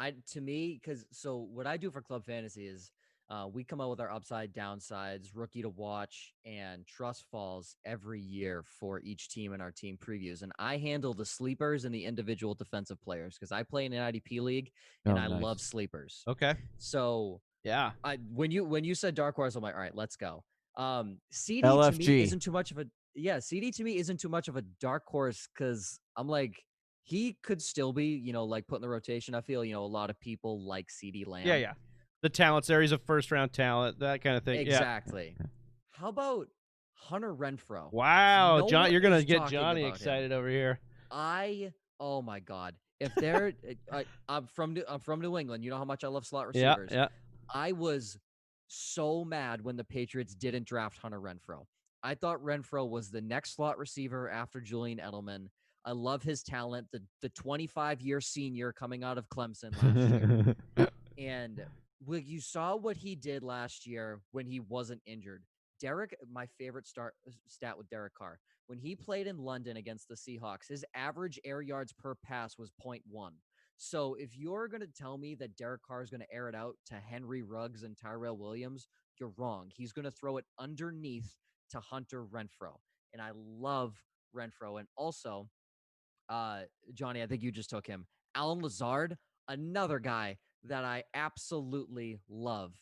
So what I do for Club Fantasy is we come out with our upside, downsides, rookie to watch, and trust falls every year for each team in our team previews. And I handle the sleepers and the individual defensive players because I play in an IDP league and I love sleepers. Okay. So yeah, when you said dark horse, I'm like, all right, let's go. CD LFG. to me isn't too much of a CD to me isn't too much of a dark horse because I'm like, he could still be, like put in the rotation. I feel, a lot of people like CeeDee Lamb. Yeah. The talents there. He's a first-round talent, that kind of thing. Exactly. Yeah. How about Hunter Renfrow? Wow, John, you're going to get Johnny excited over here. Oh my God. If they're, I'm from New England. You know how much I love slot receivers. Yeah. I was so mad when the Patriots didn't draft Hunter Renfrow. I thought Renfrow was the next slot receiver after Julian Edelman. I love his talent, the 25-year senior coming out of Clemson last year. And you saw what he did last year when he wasn't injured. My favorite stat with Derek Carr, when he played in London against the Seahawks, his average air yards per pass was 0.1. So if you're going to tell me that Derek Carr is going to air it out to Henry Ruggs and Tyrell Williams, you're wrong. He's going to throw it underneath to Hunter Renfrow. And I love Renfrow. And also, Johnny, I think you just took him. Alan Lazard, another guy that I absolutely love.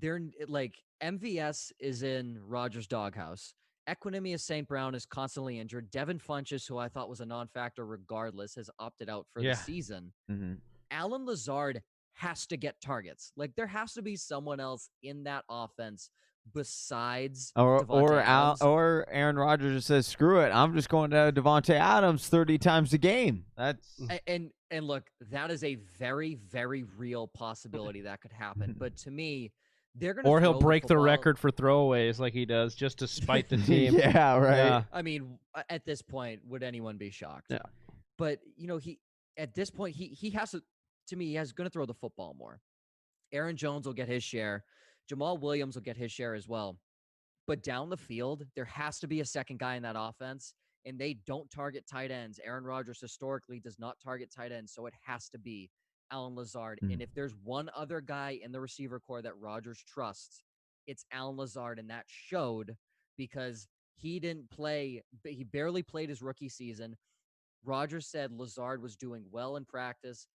They're like MVS is in Rodgers' doghouse. Equinemius St. Brown is constantly injured. Devin Funchess, who I thought was a non-factor regardless, has opted out for the season. Mm-hmm. Alan Lazard has to get targets. Like there has to be someone else in that offense besides or Aaron Rodgers just says, screw it, I'm just going to Devontae Adams 30 times a game. That's and look, that is a very, very real possibility that could happen. But to me, they're going to or he'll break the record for throwaways like he does just to spite the team. Yeah, right. Yeah. I mean, at this point, would anyone be shocked? Yeah. But he at this point he has to me, he's going to throw the football more. Aaron Jones will get his share. Jamal Williams will get his share as well. But down the field, there has to be a second guy in that offense, and they don't target tight ends. Aaron Rodgers historically does not target tight ends, so it has to be Alan Lazard. And if there's one other guy in the receiver core that Rodgers trusts, it's Alan Lazard, and that showed because he barely played his rookie season. Rodgers said Lazard was doing well in practice,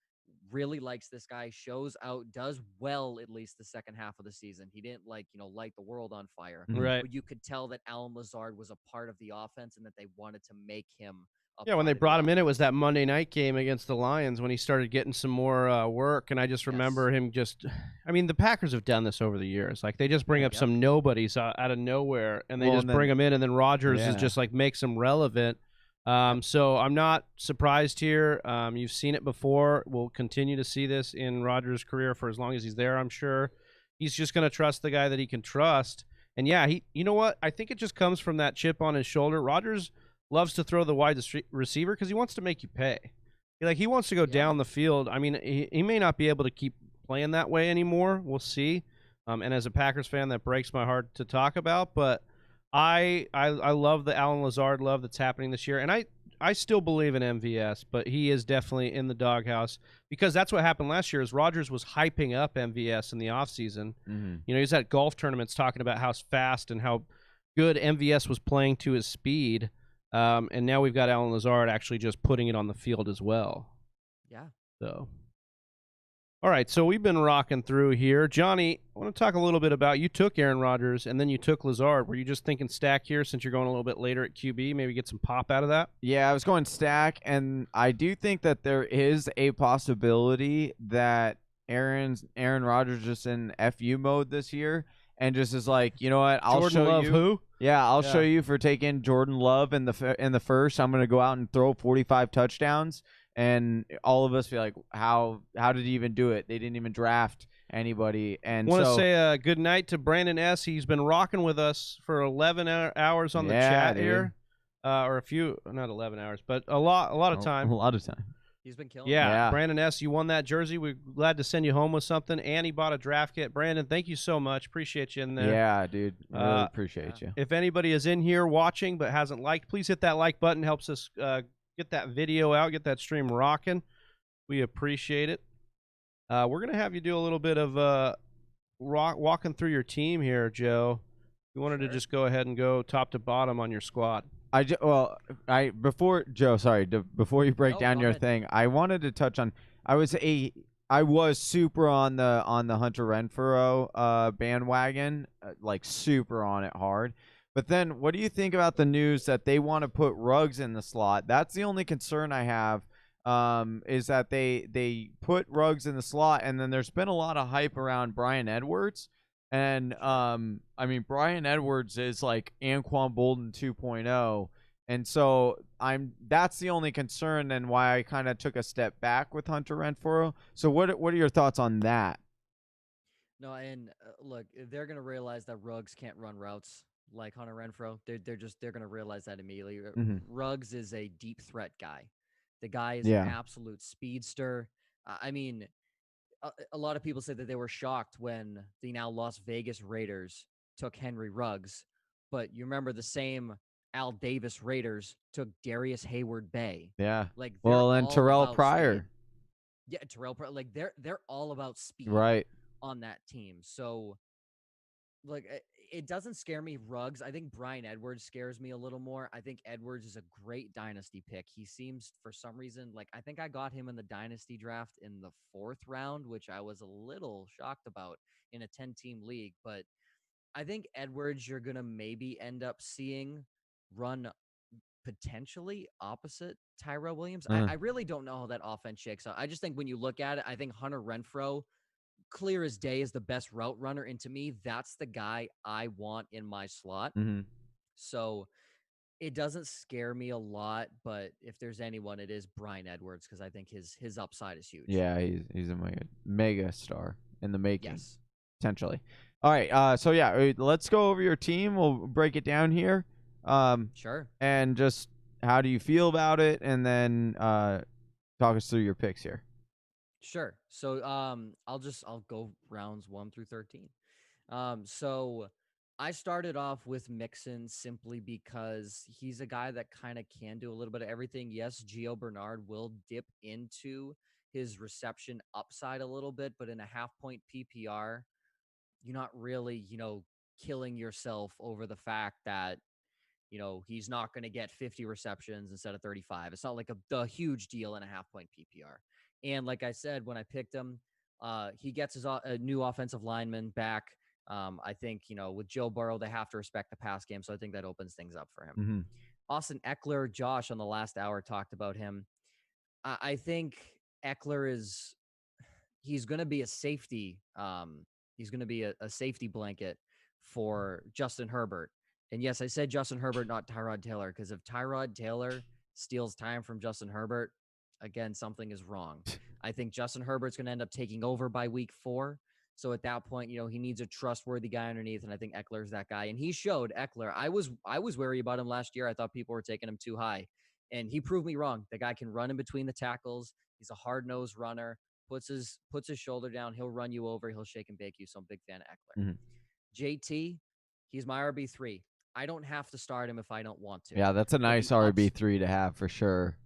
really likes this guy, shows out, does well at least the second half of the season. He didn't light the world on fire. Right. But you could tell that Alan Lazard was a part of the offense and that they wanted to make him when they brought him in, it was that Monday night game against the Lions when he started getting some more work. And I just remember him the Packers have done this over the years. Like they just bring up some nobodies out of nowhere and they bring them in, and then Rodgers is just like makes them relevant. So I'm not surprised here. You've seen it before. We'll continue to see this in Rodgers' career for as long as he's there, I'm sure. He's just going to trust the guy that he can trust. And you know what? I think it just comes from that chip on his shoulder. Rodgers loves to throw the wide receiver because he wants to make you pay. He wants to go down the field. I mean, he may not be able to keep playing that way anymore. We'll see. And as a Packers fan, that breaks my heart to talk about, but I love the Alan Lazard love that's happening this year, and I still believe in MVS, but he is definitely in the doghouse because that's what happened last year. Is Rodgers was hyping up MVS in the offseason. Mm-hmm. He's at golf tournaments talking about how fast and how good MVS was playing to his speed, and now we've got Alan Lazard actually just putting it on the field as well. Yeah. So. All right, so we've been rocking through here. Johnny, I want to talk a little bit about you took Aaron Rodgers and then you took Lazard. Were you just thinking stack here since you're going a little bit later at QB? Maybe get some pop out of that? Yeah, I was going stack, and I do think that there is a possibility that Aaron Rodgers just in FU mode this year and just is like, you know what, I'll Jordan show Love you. Who? Yeah, I'll show you for taking Jordan Love in the first. I'm going to go out and throw 45 touchdowns. And all of us feel like, how did he even do it? They didn't even draft anybody. And I want to say good night to Brandon S. He's been rocking with us for 11 hours on the chat here, or not 11 hours, but a lot of time. A lot of time. He's been killing. Yeah, Yeah. Brandon S., you won that jersey. We're glad to send you home with something. And he bought a draft kit. Brandon, thank you so much. Appreciate you in there. Yeah, dude. Really appreciate you. If anybody is in here watching but hasn't liked, please hit that like button. Helps us get that video out, get that stream rocking. We appreciate it. We're going to have you do a little bit of walking through your team here, Joe. You wanted to just go ahead and go top to bottom on your squad. Before you break down your thing, I wanted to touch on. I was super on the Hunter Renfrow bandwagon, like super on it hard. But then, what do you think about the news that they want to put Ruggs in the slot? That's the only concern I have. Is that they put Ruggs in the slot, and then there's been a lot of hype around Bryan Edwards. And I mean, Bryan Edwards is like Anquan Bolden 2.0, and so that's the only concern, and why I kind of took a step back with Hunter Renfrow. So what are your thoughts on that? No, and look, they're gonna realize that Ruggs can't run routes like Hunter Renfrow. They're gonna realize that immediately. Ruggs is a deep threat guy. The guy is an absolute speedster. I mean, a lot of people said that they were shocked when the now Las Vegas Raiders took Henry Ruggs, but you remember the same Al Davis Raiders took Darius Hayward-Bay. Yeah. Like, and Terrell Pryor. Speed. Yeah, Terrell Pryor. Like, they're all about speed on that team. So, like, it doesn't scare me, Ruggs. I think Bryan Edwards scares me a little more. I think Edwards is a great dynasty pick. He seems, for some reason, like, I think I got him in the dynasty draft in the 4th round, which I was a little shocked about in a 10-team league. But I think Edwards, you're going to maybe end up seeing run potentially opposite Tyrell Williams. I really don't know how that offense shakes out. I just think when you look at it, I think Hunter Renfrow, clear as day, is the best route runner, and to me, that's the guy I want in my slot. So it doesn't scare me a lot, but if there's anyone, it is Bryan Edwards, because I think his upside is huge. Yeah, he's a mega star in the making. Yes, potentially. All right, so yeah, let's go over your team. We'll break it down here. Sure. And just how do you feel about it, and then talk us through your picks here. Sure. So I'll go rounds 1 through 13. So I started off with Mixon simply because he's a guy that kind of can do a little bit of everything. Yes, Gio Bernard will dip into his reception upside a little bit, but in a half-point PPR, you're not really, killing yourself over the fact that, he's not going to get 50 receptions instead of 35. It's not like a huge deal in a half-point PPR. And like I said, when I picked him, he gets his new offensive lineman back. I think, with Joe Burrow, they have to respect the pass game. So I think that opens things up for him. Austin Eckler, Josh on the last hour talked about him. I think Eckler he's going to be a safety. He's going to be a safety blanket for Justin Herbert. And yes, I said Justin Herbert, not Tyrod Taylor, because if Tyrod Taylor steals time from Justin Herbert, again, something is wrong. I think Justin Herbert's going to end up taking over by week 4. So at that point, he needs a trustworthy guy underneath, and I think Eckler's that guy. And he showed Eckler. I was worried about him last year. I thought people were taking him too high, and he proved me wrong. The guy can run in between the tackles. He's a hard-nosed runner. Puts his shoulder down. He'll run you over. He'll shake and bake you. So I'm a big fan of Eckler. JT, he's my RB3. I don't have to start him if I don't want to. Yeah, that's a nice RB3 to have for sure.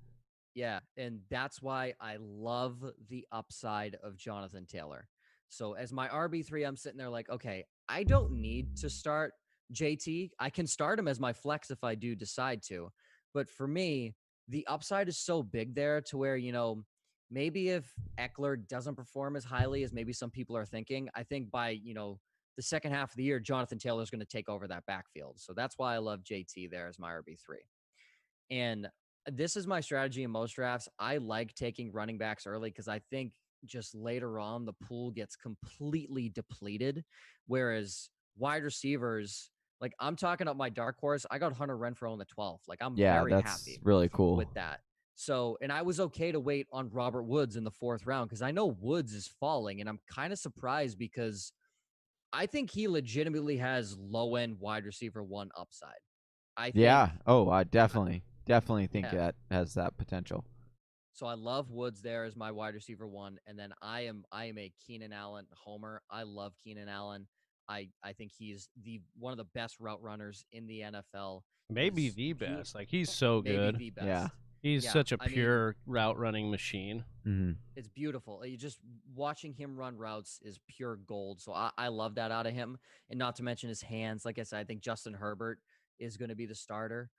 Yeah, and that's why I love the upside of Jonathan Taylor. So as my RB3, I'm sitting there like, okay, I don't need to start JT. I can start him as my flex if I do decide to. But for me, the upside is so big there to where, maybe if Eckler doesn't perform as highly as maybe some people are thinking, I think by, the second half of the year, Jonathan Taylor is going to take over that backfield. So that's why I love JT there as my RB3. And this is my strategy in most drafts. I like taking running backs early because I think just later on the pool gets completely depleted. Whereas wide receivers, like I'm talking up my dark horse, I got Hunter Renfrow in the 12th. Like I'm very happy really cool with that. So, and I was okay to wait on Robert Woods in the 4th round because I know Woods is falling, and I'm kind of surprised because I think he legitimately has low-end wide receiver 1 upside. I definitely think that has that potential. So I love Woods there as my wide receiver 1, and then I am a Keenan Allen homer. I love Keenan Allen. I think he's one of the best route runners in the NFL. Maybe the best. Like, he's so maybe good. the best. Yeah. He's such a pure route running machine. Mm-hmm. It's beautiful. You just watching him run routes is pure gold. So I love that out of him. And not to mention his hands. Like I said, I think Justin Herbert is going to be the starter.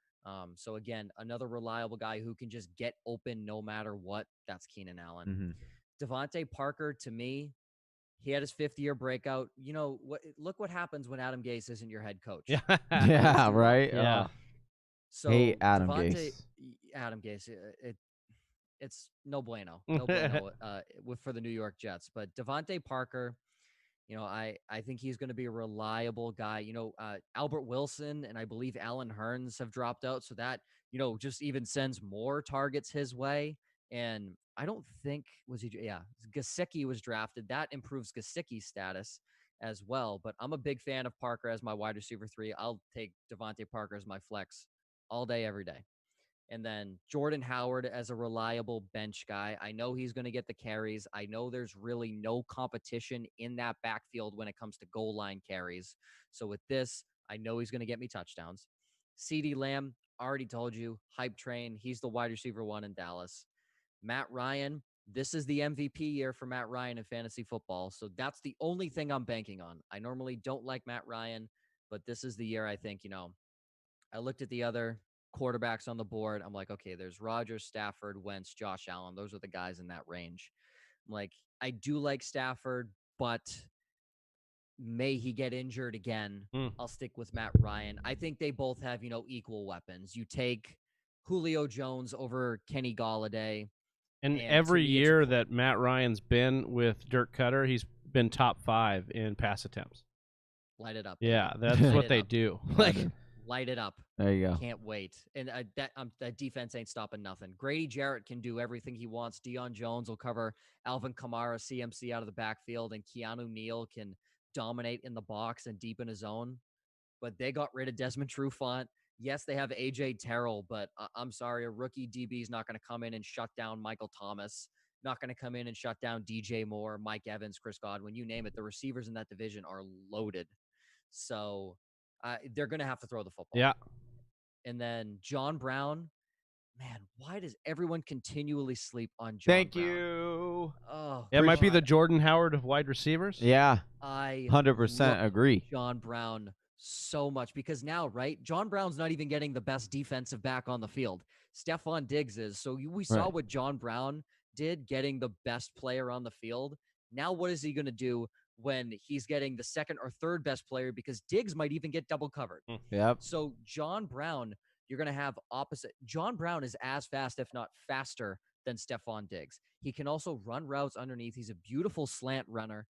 So again, another reliable guy who can just get open no matter what. That's Keenan Allen. Mm-hmm. Devontae Parker, to me, he had his 5th-year breakout. You know what? Look what happens when Adam Gase isn't your head coach. Yeah. Yeah. Right. Yeah. So Hey, Adam Devontae, Gase. Adam Gase, it's no bueno, no bueno for the New York Jets. But Devontae Parker, you know, I think he's going to be a reliable guy. You know, Albert Wilson and I believe Allen Hurns have dropped out, so that, you know, just even sends more targets his way. And I don't think Gesicki was drafted. That improves Gesicki's status as well. But I'm a big fan of Parker as my wide receiver 3. I'll take Devontae Parker as my flex all day, every day. And then Jordan Howard as a reliable bench guy. I know he's going to get the carries. I know there's really no competition in that backfield when it comes to goal line carries. So with this, I know he's going to get me touchdowns. CeeDee Lamb, already told you, hype train. He's the wide receiver 1 in Dallas. Matt Ryan, this is the MVP year for Matt Ryan in fantasy football. So that's the only thing I'm banking on. I normally don't like Matt Ryan, but this is the year I think, you know, I looked at the other quarterbacks on the board. I'm like, okay, there's Rodgers, Stafford, Wentz, Josh Allen. Those are the guys in that range. I'm like, I do like Stafford, but may he get injured again. I'll stick with Matt Ryan. I think they both have, you know, equal weapons. You take Julio Jones over Kenny Golladay. And every year that Matt Ryan's been with Dirk Cutter, he's been top 5 in pass attempts. Light it up. Yeah, that's what they do. Light it up. There you go. Can't wait. And that defense ain't stopping nothing. Grady Jarrett can do everything he wants. Deion Jones will cover Alvin Kamara, CMC out of the backfield, and Keanu Neal can dominate in the box and deep in his zone. But they got rid of Desmond Trufant. Yes, they have A.J. Terrell, but I'm sorry, a rookie DB is not going to come in and shut down Michael Thomas. Not going to come in and shut down DJ Moore, Mike Evans, Chris Godwin, you name it. The receivers in that division are loaded. So they're going to have to throw the football. Yeah. And then John Brown, man, why does everyone continually sleep on John Thank Brown? you. Oh, it might be the Jordan Howard of wide receivers. Yeah. I 100% agree. John Brown so much because now, right, John Brown's not even getting the best defensive back on the field. Stephon Diggs is. So we saw what John Brown did, getting the best player on the field. Now what is he going to do when he's getting the second or third best player, because Diggs might even get double covered? Yep. So John Brown, you're going to have opposite. John Brown is as fast, if not faster, than Stephon Diggs. He can also run routes underneath. He's a beautiful slant runner,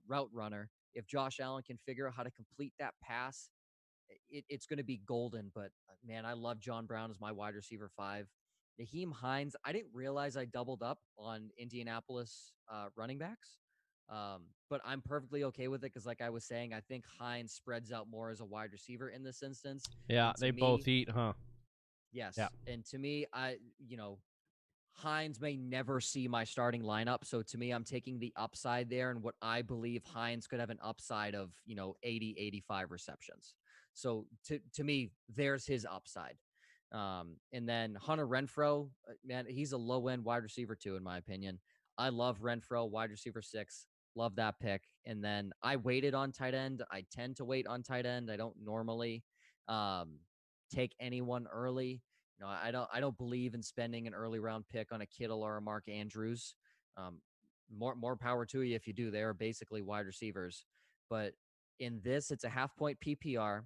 route runner. If Josh Allen can figure out how to complete that pass, it's going to be golden. But, man, I love John Brown as my wide receiver 5. Naheem Hines, I didn't realize I doubled up on Indianapolis running backs. But I'm perfectly okay with it because, like I was saying, I think Hines spreads out more as a wide receiver in this instance. Yeah, they both eat, huh? Yes. Yeah. And to me, Hines may never see my starting lineup. So to me, I'm taking the upside there, and what I believe Hines could have an upside of, 80, 85 receptions. So to me, there's his upside. And then Hunter Renfrow, man, he's a low-end wide receiver too, in my opinion. I love Renfrow, wide receiver 6. Love that pick. And then I waited on tight end. I tend to wait on tight end. I don't normally take anyone early. I don't believe in spending an early round pick on a Kittle or a Mark Andrews. More power to you if you do. They are basically wide receivers. But in this, it's a half-point PPR.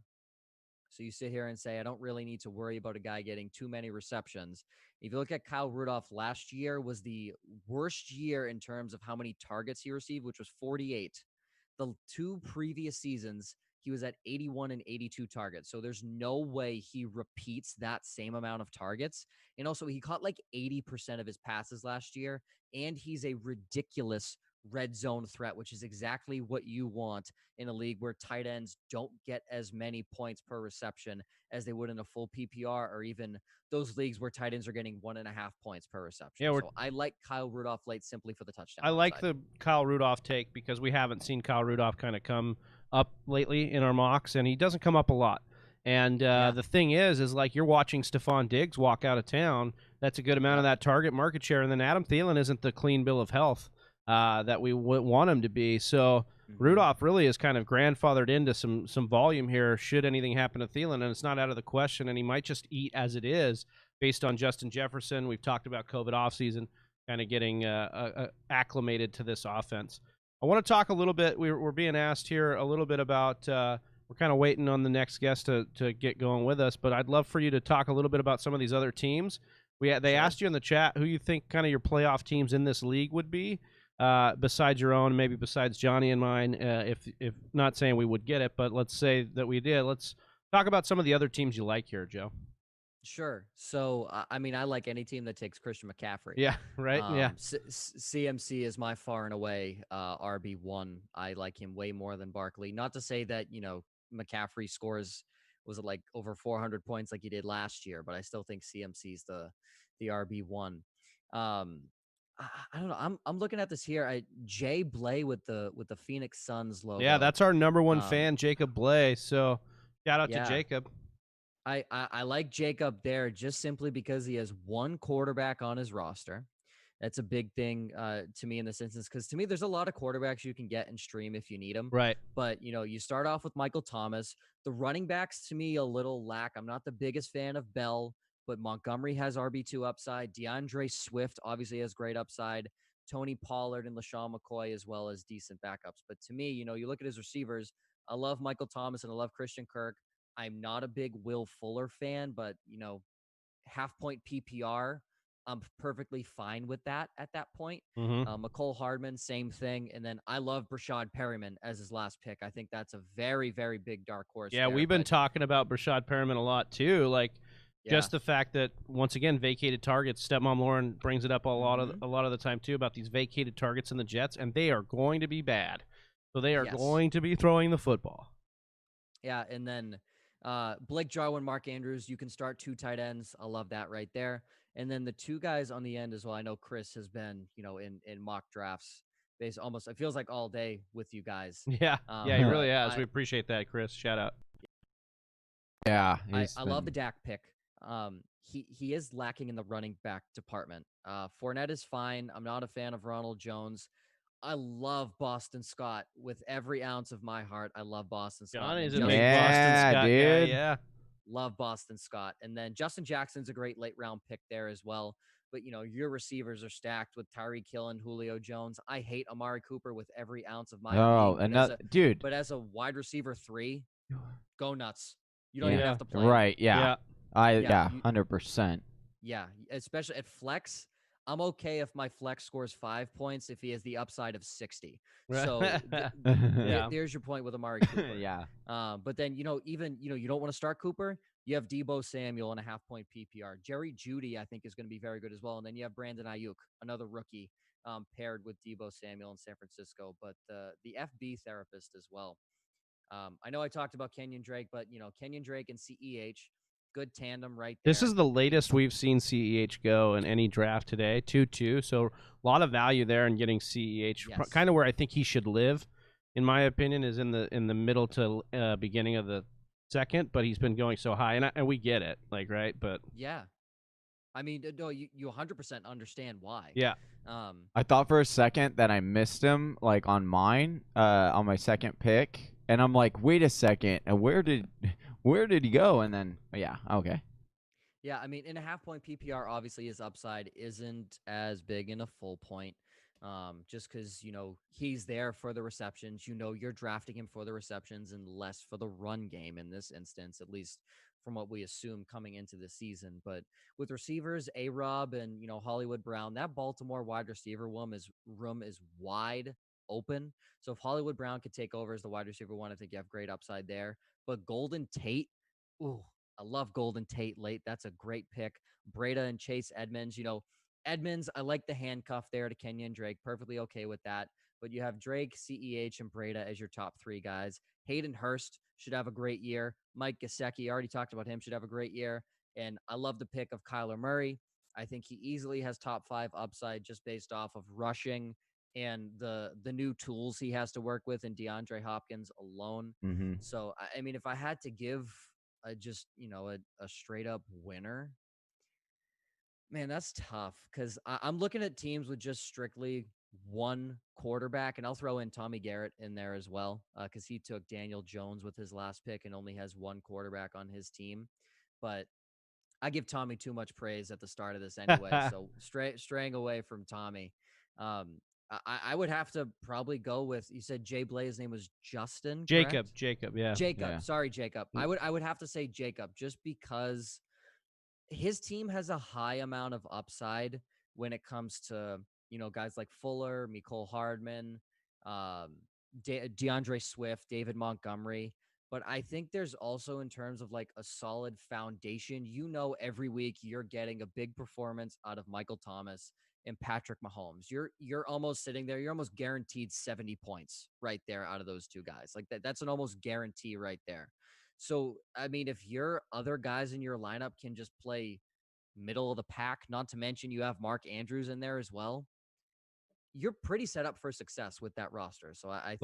So you sit here and say, I don't really need to worry about a guy getting too many receptions. If you look at Kyle Rudolph, last year was the worst year in terms of how many targets he received, which was 48. The 2 previous seasons, he was at 81 and 82 targets. So there's no way he repeats that same amount of targets. And also, he caught like 80% of his passes last year, and he's a ridiculous red zone threat, which is exactly what you want in a league where tight ends don't get as many points per reception as they would in a full PPR, or even those leagues where tight ends are getting 1.5 points per reception. Yeah, so I like Kyle Rudolph late simply for the touchdown. I like upside. the Kyle Rudolph take because we haven't seen Kyle Rudolph kind of come up lately in our mocks, and he doesn't come up a lot. And the thing is like you're watching Stephon Diggs walk out of town. That's a good amount of that target market share. And then Adam Thielen isn't the clean bill of health that we want him to be. So Rudolph really is kind of grandfathered into some volume here should anything happen to Thielen, and it's not out of the question. And he might just eat as it is based on Justin Jefferson. We've talked about COVID offseason, kind of getting acclimated to this offense. I want to talk a little bit. We're being asked here a little bit about we're kind of waiting on the next guest to get going with us, but I'd love for you to talk a little bit about some of these other teams. They asked you in the chat who you think kind of your playoff teams in this league would be, besides your own, maybe besides Johnny and mine. If not saying we would get it, but let's say that we did. Let's talk about some of the other teams you like here, Joe. Sure. So, I mean, I like any team that takes Christian McCaffrey. Yeah, right? Yeah. CMC is my far and away RB1. I like him way more than Barkley. Not to say that, McCaffrey scores, was it like over 400 points like he did last year, but I still think CMC's the RB1. I don't know. I'm looking at this here. Jay Bley with the Phoenix Suns logo. Yeah, that's our number one fan, Jacob Bley. So shout out to Jacob. I like Jacob there just simply because he has one quarterback on his roster. That's a big thing to me in this instance, because to me, there's a lot of quarterbacks you can get and stream if you need them. Right. But, you start off with Michael Thomas. The running backs, to me, a little lack. I'm not the biggest fan of Bell, but Montgomery has RB2 upside. DeAndre Swift obviously has great upside. Tony Pollard and LaShawn McCoy as well as decent backups. But to me, you look at his receivers. I love Michael Thomas and I love Christian Kirk. I'm not a big Will Fuller fan, but, half point PPR, I'm perfectly fine with that at that point. McCole Hardman, same thing. And then I love Brashad Perriman as his last pick. I think that's a very, very big dark horse. Yeah, we've been talking about Brashad Perriman a lot too. Like just the fact that, once again, vacated targets. Stepmom Lauren brings it up a lot of the time too about these vacated targets in the Jets, and they are going to be bad. So they are going to be throwing the football. Yeah, and then Blake Jarwin, Mark Andrews, you can start 2 tight ends. I love that right there. And then the 2 guys on the end as well. I know Chris has been, in mock drafts almost, it feels like all day with you guys. Yeah, he really has. We appreciate that, Chris. Shout out. Yeah, I love the Dak pick. He is lacking in the running back department. Fournette is fine. I'm not a fan of Ronald Jones. I love Boston Scott with every ounce of my heart. I love Boston Scott. Johnny's a big Boston Scott dude. guy, yeah. Love Boston Scott. And then Justin Jackson's a great late round pick there as well. But, your receivers are stacked with Tyreek Hill and Julio Jones. I hate Amari Cooper with every ounce of my being. Dude. But as a wide receiver 3, go nuts. You don't even have to play. Right, yeah. 100%. Yeah, especially at flex. I'm okay if my flex scores 5 points if he has the upside of 60. So there's your point with Amari Cooper. Yeah. But then, even, you don't want to start Cooper. You have Deebo Samuel in a half point PPR. Jerry Jeudy, I think, is going to be very good as well. And then you have Brandon Ayuk, another rookie, paired with Deebo Samuel in San Francisco. But the FB therapist as well. I know I talked about Kenyon Drake, but, Kenyon Drake and CEH, good tandem right there. This is the latest we've seen CEH go in any draft today, 2-2. So a lot of value there in getting CEH. Yes. Kind of where I think he should live, in my opinion, is in the middle to beginning of the second. But he's been going so high, and we get it, right? But yeah, I mean, no, you 100% understand why. Yeah. I thought for a second that I missed him, on mine, on my second pick, and I'm like, wait a second, and where did he go? And then, yeah, okay. Yeah, I mean, in a half point PPR, obviously his upside isn't as big in a full point, just because, he's there for the receptions. You're drafting him for the receptions and less for the run game in this instance, at least from what we assume coming into the season. But with receivers, A-Rob and, Hollywood Brown, that Baltimore wide receiver room is wide open. So if Hollywood Brown could take over as the wide receiver 1, I think you have great upside there. But Golden Tate, ooh, I love Golden Tate late. That's a great pick. Breda and Chase Edmonds, Edmonds, I like the handcuff there to Kenyon Drake. Perfectly okay with that. but you have Drake, CEH, and Breda as your top 3 guys. Hayden Hurst should have a great year. Mike Gesicki, already talked about him, should have a great year. And I love the pick of Kyler Murray. I think he easily has top 5 upside just based off of rushing and the new tools he has to work with in DeAndre Hopkins alone. Mm-hmm. So, I mean, if I had to give a straight up winner, man, that's tough because I'm looking at teams with just strictly one quarterback, and I'll throw in Tommy Garrett in there as well because he took Daniel Jones with his last pick and only has one quarterback on his team. But I give Tommy too much praise at the start of this anyway, so straying away from Tommy. I would have to probably go with, you said Jay Blay's name was Justin, correct? Jacob, yeah. Jacob, sorry, Jacob. I would have to say Jacob just because his team has a high amount of upside when it comes to, guys like Fuller, Mecole Hardman, DeAndre Swift, David Montgomery. But I think there's also in terms of like a solid foundation, every week you're getting a big performance out of Michael Thomas and Patrick Mahomes. You're almost sitting there. You're almost guaranteed 70 points right there out of those two guys. Like that's an almost guarantee right there. So, I mean, if your other guys in your lineup can just play middle of the pack, not to mention you have Mark Andrews in there as well, you're pretty set up for success with that roster. So I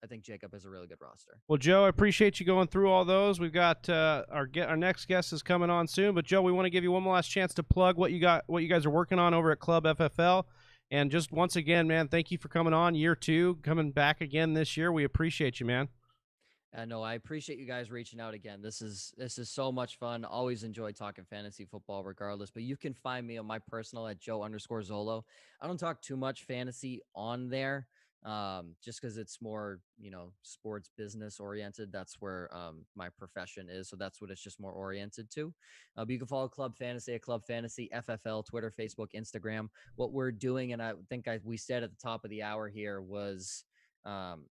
think Jacob has a really good roster. Well, Joe, I appreciate you going through all those. We've got our next guest is coming on soon, but Joe, we want to give you one last chance to plug what you guys are working on over at Club FFL. And just once again, man, thank you for coming on year 2, coming back again this year. We appreciate you, man. No, I appreciate you guys reaching out again. This is so much fun. Always enjoy talking fantasy football regardless, but you can find me on my personal at Joe_Zolo. I don't talk too much fantasy on there. Just because it's more, sports business oriented. That's where my profession is. So that's what it's just more oriented to. But you can follow Club Fantasy at Club Fantasy FFL, Twitter, Facebook, Instagram. What we're doing, and I think we said at the top of the hour here, was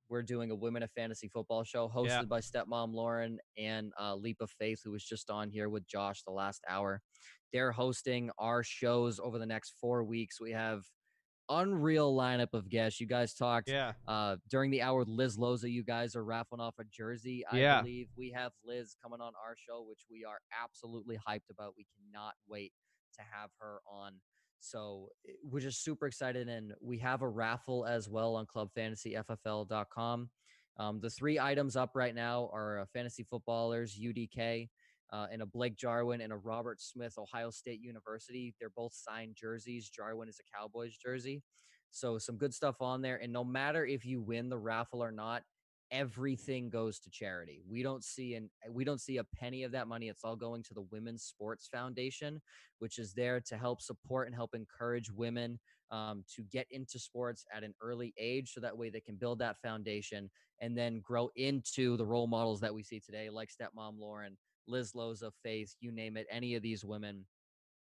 we're doing a Women of Fantasy Football show hosted by Stepmom Lauren and Leap of Faith, who was just on here with Josh the last hour. They're hosting our shows over the next 4 weeks. We have unreal lineup of guests. You guys talked during the hour with Liz Loza. You guys are raffling off a jersey. I believe we have Liz coming on our show, which we are absolutely hyped about. We cannot wait to have her on. So we're just super excited. And we have a raffle as well on clubfantasyffl.com. The 3 items up right now are fantasy footballers, UDK, and a Blake Jarwin and a Robert Smith, Ohio State University. They're both signed jerseys. Jarwin is a Cowboys jersey. So some good stuff on there. And no matter if you win the raffle or not, everything goes to charity. We don't see a penny of that money. It's all going to the Women's Sports Foundation, which is there to help support and help encourage women to get into sports at an early age, so that way they can build that foundation and then grow into the role models that we see today, like Stepmom Lauren, Liz Loza, Faith, you name it, any of these women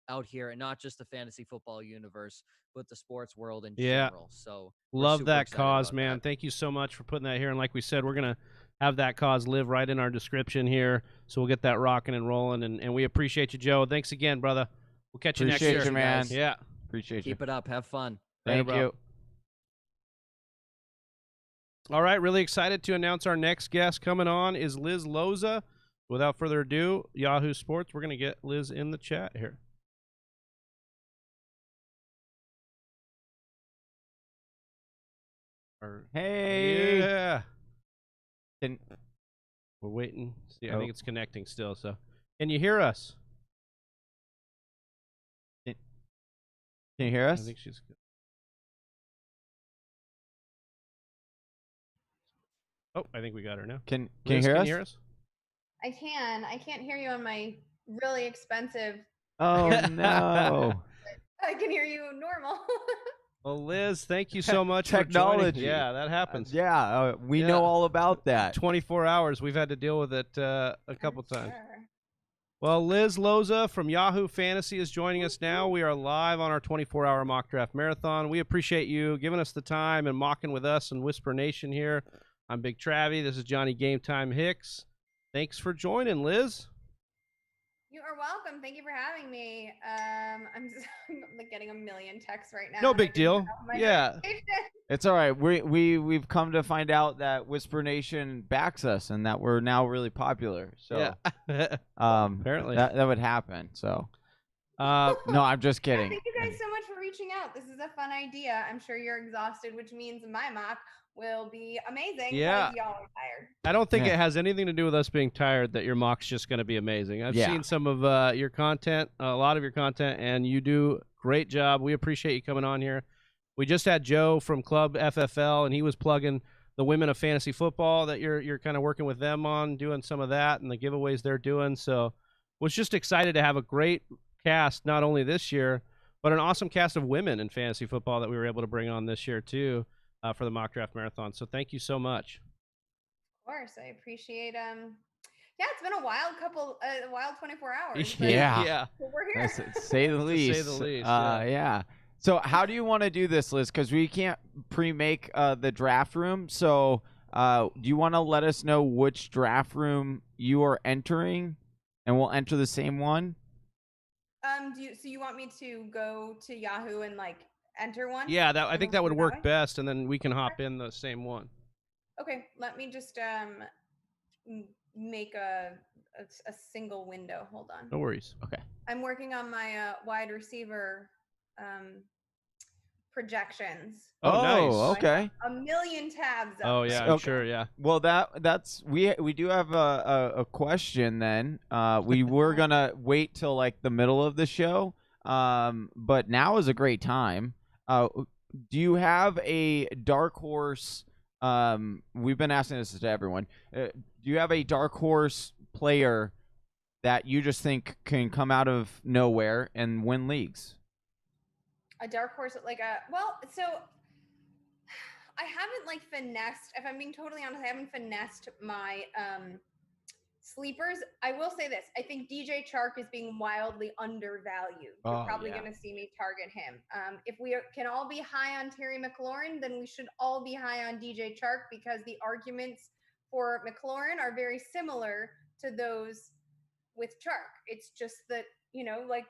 out here, and not just the fantasy football universe, but the sports world in general. So love that cause, man. Thank you so much for putting that here. And like we said, we're going to have that cause live right in our description here. So we'll get that rocking and rolling. And we appreciate you, Joe. Thanks again, brother. We'll catch you next year. Appreciate you, man. Yeah. Appreciate you. Keep it up. Have fun. Thank you. All right. Really excited to announce our next guest coming on is Liz Loza. Without further ado, Yahoo Sports, we're going to get Liz in the chat here. Hey. Yeah. We're waiting. See, I think it's connecting still. So, can you hear us? Can you hear us? I think she's good. Oh, I think we got her now. Can Liz, you can hear us? You hear us? I can. I can't hear you on my really expensive. Oh, no. I can hear you normal. Well, Liz, thank you so much Technology. for joining. Yeah, that happens. We know all about that. 24 hours. We've had to deal with it a couple times. Sure. Well, Liz Loza from Yahoo Fantasy is joining us now. We are live on our 24-hour mock draft marathon. We appreciate you giving us the time and mocking with us and Whisper Nation here. I'm Big Travie. This is Johnny Game Time Hicks. Thanks for joining, Liz. You are welcome. Thank you for having me. I'm like getting a million texts right now. No and I big didn't deal. turn off my Yeah. notification. It's all right. We've come to find out that Whisper Nation backs us and that we're now really popular. So Yeah. Apparently. that would happen. So Uh, no, I'm just Yeah, kidding. thank you guys so much for reaching out. This is a fun idea. I'm sure you're exhausted, which means my mock will be amazing. Yeah. because y'all are tired. I don't think Yeah. it has anything to do with us being tired that your mock's just going to be amazing. I've Yeah. seen some of your content, a lot of your content, and you do a great job. We appreciate you coming on here. We just had Joe from Club FFL, and he was plugging the Women of Fantasy Football that you're kind of working with them on, doing some of that and the giveaways they're doing. So was just excited to have a great cast, not only this year, but an awesome cast of women in fantasy football that we were able to bring on this year too for the mock draft marathon. So thank you so much. Of course, I appreciate. Yeah, it's been a wild 24 hours. but Yeah. we're here. To say the least. say the least, yeah. So how do you want to do this, Liz? Because we can't pre-make the draft room. So do you want to let us know which draft room you are entering, and we'll enter the same one? So you want me to go to Yahoo and like enter one? Yeah, I And think we'll that would do it work way? best, and then we can hop in the same one. Okay, let me just make a single window. Hold on. No worries. Okay. I'm working on my wide receiver projections. Oh, nice. Oh, okay. A million tabs up. Oh yeah, I'm Okay. sure. Yeah. Well, that's we do have a question then. We were gonna wait till like the middle of the show, but now is a great time. Do you have a dark horse? We've been asking this to everyone. Do you have a dark horse player that you just think can come out of nowhere and win leagues? A dark horse, so I haven't like finessed, if I'm being totally honest, I haven't finessed my sleepers. I will say this. I think DJ Chark is being wildly undervalued. You're probably going to see me target him. If we can all be high on Terry McLaurin, then we should all be high on DJ Chark because the arguments for McLaurin are very similar to those with Chark. It's just that, like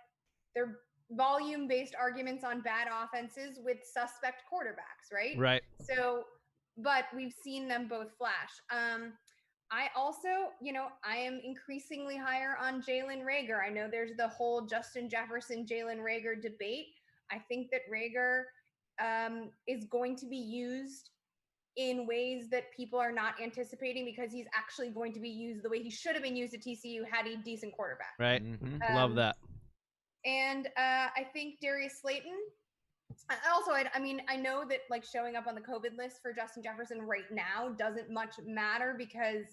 they're volume-based arguments on bad offenses with suspect quarterbacks, right? Right. So, but we've seen them both flash. I also, I am increasingly higher on Jalen Reagor. I know there's the whole Justin Jefferson, Jalen Reagor debate. I think that Reagor is going to be used in ways that people are not anticipating because he's actually going to be used the way he should have been used at TCU had he decent quarterback. Right. Mm-hmm. Love that. And I think Darius Slayton. Also, I know that like showing up on the COVID list for Justin Jefferson right now doesn't much matter because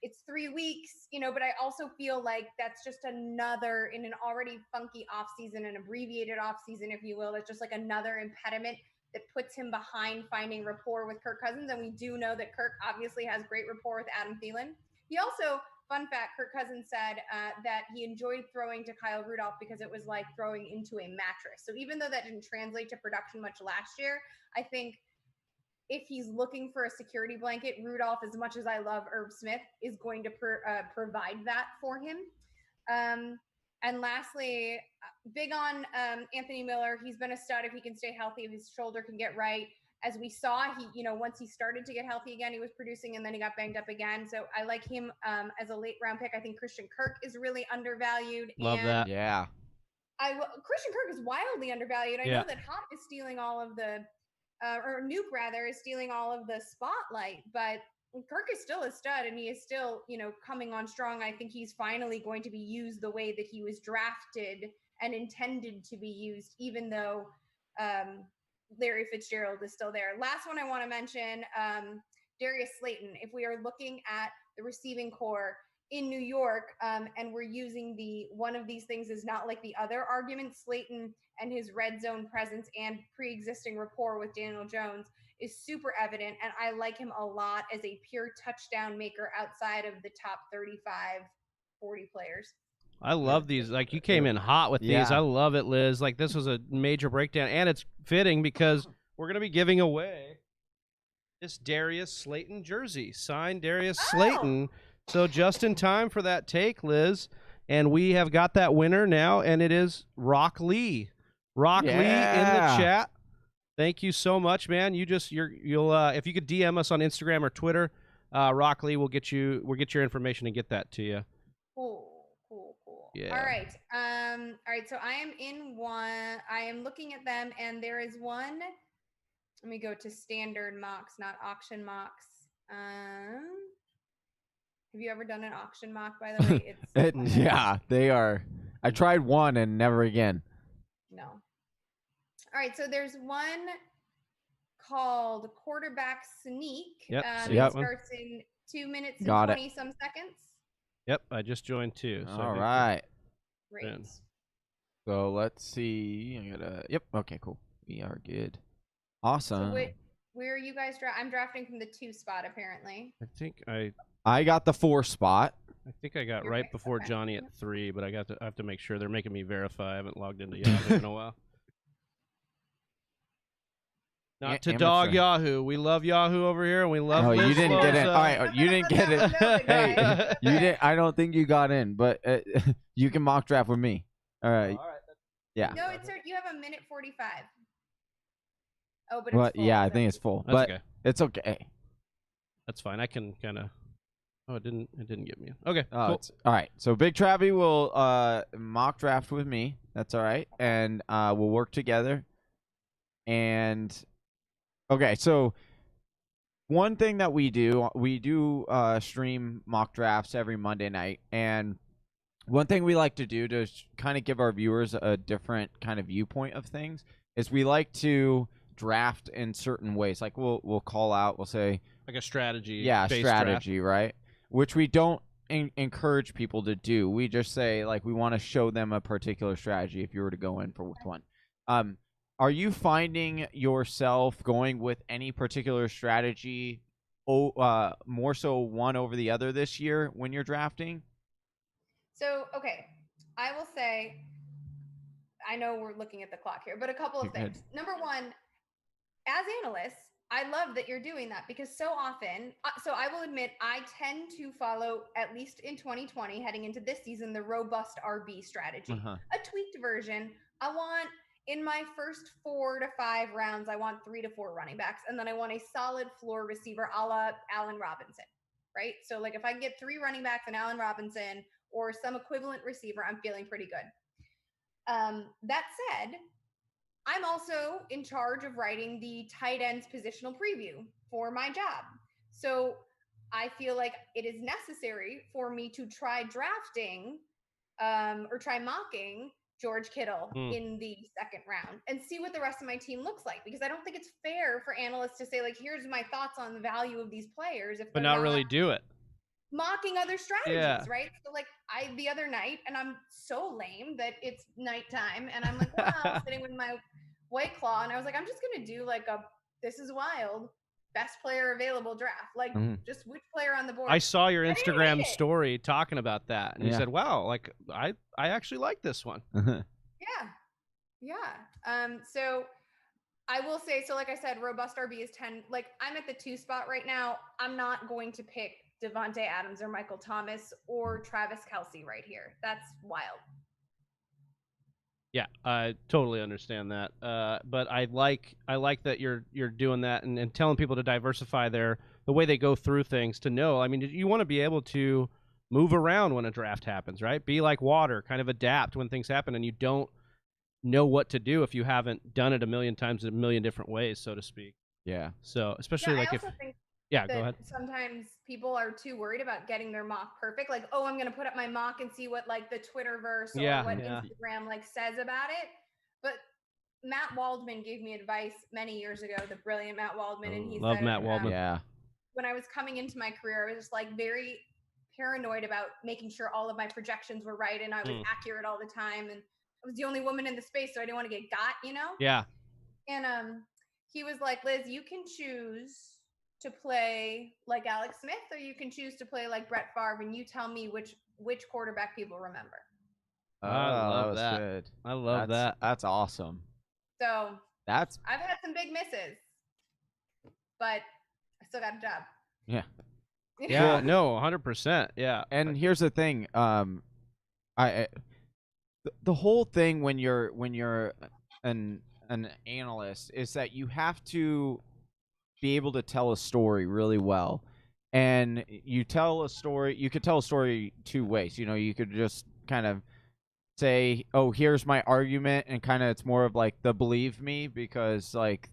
it's 3 weeks, but I also feel like that's just another in an already funky offseason, an abbreviated offseason, if you will. That's just like another impediment that puts him behind finding rapport with Kirk Cousins. And we do know that Kirk obviously has great rapport with Adam Thielen. He also, fun fact, Kirk Cousins said that he enjoyed throwing to Kyle Rudolph because it was like throwing into a mattress. So even though that didn't translate to production much last year, I think if he's looking for a security blanket, Rudolph, as much as I love Irv Smith, is going to provide that for him. And lastly, big on Anthony Miller. He's been a stud if he can stay healthy, if his shoulder can get right. As we saw, he, once he started to get healthy again, he was producing and then he got banged up again. So I like him as a late round pick. I think Christian Kirk is really undervalued. Love that. Yeah. Christian Kirk is wildly undervalued. I know that Hop is stealing all of the, or Nuke rather, is stealing all of the spotlight, but Kirk is still a stud and he is still, coming on strong. I think he's finally going to be used the way that he was drafted and intended to be used, even though Larry Fitzgerald is still there. Last one I want to mention, Darius Slayton. If we are looking at the receiving core in New York, and we're using one of these things is not like the other argument, Slayton and his red zone presence and pre-existing rapport with Daniel Jones is super evident. And I like him a lot as a pure touchdown maker outside of the top 35, 40 players. I love these. Like, you came in hot with these. I love it, Liz. Like, this was a major breakdown, and it's fitting because we're going to be giving away this Darius Slayton jersey, signed Darius Slayton. So just in time for that take, Liz, And we have got that winner now, and it is Rock Lee. Rock Lee in the chat. Thank you so much, man. You'll if you could DM us on Instagram or Twitter, Rock Lee will get your information and get that to you. Cool. Yeah. All right. So I am in one. I am looking at them, and there is one. Let me go to standard mocks, not auction mocks. Have you ever done an auction mock, by the way? It's yeah, they are. I tried one and never again. No. All right, so there's one called Quarterback Sneak. Yep. It starts in 2 minutes and 20 some seconds. Yep, I just joined too. So all right. Great. So let's see. Yep. Okay. Cool. We are good. Awesome. So where are you guys? I'm drafting from the 2 spot apparently. I think I got the 4 spot. I think I got right before Johnny at 3, but I have to make sure. They're making me verify. I haven't logged into Yahoo in a while. Not to dog Yahoo. We love Yahoo over here, and we love. Oh, you didn't get in. All right, you didn't get it. Hey, you didn't. I don't think you got in, but you can mock draft with me. All right. Yeah. No, you have 1:45. Oh, but well, it's full. Yeah, I think it's full, but okay. It's okay. That's fine. I can kind of. Oh, it didn't get me. Okay. Cool. All right. So Big Travie will mock draft with me. That's all right, and we'll work together. And okay, so one thing that we do stream mock drafts every Monday night, and one thing we like to do to kind of give our viewers a different kind of viewpoint of things is we like to draft in certain ways. Like we'll call out, we'll say like a strategy. Yeah, strategy, draft. Right? Which we don't encourage people to do. We just say like we want to show them a particular strategy if you were to go in for with one. Are you finding yourself going with any particular strategy more so one over the other this year when you're drafting? So, okay, I will say, I know we're looking at the clock here, but a couple of things. Number one, as analysts, I love that you're doing that because so often, so I will admit, I tend to follow, at least in 2020, heading into this season, the robust RB strategy. A tweaked version. I want, in my first 4 to 5 rounds, I want 3 to 4 running backs, and then I want a solid floor receiver a la Allen Robinson, right? So like if I can get 3 running backs and Allen Robinson or some equivalent receiver, I'm feeling pretty good. That said, I'm also in charge of writing the tight ends positional preview for my job. So I feel like it is necessary for me to try drafting or try mocking George Kittle in the 2nd round and see what the rest of my team looks like, because I don't think it's fair for analysts to say like, here's my thoughts on the value of these players if but not really do it. Mocking other strategies, right? So like the other night, and I'm so lame that it's nighttime and I'm like, wow, sitting with my White Claw, and I was like, I'm just gonna do like a This Is Wild best player available draft, like just which player on the board. I saw your Instagram story talking about that, and you said, "Wow, like I actually like this one." Yeah. So I will say, so like I said, robust RB is 10. Like I'm at the 2 spot right now. I'm not going to pick Devontae Adams or Michael Thomas or Travis Kelce right here. That's wild. Yeah, I totally understand that. But I like that you're doing that and telling people to diversify the way they go through things to know. I mean, you want to be able to move around when a draft happens, right? Be like water, kind of adapt when things happen, and you don't know what to do if you haven't done it a million times in a million different ways, so to speak. Yeah. So especially like if. Yeah, go ahead. Sometimes people are too worried about getting their mock perfect. Like, oh, I'm going to put up my mock and see what like the Twitterverse or what Instagram like says about it. But Matt Waldman gave me advice many years ago, the brilliant Matt Waldman. And he said, Matt Waldman. When I was coming into my career, I was just like very paranoid about making sure all of my projections were right and I was accurate all the time. And I was the only woman in the space, so I didn't want to get got, you know? Yeah. And he was like, Liz, you can choose to play like Alex Smith, or you can choose to play like Brett Favre, and you tell me which quarterback people remember. I love that. Good. I love that. That's awesome. So I've had some big misses, but I still got a job. Yeah. Yeah. No, 100%. Yeah. And here's the thing. The whole thing when you're an analyst is that you have to be able to tell a story really well. And you could tell a story two ways. You could just kind of say, oh, here's my argument, and kind of it's more of like the believe me because like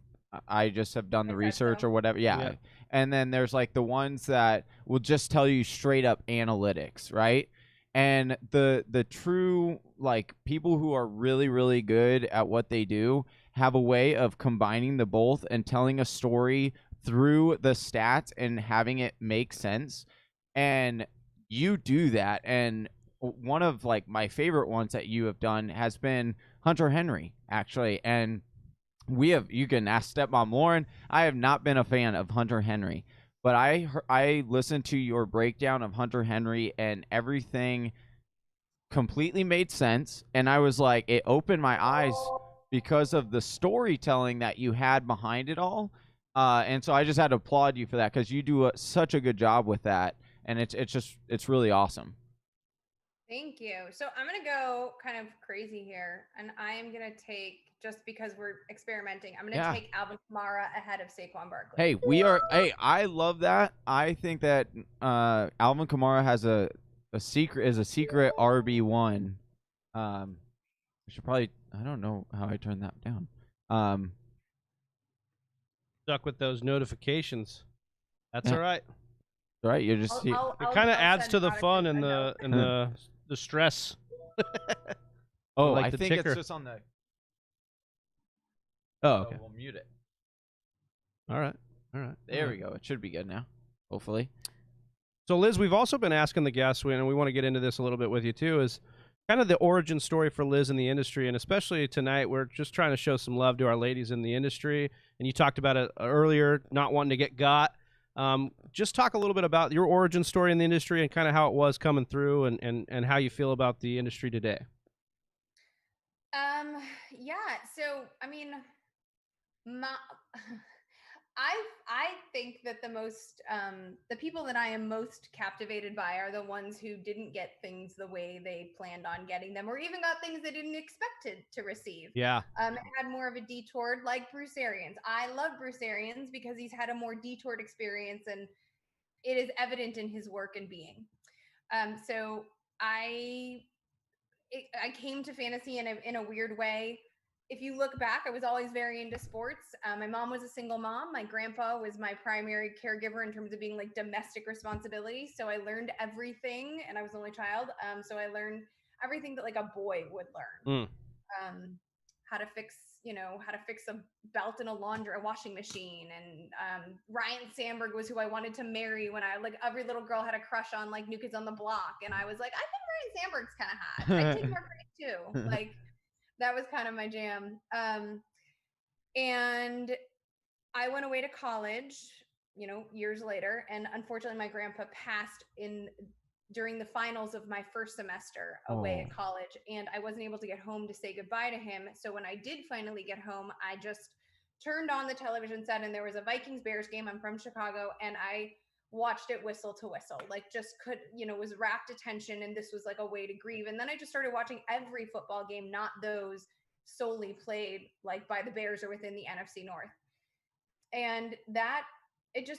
I just have done the research or whatever. Yeah. And then there's like the ones that will just tell you straight up analytics, right? And the true like people who are really, really good at what they do have a way of combining the both and telling a story through the stats and having it make sense. And you do that. And one of like my favorite ones that you have done has been Hunter Henry, actually. And you can ask Stepmom Lauren. I have not been a fan of Hunter Henry, but I listened to your breakdown of Hunter Henry and everything completely made sense. And I was like, it opened my eyes because of the storytelling that you had behind it all. And so I just had to applaud you for that because you do such a good job with that. And it's really awesome. Thank you. So I'm going to go kind of crazy here, and I am going to take, just because we're experimenting, I'm going to take Alvin Kamara ahead of Saquon Barkley. Hey, I love that. I think that Alvin Kamara has a secret RB1. I should probably, I don't know how I turned that down. Stuck with those notifications. That's all right. All right, you just it kind of adds to the fun and the stress. Oh, like I the think ticker. it's just on the. Oh, okay. We'll mute it. All right. There we go. It should be good now, hopefully. So, Liz, we've also been asking the guests, and we want to get into this a little bit with you too, is kind of the origin story for Liz in the industry, and especially tonight, we're just trying to show some love to our ladies in the industry. And you talked about it earlier, not wanting to get got. Just talk a little bit about your origin story in the industry and kind of how it was coming through and how you feel about the industry today. Yeah. So, I mean, I think that the people that I am most captivated by are the ones who didn't get things the way they planned on getting them, or even got things they didn't expect to receive. Yeah. It had more of a detour, like Bruce Arians. I love Bruce Arians because he's had a more detoured experience, and it is evident in his work and being. So I came to fantasy in a weird way. If you look back, I was always very into sports. My mom was a single mom. My grandpa was my primary caregiver in terms of being like domestic responsibility. So I learned everything, and I was the only child. So I learned everything that like a boy would learn. How to fix a belt in a washing machine. And Ryan Sandberg was who I wanted to marry when every little girl had a crush on like New Kids on the Block. And I was like, I think Ryan Sandberg's kind of hot. I'd take more credit too. Like, that was kind of my jam. And I went away to college, years later. And unfortunately, my grandpa passed during the finals of my first semester away at college. And I wasn't able to get home to say goodbye to him. So when I did finally get home, I just turned on the television set, and there was a Vikings-Bears game. I'm from Chicago. And I watched it whistle to whistle, was rapt attention. And this was like a way to grieve. And then I just started watching every football game, not those solely played like by the Bears or within the NFC North. And that it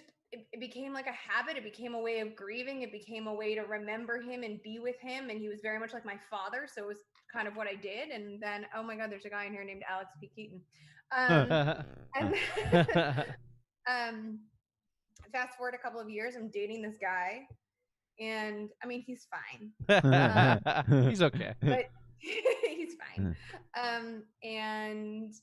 became like a habit. It became a way of grieving. It became a way to remember him and be with him. And he was very much like my father. So it was kind of what I did. And then, oh my God, there's a guy in here named Alex P. Keaton. Fast forward a couple of years, I'm dating this guy, and I mean, he's fine. He's okay. But he's fine. And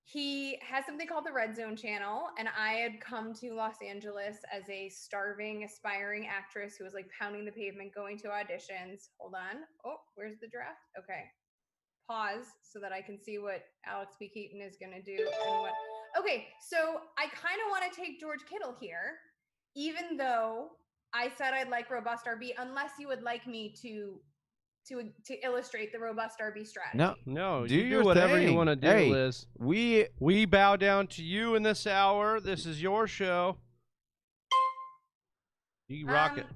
he has something called the Red Zone Channel, and I had come to Los Angeles as a starving, aspiring actress who was like pounding the pavement, going to auditions. Hold on. Oh, where's the draft? Okay. Pause so that I can see what Alex P. Keaton is going to do and what. Okay, so I kind of want to take George Kittle here, even though I said I'd like robust RB, unless you would like me to illustrate the robust RB strategy. No, do whatever you want to do, Liz. We bow down to you in this hour. This is your show. You rock it.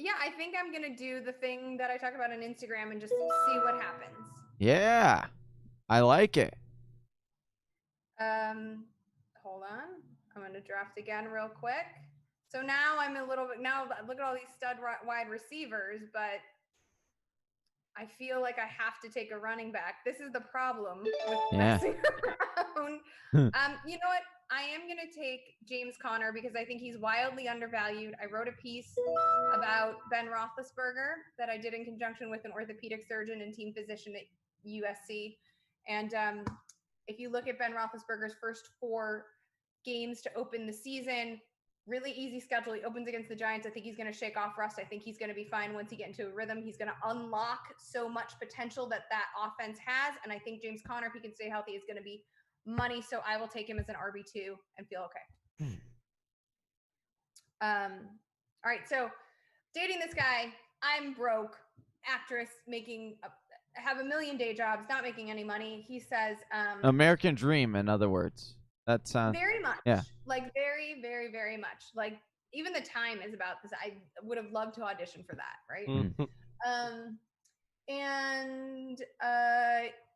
yeah, I think I'm gonna do the thing that I talk about on Instagram and just see what happens. Yeah, I like it. Hold on. I'm gonna draft again real quick. So now I'm a little bit now. Look at all these stud wide receivers, but I feel like I have to take a running back. This is the problem with messing around. You know what? I am going to take James Conner because I think he's wildly undervalued. I wrote a piece about Ben Roethlisberger that I did in conjunction with an orthopedic surgeon and team physician at USC. And if you look at Ben Roethlisberger's first 4 games to open the season, really easy schedule. He opens against the Giants. I think he's going to shake off rust. I think he's going to be fine once he gets into a rhythm. He's going to unlock so much potential that offense has. And I think James Conner, if he can stay healthy, is going to be money. So I will take him as an RB2 and feel okay. All right. So dating this guy, I'm broke, actress, have a million day jobs, not making any money. He says, American dream, in other words. That sounds very much. Yeah. Like very, very, very much. Like even the time is about this. I would have loved to audition for that, right? And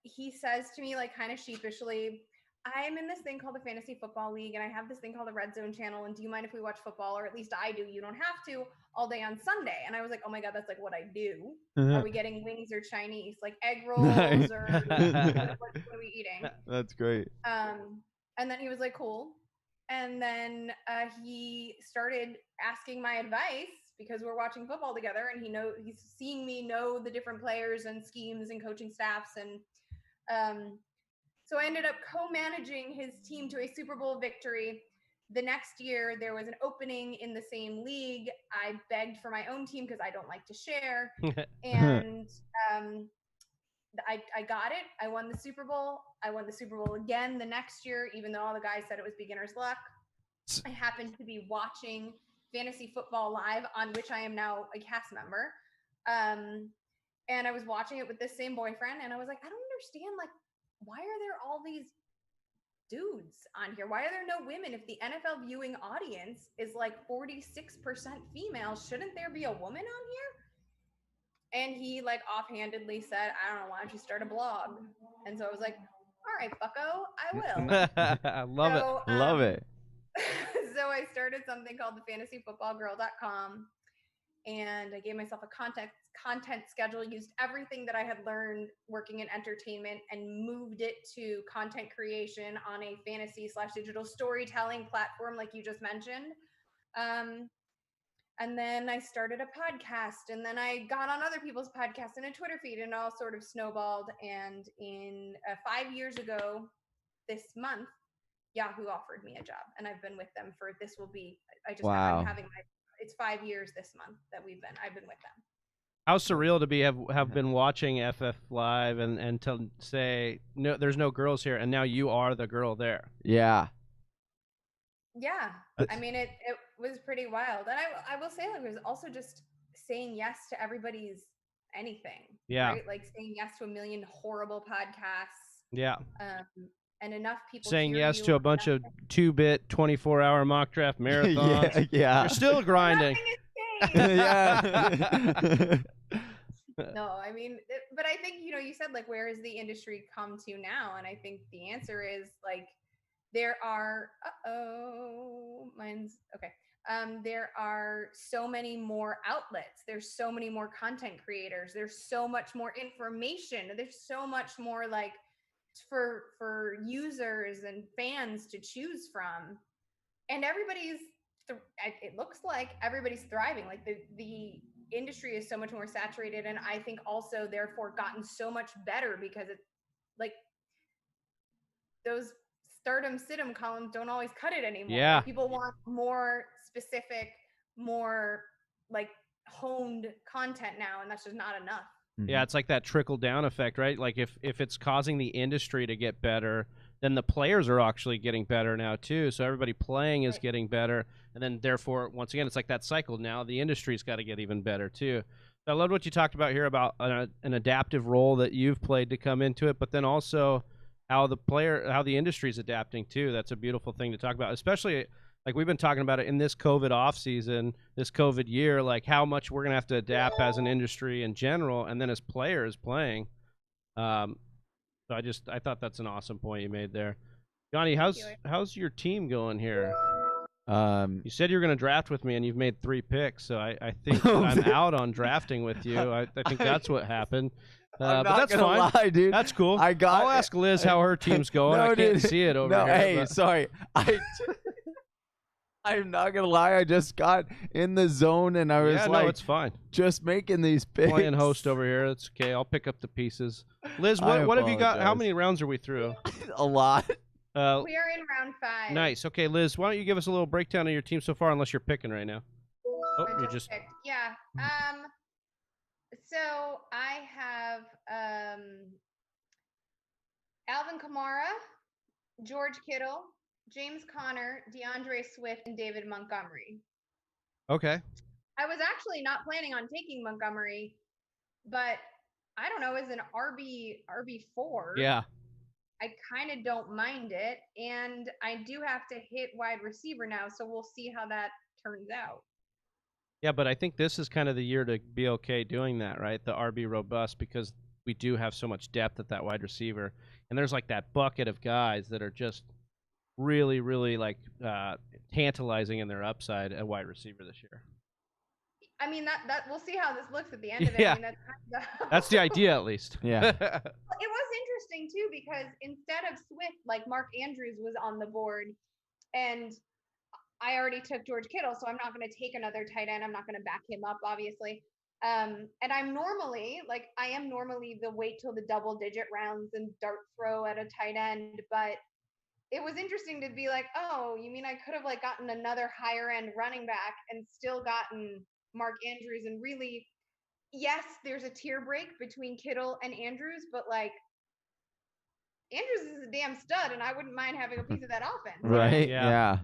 he says to me, like kind of sheepishly, I'm in this thing called the Fantasy Football League, and I have this thing called the Red Zone Channel. And do you mind if we watch football, or at least I do? You don't have to, all day on Sunday. And I was like, oh my god, that's like what I do. Are we getting wings or Chinese, like egg rolls, or what are we eating? That's great. And then he was like, cool. And then he started asking my advice because we're watching football together, and he's seeing me know the different players and schemes and coaching staffs. And so I ended up co-managing his team to a Super Bowl victory. The next year, there was an opening in the same league. I begged for my own team because I don't like to share. And I got it. I won the Super Bowl. I won the Super Bowl again the next year, even though all the guys said it was beginner's luck. I happened to be watching Fantasy Football Live, on which I am now a cast member. And I was watching it with this same boyfriend, and I was like, I don't understand, like, why are there all these dudes on here? Why are there no women? If the NFL viewing audience is like 46% female, shouldn't there be a woman on here? And he like offhandedly said, I don't know, why don't you start a blog? And so I was like, all right, bucko, I will. I love it. Love it. So I started something called the fantasyfootballgirl.com, and I gave myself a content schedule, used everything that I had learned working in entertainment and moved it to content creation on a fantasy/digital storytelling platform like you just mentioned. And then I started a podcast, and then I got on other people's podcasts and a Twitter feed, and all sort of snowballed. And in 5 years ago this month, Yahoo offered me a job, and I've been with them for, I'm having it's 5 years this month that I've been with them. How surreal to have been watching FF Live and to say, no, there's no girls here, and now you are the girl there. Yeah. Yeah. I mean, it was pretty wild. And I will say, like, it was also just saying yes to everybody's anything. Yeah. Right? Like saying yes to a million horrible podcasts. Yeah. And enough people saying yes to a bunch of 2-bit 24-hour mock draft marathons. Yeah. You're still grinding. Yeah. No, I mean, but I think, you said, like, where has the industry come to now? And I think the answer is, like, there are, there are so many more outlets. There's so many more content creators. There's so much more information. There's so much more, like, for users and fans to choose from. And it looks like everybody's thriving. Like, the industry is so much more saturated, and I think also therefore gotten so much better because it's like those stardom situm columns don't always cut it anymore. Yeah. Like, people want more specific, more like honed content now, and that's just not enough. Yeah, it's like that trickle down effect, right? Like if it's causing the industry to get better, then the players are actually getting better now too. So everybody playing is getting better, and then therefore, once again, it's like that cycle. Now the industry's got to get even better too. I loved what you talked about here about an adaptive role that you've played to come into it, but then also how the industry's adapting too. That's a beautiful thing to talk about, especially like we've been talking about it in this COVID off season, this COVID year, like how much we're gonna have to adapt as an industry in general, and then as players playing. So I thought that's an awesome point you made there. Johnny, how's your team going here? You said you were going to draft with me, and you've made 3 picks, so I think I'm out on drafting with you. I think that's what happened. But that's fine. Lie, dude. That's cool. I'll ask Liz how her team's going. No, I can't dude. see it over No, here. hey, but- sorry. I'm not gonna lie. I just got in the zone, and I was yeah, like, no, it's fine. just making these picks. Playing host over here. It's okay. I'll pick up the pieces. Liz, what have you got? How apologize. many rounds are we through? A lot. We are in round 5. Nice. Okay, Liz, why don't you give us a little breakdown of your team so far, unless you're picking right now. Oh, I you just picked. Yeah. So I have Alvin Kamara, George Kittle, James Conner, DeAndre Swift, and David Montgomery. okay. I was actually not planning on taking Montgomery, but I don't know, as an RB4, Yeah. I kind of don't mind it. And I do have to hit wide receiver now, so we'll see how that turns out. Yeah, but I think this is kind of the year to be okay doing that, right? The RB robust, because we do have so much depth at that wide receiver. And there's like that bucket of guys that are just really, really like tantalizing in their upside at wide receiver this year. I mean, that we'll see how this looks at the end of it. Yeah. I mean, That's the idea, at least. Yeah. It was interesting too, because instead of Swift, like Mark Andrews was on the board, and I already took George Kittle, so I'm not going to take another tight end. I'm not going to back him up, obviously. And I am normally the wait till the double digit rounds and dart throw at a tight end, but it was interesting to be like, oh, you mean I could have like gotten another higher end running back and still gotten Mark Andrews? And really, yes, there's a tier break between Kittle and Andrews, but like Andrews is a damn stud, and I wouldn't mind having a piece of that offense. Right. Yeah. Yeah.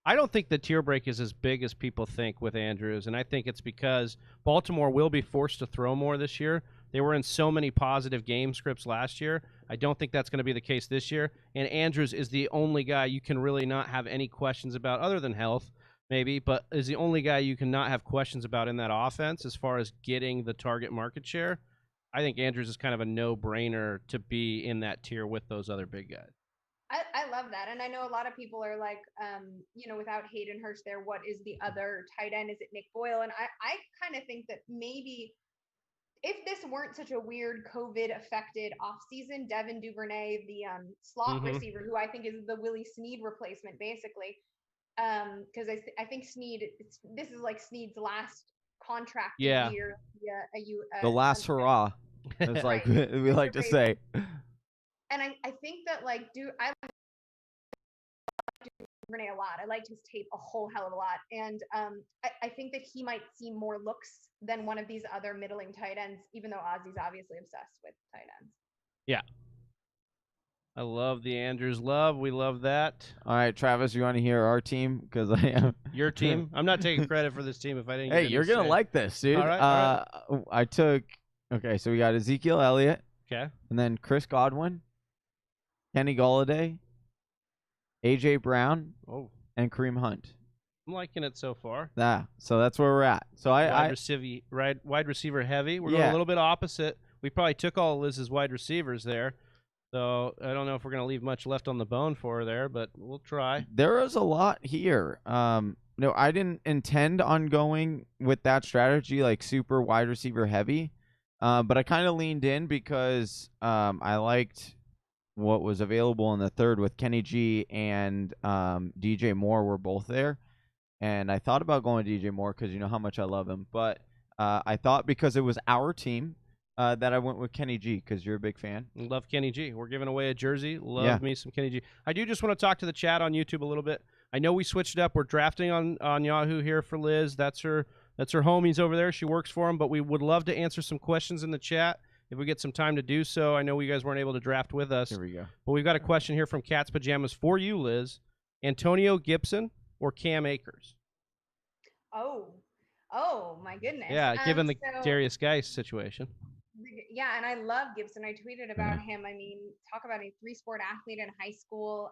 I don't think the tier break is as big as people think with Andrews, and I think it's because Baltimore will be forced to throw more this year. They were in so many positive game scripts last year. I don't think that's going to be the case this year. And Andrews is the only guy you can really not have any questions about, other than health, maybe, but is the only guy you can not have questions about in that offense as far as getting the target market share. I think Andrews is kind of a no-brainer to be in that tier with those other big guys. I love that. And I know a lot of people are like, without Hayden Hurst there, what is the other tight end? Is it Nick Boyle? And I kind of think that maybe if this weren't such a weird COVID-affected offseason, Devin Duvernay, the slot receiver, who I think is the Willie Snead replacement, basically, because I think Snead, this is like Snead's last contract year. The last hurrah. It's like we like to say. And I think that I like Duvernay a lot. I liked his tape a whole hell of a lot. And I think that he might see more looks than one of these other middling tight ends, even though Ozzy's obviously obsessed with tight ends. Yeah. I love the Andrews love. We love that. All right, Travis, you want to hear our team? Because I am. Your team? I'm not taking credit for this team if I didn't get Hey, you're going to like this, dude. All right. I took, okay, so we got Ezekiel Elliott. Okay. And then Chris Godwin, Kenny Golladay, A.J. Brown, and Kareem Hunt. I'm liking it so far. Yeah, so that's where we're at. So wide receiver heavy. We're going a little bit opposite. We probably took all of Liz's wide receivers there. So I don't know if we're going to leave much left on the bone for her there, but we'll try. There is a lot here. No, I didn't intend on going with that strategy, like super wide receiver heavy. But I kind of leaned in because I liked what was available in the third with Kenny G and DJ Moore were both there. And I thought about going DJ Moore because you know how much I love him. But I thought because it was our team that I went with Kenny G because you're a big fan. Love Kenny G. We're giving away a jersey. Love me some Kenny G. I do just want to talk to the chat on YouTube a little bit. I know we switched it up. We're drafting on Yahoo here for Liz. That's her homies over there. She works for them. But we would love to answer some questions in the chat if we get some time to do so. I know you guys weren't able to draft with us. Here we go. But we've got a question here from Cat's Pajamas for you, Liz. Antonio Gibson or Cam Akers? Oh my goodness. Yeah, given the Darius Geis situation. Yeah, and I love Gibson. I tweeted about him. I mean, talk about a 3-sport athlete in high school.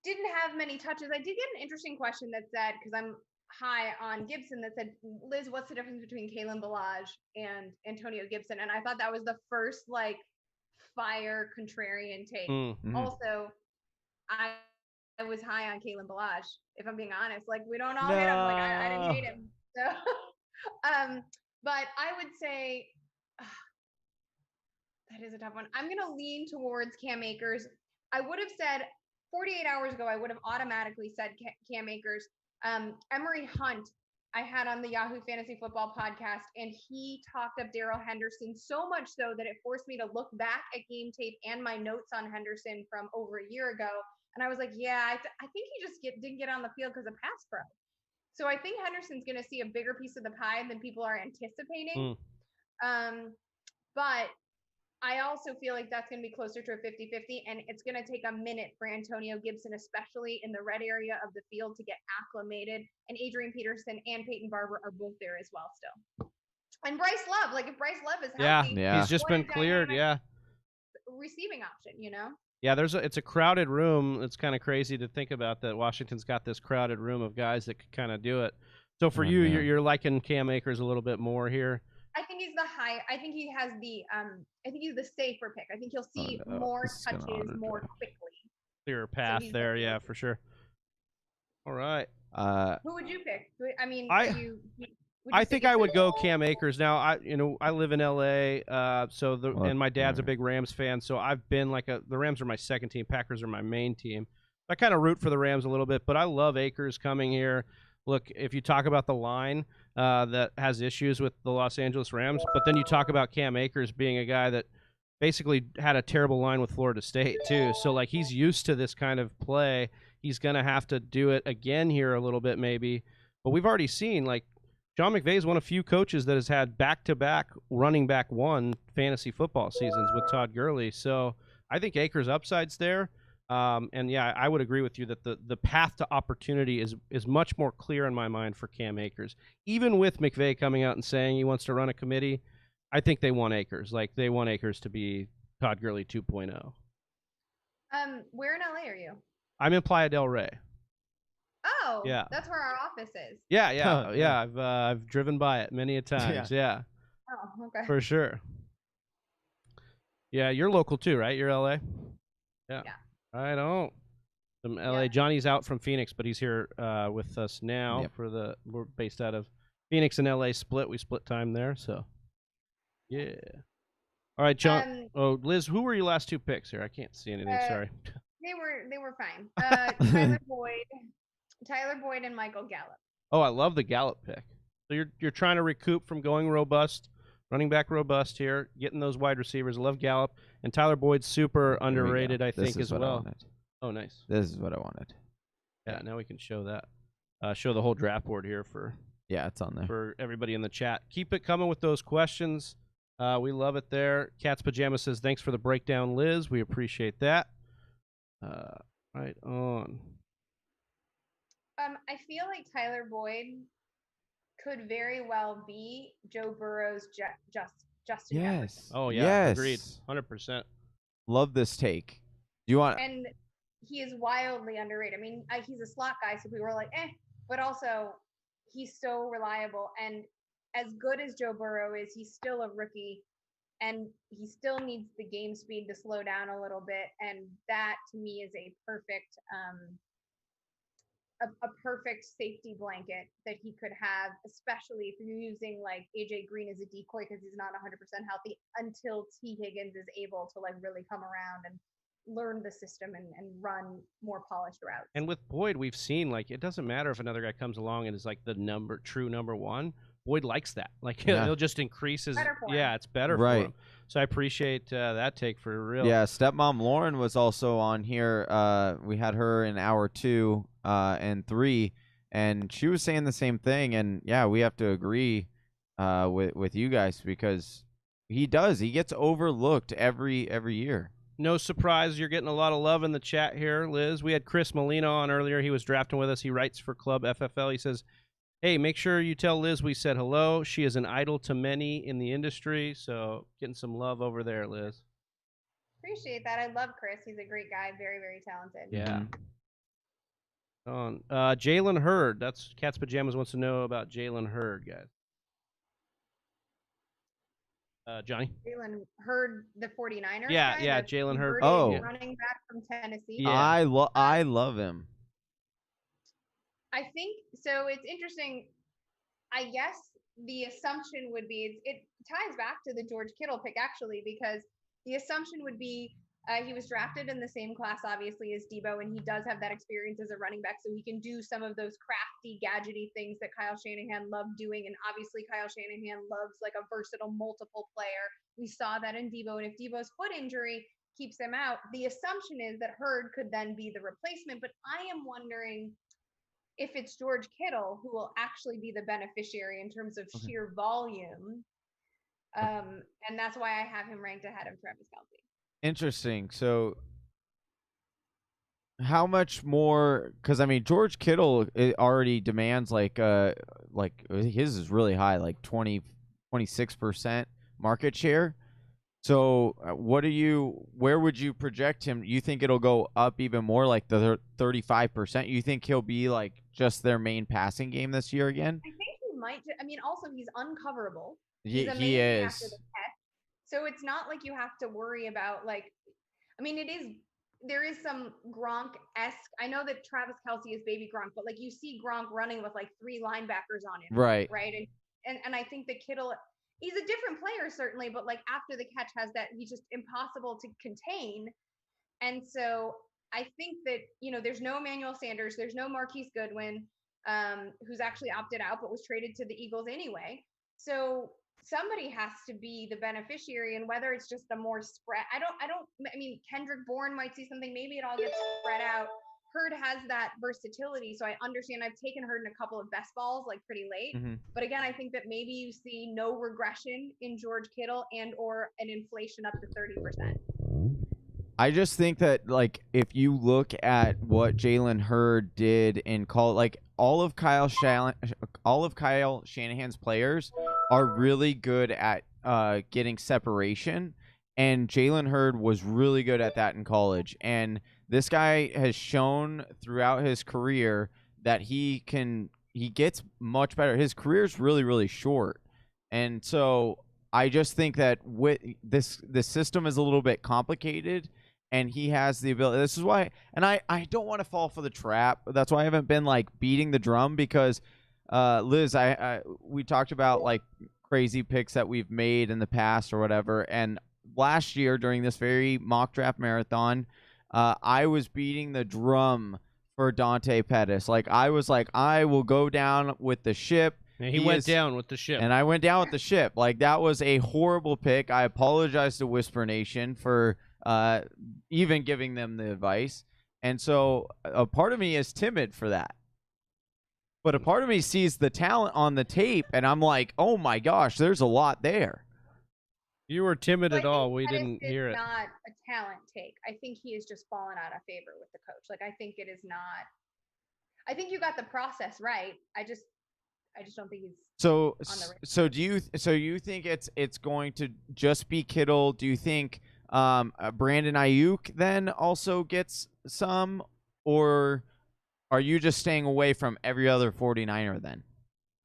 didn't have many touches. I did get an interesting question that said, because I'm high on Gibson, that said, Liz, what's the difference between Kalen Ballage and Antonio Gibson? And I thought that was the first like fire contrarian take. Also, I was high on Kalen Ballage, if I'm being honest. Like, we don't all hit him. Like, I didn't hate him. So, but I would say that is a tough one. I'm going to lean towards Cam Akers. I would have said 48 hours ago, I would have automatically said Cam Akers. Emery Hunt, I had on the Yahoo Fantasy Football podcast, and he talked up Darrell Henderson so much so that it forced me to look back at game tape and my notes on Henderson from over a year ago. And I was like, yeah, I think he just didn't get on the field because of pass pro. So I think Henderson's going to see a bigger piece of the pie than people are anticipating. But I also feel like that's going to be closer to a 50-50, and it's going to take a minute for Antonio Gibson, especially in the red area of the field, to get acclimated. And Adrian Peterson and Peyton Barber are both there as well still. And Bryce Love, like if Bryce Love is healthy, he's just been cleared. Receiving option, you know? Yeah, it's a crowded room. It's kind of crazy to think about that Washington's got this crowded room of guys that could kind of do it. So for you're liking Cam Akers a little bit more here. I think he's the high. I think he has the. I think he's the safer pick. I think he'll see more touches more quickly. Clearer path there, yeah, for sure. All right. Who would you pick? I mean, I think I would go Cam Akers. Now, I live in LA, and my dad's a big Rams fan, so I've been the Rams are my second team, Packers are my main team. I kind of root for the Rams a little bit, but I love Akers coming here. Look, if you talk about the line that has issues with the Los Angeles Rams, but then you talk about Cam Akers being a guy that basically had a terrible line with Florida State too. So he's used to this kind of play. He's going to have to do it again here a little bit maybe. But we've already seen John McVay is one of few coaches that has had back-to-back running back one fantasy football seasons with Todd Gurley. So I think Akers' upside's there. And yeah, I would agree with you that the path to opportunity is much more clear in my mind for Cam Akers. Even with McVay coming out and saying he wants to run a committee, I think they want Akers. They want Akers to be Todd Gurley 2.0. Where in LA are you? I'm in Playa del Rey. Oh, yeah, that's where our office is. Yeah. I've driven by it many a times. Yeah. Oh, okay. For sure. Yeah, you're local too, right? You're LA. Yeah. I don't. From LA. Yeah. Johnny's out from Phoenix, but he's here with us now. Yep. We're based out of Phoenix and LA split. We split time there, so yeah. All right, John. Liz, who were your last two picks here? I can't see anything. Sorry. They were fine. Tyler Boyd and Michael Gallup. Oh, I love the Gallup pick. So you're trying to recoup from going robust, running back robust here, getting those wide receivers. I love Gallup. And Tyler Boyd's super underrated, I think, as well. Oh, nice. This is what I wanted. Yeah, now we can show that. Show the whole draft board here for it's on there for everybody in the chat. Keep it coming with those questions. We love it there. Cat's Pajama says, thanks for the breakdown, Liz. We appreciate that. Right on. I feel like Tyler Boyd could very well be Joe Burrow's Justin Jefferson. Oh, yeah. Agreed. 100%. Love this take. Do you want? And he is wildly underrated. I mean, he's a slot guy, so people were like, but also he's so reliable. And as good as Joe Burrow is, he's still a rookie, and he still needs the game speed to slow down a little bit. And that, to me, is a perfect a perfect safety blanket that he could have, especially if you're using AJ Green as a decoy because he's not 100% healthy until T. Higgins is able to really come around and learn the system and run more polished routes. And with Boyd, we've seen it doesn't matter if another guy comes along and is the true number one. Boyd likes that. He'll just increase his. It's better for him. So I appreciate that take for real. Yeah, stepmom Lauren was also on here. We had her in hour 2 and 3, and she was saying the same thing. And yeah, we have to agree with you guys because he gets overlooked every year. No surprise, you're getting a lot of love in the chat here, Liz. We had Chris Molina on earlier. He was drafting with us. He writes for Club FFL. He says, hey, make sure you tell Liz we said hello. She is an idol to many in the industry, so getting some love over there, Liz. Appreciate that. I love Chris. He's a great guy, very, very talented. Yeah. Jalen Hurd. That's Cat's Pajamas wants to know about Jalen Hurd, guys. Johnny? Jalen Hurd, the 49ers Yeah, guy? yeah, The Jalen Hurd. Oh. running back from Tennessee. Yeah. I love him. I think so. It's interesting. I guess the assumption would be it ties back to the George Kittle pick actually, because the assumption would be he was drafted in the same class obviously as Debo, and he does have that experience as a running back, so he can do some of those crafty, gadgety things that Kyle Shanahan loved doing. And obviously Kyle Shanahan loves like a versatile multiple player. We saw that in Debo, and if Debo's foot injury keeps him out, the assumption is that Hurd could then be the replacement. But I am wondering if it's George Kittle who will actually be the beneficiary in terms of sheer volume. And that's why I have him ranked ahead of Travis Kelce. Interesting. So how much more, because I mean George Kittle already demands like his is really high, like 26% market share. So where would you project him? You think it'll go up even more, like the 35%? You think he'll be like just their main passing game this year again? I think he might. I mean, also he's uncoverable. He amazing is. after the catch. So it's not like you have to worry about like, I mean, there is some Gronk-esque. I know that Travis Kelce is baby Gronk, but like you see Gronk running with like 3 linebackers on him. Right. Right. And I think that Kittle, he's a different player certainly, but like after the catch has that, he's just impossible to contain. And so I think that, there's no Emmanuel Sanders, there's no Marquise Goodwin, who's actually opted out, but was traded to the Eagles anyway. So somebody has to be the beneficiary, and whether it's just a more spread, I mean, Kendrick Bourne might see something, maybe it all gets spread out. Hurd has that versatility, so I understand. I've taken Hurd in a couple of best balls, like pretty late. Mm-hmm. But again, I think that maybe you see no regression in George Kittle and or an inflation up to 30%. I just think that, like, if you look at what Jalen Hurd did in like all of Kyle Shanahan's players are really good at getting separation, and Jalen Hurd was really good at that in college. And this guy has shown throughout his career that he gets much better. His career is really, really short, and so I just think that with this system is a little bit complicated. And he has the ability. This is why, and I don't want to fall for the trap. That's why I haven't been like beating the drum, because Liz, we talked about like crazy picks that we've made in the past or whatever. And last year during this very mock draft marathon, I was beating the drum for Dante Pettis. Like I was like, I will go down with the ship. And he went down with the ship. And I went down with the ship. Like that was a horrible pick. I apologize to Whisper Nation for even giving them the advice. And so a part of me is timid for that. But a part of me sees the talent on the tape, and I'm like, oh my gosh, there's a lot there. You were timid So at all. We didn't hear it. It's not a talent take. I think he has just fallen out of favor with the coach. Like, I think it is not. I think you got the process right. I just don't think he's so. On the so do you? So you think it's going to just be Kittle? Do you think Brandon Ayuk then also gets some, or are you just staying away from every other 49er then?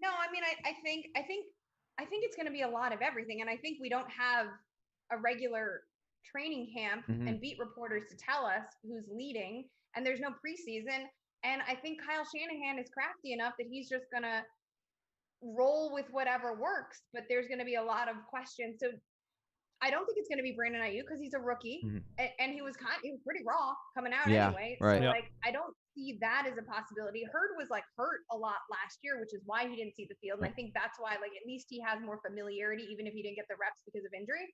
No, I mean, I think it's going to be a lot of everything, and I think we don't have a regular training camp and beat reporters to tell us who's leading, and there's no preseason. And I think Kyle Shanahan is crafty enough that he's just going to roll with whatever works, but there's going to be a lot of questions. So I don't think it's going to be Brandon Ayuk because he's a rookie, and he was pretty raw coming out anyway. Right. So like, I don't see that as a possibility. Hurd was like hurt a lot last year, which is why he didn't see the field. And I think that's why, like, at least he has more familiarity, even if he didn't get the reps because of injury.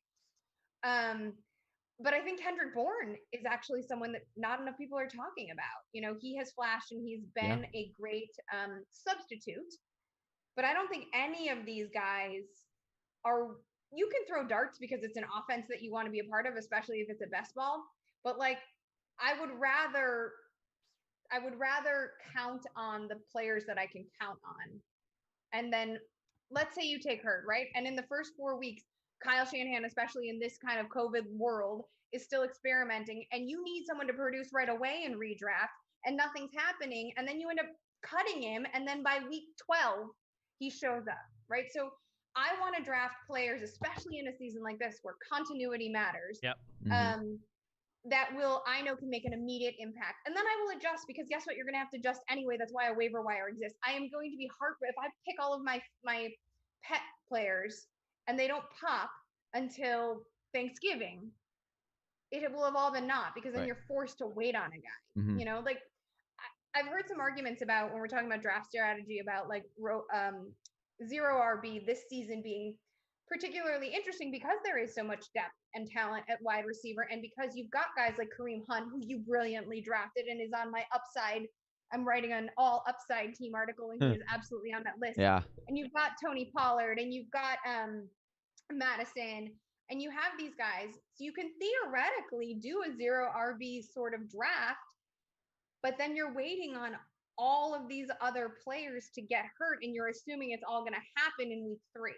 But I think Kendrick Bourne is actually someone that not enough people are talking about. He has flashed and he's been a great substitute. But I don't think any of these guys are. You can throw darts because it's an offense that you want to be a part of, especially if it's a best ball. But like, I would rather count on the players that I can count on. And then let's say you take Hurd, right? And in the first 4 weeks, Kyle Shanahan, especially in this kind of COVID world, is still experimenting, and you need someone to produce right away in redraft. and nothing's happening, and then you end up cutting him, and then by week 12 he shows up, right? So I want to draft players, especially in a season like this where continuity matters. Yep. That I know can make an immediate impact. And then I will adjust, because guess what? You're going to have to adjust anyway. That's why a waiver wire exists. I am going to be heartbroken if I pick all of my pet players and they don't pop until Thanksgiving. It will have all been not, because then you're forced to wait on a guy. You know, like I've heard some arguments about, when we're talking about draft strategy, about like zero RB this season being particularly interesting because there is so much depth and talent at wide receiver, and because you've got guys like Kareem Hunt, who you brilliantly drafted and is on my upside. I'm writing an all upside team article, and he is absolutely on that list. Yeah. And you've got Tony Pollard, and you've got Madison, and you have these guys. So you can theoretically do a zero RB sort of draft, but then you're waiting on all of these other players to get hurt, and you're assuming it's all going to happen in week 3.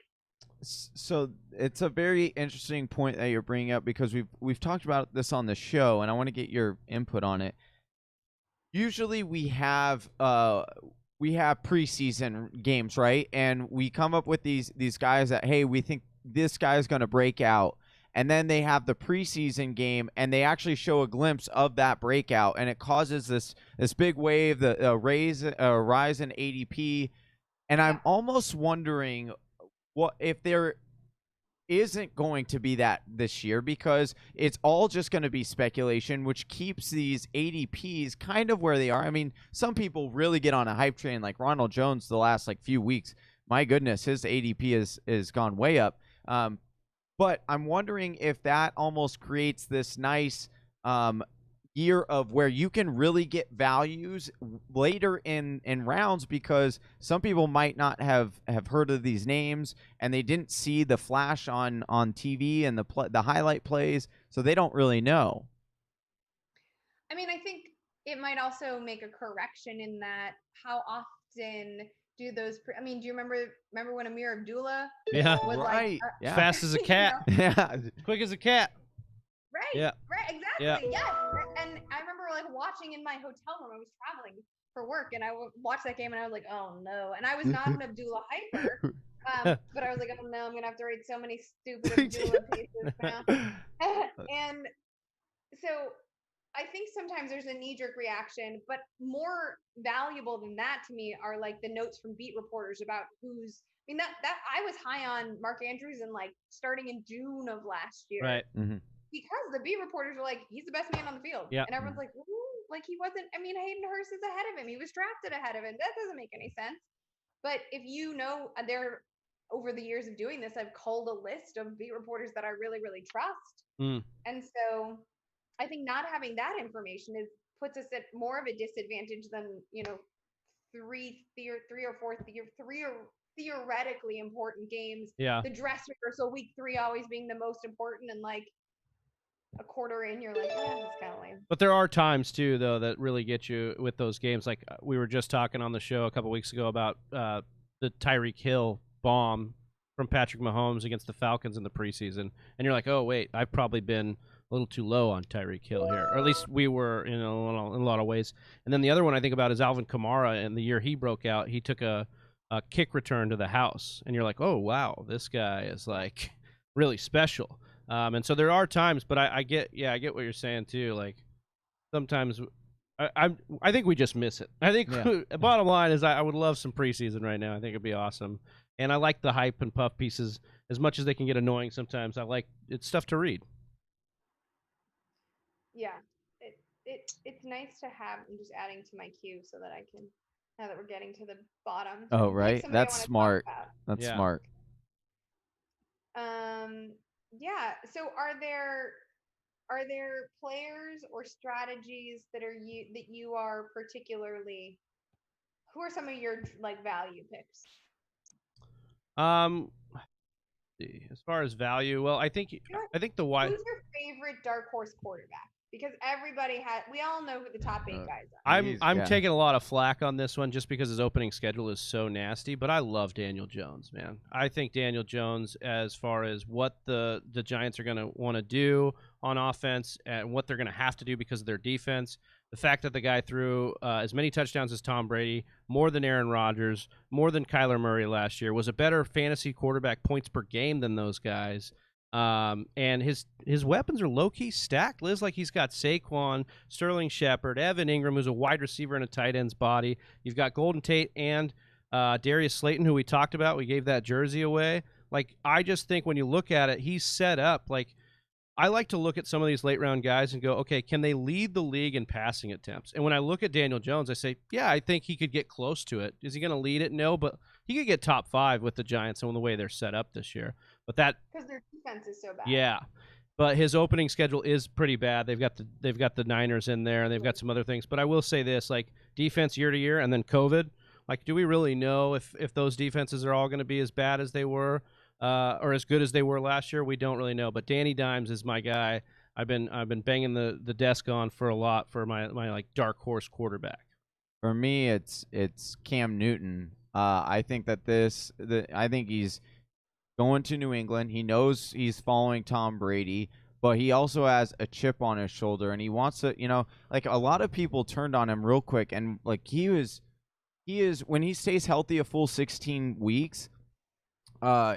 So it's a very interesting point that you're bringing up, because we've talked about this on the show, and I want to get your input on it. Usually we have preseason games, right? And we come up with these guys that, hey, we think this guy is going to break out. And then they have the preseason game, and they actually show a glimpse of that breakout, and it causes this big wave, the rise in ADP. And I'm almost wondering what if there isn't going to be that this year, because it's all just going to be speculation, which keeps these ADPs kind of where they are. I mean, some people really get on a hype train, like Ronald Jones the last like few weeks. My goodness, his ADP is gone way up. But I'm wondering if that almost creates this nice year of where you can really get values later in rounds, because some people might not have heard of these names, and they didn't see the flash on TV and the highlight plays, so they don't really know. I mean, I think it might also make a correction in that how often do those I mean, do you remember when Amir Abdullah was right. like fast as a cat. Yeah. Quick as a cat. Right. Yeah. Right. Exactly. Yeah. Yes. And I remember like watching in my hotel room. I was traveling for work, and I watched that game, and I was like, oh no. And I was not an Abdullah hyper, but I was like, oh no, I'm gonna have to read so many stupid Abdullah pieces now. And so I think sometimes there's a knee-jerk reaction, but more valuable than that to me are like the notes from beat reporters about who's. I mean, that I was high on Mark Andrews and like starting in June of last year. Right. Because the beat reporters were like, he's the best man on the field. Yeah. And everyone's like, ooh, like he wasn't. I mean, Hayden Hurst is ahead of him. He was drafted ahead of him. That doesn't make any sense. But if you know, over the years of doing this, I've culled a list of beat reporters that I really, really trust. And so I think not having that information puts us at more of a disadvantage than, three or four theoretically important games. Yeah. The dress rehearsal week 3 always being the most important, and like a quarter in, you're like, oh, that's kind of lame. But there are times too, though, that really get you with those games. Like we were just talking on the show a couple weeks ago about the Tyreek Hill bomb from Patrick Mahomes against the Falcons in the preseason, and you're like, oh wait, I've probably been a little too low on Tyreek Hill here, or at least we were in a lot of ways. And then the other one I think about is Alvin Kamara, and the year he broke out, he took a kick return to the house, and you're like, oh wow, this guy is like really special. And so there are times, but I get what you're saying too. Like sometimes I think we just miss it. I think bottom line is I would love some preseason right now. I think it'd be awesome, and I like the hype and puff pieces as much as they can get annoying sometimes. It's stuff to read. Yeah, it's nice to have. I'm just adding to my queue so that I can. Now that we're getting to the bottom. Oh right, that's smart. That's smart. Yeah. So are there players or strategies that you are particularly? Who are some of your like value picks? As far as value, well, I think the wide. Who's your favorite dark horse quarterback? Because we all know who the top 8 guys are. I'm taking a lot of flack on this one just because his opening schedule is so nasty, but I love Daniel Jones, man. I think Daniel Jones, as far as what the Giants are going to want to do on offense and what they're going to have to do because of their defense, The fact that the guy threw as many touchdowns as Tom Brady, more than Aaron Rodgers, more than Kyler Murray last year, was a better fantasy quarterback points per game than those guys. And his weapons are low-key stacked, Liz. Like, he's got Saquon, Sterling Shepard, Evan Ingram, who's a wide receiver in a tight end's body. You've got Golden Tate and Darius Slayton, who we talked about. We gave that jersey away. Like, I just think when you look at it, he's set up. Like, I like to look at some of these late-round guys and go, okay, can they lead the league in passing attempts? And when I look at Daniel Jones, I say, yeah, I think he could get close to it. Is he going to lead it? No, but he could get top 5 with the Giants and the way they're set up this year. But that because their defense is so bad. Yeah, but his opening schedule is pretty bad. They've got the Niners in there, and they've got some other things. But I will say this: like, defense year to year, and then COVID. Like, do we really know if those defenses are all going to be as bad as they were? Or as good as they were last year? We don't really know. But Danny Dimes is my guy. I've been banging the desk on for a lot for my like dark horse quarterback. For me, it's Cam Newton. I think that I think he's going to New England. He knows he's following Tom Brady, but he also has a chip on his shoulder, and he wants to, like, a lot of people turned on him real quick, and like he is when he stays healthy a full 16 weeks.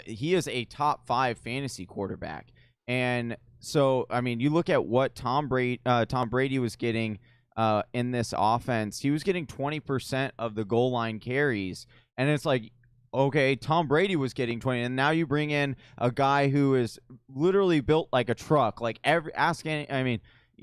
He is a top 5 fantasy quarterback. And so, I mean, you look at what Tom Brady was getting in this offense. He was getting 20% of the goal line carries. And it's like, okay, Tom Brady was getting 20, and now you bring in a guy who is literally built like a truck. Like,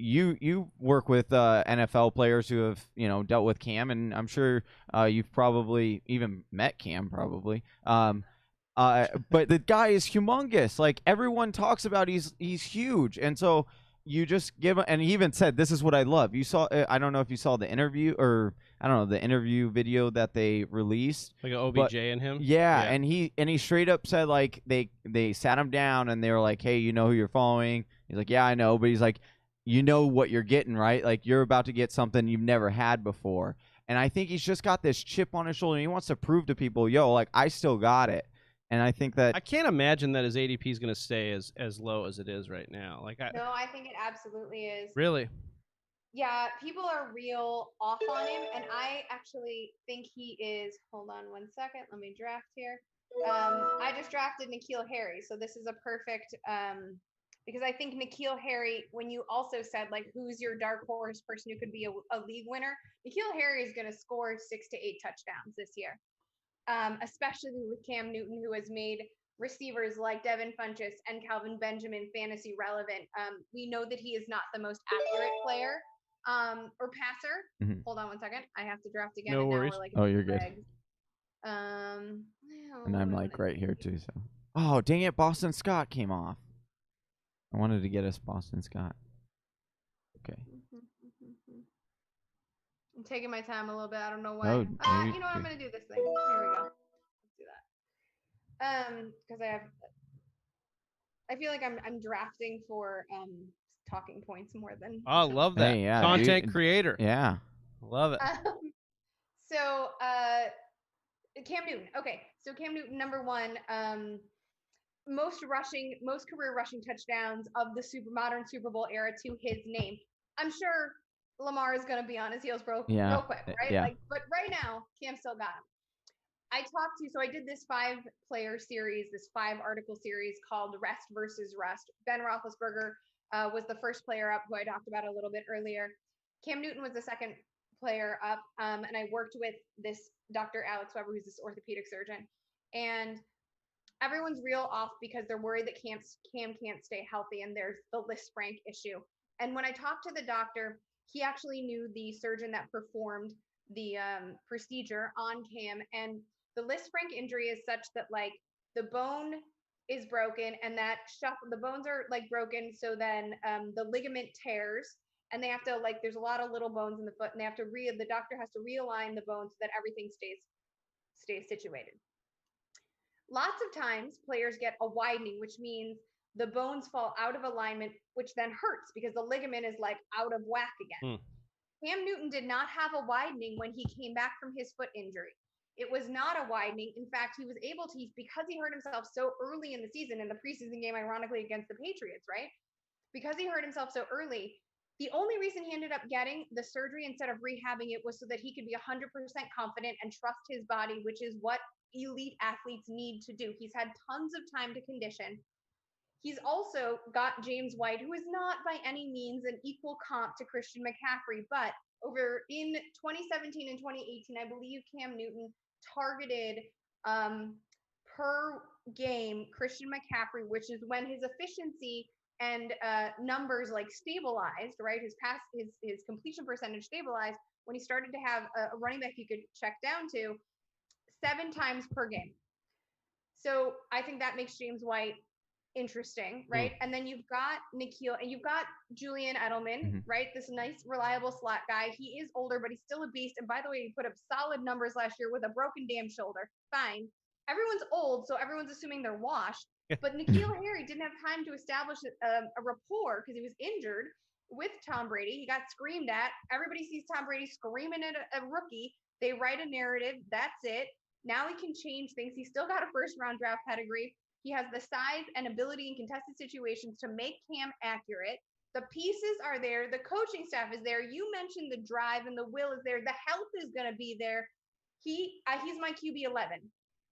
you work with NFL players who have, dealt with Cam, and I'm sure you've probably even met Cam probably. But the guy is humongous. Like, everyone talks about he's huge. And so you just give him, and he even said, this is what I love. You saw, I don't know if you saw the interview, or I don't know, the interview video that they released. Like an OBJ in him? Yeah, and he straight up said, like, they sat him down and they were like, hey, you know who you're following? He's like, yeah, I know. But he's like, you know what you're getting, right? Like, you're about to get something you've never had before. And I think he's just got this chip on his shoulder, and he wants to prove to people, yo, like, I still got it. And I think that I can't imagine that his ADP is going to stay as low as it is right now. No, I think it absolutely is. Really? Yeah, people are real off on him, and I actually think he is. Hold on one second. Let me draft here. I just drafted N'Keal Harry, so this is a perfect because I think N'Keal Harry, when you also said, like, who's your dark horse person who could be a league winner, N'Keal Harry is going to score 6 to 8 touchdowns this year. Especially with Cam Newton, who has made receivers like Devin Funchess and Calvin Benjamin fantasy relevant. We know that he is not the most accurate player or passer. Mm-hmm. Hold on one second. I have to draft again. No and worries. Now we're like, oh, you're good. And I'm like right here too. So, oh, dang it, Boston Scott came off. I wanted to get us Boston Scott. Okay. I'm taking my time a little bit. I don't know why. Oh, you know what? I'm going to do this thing. Here we go. Let's do that. Because I feel like I'm drafting for talking points more than. Oh, I love that. Hey, yeah, content creator. Yeah. Love it. So, Cam Newton. Okay, so Cam Newton, number 1. Most career rushing touchdowns of the modern Super Bowl era to his name. I'm sure Lamar is going to be on his heels real quick, right? Yeah. But right now, Cam still got him. So I did this 5-player series, this 5-article series called Rest versus Rust. Ben Roethlisberger was the first player up, who I talked about a little bit earlier. Cam Newton was the second player up, and I worked with this Dr. Alex Weber, who's this orthopedic surgeon. And everyone's real off because they're worried that Cam can't stay healthy, and there's the Lisfranc issue. And when I talked to the doctor, he actually knew the surgeon that performed the procedure on Cam, and the Lisfranc injury is such that, like, the bone is broken, and that the bones are like broken, so then the ligament tears, and they have to, like, there's a lot of little bones in the foot, and they have to the doctor has to realign the bones so that everything stays situated. Lots of times players get a widening, which means the bones fall out of alignment, which then hurts because the ligament is, like, out of whack again. Cam Newton did not have a widening when he came back from his foot injury. It was not a widening. In fact, he was able to, because he hurt himself so early in the season, in the preseason game, ironically, against the Patriots, right? Because he hurt himself so early, The only reason he ended up getting the surgery instead of rehabbing it was so that he could be 100% confident and trust his body, which is what elite athletes need to do. He's had tons of time to condition. He's also got James White, who is not by any means an equal comp to Christian McCaffrey, but over in 2017 and 2018, I believe Cam Newton targeted per game Christian McCaffrey, which is when his efficiency and numbers like stabilized, right? His completion percentage stabilized when he started to have a running back you could check down to 7 times per game. So I think that makes James White interesting, right? And then you've got Nikhil and you've got Julian Edelman, right? This nice, reliable slot guy. He is older, but he's still a beast. And by the way, he put up solid numbers last year with a broken damn shoulder. Fine. Everyone's old, so everyone's assuming they're washed. But Nikhil Harry didn't have time to establish a rapport because he was injured with Tom Brady. He got screamed at. Everybody sees Tom Brady screaming at a rookie. They write a narrative. That's it. Now he can change things. He's still got a first-round draft pedigree. He has the size and ability in contested situations to make Cam accurate. The pieces are there. The coaching staff is there. You mentioned the drive and the will is there. The health is going to be there. He's my QB 11,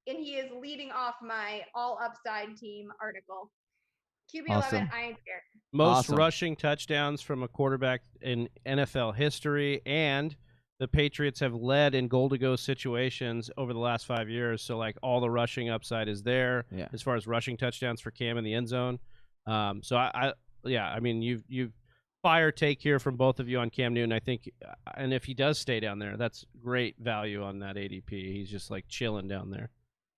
and he is leading off my all upside team article. QB 11, I ain't scared. Most rushing touchdowns from a quarterback in NFL history, and the Patriots have led in goal-to-go situations over the last 5 years. So, like, all the rushing upside is there as far as rushing touchdowns for Cam in the end zone. So, I mean, you've fire take here from both of you on Cam Newton, I think. And if he does stay down there, that's great value on that ADP. He's just, like, chilling down there.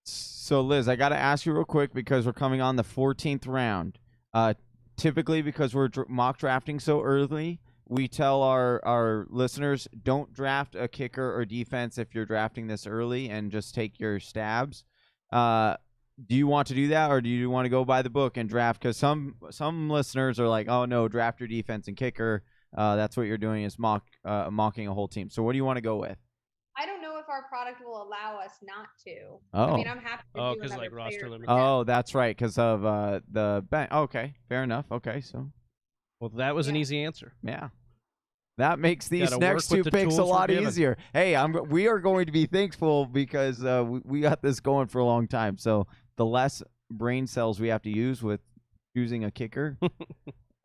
So, Liz, I got to ask you real quick because we're coming on the 14th round. Typically, because we're mock drafting so early, we tell our listeners, don't draft a kicker or defense if you're drafting this early and just take your stabs. Do you want to do that, or do you want to go by the book and draft? Because some listeners are like, oh, no, draft your defense and kicker. That's what you're doing is mocking a whole team. So what do you want to go with? I don't know if our product will allow us not to. Oh. I mean, I'm happy to do another like roster limit. Oh, that's right, because of the bank. Okay, fair enough. Okay, so. Well, that was an easy answer. Yeah. That makes these Gotta next work with two the picks a tools we're lot given. easier. Hey, we are going to be thankful because we got this going for a long time. So the less brain cells we have to use with choosing a kicker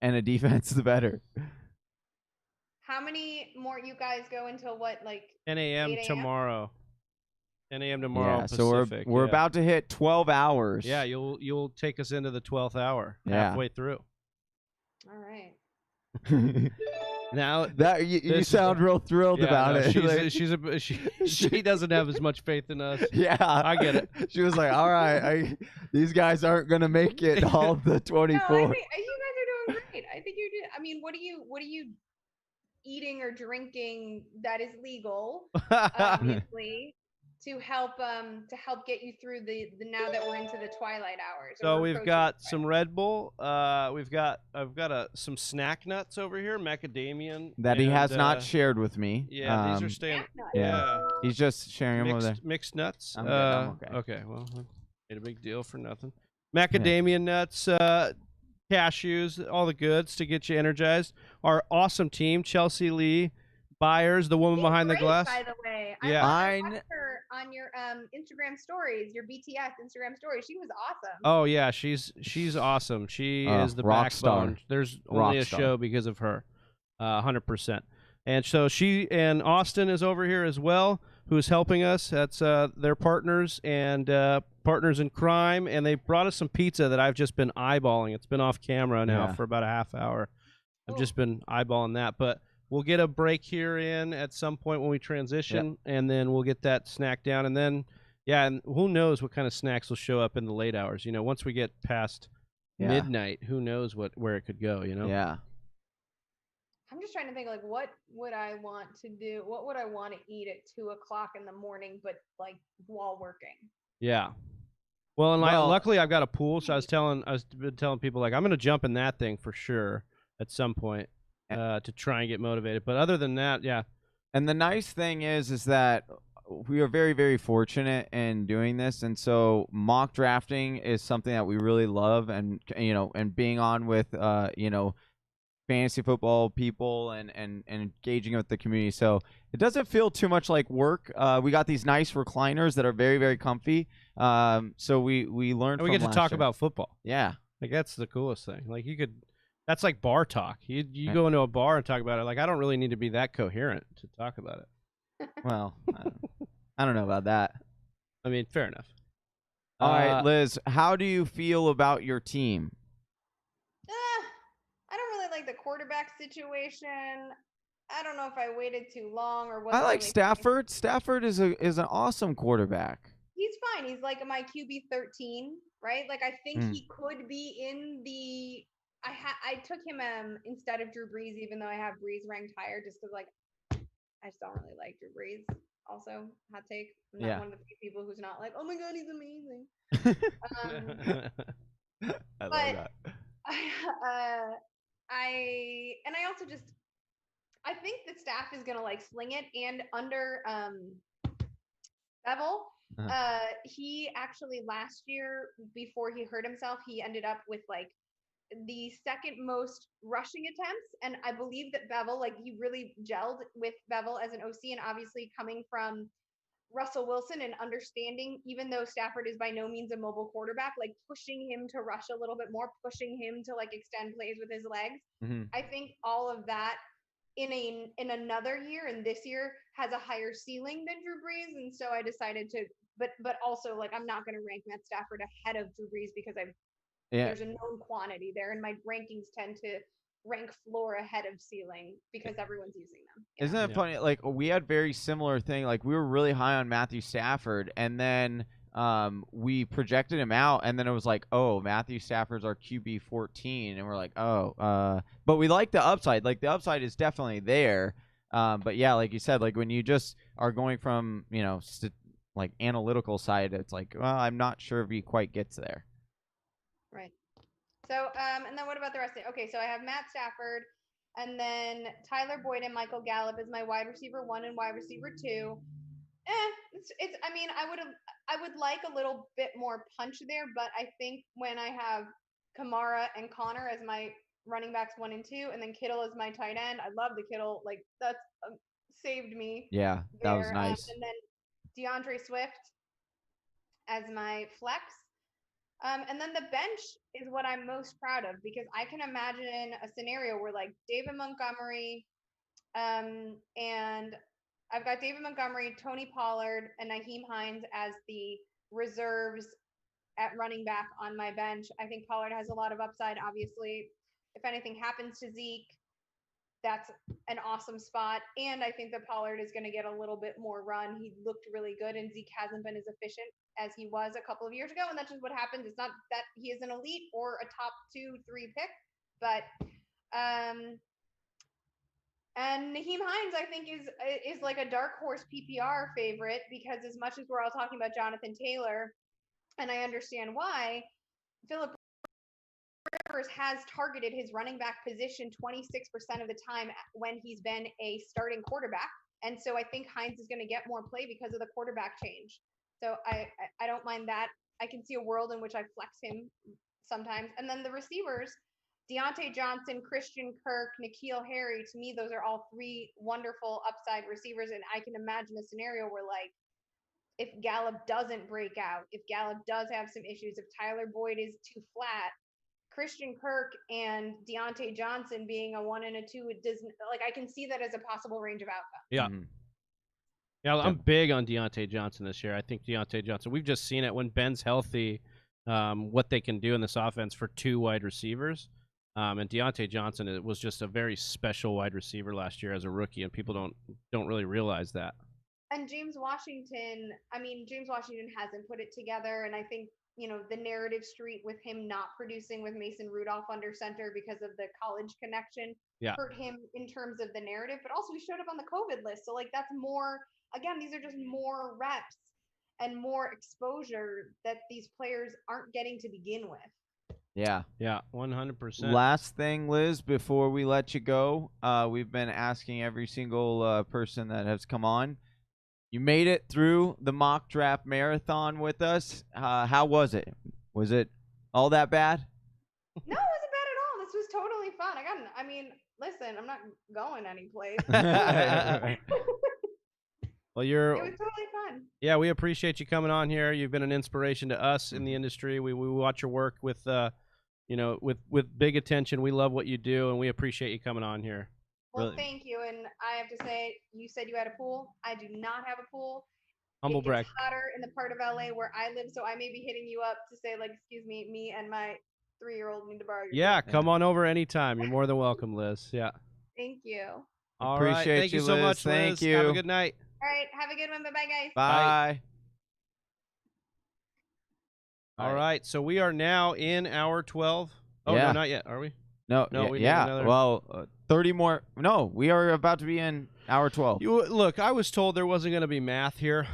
and a defense, the better. How many more you guys go until what, like 10 a.m. 8 a.m.? tomorrow. 10 a.m. tomorrow. Yeah, so Pacific. we're about to hit 12 hours. Yeah, you'll take us into the 12th hour, Yeah. halfway through. All right. Now that you sound real thrilled about it. She doesn't have as much faith in us. Yeah, I get it. She was like, "All right, these guys aren't gonna make it all the 24." No, I think you guys are doing great. I think you're doing. I mean, what are you eating or drinking that is legal, obviously, to help get you through the now that we're into the twilight hours. So we've got some Red Bull. I've got some snack nuts over here, macadamia that he has not shared with me. Yeah, these are staying. Yeah, he's just sharing them over there. Mixed nuts. I'm okay. Okay, well, made a big deal for nothing. Macadamia nuts, cashews, all the goods to get you energized. Our awesome team, Chelsea Lee Byers, the woman behind the glass. By the way, Yeah. I watched her on your Instagram stories, your BTS Instagram stories. She was awesome. Oh yeah, she's awesome. She is the rock backbone. star. There's only a show because of her, 100%. And so she and Austin is over here as well, who's helping us. That's their partners and partners in crime, and they brought us some pizza that I've just been eyeballing. It's been off camera now for about a half hour. I've just been eyeballing that, but we'll get a break here in at some point when we transition, and then we'll get that snack down. And then, and who knows what kind of snacks will show up in the late hours. You know, once we get past midnight, who knows where it could go, you know? Yeah. I'm just trying to think, like, what would I want to do? What would I want to eat at 2:00 in the morning, but, like, while working? Yeah. Well, and luckily I've got a pool, so I was been telling people, like, I'm going to jump in that thing for sure at some point. To try and get motivated, but other than that, And the nice thing is that we are very, very fortunate in doing this, and so mock drafting is something that we really love, and and being on with fantasy football people and engaging with the community. So it doesn't feel too much like work. We got these nice recliners that are very, very comfy. So we learned. And we from get to last talk year. about football. Yeah. Like that's the coolest thing. Like that's like bar talk. You go into a bar and talk about it. Like I don't really need to be that coherent to talk about it. Well, I don't know about that. I mean, fair enough. All right, Liz, how do you feel about your team? I don't really like the quarterback situation. I don't know if I waited too long or what. I like Stafford. Stafford is an awesome quarterback. He's fine. He's like my QB 13, right? Like I think he could be in the. I took him instead of Drew Brees, even though I have Brees ranked higher, just because like I just don't really like Drew Brees. Also, hot take. I'm not one of the few people who's not like, oh my god, he's amazing. I love that. I also just I think the staff is gonna like sling it, and under Bevel, he actually last year before he hurt himself, he ended up with like the second most rushing attempts, and I believe that Bevel, like he really gelled with Bevel as an OC, and obviously coming from Russell Wilson and understanding, even though Stafford is by no means a mobile quarterback, like pushing him to rush a little bit more, pushing him to like extend plays with his legs. I think all of that in another year and this year has a higher ceiling than Drew Brees, and so I decided to. But also like I'm not going to rank Matt Stafford ahead of Drew Brees because there's a known quantity there, and my rankings tend to rank floor ahead of ceiling because everyone's using them. Isn't that funny? Like we had very similar thing. Like we were really high on Matthew Stafford, and then we projected him out, and then it was like, oh, Matthew Stafford's our QB 14, and we're like, oh, but we like the upside. Like the upside is definitely there. But yeah, like you said, like when you just are going from like analytical side, it's like, well, I'm not sure if he quite gets there. Right. So, and then what about the rest of it? Okay, so I have Matt Stafford, and then Tyler Boyd and Michael Gallup is my wide receiver 1 and wide receiver 2. It's. I mean, I would like a little bit more punch there, but I think when I have Kamara and Connor as my running backs 1 and 2, and then Kittle as my tight end, I love the Kittle. Like that's saved me. Yeah, that was nice. And then DeAndre Swift as my flex. And then the bench is what I'm most proud of, because I can imagine a scenario where like David Montgomery, and I've got David Montgomery, Tony Pollard, and Nyheim Hines as the reserves at running back on my bench. I think Pollard has a lot of upside, obviously. If anything happens to Zeke, that's an awesome spot. And I think that Pollard is going to get a little bit more run. He looked really good, and Zeke hasn't been as efficient as he was a couple of years ago. And that's just what happens. It's not that he is an elite or a top 2-3 pick, but and Nyheim Hines, I think, is like a dark horse PPR favorite, because as much as we're all talking about Jonathan Taylor, and I understand why, Philip Rivers has targeted his running back position 26% of the time when he's been a starting quarterback. And so I think Hines is going to get more play because of the quarterback change. So I don't mind that. I can see a world in which I flex him sometimes. And then the receivers, Deontay Johnson, Christian Kirk, N'Keal Harry, to me, those are all 3 wonderful upside receivers. And I can imagine a scenario where, like, if Gallup doesn't break out, if Gallup does have some issues, if Tyler Boyd is too flat, Christian Kirk and Deontay Johnson being a 1 and a 2, it doesn't, like, I can see that as a possible range of outcomes. Yeah. Yeah, I'm big on Deontay Johnson this year. I think Deontay Johnson, we've just seen it when Ben's healthy, what they can do in this offense for 2 wide receivers. And Deontay Johnson, it was just a very special wide receiver last year as a rookie, and people don't really realize that. And James Washington hasn't put it together, and I think, the narrative street with him not producing with Mason Rudolph under center because of the college connection hurt him in terms of the narrative, but also he showed up on the COVID list. So, like, that's more, again, these are just more reps and more exposure that these players aren't getting to begin with. Yeah. Yeah, 100%. Last thing, Liz, before we let you go, we've been asking every single person that has come on. You made it through the mock draft marathon with us. How was it? Was it all that bad? No, it wasn't bad at all. This was totally fun. I mean, listen, I'm not going anyplace. Well, It was totally fun. Yeah, we appreciate you coming on here. You've been an inspiration to us in the industry. We watch your work with with big attention. We love what you do, and we appreciate you coming on here. Well, Really. thank you. And I have to say, you said you had a pool. I do not have a pool. Humble It brag. gets hotter in the part of LA where I live, so I may be hitting you up to say, like, excuse me, me and my 3-year-old need to borrow your Yeah, pool. come on over anytime. You're more than welcome, Liz. Yeah. Thank you. All right. Appreciate Thank you you, so Liz. much, Thank Liz. you. Have a good night. All right. Have a good one. Bye-bye, guys. Bye. All right. So we are now in hour 12. Oh, Yeah. no, not yet. Are we? No, No, yeah, we need yeah. another- Well, 30 more. No, we are about to be in hour 12. Look, I was told there wasn't going to be math here.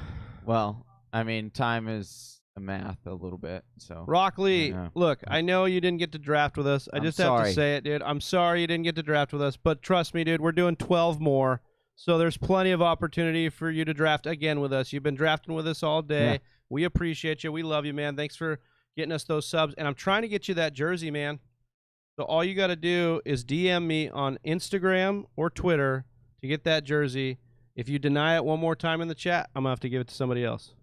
Well, I mean, time is a math a little bit. So Rock Lee, Yeah. look, I know you didn't get to draft with us. I I'm just have sorry. to say it, dude. I'm sorry you didn't get to draft with us, but trust me, dude, we're doing 12 more. So there's plenty of opportunity for you to draft again with us. You've been drafting with us all day. Yeah. We appreciate you. We love you, man. Thanks for getting us those subs. And I'm trying to get you that jersey, man. So all you got to do is DM me on Instagram or Twitter to get that jersey. If you deny it one more time in the chat, I'm going to have to give it to somebody else.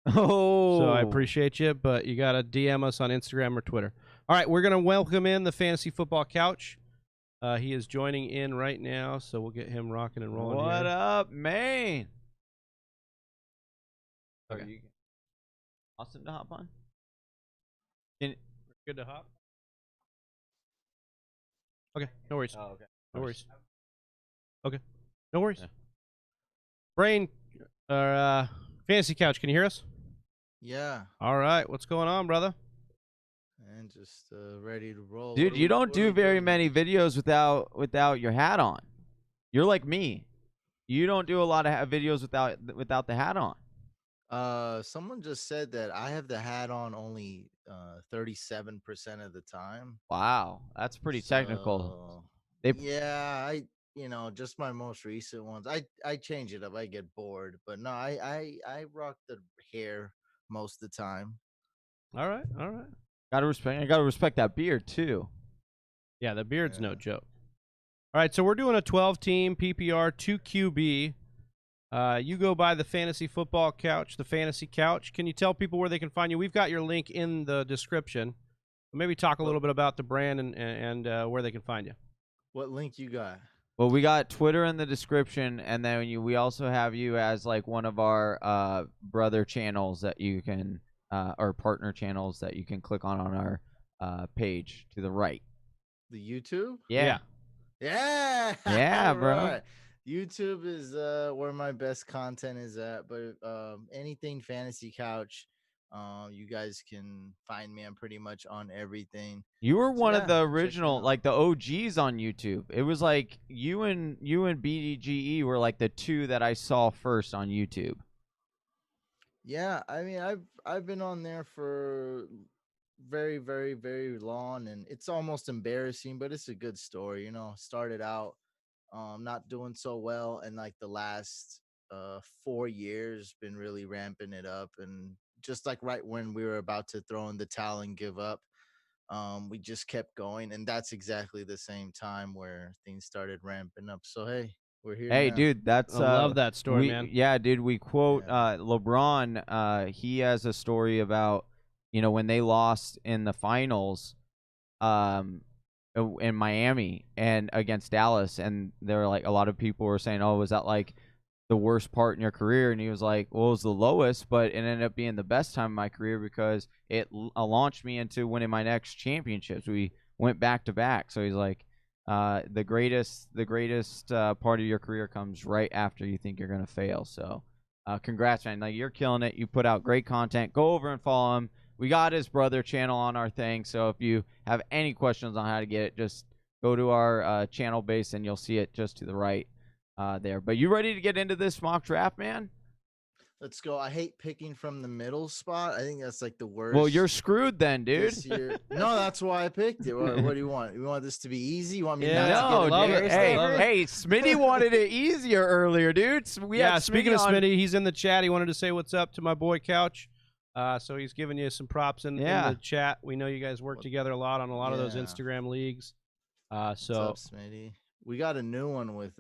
Oh. So I appreciate you, but you got to DM us on Instagram or Twitter. All right, we're going to welcome in the Fantasy Football Couch. He is joining in right now, so we'll get him rocking and rolling What here. up, man? Okay. Are you awesome to hop on? Good to hop. Okay, no worries. Oh, okay. No worries. Okay, no worries. Yeah. Brain, Fantasy Couch, can you hear us? Yeah, All right, what's going on, brother? and just ready to roll. Dude, you don't do very many videos without your hat on. You're like me. You don't do a lot of videos without the hat on. Someone just said that I have the hat on only 37% of the time. Wow, that's pretty technical. So, They- yeah, just my most recent ones. I change it up. I get bored, but no, I rock the hair most of the time. All right, all right. I gotta respect that beard too. Yeah, the beard's no Yeah. joke. All right, so we're doing a 12-team PPR 2QB. You go by the Fantasy Football Couch, the Fantasy Couch. Can you tell people where they can find you? We've got your link in the description. Maybe talk a little bit about the brand and where they can find you. What link you got? Well, we got Twitter in the description, and then we also have you as like one of our brother channels that you can or partner channels that you can click on our page to the right. The YouTube? Yeah. Yeah. Yeah, bro. Right. YouTube is where my best content is at, but anything Fantasy Couch, you guys can find me. I'm pretty much on everything. You were one of the check me original, out. like the OGs on YouTube. It was like you and BDGE were like the two that I saw first on YouTube. Yeah, I mean, I've been on there for very, very, very long, and it's almost embarrassing, but it's a good story. Started out not doing so well, and like the last 4 years, been really ramping it up, and just like right when we were about to throw in the towel and give up, we just kept going, and that's exactly the same time where things started ramping up. So hey, we're here. Hey, now. dude, that's I love that story, man. Yeah, dude, we quote Yeah. LeBron. He has a story about when they lost in the finals, in Miami and against Dallas, and there were like a lot of people were saying, "Oh, was that like the worst part in your career?" And he was like, "Well, it was the lowest, but it ended up being the best time in my career because it launched me into winning my next championships. We went back to back." So he's like, the greatest part of your career comes right after you think you're gonna fail. So, congrats, man! Like, you're killing it. You put out great content. Go over and follow him. We got his brother channel on our thing. So if you have any questions on how to get it, just go to our channel base and you'll see it just to the right there. But you ready to get into this mock draft, man? Let's go. I hate picking from the middle spot. I think that's like the worst. Well, you're screwed then, dude. this year. No, that's why I picked it. What do you want? You want this to be easy? You want me Yeah. not No, to get love it. dude. embarrassed? Love it. Hey, Smitty wanted it easier earlier, dude. So we had Speaking of on- Smitty, he's in the chat. He wanted to say what's up to my boy Couch. So he's giving you some props in Yeah. the chat. We know you guys work together a lot on a lot of those Yeah. Instagram leagues. So What's up, Smitty? We got a new one with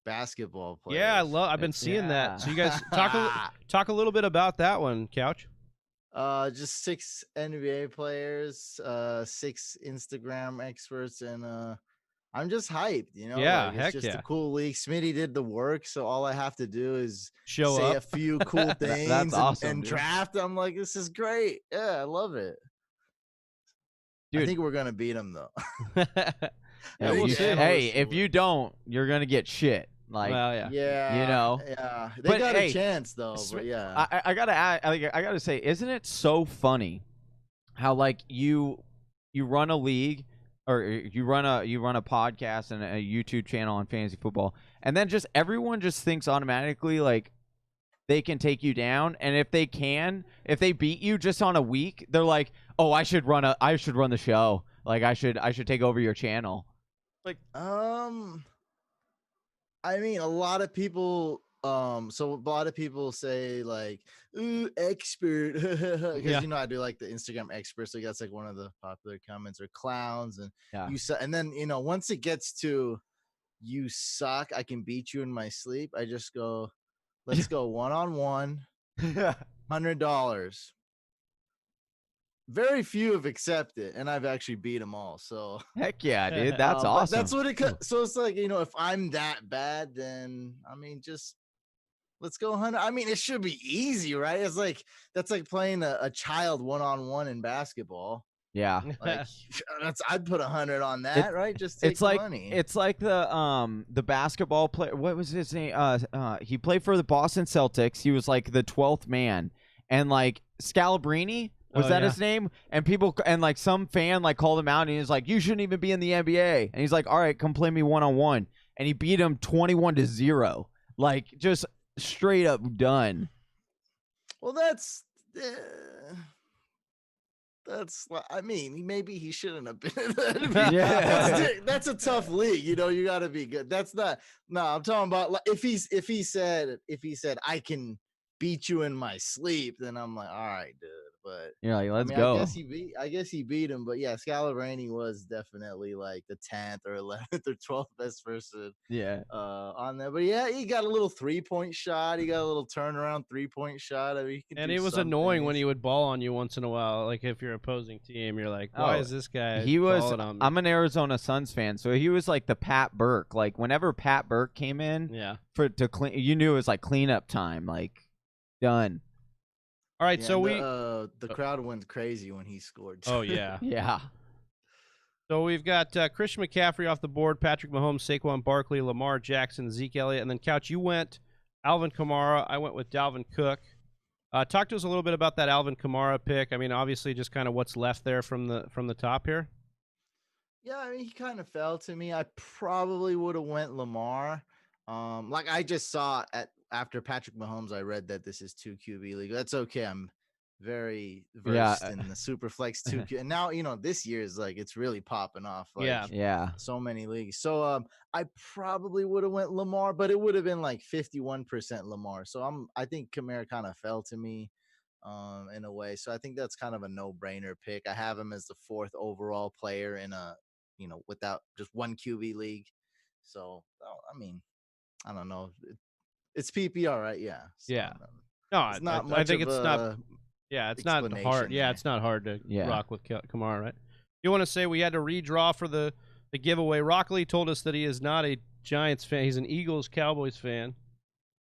basketball players. yeah, I've been seeing that. So you guys talk a little bit about that one, Couch. Just 6 NBA players, 6 Instagram experts, and I'm just hyped, Yeah, like, heck it's just yeah. a cool league. Smitty did the work, so all I have to do is Show say up. a few cool things That's awesome, and dude. draft. I'm like, this is great. Yeah, I love it. Dude. I think we're gonna beat them though. Yeah, we'll you see. should- hey, if you don't, you're gonna get shit. Like, well, yeah. Yeah, You know. yeah, they But, got hey, a chance though. But yeah, I gotta add, I gotta say, isn't it so funny how like you run a league or you run a podcast and a YouTube channel on fantasy football, and then just everyone just thinks automatically like they can take you down, and if they beat you just on a week, they're like, oh, I should run the show. Like I should take over your channel. Like, I mean, a lot of people. So a lot of people say like, "Ooh, expert," because Yeah. I do like the Instagram expert. So that's like one of the popular comments, or clowns, and Yeah. and then once it gets to you suck, I can beat you in my sleep. I just go, let's go 1-on-1, $100. Very few have accepted, and I've actually beat them all. So heck yeah, dude, that's but awesome. that's what it. So it's like, if I'm that bad, then I mean, just let's go 100. I mean, it should be easy, right? It's like that's like playing a child 1-on-1 in basketball. Yeah. Like I'd put 100 on that, right? Just take It's like money. it's like the basketball player. What was his name? He played for the Boston Celtics. He was like the 12th man, and like Scalabrini. Was that his name? And people and like some fan like called him out, and he was like, "You shouldn't even be in the NBA." And he's like, "All right, come play me 1-on-1." And he beat him 21-0, like just straight up done. Well, that's. I mean, maybe he shouldn't have been. That's a tough league. You got to be good. That's not. No, I'm talking about like, if he said I can beat you in my sleep, then I'm like, all right, dude. But you're like, let's go. I guess he beat him. But yeah, Scalabrini was definitely like the 10th or 11th or 12th best person. Yeah. On there. But yeah, he got a little 3-point shot. He got a little turnaround 3-point shot. I mean, and it was annoying when he would ball on you once in a while. Like if you're opposing team, you're like, why is this guy? He was. balling on me? I'm an Arizona Suns fan, so he was like the Pat Burke. Like whenever Pat Burke came in, Yeah. to clean, you knew it was like cleanup time. Like done. All right, Yeah, so the crowd went crazy when he scored. Oh yeah. Yeah. So we've got Christian McCaffrey off the board, Patrick Mahomes, Saquon Barkley, Lamar Jackson, Zeke Elliott, and then Couch, you went Alvin Kamara. I went with Dalvin Cook. Talk to us a little bit about that Alvin Kamara pick. I mean, obviously, just kind of what's left there from the top here. Yeah, I mean, he kind of fell to me. I probably would have went Lamar. Like I just saw after Patrick Mahomes, I read that this is 2 QB league. That's okay. I'm very versed in the super flex 2 QB. And now, this year is like, it's really popping off. Like, Yeah. so many leagues. So I probably would have went Lamar, but it would have been like 51% Lamar. So I think Kamara kind of fell to me in a way. So I think that's kind of a no-brainer pick. I have him as the 4th overall player in a, without just 1 QB league. So, I mean, I don't know. It's PPR, right? Yeah. So, Yeah. No, it's not much I think of it's a not. Yeah, it's not hard. explanation Yeah, there. it's not hard to Yeah. rock with Kamara, right? You want to say we had to redraw for the giveaway? Rockley told us that he is not a Giants fan. He's an Eagles Cowboys fan,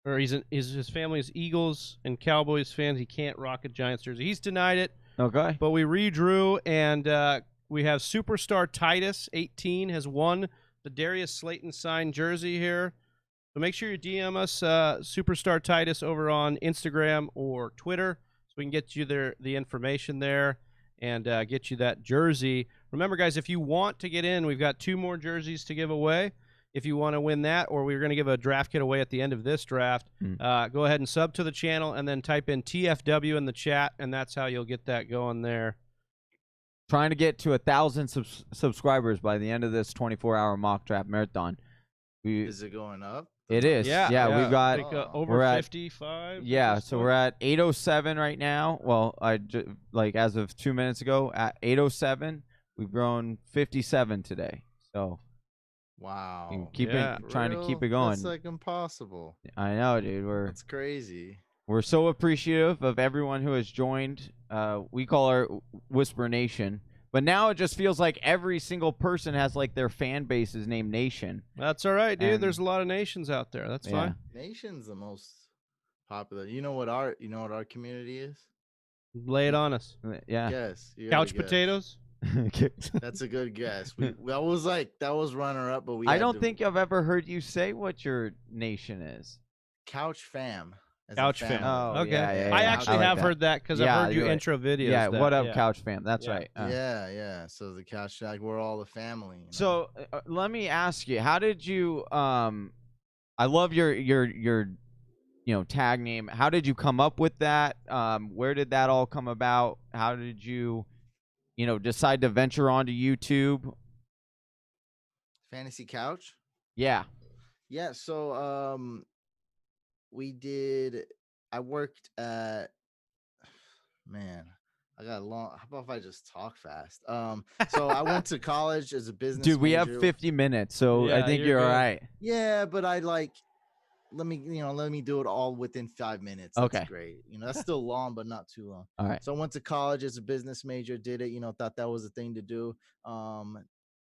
or his family is Eagles and Cowboys fans. He can't rock a Giants jersey. He's denied it. Okay. But we redrew, and we have Superstar Titus 18 has won the Darius Slayton signed jersey here. So make sure you DM us Superstar Titus over on Instagram or Twitter so we can get you the information there and get you that jersey. Remember, guys, if you want to get in, we've got 2 more jerseys to give away. If you want to win that, or we're going to give a draft kit away at the end of this draft, go ahead and sub to the channel and then type in TFW in the chat, and that's how you'll get that going there. Trying to get to 1,000 subscribers by the end of this 24-hour mock draft marathon. Is it going up? It is. Yeah. We've got I think, over we're at 55. Yeah, so we're at 807 right now. Well, like as of 2 minutes ago at 807, we've grown 57 today. So Wow. keep Yeah. it, trying to keep Real? it going. That's like impossible. I know, dude. That's crazy. We're so appreciative of everyone who has joined. We call our Whisper Nation, but now it just feels like every single person has like their fan base is named Nation. That's all right, dude. And- There's a lot of nations out there. That's fine. Nation's the most popular. You know what our community is? Lay it on us. Yeah. Guess. You Couch gotta guess. potatoes. That's a good guess. That was runner up, but I don't think I've ever heard you say what your nation is. Couch fam. as in Couch fam. family. Oh, Okay. yeah, yeah, I yeah. actually like have that. heard that because Yeah, I've heard you you're right. intro videos. Yeah, that, what up, yeah. Couch Fam? That's Yeah. right. Yeah. So the couch, like we're all the family. You know? So let me ask you, how did you? I love your tag name. How did you come up with that? Where did that all come about? How did you, decide to venture onto YouTube? Fantasy Couch. Yeah. Yeah. So I worked at. Man, I got long. How about if I just talk fast? So I went to college as a business. Dude, we have major. 50 minutes, so I Yeah, think you're you're all good. right. Yeah, but I like. Let me do it all within 5 minutes. That's Okay. great. That's still long, but not too long. All right. So I went to college as a business major, did it, thought that was a thing to do.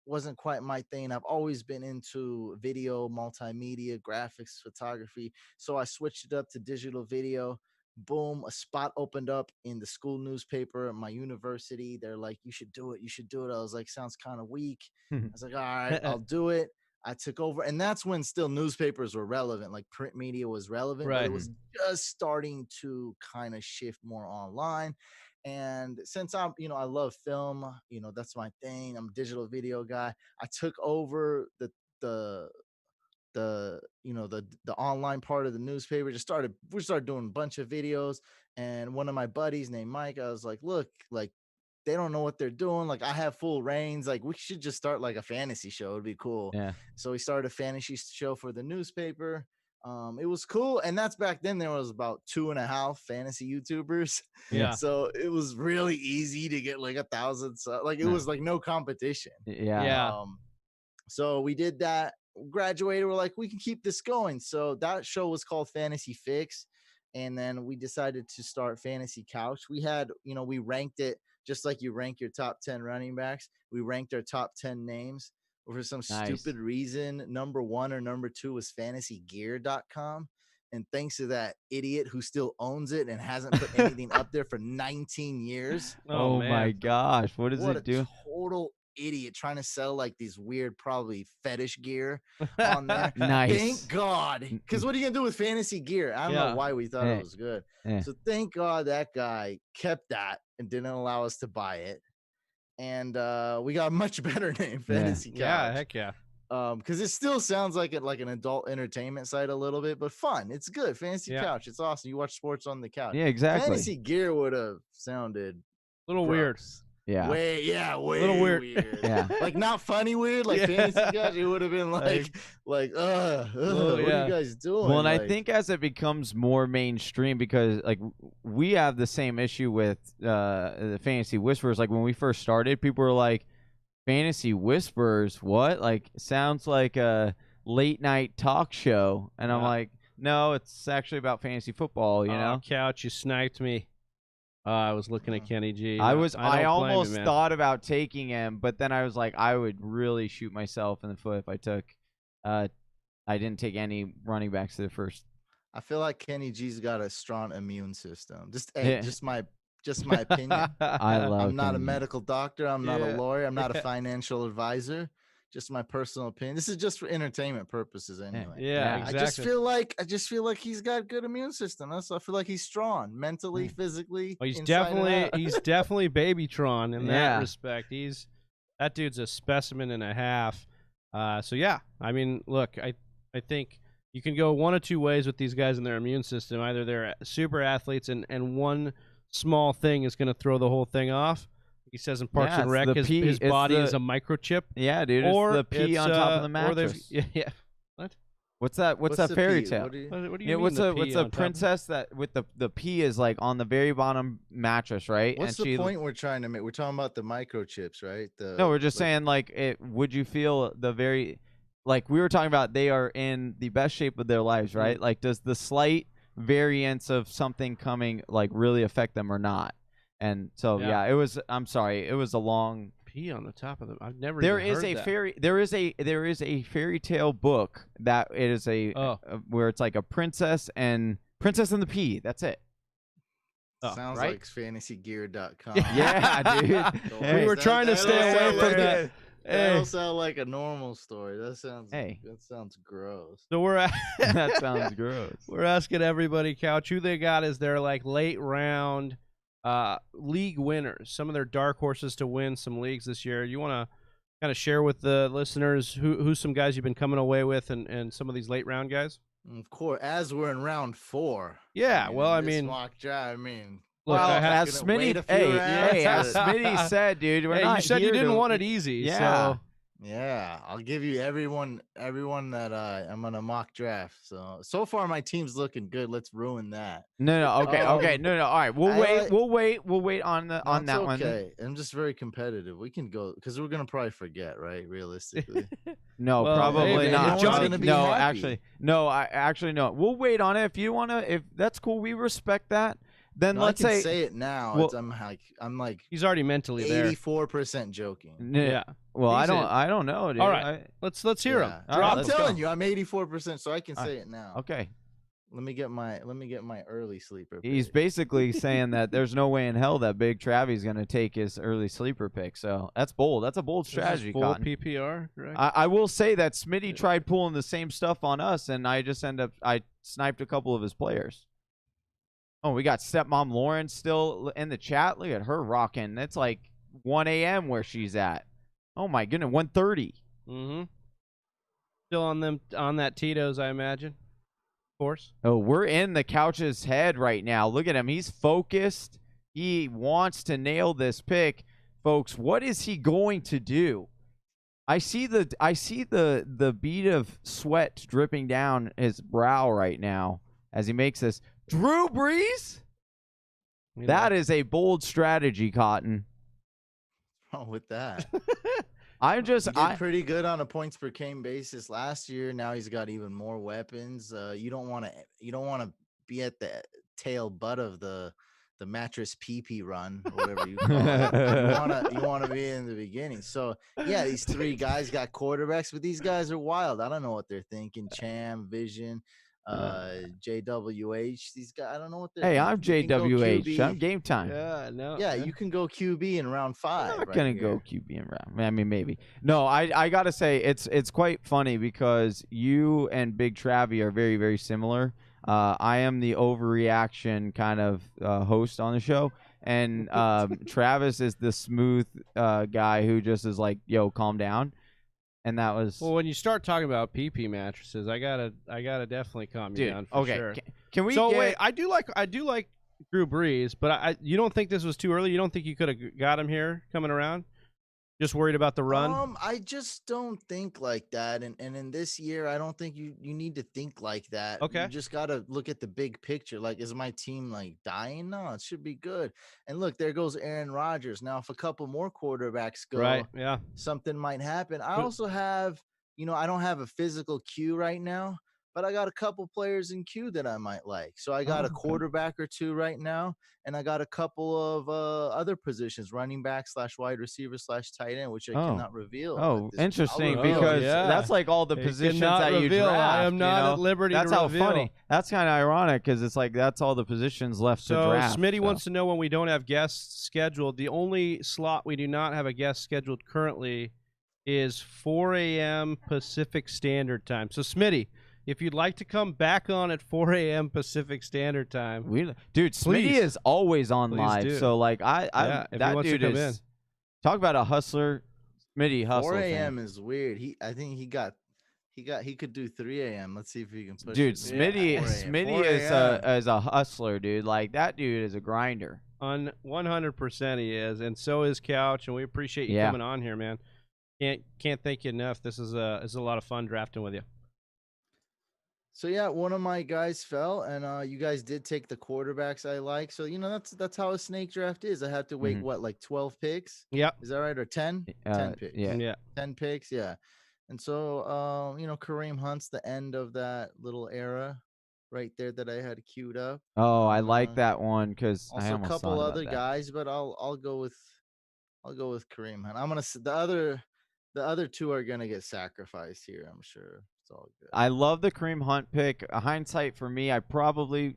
Wasn't quite my thing. I've always been into video, multimedia, graphics, photography. So I switched it up to digital video. Boom, a spot opened up in the school newspaper at my university. They're like, you should do it. You should do it. I was like, sounds kind of weak. I was like, all right, I'll do it. I took over, and that's when still newspapers were relevant, like print media was relevant, but Right. it was just starting to kind of shift more online. And since I love film, that's my thing. I'm a digital video guy. I took over the online part of the newspaper. We started doing a bunch of videos, and one of my buddies named Mike, I was like, look, like they don't know what they're doing. Like I have full reins. Like we should just start like a fantasy show. It'd be cool. Yeah. So we started a fantasy show for the newspaper. It was cool. And that's back then there was about 2.5 fantasy YouTubers. Yeah. So it was really easy to get like 1,000. Like it was like no competition. Yeah. Yeah. So we did that, graduated. We're like, we can keep this going. So that show was called Fantasy Fix. And then we decided to start Fantasy Couch. We had, we ranked it just like you rank your top 10 running backs. We ranked our top 10 names. For some stupid reason, number 1 or number 2 was fantasygear.com. And thanks to that idiot who still owns it and hasn't put anything up there for 19 years. Oh man. my gosh. What does it do? Total idiot trying to sell like these weird, probably fetish gear on there. Nice. Thank God. Because what are you going to do with fantasy gear? I don't know why we thought it was good. So thank God that guy kept that and didn't allow us to buy it. And we got a much better name, Fantasy Couch. Yeah, heck yeah. Because it still sounds like an adult entertainment site a little bit, but fun. It's good. Fantasy Couch. It's awesome. You watch sports on the couch. Yeah, exactly. Fantasy Gear would have sounded A little weird. gross. Yeah. Way Little weird. Yeah. Like not funny weird, like Fantasy Couch. It would have been like, what are you guys doing? Well, and like, I think as it becomes more mainstream, because like we have the same issue with the Fantasy Whisperers. Like when we first started, people were like, Fantasy Whisperers, what? Like sounds like a late night talk show. And I'm like, no, it's actually about fantasy football, you know? Couch, you sniped me. I was looking at Kenny G. I don't blame almost you, man. thought about taking him, but then I was like, I would really shoot myself in the foot if I took I didn't take any running backs to the first. I feel like Kenny G's got a strong immune system. Just my opinion. I'm not a medical doctor. I'm not a lawyer. I'm not a financial advisor. Just my personal opinion. This is just for entertainment purposes, anyway. Yeah, exactly. I just feel like he's got good immune system. That's I feel like he's strong mentally, physically. Well, he's inside and out. definitely Babytron in that respect. That dude's a specimen and a half. So yeah, I mean, look, I think you can go one of two ways with these guys and their immune system. Either they're super athletes and one small thing is going to throw the whole thing off. He says in Parks and Rec, his body is a microchip. Yeah, dude. Or it's the pee on top of the mattress. Yeah. What? What's that? What's that the fairy P? tale? What do you- What do you Yeah, mean what's the a P what's on a top? princess that with the P is like on the very bottom mattress, right? What's and the she, point we're trying to make? We're talking about the microchips, right? No, we're just like, saying like would you feel the very like we were talking about they are in the best shape of their lives, right? Like does the slight variance of something coming like really affect them or not? And so Yeah. it was I'm sorry, it was a long P on the top of them. I've never. there even is heard a that. fairy there is a fairy tale book that it is where it's like a princess and the Pea. That's it. sounds right? like fantasygear.com. Yeah, dude. So Hey, We were trying to that'll stay away sound from like that. That'll sound like a normal story. That sounds gross. So we're that sounds gross. We're asking everybody, Couch, who they got as their like late round league winners. Some of their dark horses to win some leagues this year. You want to kind of share with the listeners who's some guys you've been coming away with and some of these late round guys? Of course, as we're in round 4. Yeah, well, I in this mean, mock draft, I mean, look, Well, I have as gonna wait Smitty, a few rounds, as but- Smitty said, dude, we're hey, not you said you here didn't to- want it easy. Yeah. So. yeah, I'll give you everyone that I'm gonna mock draft. So far my team's looking good. Let's ruin that. No, okay, no. All right, we'll wait on No, on it's that one. okay. I'm just very competitive. We can go because we're gonna probably forget, right? Realistically. No, Well, probably maybe. not. Everyone's Johnny. gonna be No, happy. actually, no. We'll wait on it. If you wanna, if that's cool, we respect that. Then No, let's I can say it now. well- I'm like He's already mentally there. 84% joking. Yeah. Well, He's in. I don't know, dude. All right. Let's hear him. Yeah. All right, I'm let's telling go. you, I'm 84%, so I can All say it now. Okay. Let me get my early sleeper. He's pick. basically saying that there's no way in hell that Big Travi's going to take his early sleeper pick. So that's bold. That's a bold This is strategy, full Cotton. PPR, correct? I will say that Smitty tried pulling the same stuff on us, and I just I sniped a couple of his players. Oh, we got Stepmom Lauren still in the chat. Look at her rocking. It's like 1 a.m. where she's at. Oh my goodness, 1:30. Mm-hmm. Still on that Tito's, I imagine. Of course. Oh, we're in the Couch's head right now. Look at him. He's focused. He wants to nail this pick. Folks, what is he going to do? I see the bead of sweat dripping down his brow right now as he makes this. Drew Brees? That is a bold strategy, Cotton. What's wrong with that? I'm just He did pretty good on a points per game basis last year. Now he's got even more weapons. You don't want to be at the tail butt of the mattress pee run, or whatever you call it. You want to be in the beginning. So yeah, these 3 guys got quarterbacks, but these guys are wild. I don't know what they're thinking. Cham, Vision, JWH. These guys, I don't know what they're. Hey, thinking. I'm You can go JWH. QB. I'm game time. Yeah, no. Yeah, you can go QB in round 5. I'm not right gonna here. go QB in round. I mean, maybe. No, I gotta say it's quite funny because you and Big Travi are very, very similar. I am the overreaction kind of host on the show, and Travis is the smooth guy who just is like, "Yo, calm down." And that was Well, when you start talking about PP mattresses, I gotta definitely calm you dude. down for Okay, sure. can we? So get, wait, I do like Drew Brees, but you don't think this was too early? You don't think you could have got him here coming around? Just worried about the run? I just don't think like that. And in this year, I don't think you need to think like that. Okay. You just got to look at the big picture. Like, is my team like dying? No, it should be good. And look, there goes Aaron Rodgers. Now, if a couple more quarterbacks go, Right, yeah. something might happen. I But- also have, I don't have a physical queue right now, but I got a couple players in queue that I might like. So I got a okay. quarterback or 2 right now, and I got a couple of other positions, running back / wide receiver / tight end, which I cannot reveal. Oh, at this- interesting, Oh, because yeah. that's like all the You positions cannot that you reveal. draft. I am not you know? at liberty That's to how reveal. funny. That's kind of ironic because it's like that's all the positions left to So draft. Smitty so. wants to know when we don't have guests scheduled. The only slot we do not have a guest scheduled currently is 4 a.m. Pacific Standard Time. So Smitty, if you'd like to come back on at 4 a.m. Pacific Standard Time, Dude, Smitty Please. is always on Please live. do. So like Yeah, if he that wants to dude come is in. talk about a hustler. Smitty hustle. 4 a.m. is weird. I think he could do 3 a.m. Let's see if he can push Dude, it. Smitty 4 a.m. Smitty 4 is a hustler, dude. Like that dude is a grinder. 100% he is, and so is Couch, and we appreciate you Yeah. coming on here, man. Can't thank you enough. This is a lot of fun drafting with you. So yeah, one of my guys fell, and you guys did take the quarterbacks I like. So that's how a snake draft is. I had to wait like 12 picks. Yep. Is that right? Or 10? 10 picks. Yeah. 10 picks. Yeah. And so Kareem Hunt's the end of that little era, right there that I had queued up. Oh, I like that one because I Also a almost couple thought about other that. guys, but I'll go with Kareem Hunt. I'm gonna the other two are gonna get sacrificed here. I'm sure it's all good. I love the Kareem Hunt pick. Hindsight for me, I probably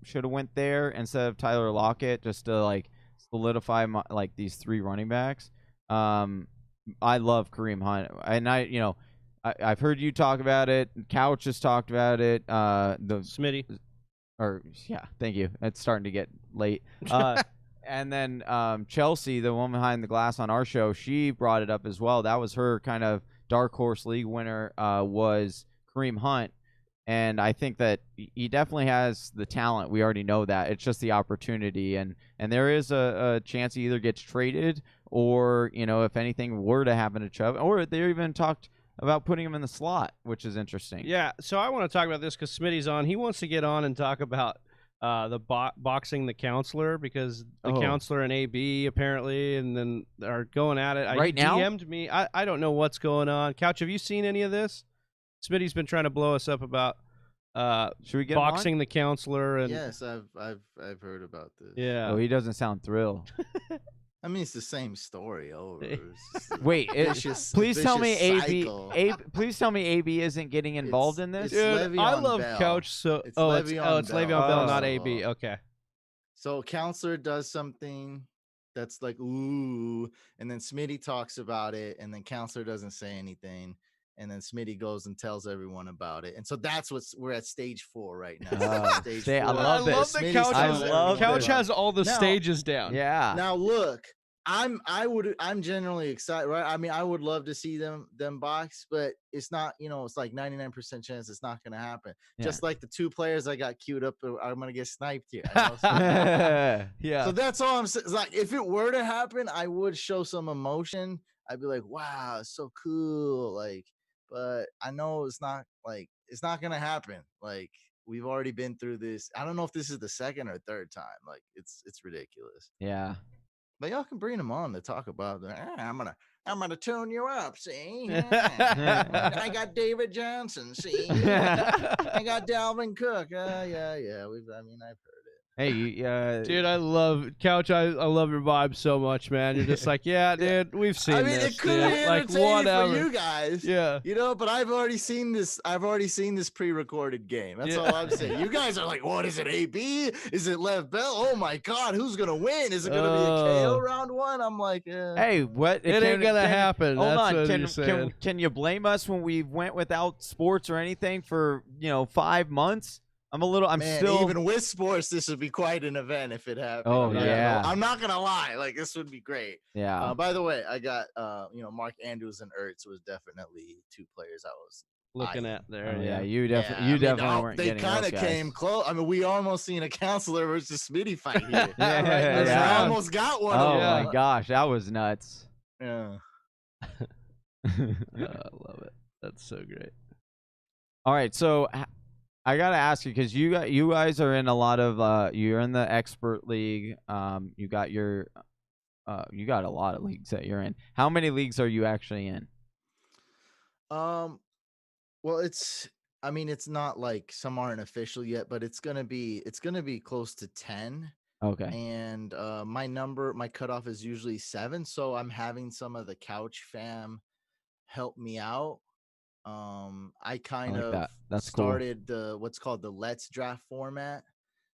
should have went there instead of Tyler Lockett just to like solidify like these 3 running backs. I love Kareem Hunt, and I've heard you talk about it. Couch has talked about it. The Smitty. Thank you. It's starting to get late. And then Chelsea, the woman behind the glass on our show, she brought it up as well. That was her kind of dark horse league winner, was Kareem Hunt. And I think that he definitely has the talent. We already know that. It's just the opportunity. And there is a chance he either gets traded or, if anything were to happen to Chubb, or they even talked about putting him in the slot, which is interesting. Yeah, so I want to talk about this because Smitty's on. He wants to get on and talk about the boxing the counselor, because the counselor and AB apparently, and then are going at it. Right now? DM'd me. I don't know what's going on. Couch, have you seen any of this? Smitty's been trying to blow us up about should we get boxing the counselor. And yes, I've heard about this. Yeah. Oh, he doesn't sound thrilled. I mean, it's the same story over. Wait, please tell me AB. Please tell me AB isn't getting involved in this. Dude, I love Bell. Couch. So it's Le'Veon Bell, not AB. Okay. So counselor does something that's like ooh, and then Smitty talks about it, and then counselor doesn't say anything, and then Smitty goes and tells everyone about it, and so that's we're at stage 4 right now. Stage 4. I love this. The Couch has all the stages down. Yeah. Now look, I'm generally excited, right? I mean, I would love to see them box, but it's not, it's like 99% chance it's not going to happen. Yeah. Just like the 2 players I got queued up, I'm going to get sniped here. Yeah. So that's all I'm saying. Like, if it were to happen, I would show some emotion. I'd be like, wow, it's so cool. Like, but I know it's not going to happen. Like, we've already been through this. I don't know if this is the second or third time. Like, it's ridiculous. Yeah. But y'all can bring them on to talk about that. I'm gonna tune you up. See, I got David Johnson. See, I got Dalvin Cook. Yeah. I've heard it. Hey, dude, I love Couch. I love your vibe so much, man. You're just like, yeah, dude, we've seen this. It could be like entertaining for you guys. Yeah, but I've already seen this. I've already seen this pre-recorded game. That's all I'm saying. You guys are like, what is it? AB? Is it Lev Bell? Oh my God, who's gonna win? Is it gonna be a KO round 1? I'm like, hey, what? It ain't gonna happen. Hold That's on. what saying. Can you blame us when we went without sports or anything for 5 months? I'm still even with sports, this would be quite an event if it happened. Oh yeah, I'm not gonna lie, like this would be great. Yeah. By the way, I got Mark Andrews and Ertz was definitely 2 players I was looking at there. Oh, yeah, you definitely weren't. They kind of came close. I mean, we almost seen a counselor versus Smitty fight here. I almost got one. Oh my gosh, that was nuts. Yeah. I love it. That's so great. All right, so I gotta ask you, because you guys are in a lot of you're in the expert league. You got a lot of leagues that you're in. How many leagues are you actually in? Well, it's not like some aren't official yet, but it's gonna be close to 10. Okay. And my cutoff is usually 7, so I'm having some of the Couch fam help me out. I kind of started the what's called the Let's Draft format.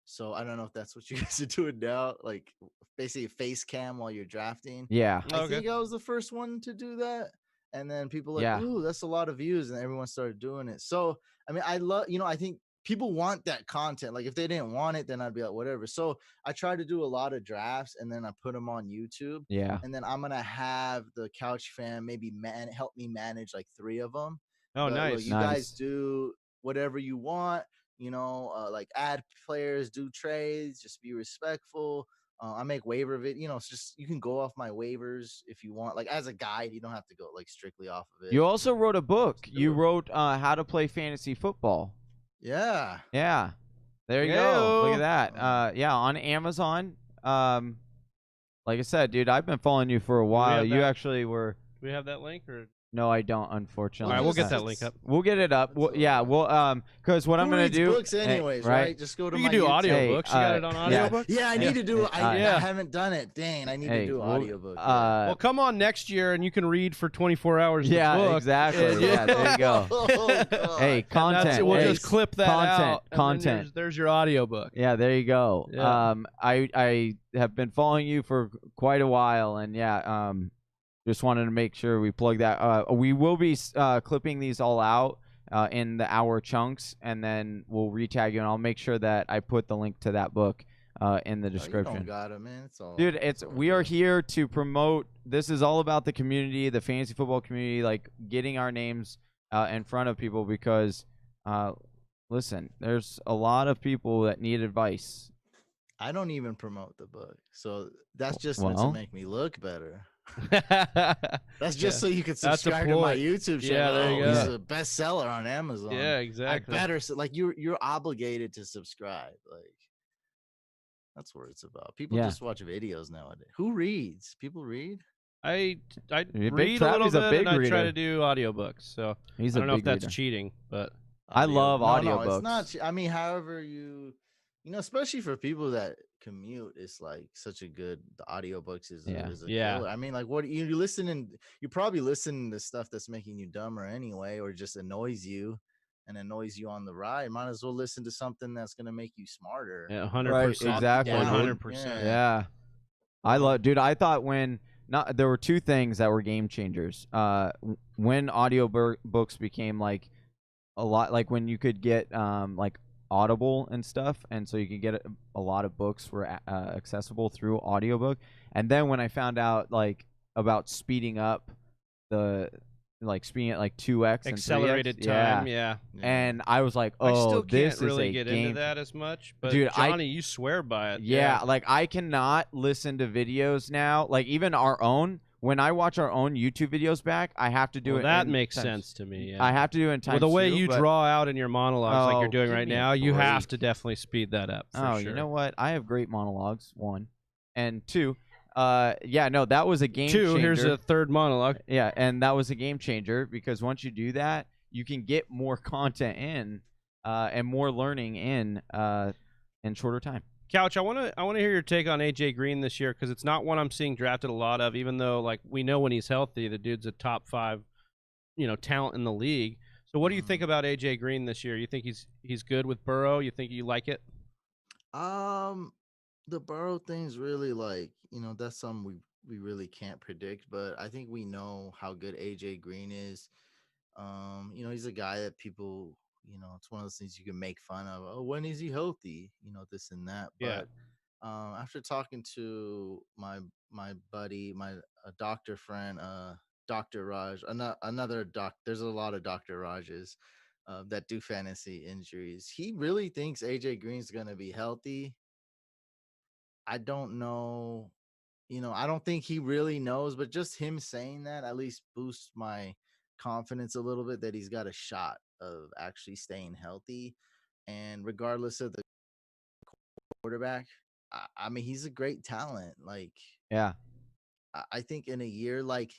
So I don't know if that's what you guys are doing now, like basically a face cam while you're drafting. Yeah. I think I was the first one to do that. And then people ooh, that's a lot of views, and everyone started doing it. So I mean, I love, I think people want that content. Like if they didn't want it, then I'd be like, whatever. So I try to do a lot of drafts, and then I put them on YouTube. Yeah. And then I'm going to have the Couch fam maybe help me manage like 3 of them. Oh, nice. Look, you guys do whatever you want, like add players, do trades, just be respectful. I make waiver of it. It's just, you can go off my waivers if you want. Like as a guide, you don't have to go like strictly off of it. You also wrote a book. You wrote How to Play Fantasy Football. Yeah. Yeah. There you go. Look at Heyo. that. Yeah, on Amazon. Like I said, dude, I've been following you for a while. have You that- actually were. Do we have that link or? No, I don't, unfortunately. All right, we'll get just- that link up. We'll get it up. That's Yeah, all we'll because what Who I'm gonna reads do. books anyways, right? Just go to You my can do YouTube. audiobooks. You got it on yeah. audiobooks? Yeah, I need to do. I Yeah. haven't done it. Dang, I need Hey, to do an we'll- audiobook. Well, come on next year and you can read for 24 hours. the Yeah, book. exactly. And- Yeah, there you go. Oh, God. Hey, And content. we'll hey, just clip that content, out. and then content. there's your audiobook. Yeah, there you go. Yeah. I have been following you for quite a while, and yeah, just wanted to make sure we plug that. We will be clipping these all out in the hour chunks, and then we'll retag you, and I'll make sure that I put the link to that book in the Oh, you description. don't got it, man. It's all. Dude, it's all we are good. here to promote. This is all about the community, the fantasy football community, like getting our names in front of people because, listen, there's a lot of people that need advice. I don't even promote the book, so that's just meant Well. to make me look better. That's That's just so you could That's a subscribe to my ploy. YouTube channel. Yeah, there you Oh, he's go. a bestseller on Amazon. Yeah, I exactly. better like you're obligated to subscribe. Like that's what it's about. People Yeah. just watch videos nowadays. Who reads? People read? I Big read a little Travis a bit big and I try reader. to do audiobooks. So He's I a don't know if big that's reader. cheating, but I love No, audiobooks. it's not. I mean, however especially for people that commute, it's like such a good. The audiobooks is Yeah. is a Yeah. killer. I mean, like what you listening? You probably listen to stuff that's making you dumber anyway, or just annoys you on the ride. Might as well listen to something that's gonna make you smarter. yeah, Right, 100%. exactly, dude. 100%. Yeah. I love, dude. I thought there were two things that were game changers. When audiobooks became like a lot, like when you could get like Audible and stuff, and so you could get a lot of books were accessible through audiobook. And then when I found out like about speeding up speeding at like 2x and 3x, Accelerated time, yeah. And I was like, I oh, still this can't really is a get game into that as much, but Dude, Johnny, you swear by it. Yeah, like I cannot listen to videos now. Like even our own, when I watch our own YouTube videos back, I have to do Well, it. that in makes times- sense to me. Yeah. I have to do it in time. Well, the way you but, draw out in your monologues, like you're Oh, doing give right me a now, you have break. to definitely speed that up. For Oh, sure. you know what? I have great monologues. One, and two. Yeah, no, that was a game Two, changer. here's a third monologue. Yeah, and that was a game changer because once you do that, you can get more content in, and more learning in shorter time. Couch, I want to hear your take on AJ Green this year because it's not one I'm seeing drafted a lot of. Even though, like, we know when he's healthy, the dude's a top 5, talent in the league. So, what do you think about AJ Green this year? You think he's good with Burrow? You think you like it? The Burrow thing's really like, that's something we really can't predict, but I think we know how good AJ Green is. He's a guy that people, it's one of those things you can make fun of. Oh, when is he healthy? This and that. Yeah. But after talking to my buddy, my doctor friend, Dr. Raj, another doc, there's a lot of Dr. Rajes that do fantasy injuries. He really thinks AJ Green's gonna be healthy. I don't know. I don't think he really knows, but just him saying that at least boosts my confidence a little bit that he's got a shot of actually staying healthy. And regardless of the quarterback, I mean, he's a great talent. Like, Yeah. I think in a year like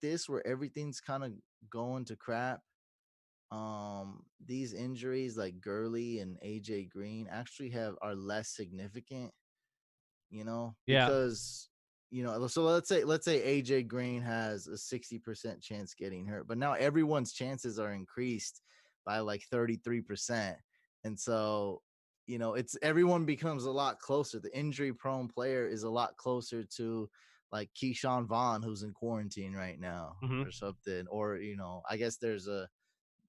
this where everything's kind of going to crap, these injuries like Gurley and AJ Green actually are less significant, Yeah. because so let's say AJ Green has a 60% chance getting hurt, but now everyone's chances are increased by like 33%. And so, it's everyone becomes a lot closer. The injury prone player is a lot closer to like Keyshawn Vaughn, who's in quarantine right now, Mhm. or something. Or, I guess there's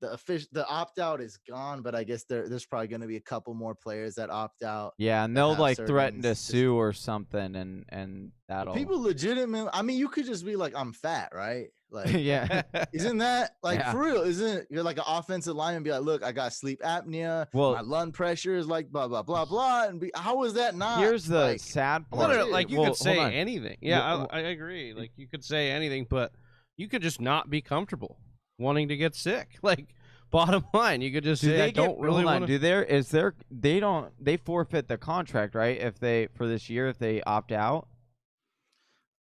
the opt out is gone, but I guess there's probably going to be a couple more players that opt out. Yeah, and that they'll have like certain threaten to statistics. sue or something, and that'll. People legitimately, I mean, you could just be like, I'm fat, right? Like, Yeah. isn't that like Yeah. for real? Isn't you're like an offensive lineman? Be like, look, I got sleep apnea. Well- my lung pressure is like blah blah blah blah. And how is that not? Here's the like, sad No, part. no, no, like you Well, could say hold on. anything. Yeah, Well, I agree. Like you could say anything, but you could just not be comfortable wanting to get sick. Like Bottom line, you could just Do say, they I don't really hold on, want do there is there they forfeit the contract, right? If they for this year if they opt out?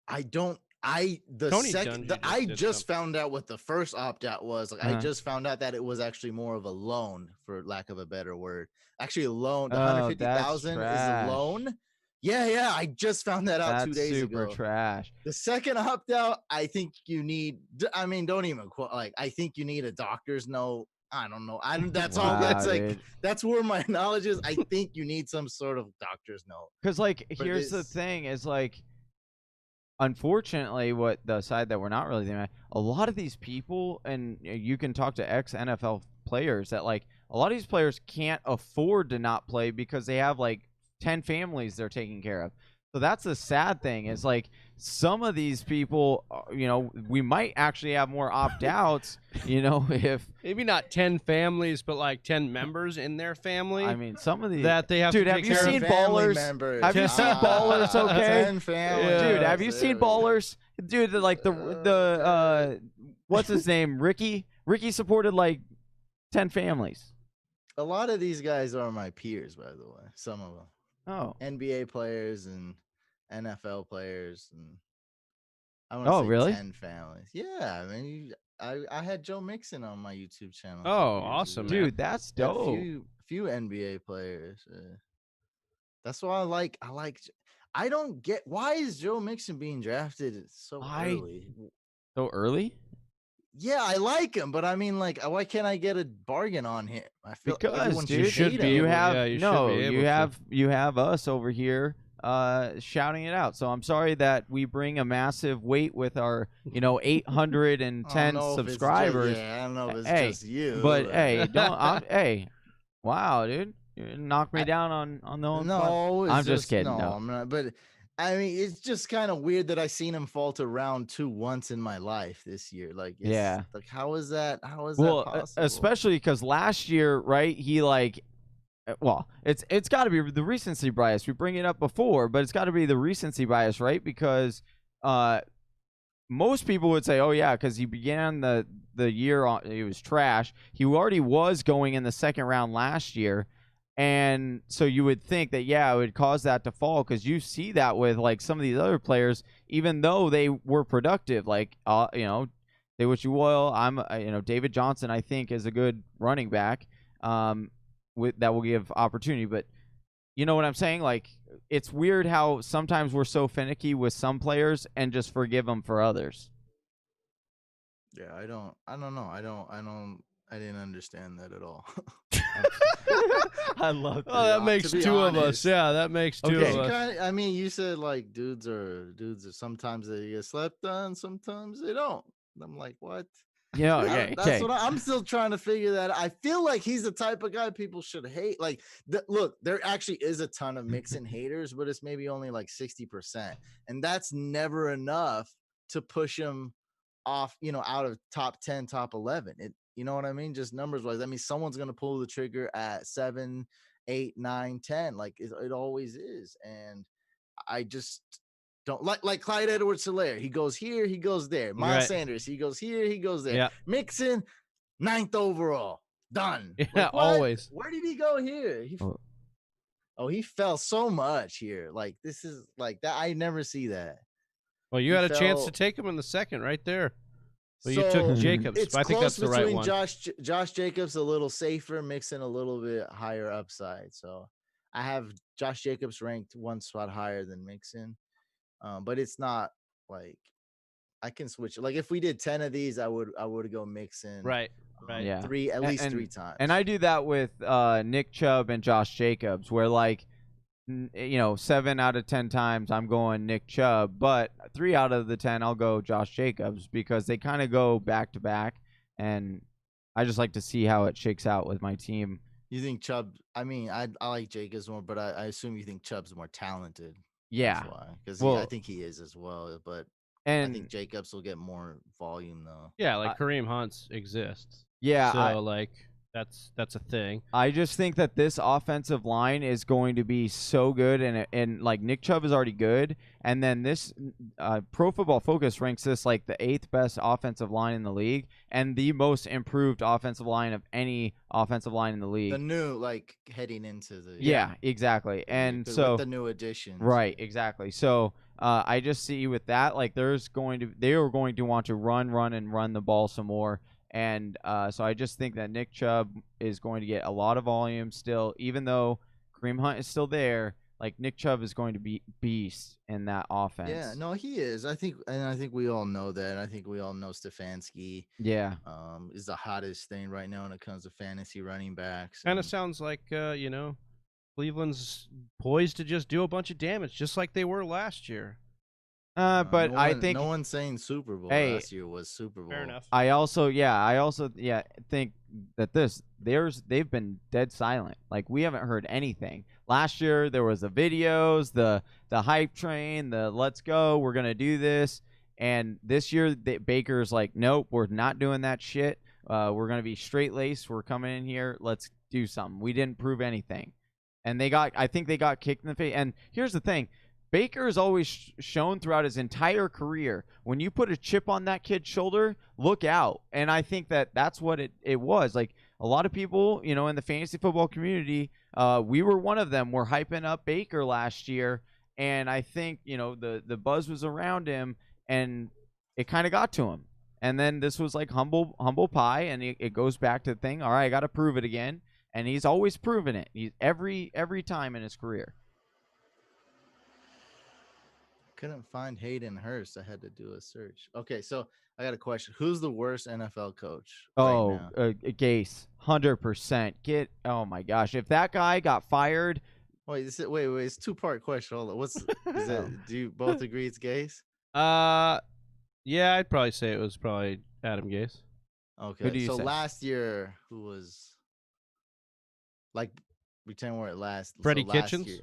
I don't. I the Tony second Dungy the, just I did just something. found out what the first opt out was. Like I Uh-huh. just found out that it was actually more of a loan, for lack of a better word. Actually, a loan. The Oh, that's 150,000 is a trash. loan. Yeah. I just found that out 2 That's days super ago. trash. The second opt out, I think you need. I mean, don't even quote. Like, I think you need a doctor's note. I don't know. That's all. That's Wow, like dude. that's where my knowledge is. I think you need some sort of doctor's note. Because like But here's the this- thing is like, unfortunately, what the side that we're not really thinking about, a lot of these people, and you can talk to ex NFL players that like a lot of these players can't afford to not play because they have like 10 families they're taking care of. So that's the sad thing is like some of these people, you know, we might actually have more opt outs, you know, if Maybe not 10 families, but like 10 members in their family. I mean some of these that they have dude, to have take you care seen of. family Ballers? members. Have you seen Ballers? Okay, 10 families. Yeah. dude, have you There seen we go. Ballers? Dude, like the what's his name? Ricky supported like 10 families. A lot of these guys are my peers, by the way. Some of them, Oh. NBA players and NFL players, and I want to Oh, say really? 10 families. Yeah, I mean, I had Joe Mixon on my YouTube channel. a Oh, couple years awesome, ago. man. Dude, that's Yeah, dope. few NBA players. That's why I like. I don't get why is Joe Mixon being drafted so early. So early? Yeah, I like him, but I mean, like, why can't I get a bargain on him? I feel Because everyone dude, should hate be him. you able- have yeah, you should no, be able you to. have us over here shouting it out. So I'm sorry that we bring a massive weight with our, you know, 810 I don't know if it's just- subscribers. yeah, I don't know if it's Hey, just you, but hey, hey, wow, dude, you knocked me down on the one. no, it's I'm just kidding. No, No. I'm not. But I mean, it's just kind of weird that I seen him fall to round 2 once in my life this year. Like, Yeah. like how is that? How is Well, that possible? especially because last year, right? He like, well, it's got to be the recency bias. We bring it up before, but it's got to be the recency bias, right? Because most people would say, oh yeah, because he began the year on, he was trash. He already was going in the second round last year. And so you would think that, yeah, it would cause that to fall because you see that with like some of these other players, even though they were productive, like, you know, say what you will. You know, David Johnson, I think, is a good running back that will give opportunity. But you know what I'm saying? Like, it's weird how sometimes we're so finicky with some players and just forgive them for others. Yeah, I don't know. I didn't understand that at all. I love Oh, that makes to be two of us. honest. Yeah, that makes two Okay. of us. I mean, you said like dudes are sometimes they get slept on, sometimes they don't. I'm like, what? Yeah, okay. That's what I'm still trying to figure that out. I feel like he's the type of guy people should hate. Like, look, there actually is a ton of Mixon haters, but it's maybe only like 60%, and that's never enough to push him off, you know, out of top 10, top 11. You know what I mean? Just numbers wise. I mean, someone's gonna pull the trigger at 7, 8, 9, 10. Like it always is, and I just don't like Clyde Edwards-Helaire. He goes here, he goes there. Miles Right. Sanders, he goes here, he goes there. Yeah. Mixon, 9th overall, done. Yeah, Like, what? always. Where did he go here? He fell so much here. Like this is like that. I never see that. Well, you He had a chance to fell- take him in the second right there. But you So, took Jacobs. It's But I think close that's the right between one. Josh Jacobs a little safer, Mixon a little bit higher upside. So I have Josh Jacobs ranked one spot higher than Mixon, but it's not like I can switch. Like if we did 10 of these, I would go Mixon. Right. Right. Yeah. At least three times. And I do that with Nick Chubb and Josh Jacobs, where like, you know, 7 out of 10 times I'm going Nick Chubb, but 3 out of the 10 I'll go Josh Jacobs because they kind of go back to back, and I just like to see how it shakes out with my team. You think Chubb? I mean, I like Jacobs more, but I assume you think Chubb's more talented. Yeah, because Well, I think he is as well. But I and think Jacobs will get more volume though. Yeah, like Kareem Hunt's exists. yeah, So like That's a thing. I just think that this offensive line is going to be so good, and like Nick Chubb is already good, and then this Pro Football Focus ranks this like the 8th best offensive line in the league and the most improved offensive line of any offensive line in the league. The new, like, heading into the yeah, exactly, and so with the new additions, right, exactly. So I just see with that, like, they are going to want to run the ball some more. And so I just think that Nick Chubb is going to get a lot of volume still, even though Kareem Hunt is still there. Like, Nick Chubb is going to be beast in that offense. Yeah, no, he is. I think we all know that. I think we all know Stefanski. Yeah, is the hottest thing right now when it comes to fantasy running backs. Kind of sounds like Cleveland's poised to just do a bunch of damage, just like they were last year. but I think no one's saying Super Bowl last year was Super Bowl. Fair enough. I also think that they've been dead silent. Like, we haven't heard anything. Last year there was the videos, the hype train, the let's go, we're gonna do this, and this year Baker's like, nope, we're not doing that shit. We're gonna be straight laced. We're coming in here. Let's do something. We didn't prove anything, and I think they got kicked in the face. And here's the thing. Baker has always shown throughout his entire career, when you put a chip on that kid's shoulder, look out. And I think that's what it was. Like, a lot of people, in the fantasy football community, we were one of them. We're hyping up Baker last year, and I think, the buzz was around him, and it kind of got to him. And then this was like humble pie, and it goes back to the thing. All right, I got to prove it again, and he's always proven it. He's every time in his career. Couldn't find Hayden Hurst. I had to do a search. Okay, so I got a question. Who's the worst NFL coach right now? Gase, 100%. Oh my gosh, if that guy got fired. Wait, it's a 2-part question. Hold on. Do you both agree it's Gase? Yeah, I'd probably say it was probably Adam Gase. Okay, Who do you so say? last year, who was, like, pretend we're at last. Freddie last Kitchens? year.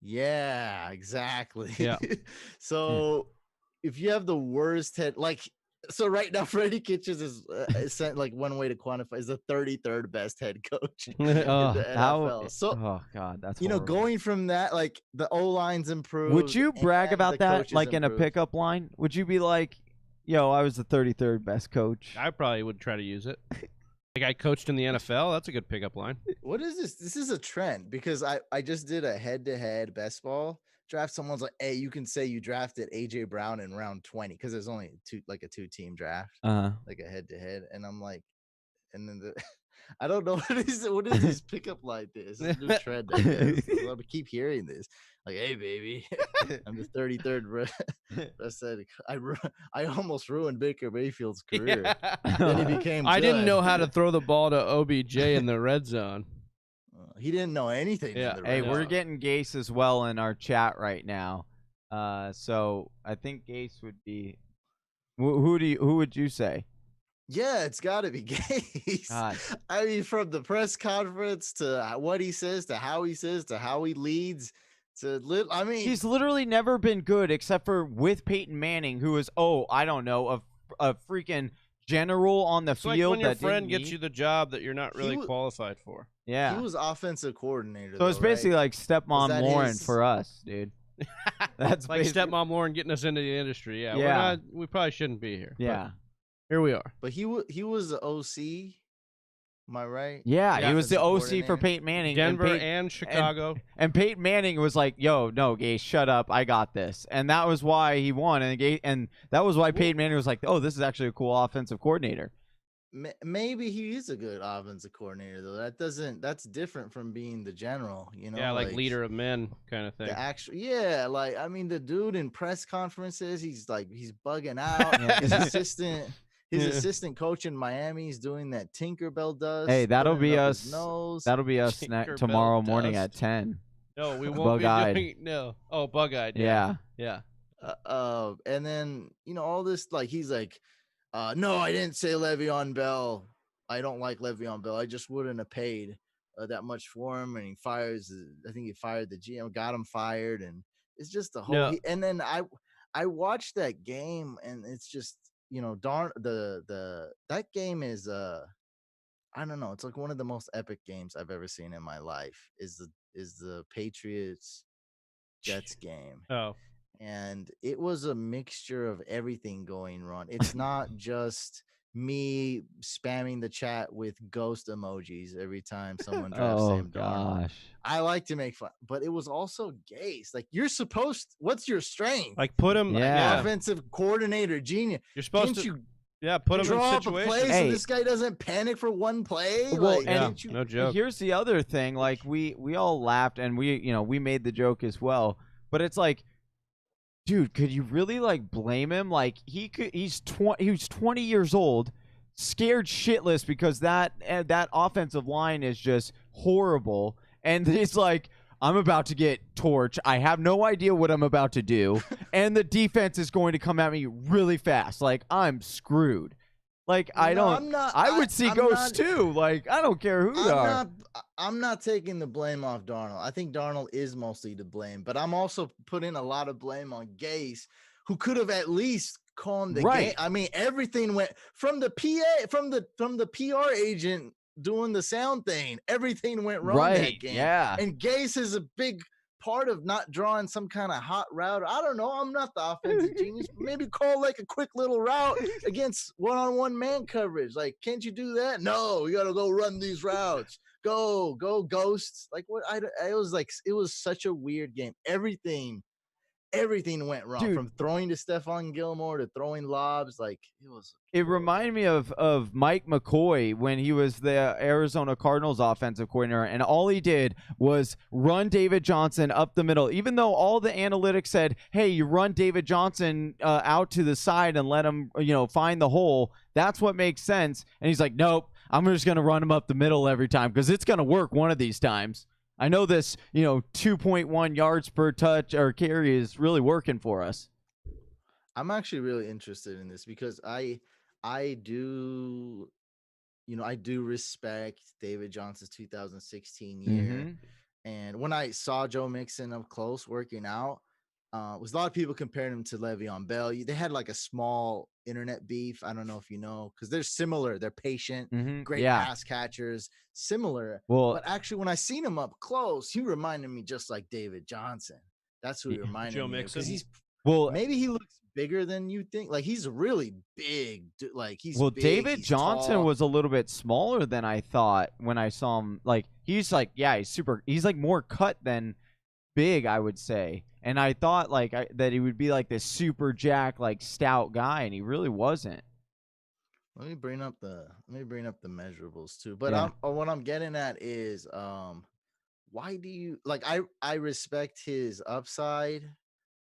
Yeah, exactly. Yeah. So if you have the worst head, like, so right now Freddie Kitchens is like, one way to quantify is the 33rd best head coach in the NFL. Oh God, that's horrible. Going from that, like, the O-line's improved. Would you brag and about the that, coaches like, in a improved. pickup line? Would you be like, yo, I was the 33rd best coach? I probably would try to use it. Like, I coached in the NFL. That's a good pickup line. What is this? This is a trend, because I just did a head-to-head best ball draft. Someone's like, hey, you can say you drafted AJ Brown in round 20, because there's only a 2-team draft, like a head-to-head. And I'm like, and then I don't know what is this pickup line? This is a new trend. I guess. I'm gonna keep hearing this. Like, hey, baby, I'm the 33rd best head. I almost ruined Baker Mayfield's career. Yeah. Then he became. I didn't good. know how to throw the ball to OBJ in the red zone. He didn't know anything. Yeah. Hey, we're getting Gase as well in our chat right now. So I think Gase would be. Who would you say? Yeah, it's got to be Gase. God. I mean, from the press conference to what he says to how he leads I mean, He's literally never been good except for with Peyton Manning, who is I don't know, a freaking general on the It's field. like when your that friend didn't gets need- you the job that you're not really qualified for. Yeah. he was offensive coordinator. So it's basically like Stepmom that Lauren his- for us, dude. That's Like basically- Stepmom Lauren getting us into the industry. Yeah. Yeah. We probably shouldn't be here. but Yeah. Here we are. But he was the OC. Am I right? Yeah, he was the Offensive OC for coordinator. Peyton Manning. Denver and, and Chicago. and Peyton Manning was like, "Yo, no, Gase, shut up. I got this." And that was why he won. And that was why Peyton Manning was like, "Oh, this is actually a cool offensive coordinator." Maybe he is a good offensive coordinator, though. That's different from being the general, Yeah, like leader of men kind of thing. The actual, yeah, like, I mean, the dude in press conferences, he's bugging out. His assistant coach in Miami is doing that Tinkerbell dust. Hey, that'll putting be it up us. his nose. That'll be us Tinkerbell tomorrow morning at dust. 10. No, we won't Bug-eyed. be doing no. Oh, bug-eyed. Yeah. Yeah. And then, all this, like, he's like, no, I didn't say Le'Veon Bell. I don't like Le'Veon Bell. I just wouldn't have paid that much for him. And I think he fired the GM, got him fired. And it's just a whole, No. and then I watched that game, and it's just, that game is, I don't know. It's like one of the most epic games I've ever seen in my life. Is the Patriots Jets game, Oh, and it was a mixture of everything going wrong. It's not just me spamming the chat with ghost emojis every time someone drafts Oh Sam Darnold. gosh. I like to make fun, but it was also Gase. Like you're supposed. What's your strength? like put him. Yeah. Offensive coordinator, genius. You're supposed Can't to. you Yeah, put him draw in up a play situations. so Hey. this guy doesn't panic for one play? Well, like, and- can't you- No joke. Here's the other thing. Like we all laughed and we made the joke as well. But it's like, dude, could you really like blame him? Like he was 20 years old, scared shitless because that offensive line is just horrible. And it's like, I'm about to get torched. I have no idea what I'm about to do. And the defense is going to come at me really fast. Like, I'm screwed. Like, I No, don't. I'm not- I would see I'm ghosts not- too. Like, I don't care who they are. I'm not taking the blame off Darnold. I think Darnold is mostly to blame, but I'm also putting a lot of blame on Gase, who could have at least calmed the Right. game. I mean, everything went from the PA from the PR agent doing the sound thing. Everything went wrong that Right. game. Yeah. And Gase is a big part of not drawing some kind of hot route. I don't know. I'm not the offensive genius. Maybe call like a quick little route against one-on-one man coverage. Like, can't you do that? No, you got to go run these routes. Go ghosts. Like what? I was like, it was such a weird game. Everything went wrong, Dude. from throwing to Stephon Gilmore to throwing lobs. Like it was. It reminded me of Mike McCoy when he was the Arizona Cardinals offensive coordinator, and all he did was run David Johnson up the middle. Even though all the analytics said, "Hey, you run David Johnson out to the side and let him, find the hole." That's what makes sense. And he's like, "Nope, I'm just gonna run him up the middle every time because it's gonna work one of these times. I know this, 2.1 yards per touch or carry is really working for us." I'm actually really interested in this because I do, I do respect David Johnson's 2016 year. Mhm. And when I saw Joe Mixon up close working out, was a lot of people comparing him to Le'Veon Bell. They had like a small internet beef. I don't know if you know, because they're similar. They're patient, Mhm. great Yeah. pass catchers, similar. Well, But actually, when I seen him up close, he reminded me just like David Johnson. That's who he Yeah. reminded Joe me of, 'cause Mixon? maybe he looks bigger than you think. Like he's really big. Like he's big, David he's Johnson tall. was a little bit smaller than I thought when I saw him. Like he's like, yeah, he's like more cut than big, I would say. And I thought like that he would be like this super jack, like stout guy, and he really wasn't. Let me bring up the measurables too. But Yeah. what I'm getting at is why do you like I respect his upside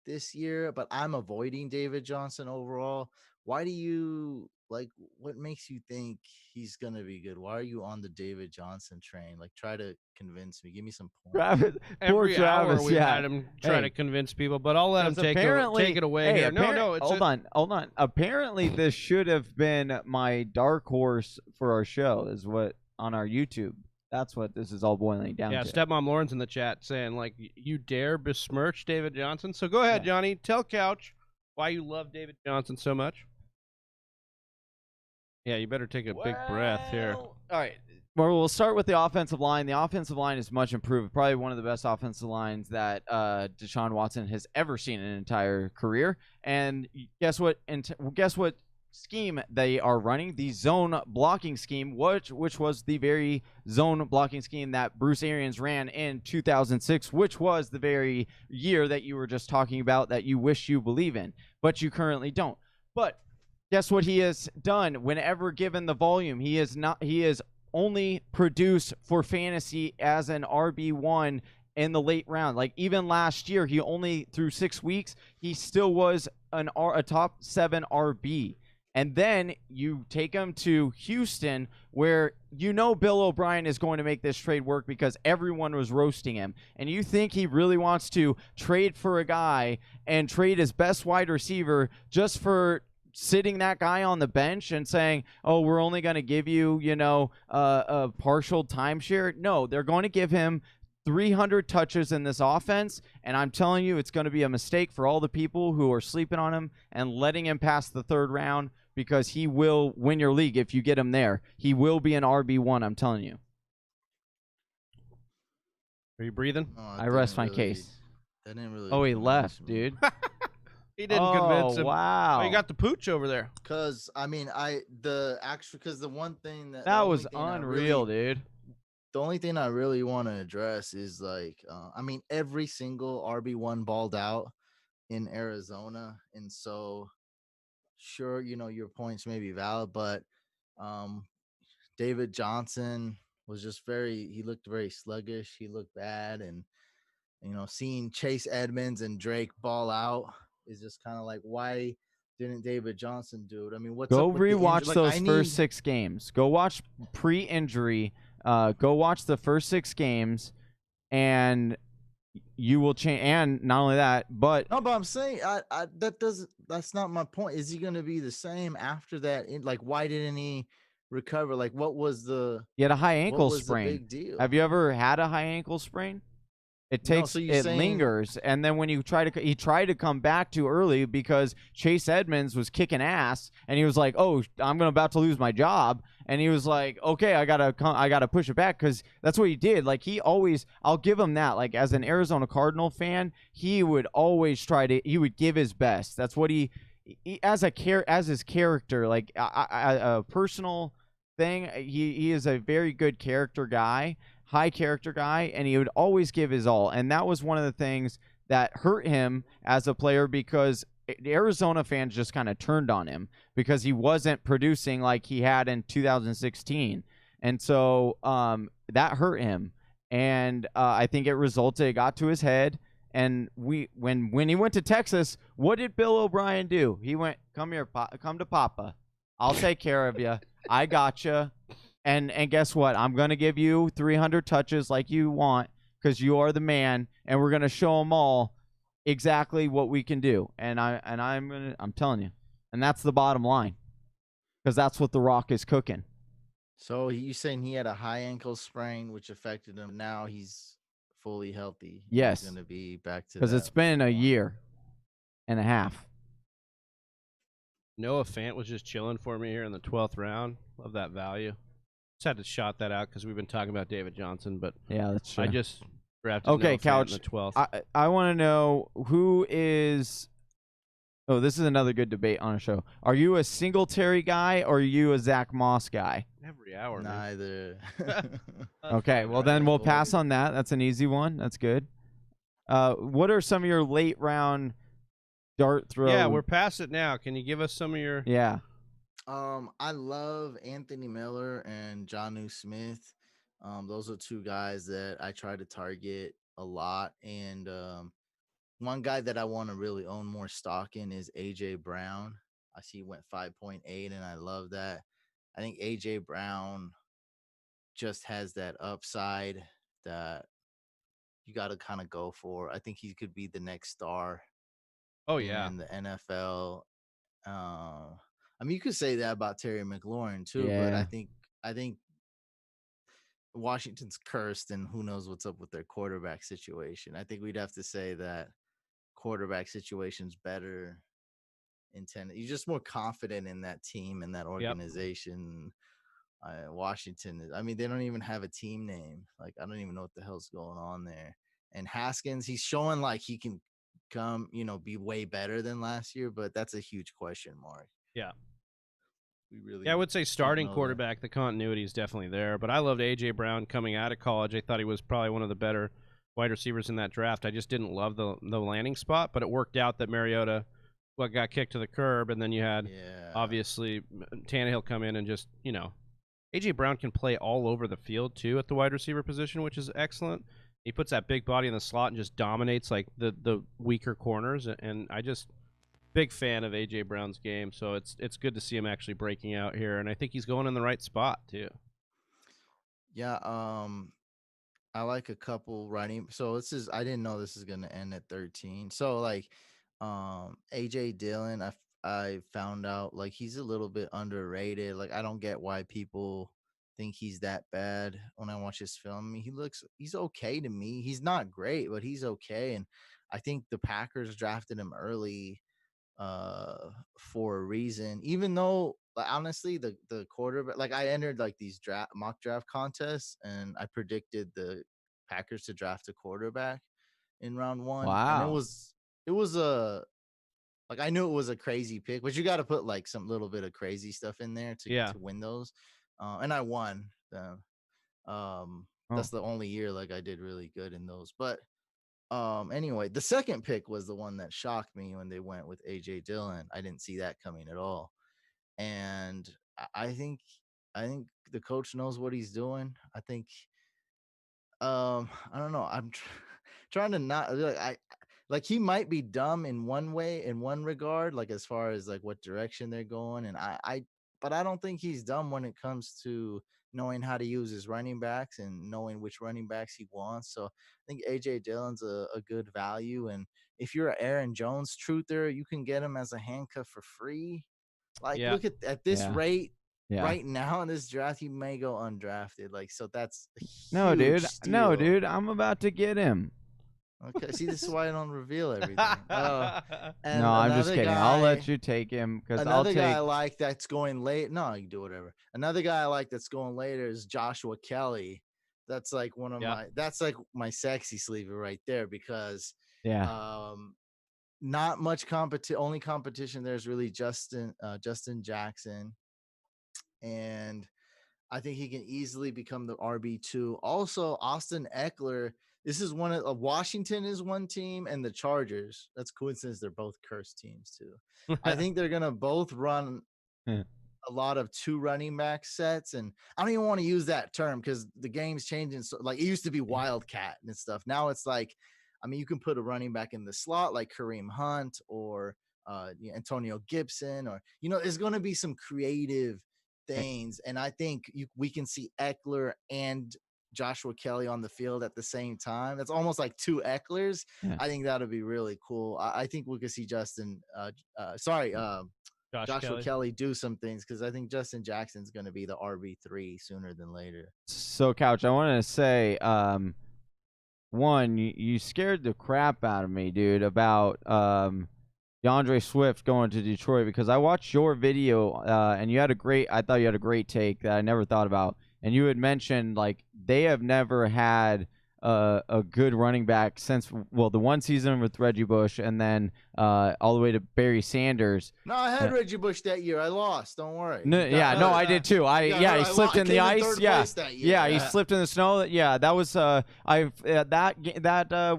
this year, but I'm avoiding David Johnson overall. Why do you like what makes you think he's gonna be good? Why are you on the David Johnson train? Like try to convince me. Give me some points. Travis, poor Every hour Travis, we've yeah. had him try to Hey. convince people, but I'll let him 'Cause take it away hey, here. No, it's hold on. Apparently, this should have been my dark horse for our show. Is what on our YouTube. That's what this is all boiling down Yeah, to. Stepmom Lauren's in the chat saying like you dare besmirch David Johnson. So go ahead, Yeah. Johnny. Tell Couch why you love David Johnson so much. Yeah, you better take a big breath here. All right. Well, we'll start with the offensive line. The offensive line is much improved. Probably one of the best offensive lines that Deshaun Watson has ever seen in an entire career. And guess what? Guess what scheme they are running? The zone blocking scheme, which was the very zone blocking scheme that Bruce Arians ran in 2006, which was the very year that you were just talking about that you wish you believe in, but you currently don't. But guess what he has done whenever given the volume? He is only produced for fantasy as an RB1 in the late round. Like even last year, he only through 6 weeks, he still was a top 7 RB. And then you take him to Houston, where Bill O'Brien is going to make this trade work because everyone was roasting him. And you think he really wants to trade for a guy and trade his best wide receiver just for sitting that guy on the bench and saying, "Oh, we're only going to give you, a partial timeshare"? No, they're going to give him 300 touches in this offense, and I'm telling you, it's going to be a mistake for all the people who are sleeping on him and letting him pass the third round because he will win your league if you get him there. He will be an RB1, I'm telling you. Are you breathing? No, I rest my case. That didn't really. Oh, he convince left, me. dude. He didn't convince him. Wow. Oh, you got the pooch over there. Cause I mean, because the one thing that was unreal, dude. The only thing I really want to address is like, I mean, every single RB1 balled out in Arizona, and so sure, your points may be valid, but David Johnson was just he looked very sluggish. He looked bad, and seeing Chase Edmonds and Drake ball out is just kind of like, why didn't David Johnson do it? I mean, what's go up with rewatch the those first 6 games. Go watch pre-injury. Go watch the first 6 games, and you will change. And not only that, but no, but I'm saying that's not my point. Is he going to be the same after that? Like, why didn't he recover? Like, what was he had a high ankle what was sprain. the big deal? Have you ever had a high ankle sprain? It takes it lingers, and then when he tried to come back too early because Chase Edmonds was kicking ass, and he was like, "Oh, I'm about to lose my job," and he was like, "Okay, I gotta push it back," because that's what he did. Like I'll give him that. Like as an Arizona Cardinal fan, he would always he would give his best. That's what he as his character, like a personal thing. He is a very good character guy. High character guy, and he would always give his all. And that was one of the things that hurt him as a player because the Arizona fans just kind of turned on him because he wasn't producing like he had in 2016. And so that hurt him. And I think it got to his head. And when he went to Texas, what did Bill O'Brien do? He went, come here, come to Papa. I'll take care of you. I got you. And guess what? I'm going to give you 300 touches like you want because you are the man, and we're going to show them all exactly what we can do. And I'm telling you. And that's the bottom line because that's what The Rock is cooking. So you saying he had a high ankle sprain which affected him. Now he's fully healthy. Yes. He's going to be back to because it's been a year and a half. Noah Fant was just chilling for me here in the 12th round. Love that value. Just had to shout that out because we've been talking about David Johnson, but yeah, that's true. I just drafted Noah Couch. Fant in the 12th. I want to know who is. Oh, this is another good debate on a show. Are you a Singletary guy or are you a Zach Moss guy? Every hour, neither. Okay, well then we'll pass on that. That's an easy one. That's good. What are some of your late round dart throw? Yeah, we're past it now. Can you give us some of your? Yeah. I love Anthony Miller and Jonnu Smith. Those are 2 guys that I try to target a lot. And one guy that I want to really own more stock in is AJ Brown. I see he went 5.8, and I love that. I think AJ Brown just has that upside that you got to kind of go for. I think he could be the next star. Oh yeah, in the NFL. I mean, you could say that about Terry McLaurin too, Yeah. but I think Washington's cursed, and who knows what's up with their quarterback situation. I think we'd have to say that quarterback situation's better in Tennessee. You're just more confident in that team and that organization. Washington is, I mean, they don't even have a team name. Like, I don't even know what the hell's going on there. And Haskins, he's showing like he can come, be way better than last year, but that's a huge question mark. Yeah. We really, I would say starting know quarterback, the continuity is definitely there. But I loved AJ Brown coming out of college. I thought he was probably one of the better wide receivers in that draft. I just didn't love the landing spot, but it worked out that Mariota got kicked to the curb, and then you had obviously Tannehill come in and just AJ Brown can play all over the field too at the wide receiver position, which is excellent. He puts that big body in the slot and just dominates like the weaker corners, and I just big fan of AJ Brown's game. So it's good to see him actually breaking out here, and I think he's going in the right spot too. Yeah, I like a couple running. So I didn't know this is gonna end at 13. So like AJ Dillon, I found out like he's a little bit underrated. Like I don't get why people think he's that bad when I watch his film. I mean, he's okay to me. He's not great, but he's okay. And I think the Packers drafted him early for a reason. Even though, like, honestly, the quarterback, like, I entered like these mock draft contests, and I predicted the Packers to draft a quarterback in round 1, and it Wow. was a like, I knew it was a crazy pick, but you got to put like some little bit of crazy stuff in there to win those. And I won them. That's the only year like I did really good in those. But anyway, the second pick was the one that shocked me when they went with AJ Dillon. I didn't see that coming at all. And I think the coach knows what he's doing. I think I don't know. I'm trying to not like he might be dumb in one way, in one regard, like as far as like what direction they're going, and but I don't think he's dumb when it comes to knowing how to use his running backs and knowing which running backs he wants. So I think AJ Dillon's a good value, and if you're an Aaron Jones truther, you can get him as a handcuff for free. Like, look at this rate. Yeah. Right now in this draft, he may go undrafted. Like, so that's a No, dude. huge steal. No, dude. I'm about to get him. Okay, see, this is why I don't reveal everything. And no, I'm just kidding. I'll let guy- you take him because Another guy I like that's going late. No, you can do whatever. Another guy I like that's going later is Joshua Kelly. That's like one of that's like my sexy sleeper right there, because not much competition. Only competition there is really Justin Jackson, and I think he can easily become the RB2. Also, Austin Eckler. This is one of Washington is one team, and the Chargers. That's coincidence. They're both cursed teams too. I think they're gonna both run a lot of 2 running back sets, and I don't even want to use that term because the game's changing. So, like, it used to be wildcat and stuff. Now it's like, I mean, you can put a running back in the slot like Kareem Hunt or Antonio Gibson, or there's going to be some creative things, and I think we can see Eckler and Joshua Kelly on the field at the same time. That's almost like 2 Ecklers. I think that would be really cool. I think we could see Joshua Kelly do some things, because I think Justin Jackson's going to be the RB3 sooner than later. So, Couch, I wanted to say, one, you scared the crap out of me, dude, about DeAndre Swift going to Detroit, because I watched your video and I thought you had a great take that I never thought about. And you had mentioned, like, they have never had a good running back since, well, the one season with Reggie Bush, and then all the way to Barry Sanders. No, I had Reggie Bush that year. I lost. Don't worry. No, I did too. He slipped in the ice. He slipped in the snow. Yeah, that was that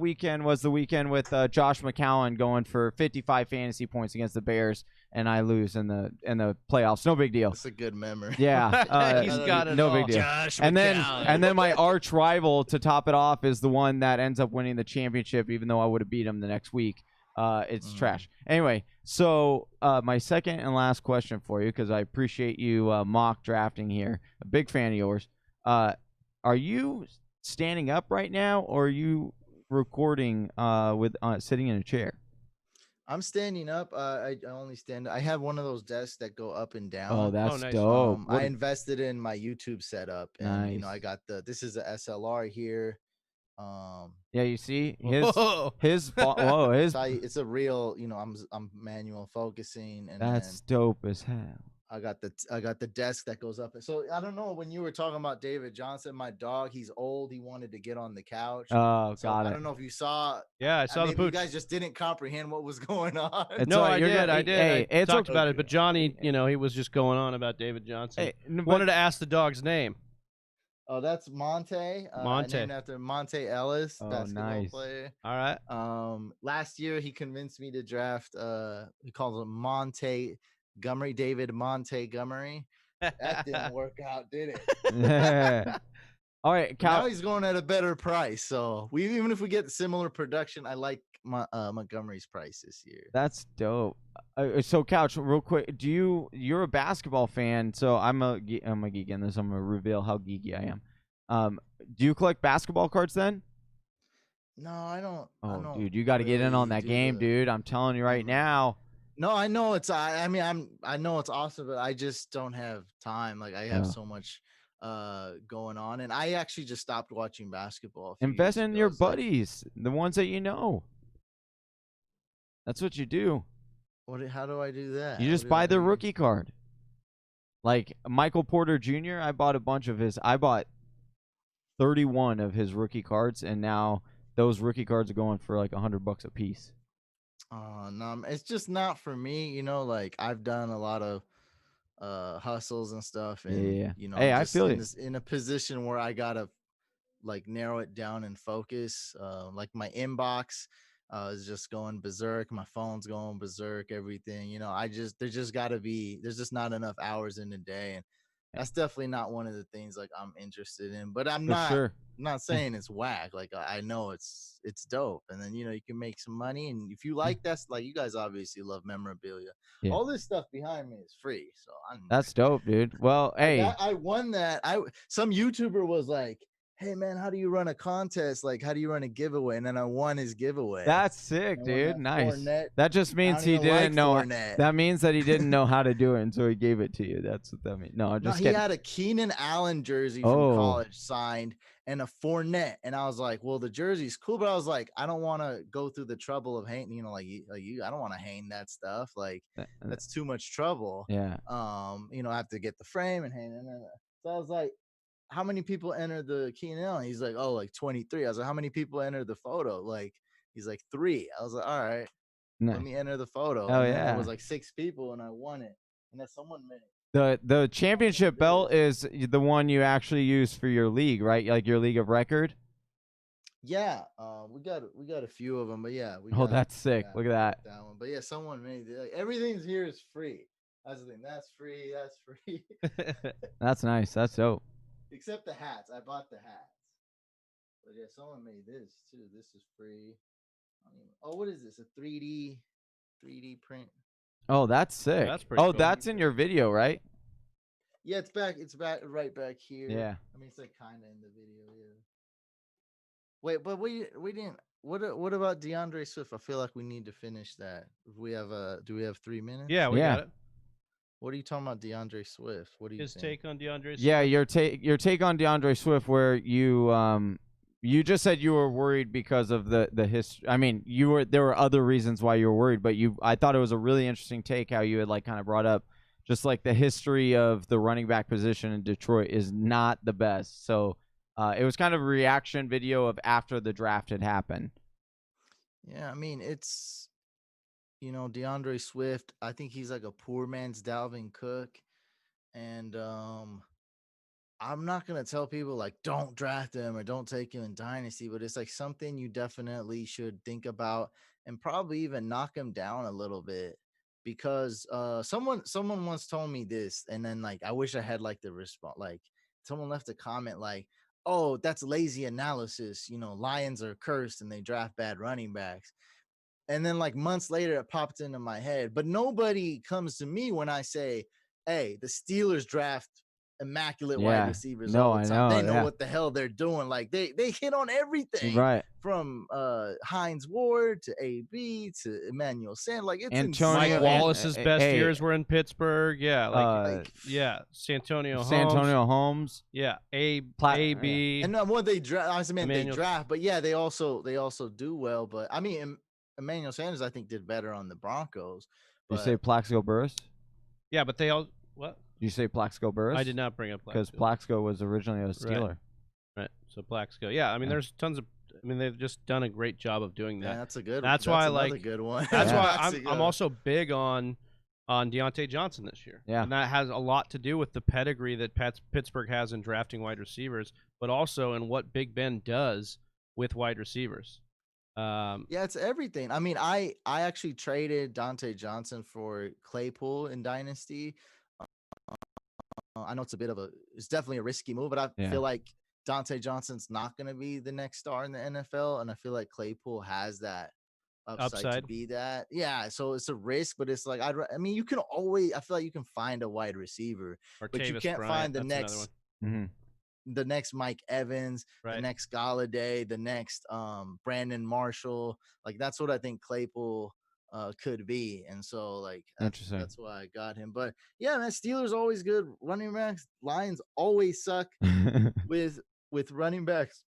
weekend was the weekend with Josh McCown going for 55 fantasy points against the Bears, and I lose in the playoffs. No big deal. That's a good memory. Yeah, he's got it. No all. big deal. Josh and McCown. then my arch rival to top it off is the one that ends up winning the championship, even though I would have beat him the next week. It's trash. Anyway, so my second and last question for you, because I appreciate you mock drafting here. A big fan of yours. Are you standing up right now, or are you recording with sitting in a chair? I'm standing up. I only stand. I have one of those desks that go up and down. Oh, that's nice. dope. I invested in my YouTube setup, and Nice. I got this is a SLR here. Yeah, you see Whoa. his it's a real. I'm manual focusing, and that's then dope as hell. I got the desk that goes up. So I don't know, when you were talking about David Johnson, my dog, he's old. He wanted to get on the couch. Oh, So got it. I don't know if you saw. Yeah, I saw the maybe pooch. you guys just didn't comprehend what was going on. It's No, all right. I You're did. good. I did. Hey, I it's talked okay. about it, but Johnny, he was just going on about David Johnson. Hey, but- Wanted to ask the dog's name. Oh, that's Monte. Monte. Named after Monte Ellis, Oh, basketball nice. player. All right. Last year he convinced me to draft. He calls him Monte Gomery, David Montgomery. That didn't work out, did it? All right, Now he's going at a better price. So even if we get similar production, I like Montgomery's price this year. That's dope. So, Couch, real quick, you're a basketball fan? So I'm a geek in this. I'm gonna reveal how geeky I am. Do you collect basketball cards then? No, I don't. Oh, dude, you got to get in on that game, dude. I'm telling you right now. No, I know it's. I mean, I know it's awesome, but I just don't have time. Like, I have so much going on, and I actually just stopped watching basketball. Invest in your buddies, the ones that you know. That's what you do. How do I do that? You just buy the rookie card. Like Michael Porter Jr., I bought a bunch of his. I bought 31 of his rookie cards, and now those rookie cards are going for like $100 a piece. No, it's just not for me. You know, like I've done a lot of hustles and stuff, and Yeah. you know, Hey, I'm I just feel in you. this in a position where I gotta like narrow it down and focus. Like my inbox is just going berserk. My phone's going berserk. Everything, you know, there's just not enough hours in the day, and that's definitely not one of the things like I'm interested in. But I'm For sure. not saying it's whack. Like I know it's dope, and then you know you can make some money, and if you like that's like you guys obviously love memorabilia. Yeah. All this stuff behind me is free, so That's dope, dude. Well, hey, I won that. Some YouTuber was like, "Hey man, how do you run a contest? Like, how do you run a giveaway?" And then I won his giveaway. that's sick, I won dude. that Nice. Fournette. That just I means don't he even didn't like know. Fournette. That means that he didn't know how to do it, and so he gave it to you. That's what that means. No, I'm No, just he kidding. had a Keenan Allen jersey from Oh. college signed and a Fournette, and I was like, "Well, the jersey's cool," but I was like, "I don't want to go through the trouble of hating. You know, like you, I don't want to hang that stuff. Like that's too much trouble. Yeah. You know, I have to get the frame and hang it. So I was like, how many people entered the Keenan Allen? He's like, oh, like 23. I was like, how many people entered the photo? Like, he's like 3. I was like, all right, Nice. let me enter the photo. Oh, and then yeah. it was like 6 people, and I won it. And then someone made it. The championship belt is the one you actually use for your league, right? Like your league of record. Yeah, we got a few of them, but yeah, That's sick. Look at that one. But yeah, someone made it. Like, everything's here is free. That's the thing. That's free. That's free. that. That's nice. That's dope. Except the hats. I bought the hats. But yeah, someone made this too. This is free. Oh, what is this? A 3D print? Oh, that's sick. That's pretty cool. That's in your video, right? Yeah, it's back. It's back right back here. Yeah. I mean, it's like kind of in the video. Yeah. Wait, but we didn't. What about DeAndre Swift? I feel like we need to finish that. We have do we have 3 minutes? Yeah, we got it. What are you talking about, DeAndre Swift? What do you His think? take on DeAndre Swift? Yeah, your take on DeAndre Swift, where you just said you were worried because of the history. I mean, there were other reasons why you were worried, but I thought it was a really interesting take how you had like kind of brought up just like the history of the running back position in Detroit is not the best. So it was kind of a reaction video of after the draft had happened. Yeah, I mean, it's, you know, DeAndre Swift, I think he's like a poor man's Dalvin Cook. And I'm not going to tell people like don't draft him or don't take him in dynasty, but it's like something you definitely should think about and probably even knock him down a little bit, because someone once told me this, and then like I wish I had like the response. Like someone left a comment like, "Oh, that's lazy analysis. You know, Lions are cursed and they draft bad running backs." And then like months later, it popped into my head. But nobody comes to me when I say, "Hey, the Steelers draft immaculate wide receivers all the time. They know what the hell they're doing." Like they hit on everything, right? From Hines Ward to AB to Emmanuel Sanders. Like it's Antonio, insane. Mike Wallace's best years were in Pittsburgh. Yeah, Santonio Holmes. Yeah, AB. And what they draft, I mean, they draft, but yeah, they also do well. But I mean, Emmanuel Sanders, I think, did better on the Broncos. But, you say Plaxico Burress? Yeah, but they all what? Did you say Plaxico Burress? I did not bring up because Plaxico was originally a Steeler. Right. So Plaxico. Yeah, I mean, there's tons of. I mean, they've just done a great job of doing that. Yeah, that's a good. That's why I like a good one. That's why I'm also big on Deontay Johnson this year. Yeah, and that has a lot to do with the pedigree that Pittsburgh has in drafting wide receivers, but also in what Big Ben does with wide receivers. Yeah, it's everything. I mean, I actually traded Deontay Johnson for Claypool in Dynasty. I know it's definitely a risky move, but I feel like Deontay Johnson's not going to be the next star in the NFL, and I feel like Claypool has that upside to be that. Yeah, so it's a risk, but it's like I mean, you can always. I feel like you can find a wide receiver, but you can't find the next. The next Mike Evans, the next Galladay, the next Brandon Marshall. Like that's what I think Claypool could be. And so like that's why I got him. But yeah, man, Steelers always good running backs. Lions always suck with running backs.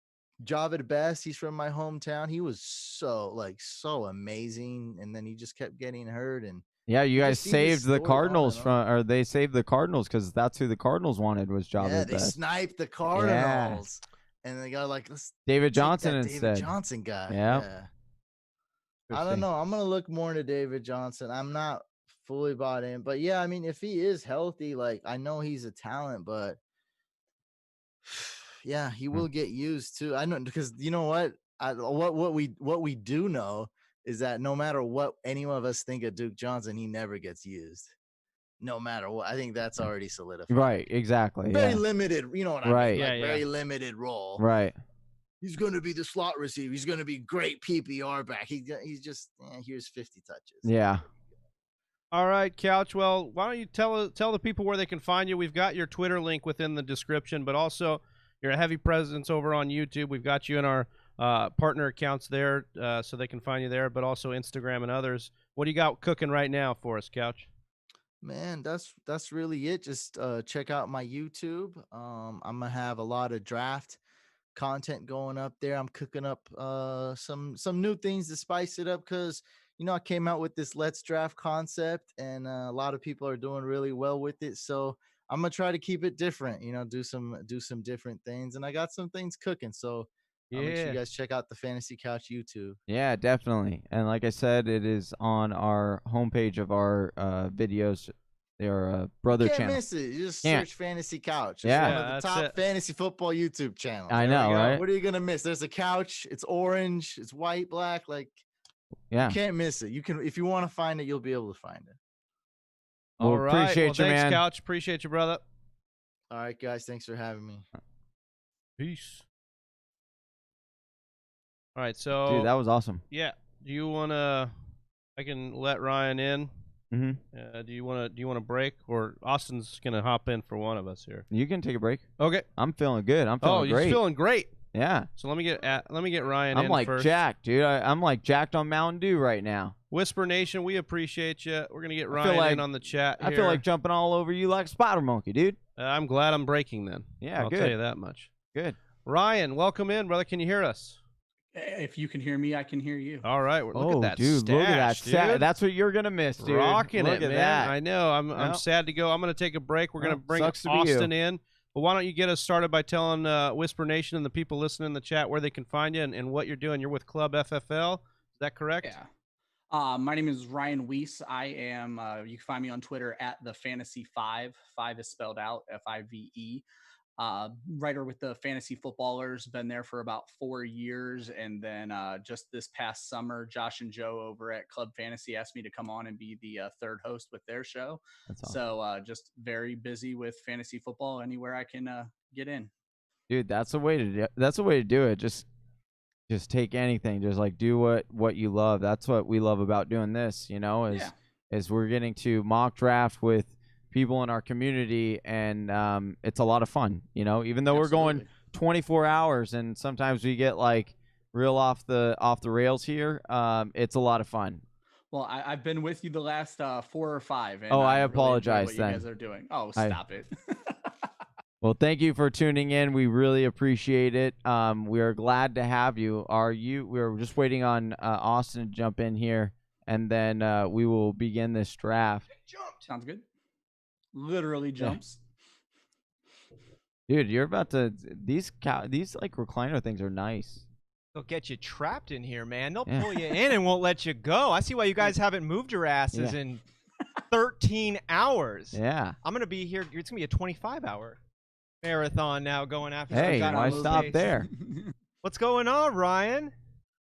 Javid Best, he's from my hometown. He was so amazing, and then he just kept getting hurt, and Yeah, you guys just see his saved the story on Cardinals and on. from, or they saved the Cardinals because that's who the Cardinals wanted was Yeah, Jabez they Best. sniped the Cardinals, and they got like, let's David take Johnson that instead. David Johnson guy. Yeah. Yeah. I don't know. I'm gonna look more into David Johnson. I'm not fully bought in, but yeah, I mean, if he is healthy, like I know he's a talent, but yeah, he will get used too. I know because you know what? What we do know is that no matter what any of us think of Duke Johnson, he never gets used. No matter what, I think that's already solidified. Right, exactly. Very yeah. limited, you know what I Right. mean? Like, Yeah, very limited role. Right. He's going to be the slot receiver. He's going to be great PPR back. He's just here's 50 touches. Yeah. All right, Couch. Well, why don't you tell the people where they can find you? We've got your Twitter link within the description, but also you're a heavy presence over on YouTube. We've got you in our partner accounts there, so they can find you there, but also Instagram and others. What do you got cooking right now for us, Couch? Man, that's really it. Just check out my YouTube. I'm gonna have a lot of draft content going up there. I'm cooking up some new things to spice it up because I came out with this Let's Draft concept, and a lot of people are doing really well with it. So I'm gonna try to keep it different. Do some different things, and I got some things cooking. So make sure you guys check out the Fantasy Couch YouTube. Yeah, definitely. And like I said, it is on our homepage of our videos. They are brother Can't channel. miss it. You just Can't. search Fantasy Couch. It's Yeah. one of the top fantasy football YouTube channels. I know, right? What are you gonna miss? There's a couch. It's orange. It's white, black. Like, Yeah. you can't miss it. You can, if you want to find it, you'll be able to find it. Well, All right. appreciate you, thanks, man. Couch. Appreciate you, brother. All right, guys. Thanks for having me. Peace. All right, so Dude, that was awesome. yeah. Do you wanna? I can let Ryan in. Mm-hmm. Do you wanna break, or Austin's gonna hop in for one of us here? You can take a break. Okay. I'm feeling good. I'm feeling You're great. feeling great. Yeah. So let me get Ryan I'm in like first. jacked, dude. I'm like jacked on Mountain Dew right now. Whisper Nation, we appreciate you. We're gonna get I feel Ryan in like- on the chat here. I feel like jumping all over you like a spider monkey, dude. I'm glad I'm breaking then. Yeah, I'll good. tell you that much. Good. Ryan, welcome in, brother. Can you hear us? If you can hear me, I can hear you. All right. Look Oh, at that dude, look at that. stash, dude. That's what you're gonna miss, dude. Rocking look it, at man. that. I know. I'm Yep. sad to go. I'm gonna take a break. We're gonna Well, bring sucks to be you. Austin in. But why don't you get us started by telling Whisper Nation and the people listening in the chat where they can find you and what you're doing. You're with Club FFL. Is that correct? Yeah. My name is Ryan Weiss. I am. You can find me on Twitter at the Fantasy 5. 5 is spelled out FIVE. Writer with the Fantasy Footballers. Been there for about 4 years, and then just this past summer, Josh and Joe over at Club Fantasy asked me to come on and be the third host with their show. That's awesome. So just very busy with fantasy football anywhere I can get in. Dude, that's the way to do it. Just take anything. Just like do what you love. That's what we love about doing this, is we're getting to mock draft with people in our community, and it's a lot of fun, even though we're going 24 hours and sometimes we get like real off the rails here. It's a lot of fun. Well, I've been with you the last 4 or 5. And I really apologize enjoy what then. you guys are doing. Oh, stop it. Well, thank you for tuning in. We really appreciate it. We are glad to have you. We're just waiting on Austin to jump in here, and then we will begin this draft. Sounds good. Literally jumps. Dude, you're about to these like recliner things are nice. They'll get you trapped in here, man. They'll Yeah. pull you in and won't let you go. I see why you guys haven't moved your asses Yeah. in 13 hours. Yeah. I'm gonna be here. It's gonna be a 25-hour marathon now going after. Hey, some why kind of stop space. there? What's going on, Ryan?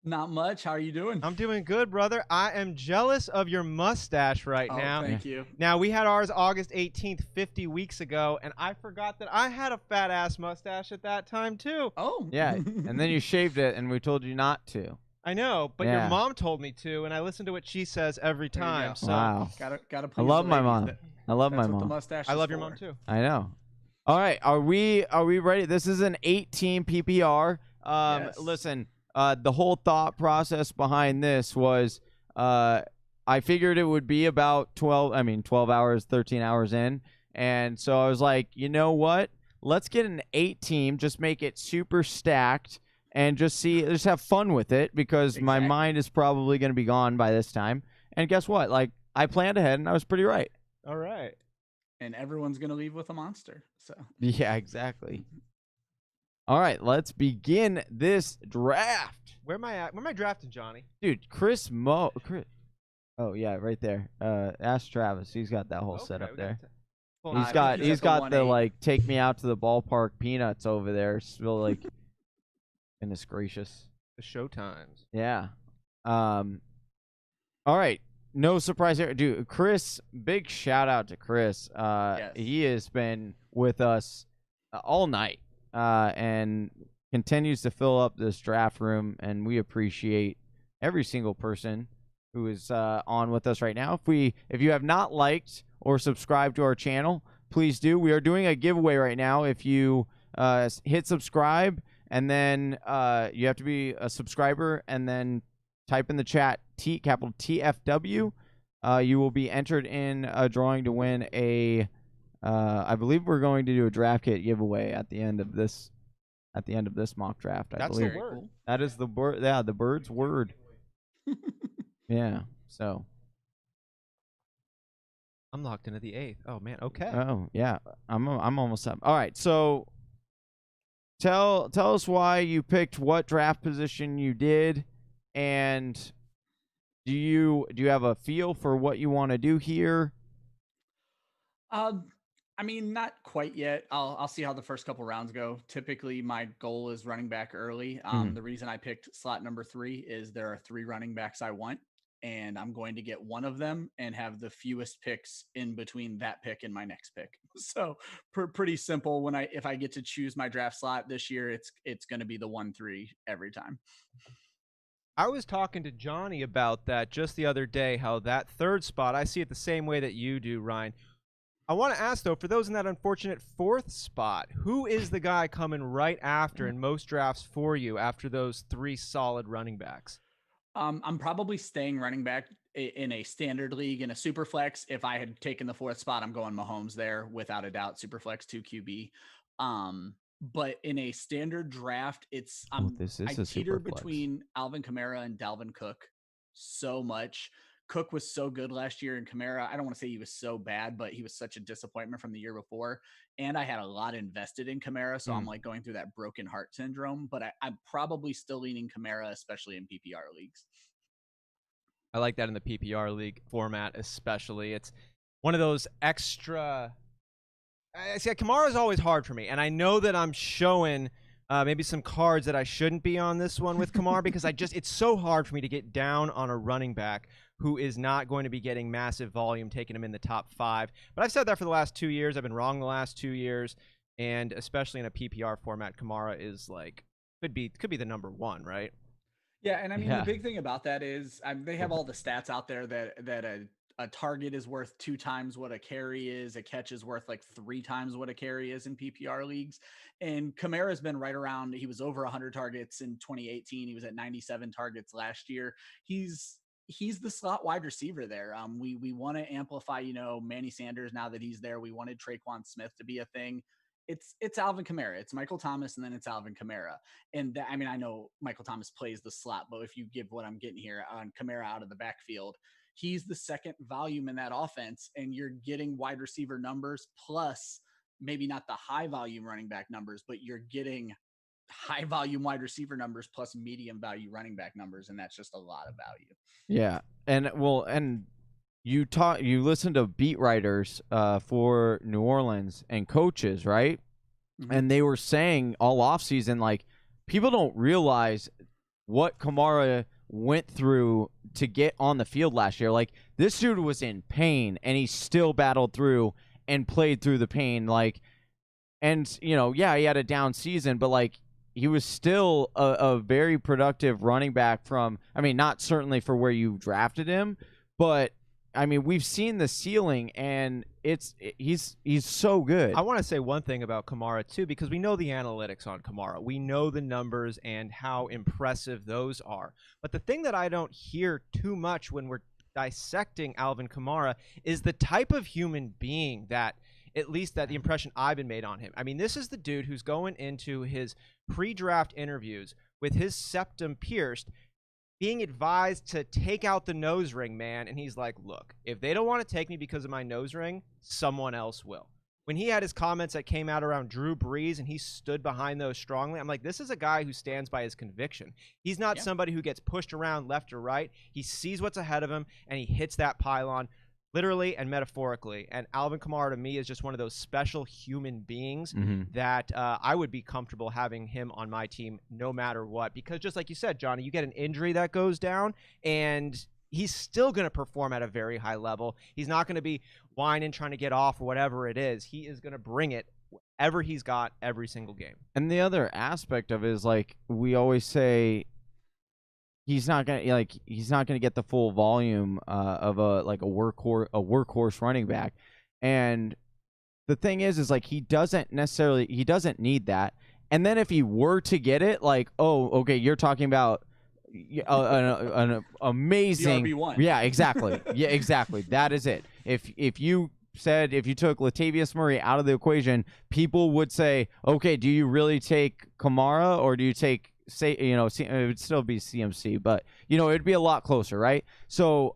Not much. How are you doing? I'm doing good, brother. I am jealous of your mustache right now. Thank you. Now, we had ours August 18th, 50 weeks ago, and I forgot that I had a fat-ass mustache at that time, too. Oh. Yeah, and then you shaved it, and we told you not to. I know, but Yeah. your mom told me to, and I listen to what she says every There you time. go. So Wow. Gotta I please love the my ladies. mom. That- I love my that's what the mom. mustache I is love your for. mom, too. I know. All right, are we ready? This is an 8-team PPR. Yes. Listen, the whole thought process behind this was I figured it would be about 12 hours, 13 hours in. And so I was like, you know what? Let's get an 8-team, just make it super stacked and just have fun with it because my Exactly. mind is probably going to be gone by this time. And guess what? Like, I planned ahead, and I was pretty right. All right. And everyone's gonna leave with a monster. So Yeah, exactly. All right, let's begin this draft. Where am I at? Where am I drafting, Johnny? Dude, Chris. Oh yeah, right there. Ask Travis. He's got that whole setup there. He's got the like take me out to the ballpark peanuts over there. Still like, goodness gracious. The show times. Yeah. All right. No surprise here, dude. Chris, big shout out to Chris. Yes. He has been with us all night, and continues to fill up this draft room, and we appreciate every single person who is on with us right now. If you have not liked or subscribed to our channel, please do. We are doing a giveaway right now. If you hit subscribe, and then you have to be a subscriber, and then type in the chat capital TFW, you will be entered in a drawing to win a I believe we're going to do a draft kit giveaway at the end of this mock draft. I believe the word. that is the word. Yeah, the bird's word. Yeah. So. I'm locked into the 8th. Oh man. Okay. Oh yeah. I'm almost up. All right. So. Tell us why you picked what draft position you did, and do you have a feel for what you want to do here? I mean, not quite yet. I'll see how the first couple rounds go. Typically, my goal is running back early. The reason I picked slot number 3 is there are 3 running backs I want, and I'm going to get one of them and have the fewest picks in between that pick and my next pick. So pretty simple. If I get to choose my draft slot this year, it's going to be the 1-3 every time. I was talking to Johnny about that just the other day, how that 3rd spot, I see it the same way that you do, Ryan. I want to ask, though, for those in that unfortunate 4th spot, who is the guy coming right after in most drafts for you after those 3 solid running backs? I'm probably staying running back in a standard league. In a super flex, if I had taken the 4th spot, I'm going Mahomes there without a doubt. Super flex 2 QB. But in a standard draft, I teeter between Alvin Kamara and Dalvin Cook so much. Cook was so good last year, and Kamara, I don't want to say he was so bad, but he was such a disappointment from the year before. And I had a lot invested in Kamara, so I'm like going through that broken heart syndrome. But I'm probably still leaning Kamara, especially in PPR leagues. I like that in the PPR league format, especially. It's one of those extra. I see, Kamara is always hard for me, and I know that I'm showing maybe some cards that I shouldn't be on this one with Kamara because it's so hard for me to get down on a running back who is not going to be getting massive volume, taking him in the top 5. But I've said that for the last 2 years. I've been wrong the last 2 years, and especially in a PPR format, Kamara is could be the number 1, right? Yeah, and I mean the big thing about that is they have all the stats out there that a target is worth 2 times what a carry is. A catch is worth like 3 times what a carry is in PPR leagues. And Kamara's been right around. He was over 100 targets in 2018. He was at 97 targets last year. He's the slot wide receiver there. We want to amplify, Manny Sanders now that he's there. We wanted Traquan Smith to be a thing. It's Alvin Kamara. It's Michael Thomas, and then it's Alvin Kamara. And I know Michael Thomas plays the slot, but if you give what I'm getting here on Kamara out of the backfield, he's the second volume in that offense, and you're getting wide receiver numbers plus maybe not the high volume running back numbers, but you're getting high volume wide receiver numbers plus medium value running back numbers, and that's just a lot of value. Yeah, and you listen to beat writers for New Orleans and coaches, right? Mm-hmm. And they were saying all offseason, like, people don't realize what Kamara went through to get on the field last year. Like, this dude was in pain, and he still battled through and played through the pain. And he had a down season, but he was still a very productive running back not certainly for where you drafted him, but we've seen the ceiling, and he's so good. I want to say one thing about Kamara too, because we know the analytics on Kamara. We know the numbers and how impressive those are. But the thing that I don't hear too much when we're dissecting Alvin Kamara is the type of human being that, at least that the impression I've been made on him. This is the dude who's going into his pre-draft interviews with his septum pierced, being advised to take out the nose ring, man. And he's like, look, if they don't want to take me because of my nose ring, someone else will. When he had his comments that came out around Drew Brees and he stood behind those strongly, I'm like, this is a guy who stands by his conviction. He's not somebody who gets pushed around left or right. He sees what's ahead of him and he hits that pylon literally and metaphorically. And Alvin Kamara to me is just one of those special human beings that I would be comfortable having him on my team no matter what. Because just like you said, Johnny, you get an injury that goes down and he's still going to perform at a very high level. He's not going to be whining, trying to get off or whatever it is. He is going to bring it whatever he's got every single game. And the other aspect of it is, like we always say, he's not gonna get the full volume of a workhorse running back. And the thing is like he doesn't need that. And then if he were to get it, like, oh, okay, you're talking about an amazing RB1. Yeah, exactly. Yeah, exactly. That is it. If you took Latavius Murray out of the equation, people would say, okay, do you really take Kamara or do you take, say, it would still be CMC, but it'd be a lot closer, right? So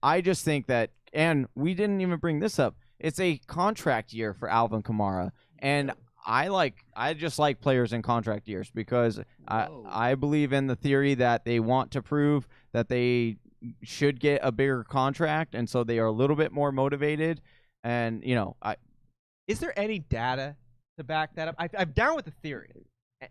I just think that, and we didn't even bring this up, it's a contract year for Alvin Kamara, and I just like players in contract years because I believe in the theory that they want to prove that they should get a bigger contract, and so they are a little bit more motivated. And is there any data to back that up? I'm down with the theory.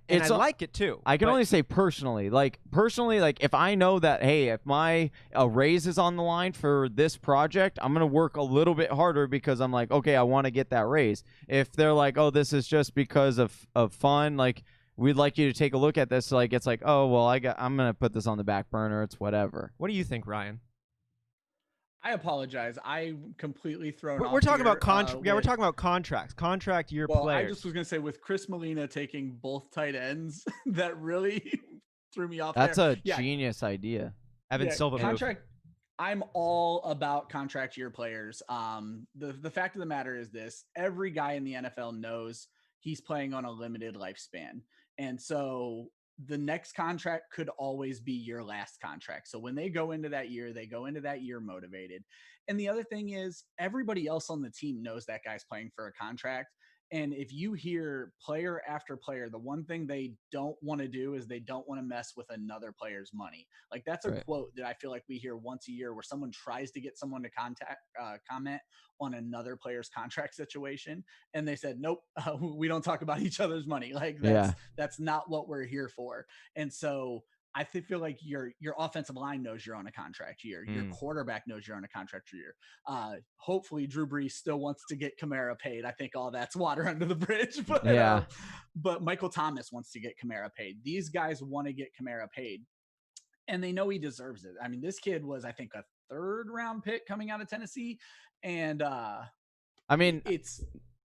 And I like it too. I can only say personally, if I know that, hey, if a raise is on the line for this project, I'm gonna work a little bit harder because I'm like, okay, I want to get that raise. If they're like, oh, this is just because of fun, like, we'd like you to take a look at this, like, it's like, oh, well, I'm gonna put this on the back burner. It's whatever. What do you think, Ryan? I apologize. I completely thrown off. We're talking here, about we're talking about contracts, contract year players. I just was gonna say, with Chris Molina taking both tight ends, that really threw me off. That's a genius idea. Evan Silva contract. I'm all about contract year players. The fact of the matter is this: every guy in the NFL knows he's playing on a limited lifespan, and so the next contract could always be your last contract. So when they go into that year motivated. And the other thing is, everybody else on the team knows that guy's playing for a contract. And if you hear player after player, the one thing they don't want to do is they don't want to mess with another player's money. Like, that's a quote that I feel like we hear once a year where someone tries to get someone to comment on another player's contract situation. And they said, nope, we don't talk about each other's money. Like, that's not what we're here for. And so I feel like your offensive line knows you're on a contract year. Your quarterback knows you're on a contract year. Hopefully Drew Brees still wants to get Kamara paid. I think all that's water under the bridge. But Michael Thomas wants to get Kamara paid. These guys want to get Kamara paid, and they know he deserves it. I mean, this kid was, I think, a 3rd round pick coming out of Tennessee, and it's.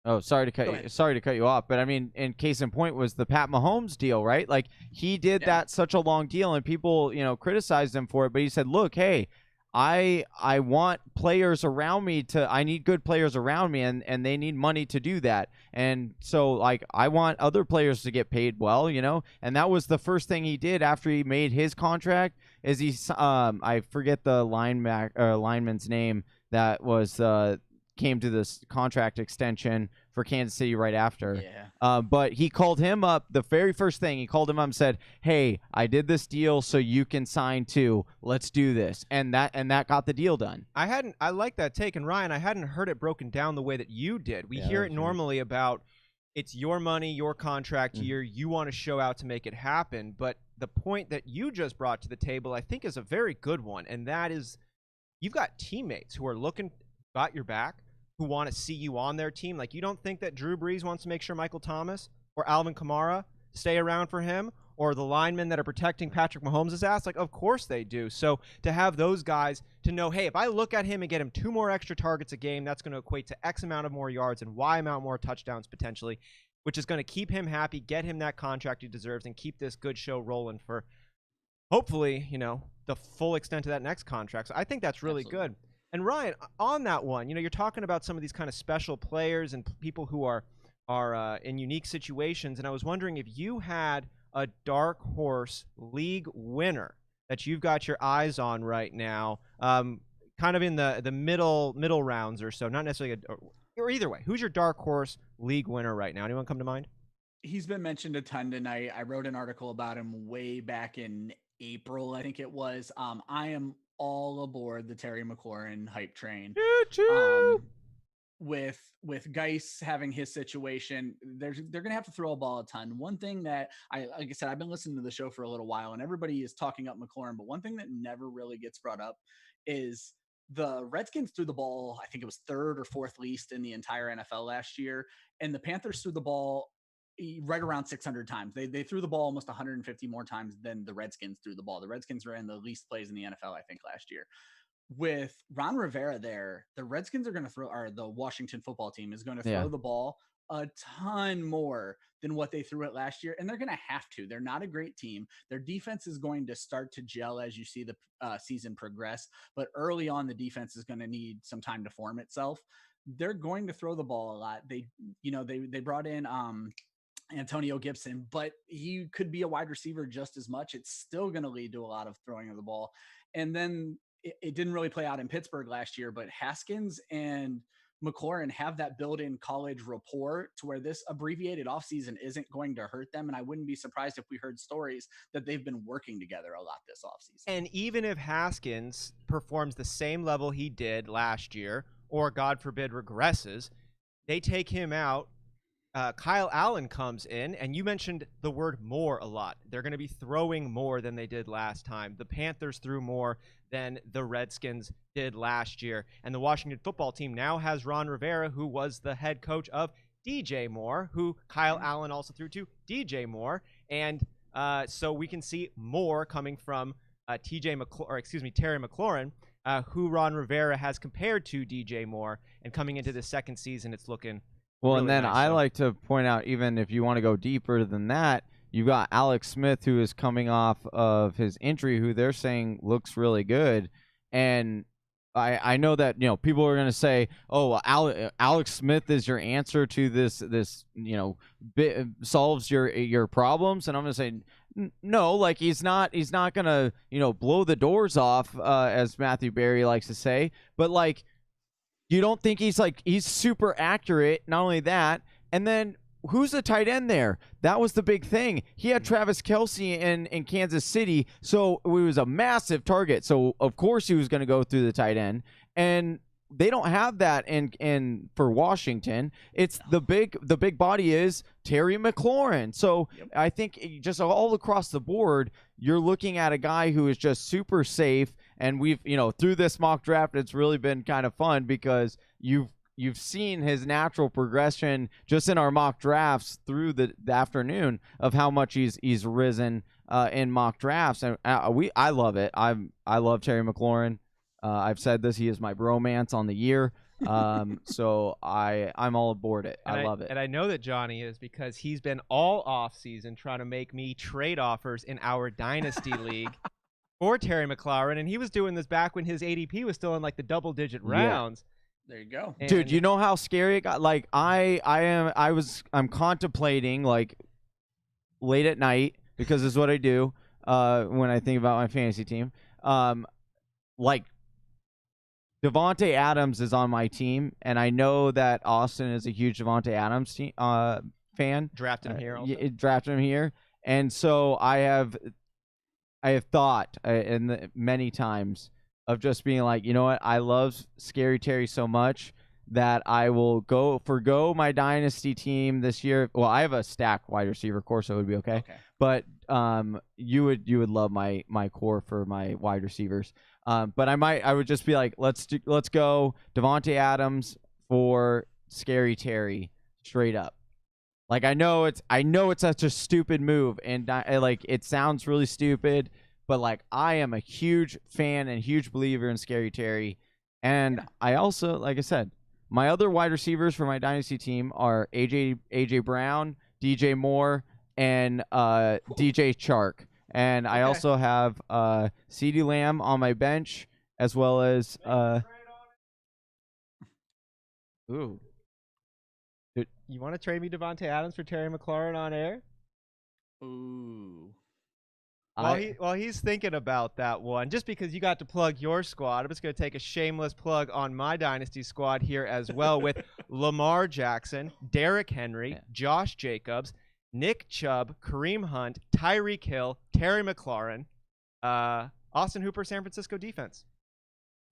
Oh, sorry to cut you off, but I mean, in case in point was the Pat Mahomes deal, right? Like, he did that such a long deal, and people, criticized him for it, but he said, look, hey, I want players around me I need good players around me, and they need money to do that. And so, like, I want other players to get paid well, and that was the first thing he did after he made his contract is I forget the lineman's name that was came to this contract extension for Kansas City right after. But he called him up. The very first thing he called him up and said, hey, I did this deal so you can sign too. Let's do this. And that got the deal done. I like that take. And Ryan, I hadn't heard it broken down the way that you did. We hear it normally about it's your money, your contract year. You want to show out to make it happen. But the point that you just brought to the table, I think, is a very good one. And that is, you've got teammates who are got your back, who want to see you on their team. Like, you don't think that Drew Brees wants to make sure Michael Thomas or Alvin Kamara stay around for him, or the linemen that are protecting Patrick Mahomes' ass? Like, of course they do. So to have those guys to know, hey, if I look at him and get him 2 more extra targets a game, that's going to equate to X amount of more yards and Y amount more touchdowns potentially, which is going to keep him happy, get him that contract he deserves, and keep this good show rolling for hopefully, the full extent of that next contract. So I think that's really good. And Ryan, on that one, you're talking about some of these kind of special players and people who are in unique situations. And I was wondering if you had a dark horse league winner that you've got your eyes on right now, kind of in the middle rounds or so, not necessarily or either way, who's your dark horse league winner right now? Anyone come to mind? He's been mentioned a ton tonight. I wrote an article about him way back in April, I think it was. I am all aboard the Terry McLaurin hype train. With Geis having his situation, they're gonna have to throw a ball a ton. One thing that like I said, I've been listening to the show for a little while, and everybody is talking up McLaurin, but one thing that never really gets brought up is the Redskins threw the ball, I think it was third or fourth least in the entire NFL last year, and the Panthers threw the ball right around 600 times. They threw the ball almost 150 more times than the Redskins threw the ball. The Redskins ran the least plays in the NFL, I think, last year. With Ron Rivera there, the Redskins are going to throw, or the Washington football team is going to throw the ball a ton more than what they threw it last year. And they're going to have to. They're not a great team. Their defense is going to start to gel as you see the season progress. But early on, the defense is going to need some time to form itself. They're going to throw the ball a lot. They brought in Antonio Gibson, but he could be a wide receiver just as much. It's still going to lead to a lot of throwing of the ball. And then it didn't really play out in Pittsburgh last year, but Haskins and McLaurin have that built-in college rapport to where this abbreviated offseason isn't going to hurt them. And I wouldn't be surprised if we heard stories that they've been working together a lot this offseason. And even if Haskins performs the same level he did last year, or God forbid regresses, they take him out. Kyle Allen comes in, and you mentioned the word more a lot. They're going to be throwing more than they did last time. The Panthers threw more than the Redskins did last year. And the Washington football team now has Ron Rivera, who was the head coach of DJ Moore, who Kyle Allen also threw to DJ Moore. And so we can see more coming from Terry McLaurin, who Ron Rivera has compared to DJ Moore. And coming into the second season, it's looking well, really and then nice. I like to point out, even if you want to go deeper than that, you got Alex Smith, who is coming off of his injury, who they're saying looks really good. And I know that, people are going to say, oh, Alex Smith is your answer to this, solves your problems. And I'm going to say, no, like he's not going to, blow the doors off, as Matthew Berry likes to say. But like, you don't think he's super accurate. Not only that, and then who's the tight end there? That was the big thing. He had Travis Kelce in Kansas City, so it was a massive target. So of course he was going to go through the tight end, and they don't have that in for Washington. It's the big body is Terry McLaurin. So I think just all across the board, you're looking at a guy who is just super safe. And we've, through this mock draft, it's really been kind of fun because you've seen his natural progression just in our mock drafts through the afternoon of how much he's risen in mock drafts, and I love it. I love Terry McLaurin. I've said this; he is my bromance on the year. So I'm all aboard it. I love it. And I know that Johnny is, because he's been all off season trying to make me trade offers in our dynasty league for Terry McLaurin, and he was doing this back when his ADP was still in like the double-digit rounds. There you go. Dude, you know how scary it got? Like I'm contemplating, like, late at night, because this is what I do when I think about my fantasy team. Like, Devontae Adams is on my team, and I know that Austin is a huge Devontae Adams fan. Drafted him here also. Drafted him here. And so I have thought many times of just being like, you know what? I love Scary Terry so much that I will forgo my dynasty team this year. Well, I have a stack wide receiver core, so it would be okay. But you would love my core for my wide receivers. But I would just be like, let's go Devontae Adams for Scary Terry straight up. Like, I know it's such a stupid move, and like, it sounds really stupid, but like, I am a huge fan and huge believer in Scary Terry. And I also, like I said, my other wide receivers for my dynasty team are AJ Brown, DJ Moore, and DJ Chark. And I also have CeeDee Lamb on my bench, as well as ooh. You want to trade me Devontae Adams for Terry McLaurin on air? Ooh. While he's thinking about that one, just because you got to plug your squad, I'm just going to take a shameless plug on my Dynasty squad here as well with Lamar Jackson, Derrick Henry, Josh Jacobs, Nick Chubb, Kareem Hunt, Tyreek Hill, Terry McLaurin, Austin Hooper, San Francisco defense.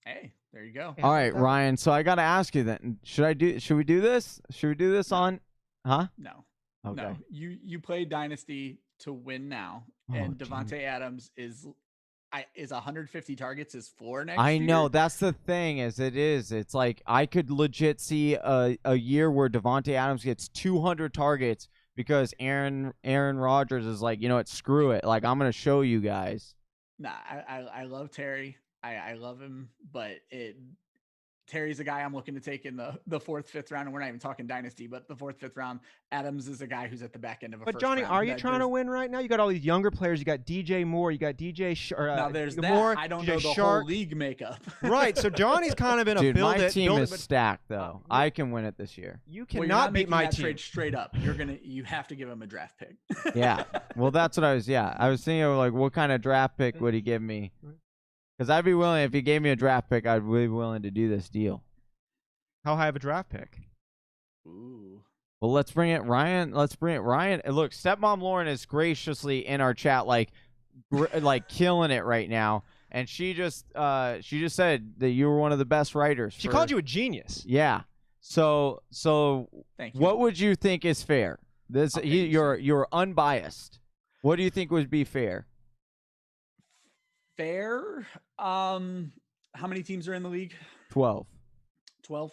Hey, there you go. All right, Ryan. So I got to ask you then. Should we do this? Should we do this on? Huh? No. Okay. No. You play Dynasty to win now, and Devontae Adams is 150 targets is floor next year. I know that's the thing. It's like I could legit see a year where Devontae Adams gets 200 targets because Aaron Rodgers is like, you know what, screw it. Like, I'm gonna show you guys. Nah, I love Terry. I love him, but Terry's a guy I'm looking to take in the fourth, fifth round, and we're not even talking Dynasty, but the fourth, fifth round. Adams is a guy who's at the back end of a But first Johnny, round. are you trying to win right now? You got all these younger players. You got DJ Moore. You got DJ now there's that. Moore, I don't DJ know the Shark. whole league makeup. Right, so Johnny's kind of in a Dude, build my it. team build is it, but stacked though. I can win it this year. you Well, you're cannot not beat making my that team. trade straight up. You have to give him a draft pick. Yeah. Well, that's what I was. Yeah, I was thinking of like, what kind of draft pick would he give me? Because I'd be willing, if he gave me a draft pick, I'd be willing to do this deal. How high of a draft pick? Ooh. Well, let's bring it, Ryan. Let's bring it, Ryan. Look, Stepmom Lauren is graciously in our chat, like killing it right now. And she just said that you were one of the best writers. She called you a genius. Yeah. So Thank you. what would you think is fair? This Okay, you're unbiased. What do you think would be fair? Fair. How many teams are in the league? 12. 12.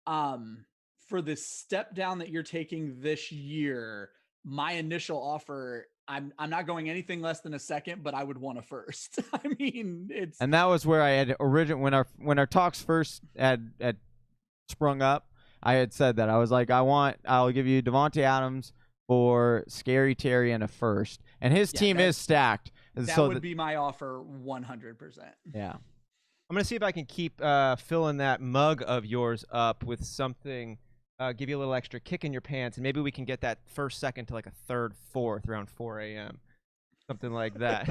For the step down that you're taking this year, my initial offer, I'm not going anything less than a second, but I would want a first. I mean, it's And that was where I had when our talks first had sprung up. I had said that I was like, I'll give you Devontae Adams for Scary Terry and a first, and his team is stacked. that so would be my offer 100%. Yeah. I'm going to see if I can keep filling that mug of yours up with something, give you a little extra kick in your pants, and maybe we can get that first, second to like a third, fourth around 4 a.m. Something like that.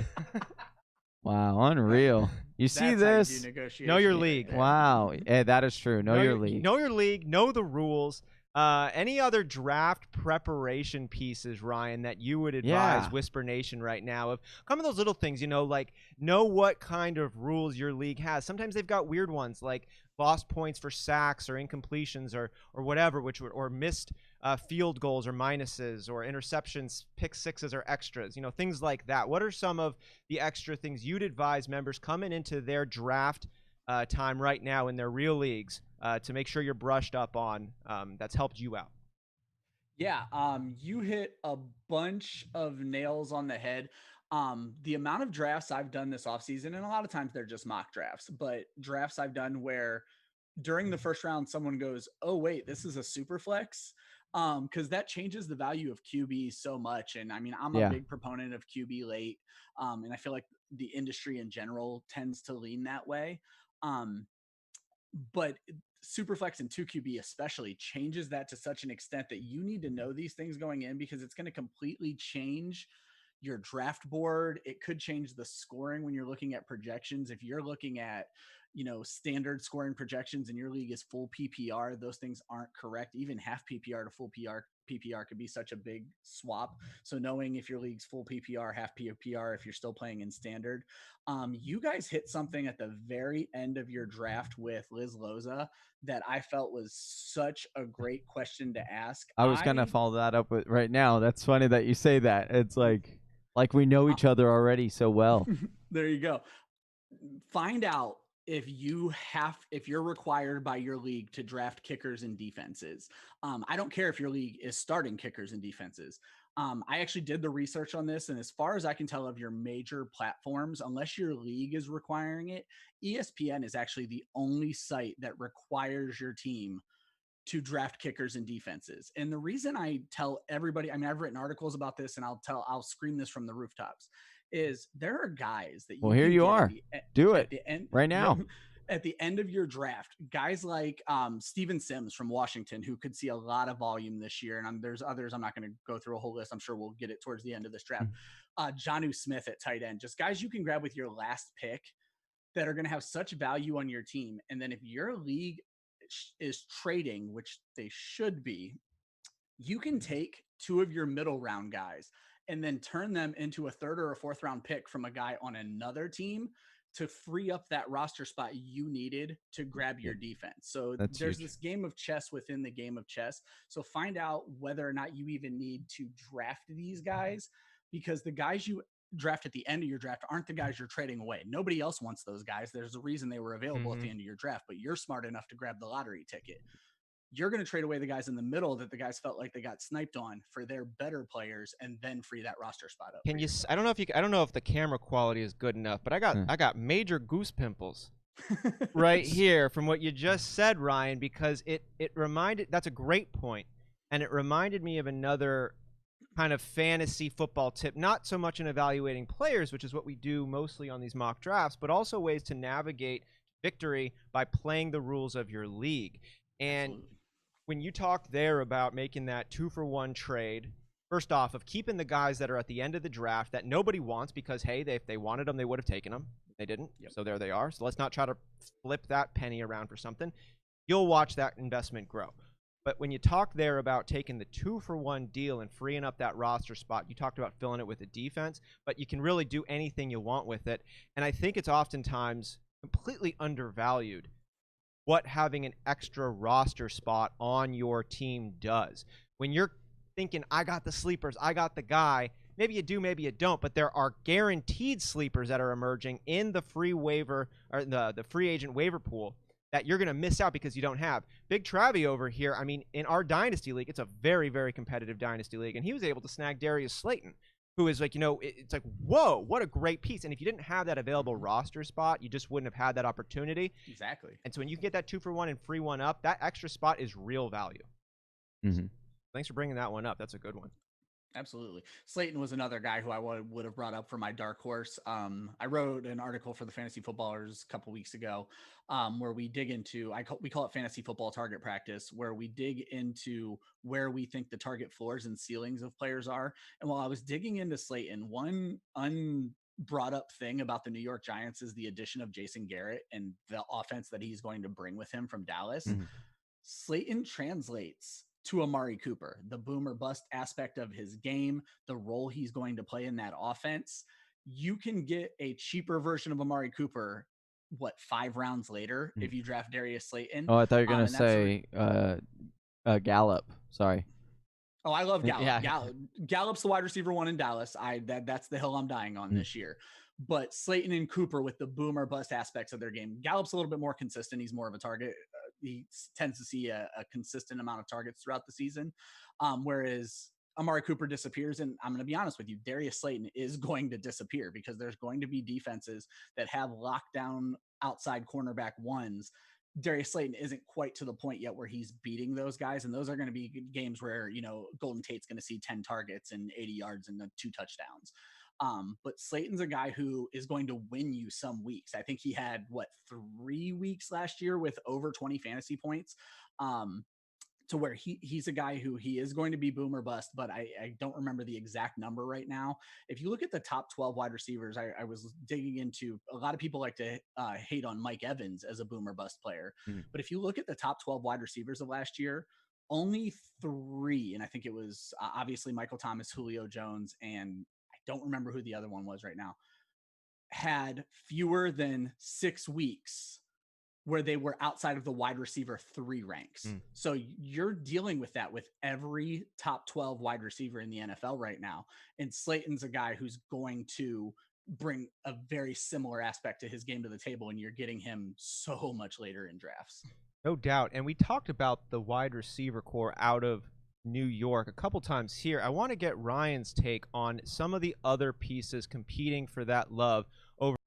Wow, unreal. You see That's how you this? do negotiation Know your right league. there. Wow. Yeah, that is true. Know your league. Know your league. Know the rules. Any other draft preparation pieces, Ryan, that you would advise Whisper Nation right now? Of some of those little things, like know what kind of rules your league has. Sometimes they've got weird ones like lost points for sacks or incompletions or whatever, or missed field goals or minuses or interceptions, pick sixes or extras, things like that. What are some of the extra things you'd advise members coming into their draft time right now in their real leagues to make sure you're brushed up on that's helped you out? Yeah, you hit a bunch of nails on the head. The amount of drafts I've done this offseason, and a lot of times they're just mock drafts, but drafts I've done where during the first round, someone goes, oh, wait, this is a super flex. Because that changes the value of QB so much. And I mean, I'm a big proponent of QB late. And I feel like the industry in general tends to lean that way. But Superflex and 2QB especially changes that to such an extent that you need to know these things going in, because it's going to completely change your draft board. It could change the scoring when you're looking at projections. If you're looking at, standard scoring projections and your league is full PPR, those things aren't correct. Even half PPR to full PPR could be such a big swap. So knowing if your league's full PPR, half PPR, if you're still playing in standard, you guys hit something at the very end of your draft with Liz Loza that I felt was such a great question to ask. I was going to follow that up with right now. That's funny that you say that. It's like we know each other already so well. There you go. Find out if you're required by your league to draft kickers and defenses. I don't care if your league is starting kickers and defenses. I actually did the research on this, and as far as I can tell of your major platforms, unless your league is requiring it, ESPN is actually the only site that requires your team to draft kickers and defenses. And the reason I tell everybody, I mean, I've written articles about this, and I'll scream this from the rooftops, is there are guys that Well, here you are. Do it right now. at the end of your draft, guys like Steven Sims from Washington, who could see a lot of volume this year, and there's others, I'm not going to go through a whole list. I'm sure we'll get it towards the end of this draft. Jonnu Smith at tight end, just guys you can grab with your last pick that are going to have such value on your team. And then if your league is trading, which they should be, you can take 2 of your middle round guys and then turn them into a 3rd or a 4th round pick from a guy on another team to free up that roster spot you needed to grab your defense. So there's this game of chess within the game of chess. So find out whether or not you even need to draft these guys, because the guys you draft at the end of your draft aren't the guys you're trading away. Nobody else wants those guys. There's a reason they were available at the end of your draft, but you're smart enough to grab the lottery ticket. You're going to trade away the guys in the middle that the guys felt like they got sniped on for their better players, and then free that roster spot up. Can you? I don't know if the camera quality is good enough, but I got major goose pimples right here from what you just said, Ryan, because it reminded. That's a great point, and it reminded me of another kind of fantasy football tip. Not so much in evaluating players, which is what we do mostly on these mock drafts, but also ways to navigate victory by playing the rules of your league. And when you talked there about making that 2-for-1 trade, first off, of keeping the guys that are at the end of the draft that nobody wants because, hey, if they wanted them, they would have taken them. They didn't, so there they are. So let's not try to flip that penny around for something. You'll watch that investment grow. But when you talk there about taking the 2-for-1 deal and freeing up that roster spot, you talked about filling it with a defense, but you can really do anything you want with it. And I think it's oftentimes completely undervalued what having an extra roster spot on your team does. When you're thinking, I got the sleepers, I got the guy, maybe you do, maybe you don't, but there are guaranteed sleepers that are emerging in the free waiver or the free agent waiver pool that you're going to miss out because you don't have. Big Travie over here, I mean, in our Dynasty League, it's a very, very competitive Dynasty League, and he was able to snag Darius Slayton, who is like, it's like, whoa, what a great piece. And if you didn't have that available roster spot, you just wouldn't have had that opportunity. Exactly. And so when you get that 2-for-1 and free one up, that extra spot is real value. Thanks for bringing that one up. That's a good one. Absolutely. Slayton was another guy who I would have brought up for my dark horse. I wrote an article for the Fantasy Footballers a couple weeks ago where we dig into, we call it Fantasy Football Target Practice, where we dig into where we think the target floors and ceilings of players are. And while I was digging into Slayton, one unbrought up thing about the New York Giants is the addition of Jason Garrett and the offense that he's going to bring with him from Dallas. Slayton translates to Amari Cooper, the boom or bust aspect of his game, the role he's going to play in that offense. You can get a cheaper version of Amari Cooper, 5 rounds later, if you draft Darius Slayton. Oh, I thought you were going to say Gallup. Sorry. Oh, I love Gallup. Yeah. Gallup's the wide receiver 1 in Dallas. That's the hill I'm dying on this year. But Slayton and Cooper with the boom or bust aspects of their game. Gallup's a little bit more consistent. He's more of a target. He tends to see a consistent amount of targets throughout the season. Whereas Amari Cooper disappears. And I'm going to be honest with you, Darius Slayton is going to disappear because there's going to be defenses that have lockdown outside cornerback ones. Darius Slayton isn't quite to the point yet where he's beating those guys. And those are going to be games where, Golden Tate's going to see 10 targets and 80 yards and 2 touchdowns. But Slayton's a guy who is going to win you some weeks. I think he had 3 weeks last year with over 20 fantasy points, to where he's a guy who he is going to be boom or bust, but I don't remember the exact number right now. If you look at the top 12 wide receivers, I was digging into, a lot of people like to hate on Mike Evans as a boom or bust player. But if you look at the top 12 wide receivers of last year, only 3, and I think it was obviously Michael Thomas, Julio Jones, and don't remember who the other one was right now, had fewer than 6 weeks where they were outside of the wide receiver 3 ranks. So you're dealing with that with every top 12 wide receiver in the NFL right now. And Slayton's a guy who's going to bring a very similar aspect to his game to the table, and you're getting him so much later in drafts. No doubt. And we talked about the wide receiver core out of New York a couple times here. I want to get Ryan's take on some of the other pieces competing for that love over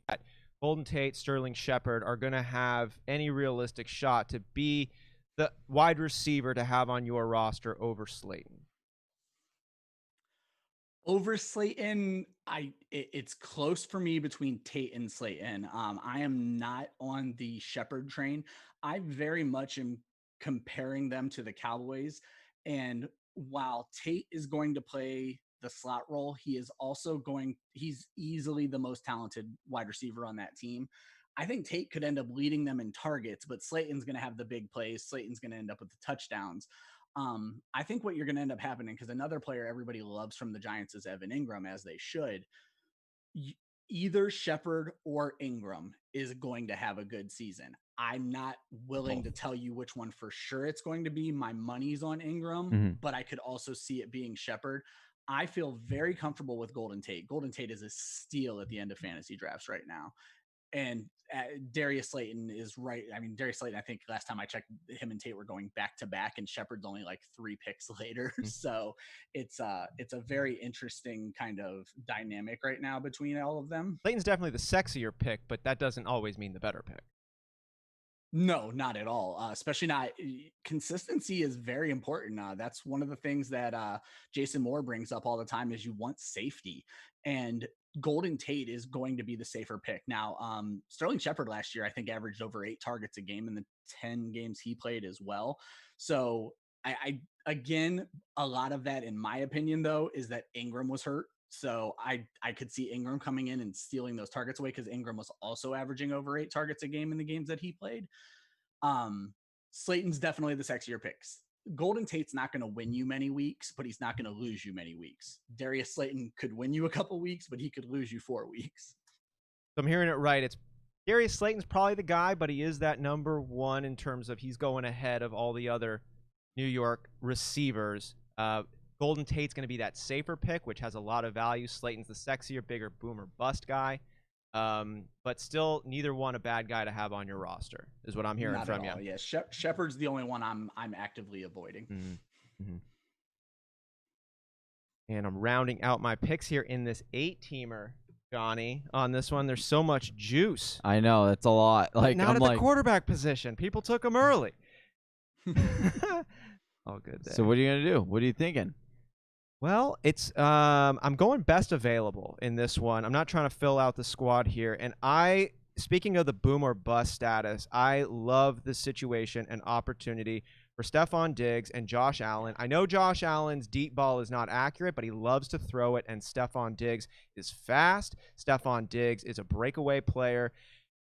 that Golden Tate, Sterling Shepard are going to have any realistic shot to be the wide receiver to have on your roster over Slayton. Over Slayton, it's close for me between Tate and Slayton. I am not on the Shepherd train. I very much am comparing them to the Cowboys. And while Tate is going to play the slot role, he's easily the most talented wide receiver on that team. I think Tate could end up leading them in targets, but Slayton's going to have the big plays. Slayton's going to end up with the touchdowns. I think what you're going to end up happening, because another player everybody loves from the Giants is Evan Ingram, as they should. Either Shepherd or Ingram is going to have a good season. I'm not willing to tell you which one for sure it's going to be. My money's on Ingram, but I could also see it being Shepherd. I feel very comfortable with Golden Tate. Golden Tate is a steal at the end of fantasy drafts right now. And Darius Slayton is right. I mean, Darius Slayton, I think last time I checked, him and Tate were going back to back, and Shepard's only like 3 picks later. So it's a very interesting kind of dynamic right now between all of them. Slayton's definitely the sexier pick, but that doesn't always mean the better pick. No, not at all. Especially not consistency is very important. That's one of the things that Jason Moore brings up all the time is you want safety, and Golden Tate is going to be the safer pick. Now, Sterling Shepard last year, I think, averaged over 8 targets a game in the 10 games he played as well. So I again, a lot of that, in my opinion, though, is that Ingram was hurt. So I could see Ingram coming in and stealing those targets away, because Ingram was also averaging over 8 targets a game in the games that he played. Slayton's definitely the sexier picks. Golden Tate's not going to win you many weeks, but he's not going to lose you many weeks. Darius Slayton could win you a couple weeks, but he could lose you 4 weeks. So I'm hearing it right. It's Darius Slayton's probably the guy, but he is that number one in terms of he's going ahead of all the other New York receivers. Golden Tate's going to be that safer pick, which has a lot of value. Slayton's the sexier, bigger boomer bust guy. But still, neither one a bad guy to have on your roster is what I'm hearing Not from at all. you. Yeah, Shepard's the only one I'm actively avoiding. And I'm rounding out my picks here in this 8-teamer, Johnny. On this one, there's so much juice. I know, that's a lot. Like, not I'm at the quarterback position. People took him early. All good there. So what are you gonna do? What are you thinking? Well, it's I'm going best available in this one. I'm not trying to fill out the squad here. And speaking of the boom or bust status, I love the situation and opportunity for Stephon Diggs and Josh Allen. I know Josh Allen's deep ball is not accurate, but he loves to throw it, and Stephon Diggs is fast. Stephon Diggs is a breakaway player.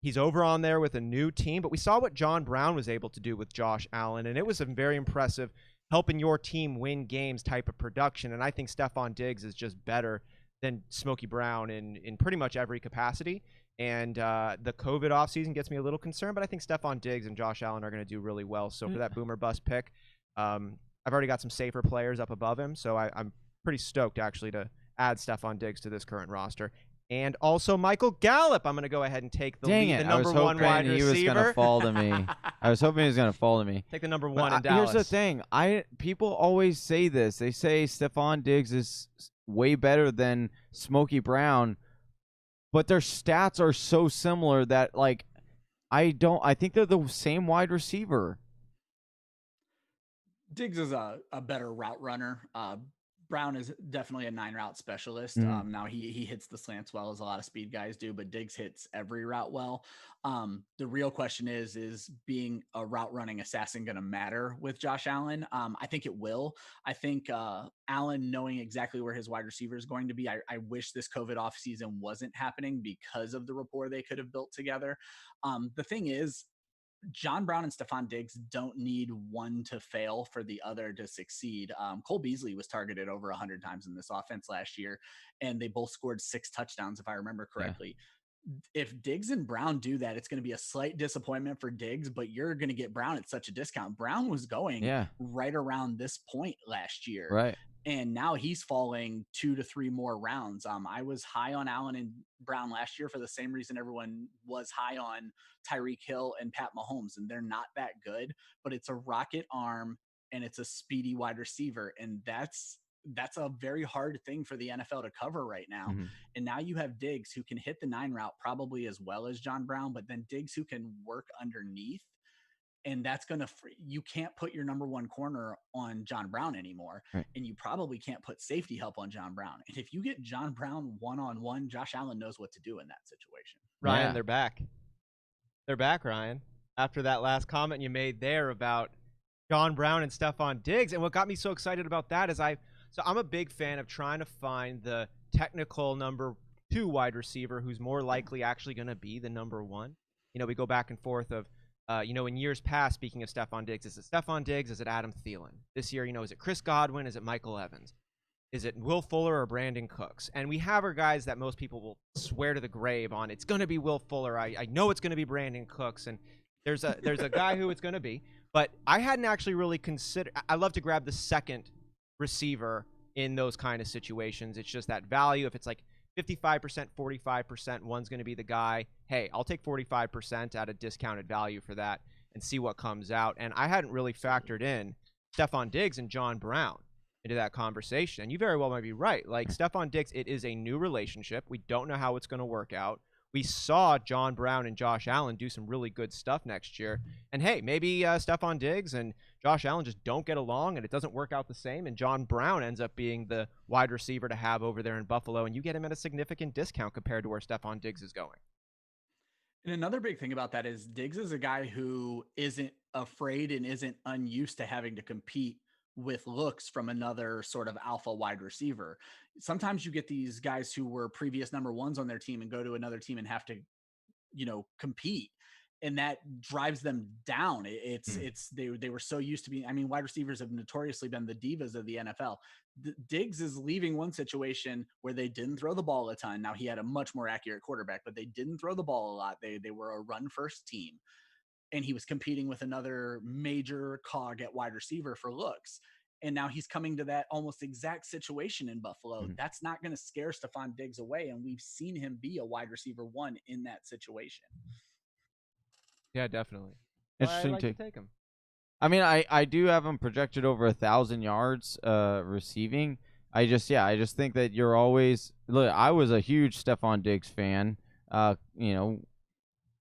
He's over on there with a new team, but we saw what John Brown was able to do with Josh Allen, and it was a very impressive helping your team win games type of production. And I think Stephon Diggs is just better than Smokey Brown in pretty much every capacity. And the COVID offseason gets me a little concerned, but I think Stephon Diggs and Josh Allen are going to do really well. So for that boomer bust pick, I've already got some safer players up above him. So I'm pretty stoked, actually, to add Stephon Diggs to this current roster. And also Michael Gallup. I'm going to go ahead and take the lead, the number one wide receiver. He was going to fall to me. I was hoping he was going to fall to me. Take the number one in Dallas. Here's the thing. People always say this. They say Stephon Diggs is way better than Smokey Brown, but their stats are so similar that, like, I think they're the same wide receiver. Diggs is a better route runner. Brown is definitely a 9-route specialist. Now he hits the slants well, as a lot of speed guys do, but Diggs hits every route well. The real question is being a route running assassin going to matter with Josh Allen? I think it will. I think Allen knowing exactly where his wide receiver is going to be. I wish this COVID offseason wasn't happening because of the rapport they could have built together. The thing is, John Brown and Stephon Diggs don't need one to fail for the other to succeed. Cole Beasley was targeted over 100 times in this offense last year, and they both scored 6 touchdowns, if I remember correctly. Yeah. If Diggs and Brown do that, it's going to be a slight disappointment for Diggs, but you're going to get Brown at such a discount. Brown was going right around this point last year. Right. And now he's falling 2 to 3 more rounds. I was high on Allen and Brown last year for the same reason everyone was high on Tyreek Hill and Pat Mahomes, and they're not that good, but it's a rocket arm and it's a speedy wide receiver. And that's a very hard thing for the NFL to cover right now. And now you have Diggs, who can hit the 9 route probably as well as John Brown, but then Diggs, who can work underneath. And that's going to, you can't put your number one corner on John Brown anymore. Right. And you probably can't put safety help on John Brown. And if you get John Brown one-on-one, Josh Allen knows what to do in that situation. Ryan, they're back. They're back, Ryan, after that last comment you made there about John Brown and Stephon Diggs. And what got me so excited about that is I'm a big fan of trying to find the technical number 2 wide receiver who's more likely actually going to be the number 1. You know, we go back and forth of, in years past, speaking of Stephon Diggs, is it Stephon Diggs? Is it Adam Thielen? This year, is it Chris Godwin? Is it Michael Evans? Is it Will Fuller or Brandon Cooks? And we have our guys that most people will swear to the grave on. It's going to be Will Fuller. I know it's going to be Brandon Cooks. And there's a guy who it's going to be. But I hadn't actually really considered. I love to grab the second receiver in those kind of situations. It's just that value. If it's like 55%, 45%, one's going to be the guy. Hey, I'll take 45% at a discounted value for that and see what comes out. And I hadn't really factored in Stephon Diggs and John Brown into that conversation. And you very well might be right. Like Stephon Diggs, it is a new relationship. We don't know how it's going to work out. We saw John Brown and Josh Allen do some really good stuff next year. And hey, maybe Stephon Diggs and Josh Allen just don't get along and it doesn't work out the same. And John Brown ends up being the wide receiver to have over there in Buffalo. And you get him at a significant discount compared to where Stephon Diggs is going. And another big thing about that is Diggs is a guy who isn't afraid and isn't unused to having to compete with looks from another sort of alpha wide receiver. Sometimes you get these guys who were previous number 1s on their team and go to another team and have to, compete. And that drives them down. They were so used to being, wide receivers have notoriously been the divas of the NFL. Diggs is leaving one situation where they didn't throw the ball a ton. Now he had a much more accurate quarterback, but they didn't throw the ball a lot. They were a run first team. And he was competing with another major cog at wide receiver for looks. And now he's coming to that almost exact situation in Buffalo. Mm-hmm. That's not going to scare Stephon Diggs away. And we've seen him be a wide receiver 1 in that situation. Yeah, definitely. Interesting I like to take him. I do have him projected over 1,000 yards receiving. I just think that you're always look. I was a huge Stephon Diggs fan.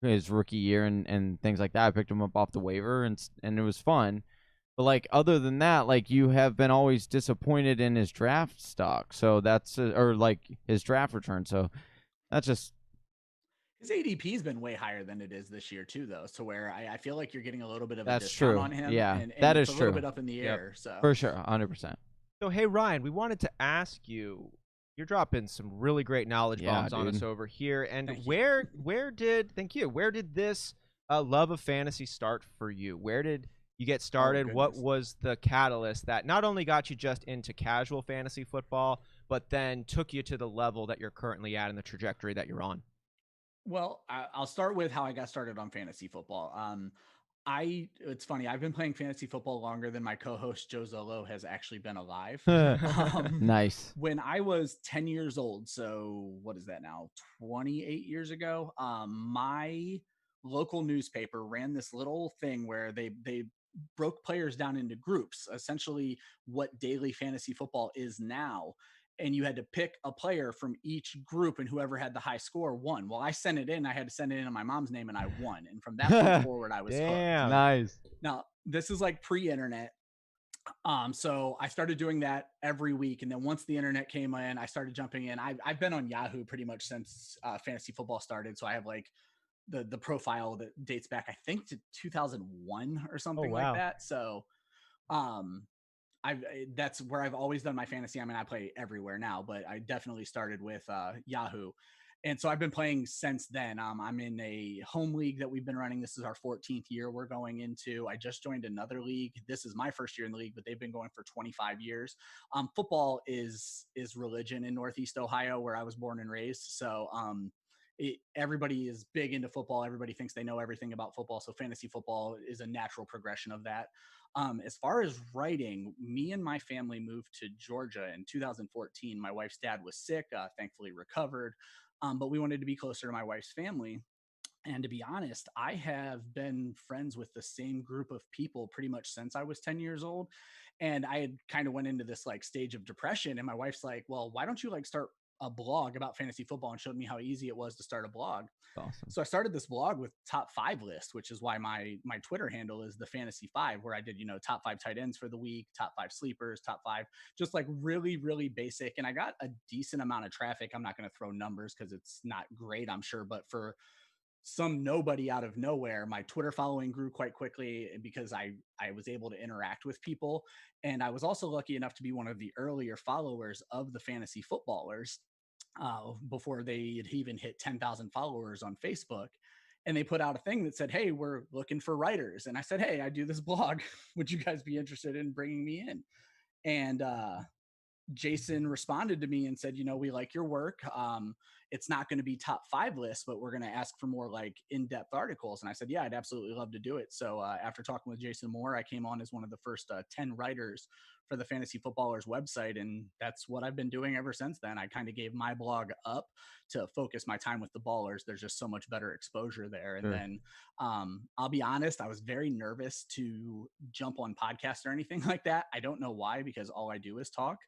His rookie year and things like that. I picked him up off the waiver and it was fun. But like other than that, like you have been always disappointed in his draft stock. So that's or like his draft return. So that's just his ADP has been way higher than it is this year too, though. So where I feel like you're getting a little bit of a discount on him. Yeah, and that it's is a true. little bit up in the air. So for sure, 100%. So hey Ryan, we wanted to ask you. You're dropping some really great knowledge bombs on us over here. And where did this love of fantasy start for you? Where did you get started? What was the catalyst that not only got you just into casual fantasy football, but then took you to the level that you're currently at and the trajectory that you're on? Well, I'll start with how I got started on fantasy football. It's funny. I've been playing fantasy football longer than my co-host Joe Zolo has actually been alive. Nice. When I was 10 years old, so what is that now? 28 years ago. My local newspaper ran this little thing where they broke players down into groups, essentially what daily fantasy football is now. And you had to pick a player from each group, and whoever had the high score won. Well, I sent it in. I had to send it in my mom's name, and I won. And from that point forward, I was hooked. Nice. Now, this is like pre-internet. So I started doing that every week. And then once the internet came in, I started jumping in. I've been on Yahoo pretty much since fantasy football started. So I have like the profile that dates back, I think, to 2001 or something like that. So that's where I've always done my fantasy. I play everywhere now, but I definitely started with Yahoo. And so I've been playing since then. I'm in a home league that we've been running. This is our 14th year we're going into. I just joined another league. This is my first year in the league, but they've been going for 25 years. Football is religion in Northeast Ohio, where I was born and raised. So everybody is big into football. Everybody thinks they know everything about football. So fantasy football is a natural progression of that. As far as writing, me and my family moved to Georgia in 2014. My wife's dad was sick, thankfully recovered. But we wanted to be closer to my wife's family. And to be honest, I have been friends with the same group of people pretty much since I was 10 years old. And I had kind of went into this like stage of depression. And my wife's like, well, why don't you like start a blog about fantasy football and showed me how easy it was to start a blog. Awesome. So I started this blog with top 5 lists, which is why my Twitter handle is the Fantasy 5, where I did, top 5 tight ends for the week, top 5 sleepers, top 5, just like really, really basic. And I got a decent amount of traffic. I'm not going to throw numbers because it's not great, I'm sure, but for some nobody out of nowhere, my Twitter following grew quite quickly because I was able to interact with people. And I was also lucky enough to be one of the earlier followers of the fantasy footballers before they had even hit 10,000 followers on Facebook. And they put out a thing that said, "Hey, we're looking for writers." And I said, "Hey, I do this blog. Would you guys be interested in bringing me in?" And Jason responded to me and said, "We like your work. It's not going to be top 5 lists, but we're going to ask for more like in-depth articles." And I said, "Yeah, I'd absolutely love to do it." So after talking with Jason Moore, I came on as one of the first 10 writers for the Fantasy Footballers website. And that's what I've been doing ever since then. I kind of gave my blog up to focus my time with the ballers. There's just so much better exposure there. And then I'll be honest, I was very nervous to jump on podcasts or anything like that. I don't know why, because all I do is talk.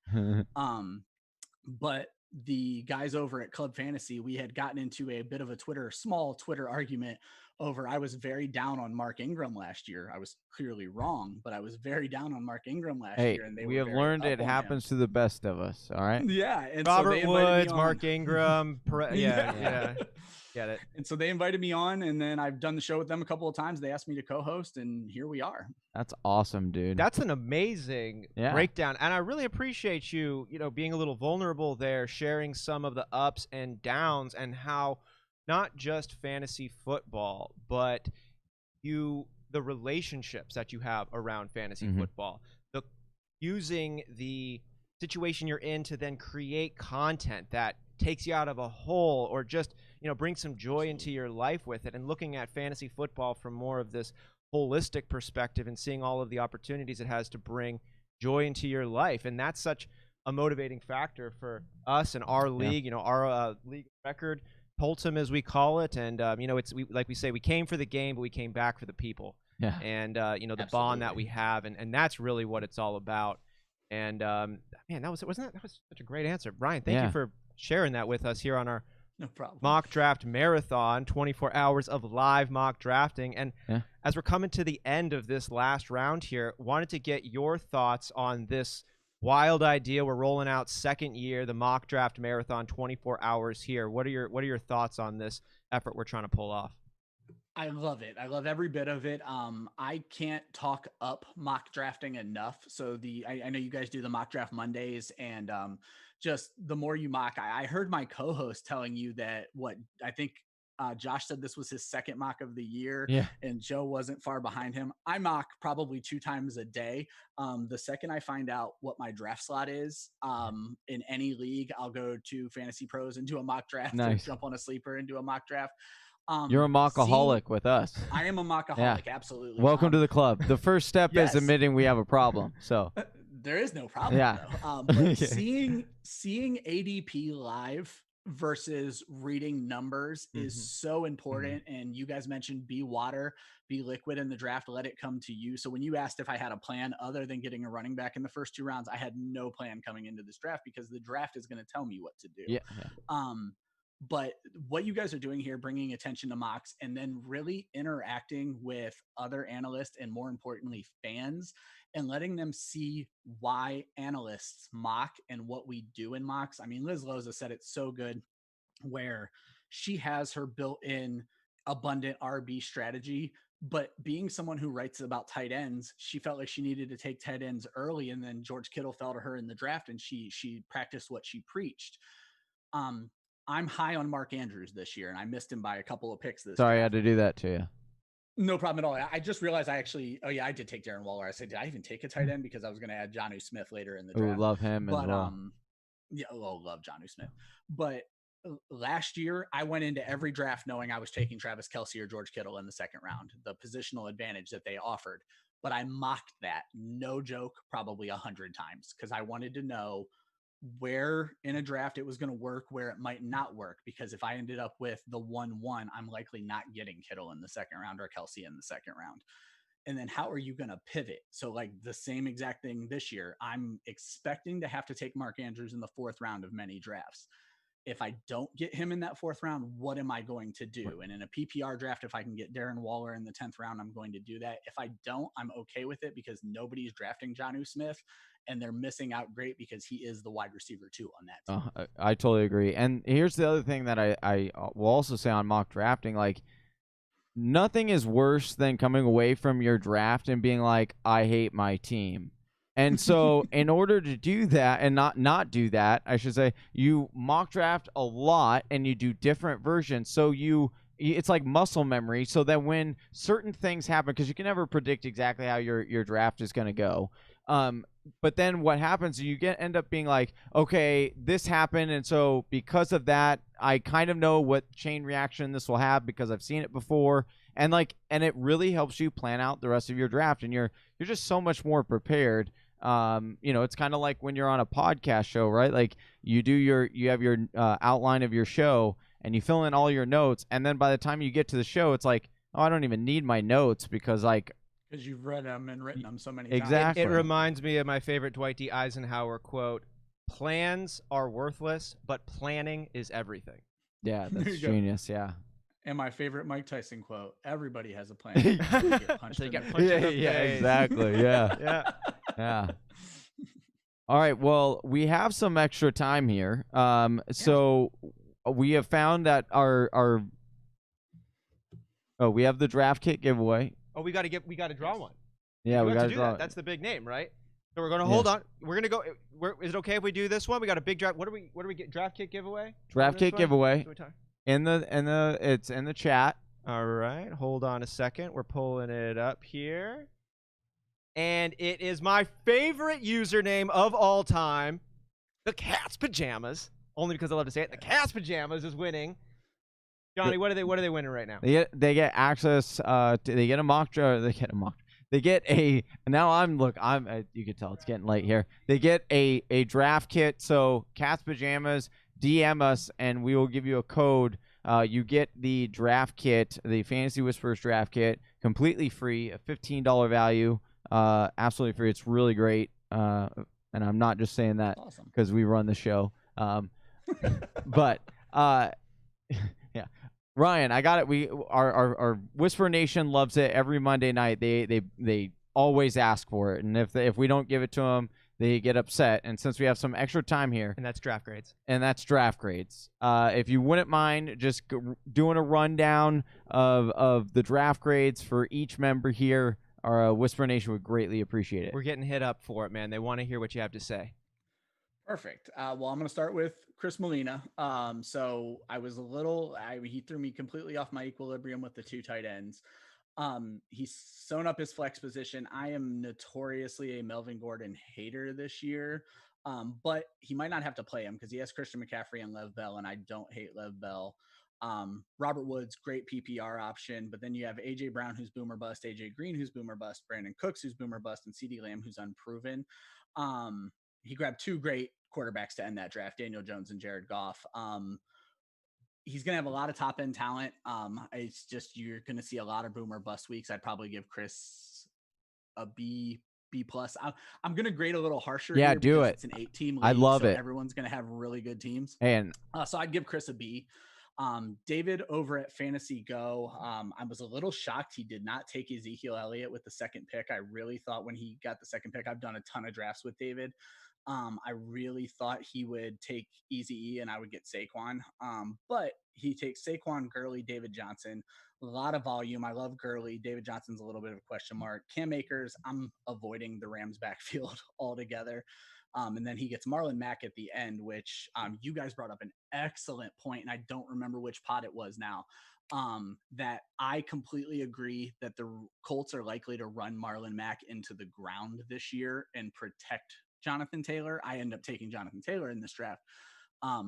But the guys over at Club Fantasy, we had gotten into a bit of a small Twitter argument over, I was very down on Mark Ingram last year. I was clearly wrong, but I was very down on Mark Ingram last year. And we have learned it happens to the best of us. All right. Yeah. And Robert so Woods, Mark Ingram. Yeah. Get it. And so they invited me on, and then I've done the show with them a couple of times. They asked me to co-host, and here we are. That's awesome, dude. That's an amazing breakdown. And I really appreciate you, being a little vulnerable there, sharing some of the ups and downs and how not just fantasy football, but the relationships that you have around fantasy football, using the situation you're in to then create content that takes you out of a hole or just, bring some joy into your life with it, and looking at fantasy football from more of this holistic perspective and seeing all of the opportunities it has to bring joy into your life. And that's such a motivating factor for us and our league, our league record, Toltem as we call it. And, like we say, we came for the game, but we came back for the people. Yeah. And, the bond that we have. And that's really what it's all about. And, man, that was such a great answer. Brian, thank you for sharing that with us here on our No problem. mock draft marathon, 24 hours of live mock drafting. And as we're coming to the end of this last round here, wanted to get your thoughts on this wild idea. We're rolling out second year, the mock draft marathon, 24 hours here. What are your thoughts on this effort we're trying to pull off? I love it. I love every bit of it. I can't talk up mock drafting enough. So I know you guys do the mock draft Mondays, and just the more you mock, I heard my co-host telling you that I think Josh said this was his second mock of the year, and Joe wasn't far behind him. I mock probably 2 times a day. The second I find out what my draft slot is in any league, I'll go to Fantasy Pros and do a mock draft, or jump on a sleeper and do a mock draft. You're a mockaholic with us. I am a mockaholic, absolutely. Welcome to the club. The first step is admitting we have a problem. So there is no problem. Though. But seeing ADP live versus reading numbers is so important. And you guys mentioned be water, be liquid in the draft, let it come to you. So when you asked if I had a plan other than getting a running back in the first 2 rounds, I had no plan coming into this draft because the draft is going to tell me what to do. But what you guys are doing here, bringing attention to mocks and then really interacting with other analysts and, more importantly, fans, and letting them see why analysts mock and what we do in mocks. I mean, Liz Loza said it so good, where she has her built-in abundant RB strategy, but being someone who writes about tight ends, she felt like she needed to take tight ends early, and then George Kittle fell to her in the draft, and she practiced what she preached. I'm high on Mark Andrews this year, and I missed him by a couple of picks this Sorry, draft. I had to do that to you. No problem at all. I just realized I did take Darren Waller. I said, did I even take a tight end? Because I was going to add Jonnu Smith later in the draft. Ooh, love him as well. Love Jonnu Smith. But last year, I went into every draft knowing I was taking Travis Kelce or George Kittle in the second round, the positional advantage that they offered. But I mocked that, no joke, probably 100 times, because I wanted to know where in a draft it was going to work, where it might not work. Because if I ended up with the 1-1, I'm likely not getting Kittle in the second round or Kelce in the second round. And then how are you going to pivot? So like the same exact thing this year, I'm expecting to have to take Mark Andrews in the 4th round of many drafts. if I don't get him in that 4th round, what am I going to do? And in a PPR draft, if I can get Darren Waller in the 10th round, I'm going to do that. If I don't, I'm okay with it because nobody's drafting Jonnu Smith, and they're missing out great because he is the wide receiver 2 on that team. I totally agree. And here's the other thing that I will also say on mock drafting, like, nothing is worse than coming away from your draft and being like, I hate my team. And so in order to do that and not do that, I should say, you mock draft a lot and you do different versions. So it's like muscle memory. So that when certain things happen, because you can never predict exactly how your draft is going to go. But then what happens, you end up being like, okay, this happened. And so because of that, I kind of know what chain reaction this will have because I've seen it before. And it really helps you plan out the rest of your draft. And you're just so much more prepared. It's kind of like when you're on a podcast show, right? Like you have your outline of your show and you fill in all your notes. And then by the time you get to the show, it's like, oh, I don't even need my notes because you've read them and written them so many exactly. times. It reminds me of my favorite Dwight D. Eisenhower quote, plans are worthless, but planning is everything. Yeah, that's genius. Yeah. And my favorite Mike Tyson quote, everybody has a plan. You get punched in the face. Yeah, exactly. Yeah. Yeah. All right. Well, we have some extra time here. So we have found that we have the draft kit giveaway. Oh, we got to draw one. Yeah, we got to do draw that. That's the big name, right? So we're going to hold on. We're going to go. Is it okay if we do this one? We got a big draft. What do we get? Draft kit giveaway? Draft kit giveaway. It's in the chat. All right. Hold on a second. We're pulling it up here. And it is my favorite username of all time, the Cat's Pajamas. Only because I love to say it. The Cat's Pajamas is winning. Johnny, what are they winning right now? They get access. They get a mock draft. They get a. Now you can tell it's getting late here. They get a draft kit. So Cat's Pajamas, DM us and we will give you a code. You get the draft kit, the Fantasy Whisperers draft kit, completely free, a $15 value. Absolutely free. It's really great. And I'm not just saying that because we run the show. But yeah, Ryan, I got it. Our Whisper Nation loves it every Monday night. They always ask for it, and if we don't give it to them, they get upset. And since we have some extra time here, and that's draft grades. If you wouldn't mind just doing a rundown of the draft grades for each member here, our Whisper Nation would greatly appreciate it. We're getting hit up for it, man. They want to hear what you have to say. Perfect. Well, I'm going to start with Chris Molina. So I was he threw me completely off my equilibrium with the 2 tight ends. He's sewn up his flex position. I am notoriously a Melvin Gordon hater this year. But he might not have to play him because he has Christian McCaffrey and Lev Bell, and I don't hate Lev Bell. Robert Woods, great PPR option, but then you have AJ Brown, who's boomer bust, AJ Green, who's boomer bust, Brandon Cooks, who's boomer bust, and CeeDee Lamb, who's unproven. He grabbed 2 great quarterbacks to end that draft, Daniel Jones and Jared Goff. He's going to have a lot of top end talent. It's just, you're going to see a lot of boomer bust weeks. I'd probably give Chris a B plus. I'm going to grade a little harsher. Yeah, here do it. It's an 8-team league. I love so it. Everyone's going to have really good teams. And so I'd give Chris a B. David over at Fantasy Go. I was a little shocked he did not take Ezekiel Elliott with the 2nd pick. I really thought when he got the 2nd pick, I've done a ton of drafts with David. I really thought he would take Eazy-E and I would get Saquon. But he takes Saquon, Gurley, David Johnson, a lot of volume. I love Gurley. David Johnson's a little bit of a question mark. Cam Akers, I'm avoiding the Rams backfield altogether. And then he gets Marlon Mack at the end, which you guys brought up an excellent point, and I don't remember which pod it was now, that I completely agree that the Colts are likely to run Marlon Mack into the ground this year and protect Jonathan Taylor. I end up taking Jonathan Taylor in this draft.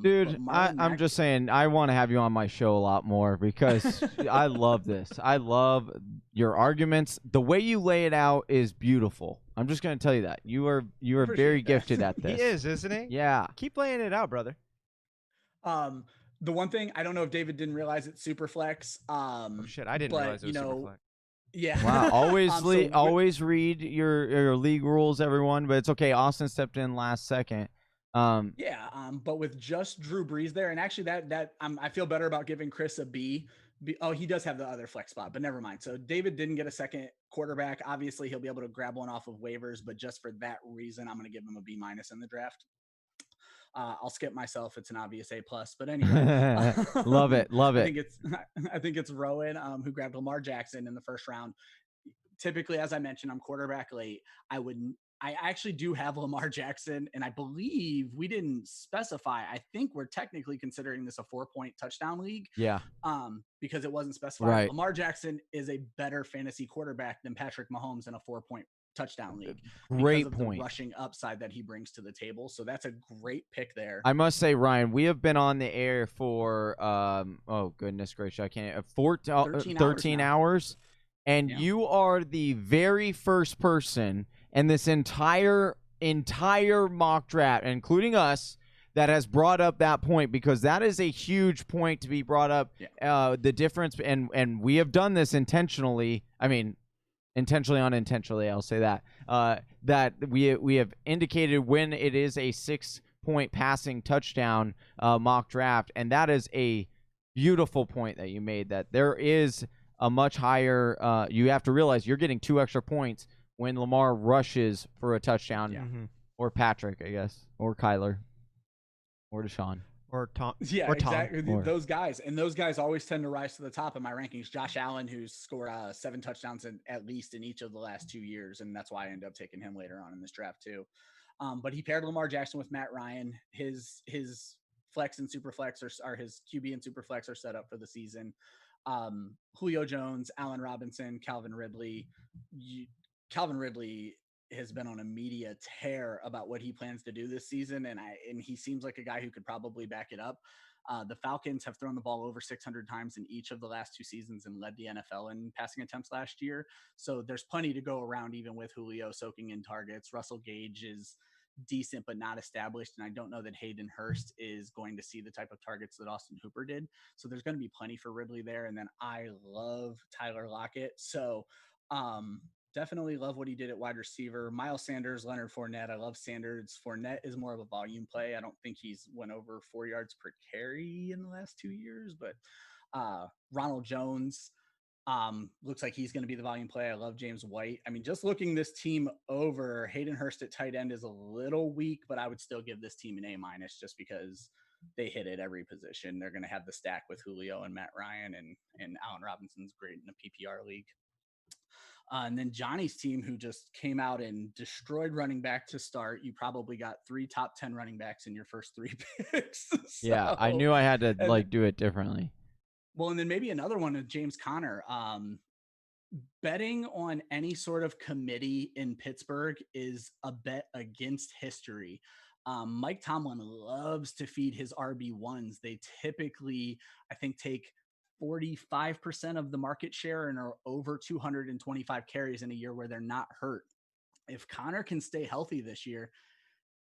Dude, I'm just saying, I want to have you on my show a lot more because I love this. I love your arguments. The way you lay it out is beautiful. I'm just going to tell you that. You are very gifted at this. He is, isn't he? Yeah. Keep laying it out, brother. The one thing, I don't know if David didn't realize it's Superflex. Oh, shit, I didn't realize it was Superflex. Yeah. Wow. Always read your league rules, everyone. But it's okay. Austin stepped in last second. But with just Drew Brees there, and actually I feel better about giving Chris a B. Oh, he does have the other flex spot, but never mind. So David didn't get a second quarterback. Obviously, he'll be able to grab one off of waivers, but just for that reason, I'm going to give him a B- in the draft. I'll skip myself. It's an obvious A+. But anyway, love it. I think it's Rowan who grabbed Lamar Jackson in the first round. Typically, as I mentioned, I'm quarterback late. I actually do have Lamar Jackson, and I believe we didn't specify. I think we're technically considering this a 4-point touchdown league. Yeah. Because it wasn't specified. Right. Lamar Jackson is a better fantasy quarterback than Patrick Mahomes in a 4-point touchdown league. Great because of point. The rushing upside that he brings to the table. So that's a great pick there. I must say, Ryan, we have been on the air for oh goodness gracious, I can't 13 hours. And you are the very first person in this entire mock draft, including us, that has brought up that point, because that is a huge point to be brought up. The difference, and we have done this intentionally. I mean, intentionally, unintentionally, I'll say that. That we have indicated when it is a 6-point passing touchdown mock draft, and that is a beautiful point that you made. That there is a much higher. You have to realize you're getting 2 extra points when Lamar rushes for a touchdown, or Patrick, I guess, or Kyler, or Deshaun, or Tom. Yeah, or Tom. exactly. Those guys always tend to rise to the top of my rankings. Josh Allen, who's scored 7 touchdowns at least in each of the last 2 years, and that's why I ended up taking him later on in this draft too. But he paired Lamar Jackson with Matt Ryan. His flex and super flex are his QB and super flex are set up for the season. Julio Jones, Allen Robinson, Calvin Ridley. Calvin Ridley has been on a media tear about what he plans to do this season, and he seems like a guy who could probably back it up. The Falcons have thrown the ball over 600 times in each of the last 2 seasons and led the NFL in passing attempts last year. So there's plenty to go around, even with Julio soaking in targets. Russell Gage is decent but not established, and I don't know that Hayden Hurst is going to see the type of targets that Austin Hooper did. So there's going to be plenty for Ridley there. And then I love Tyler Lockett. So definitely love what he did at wide receiver. Miles Sanders, Leonard Fournette. I love Sanders. Fournette is more of a volume play. I don't think he's went over 4 yards per carry in the last 2 years, but Ronald Jones looks like he's going to be the volume play. I love James White. I mean, just looking this team over, Hayden Hurst at tight end is a little weak, but I would still give this team an A- just because they hit at every position. They're going to have the stack with Julio and Matt Ryan, and Allen Robinson's great in a PPR league. And then Johnny's team, who just came out and destroyed running back to start. You probably got 3 top 10 running backs in your first 3 picks. Yeah, I knew I had to do it differently. Well, and then maybe another one is James Conner. Betting on any sort of committee in Pittsburgh is a bet against history. Mike Tomlin loves to feed his RB1s. They typically, I think, take 45% of the market share and are over 225 carries in a year where they're not hurt. If Connor can stay healthy this year,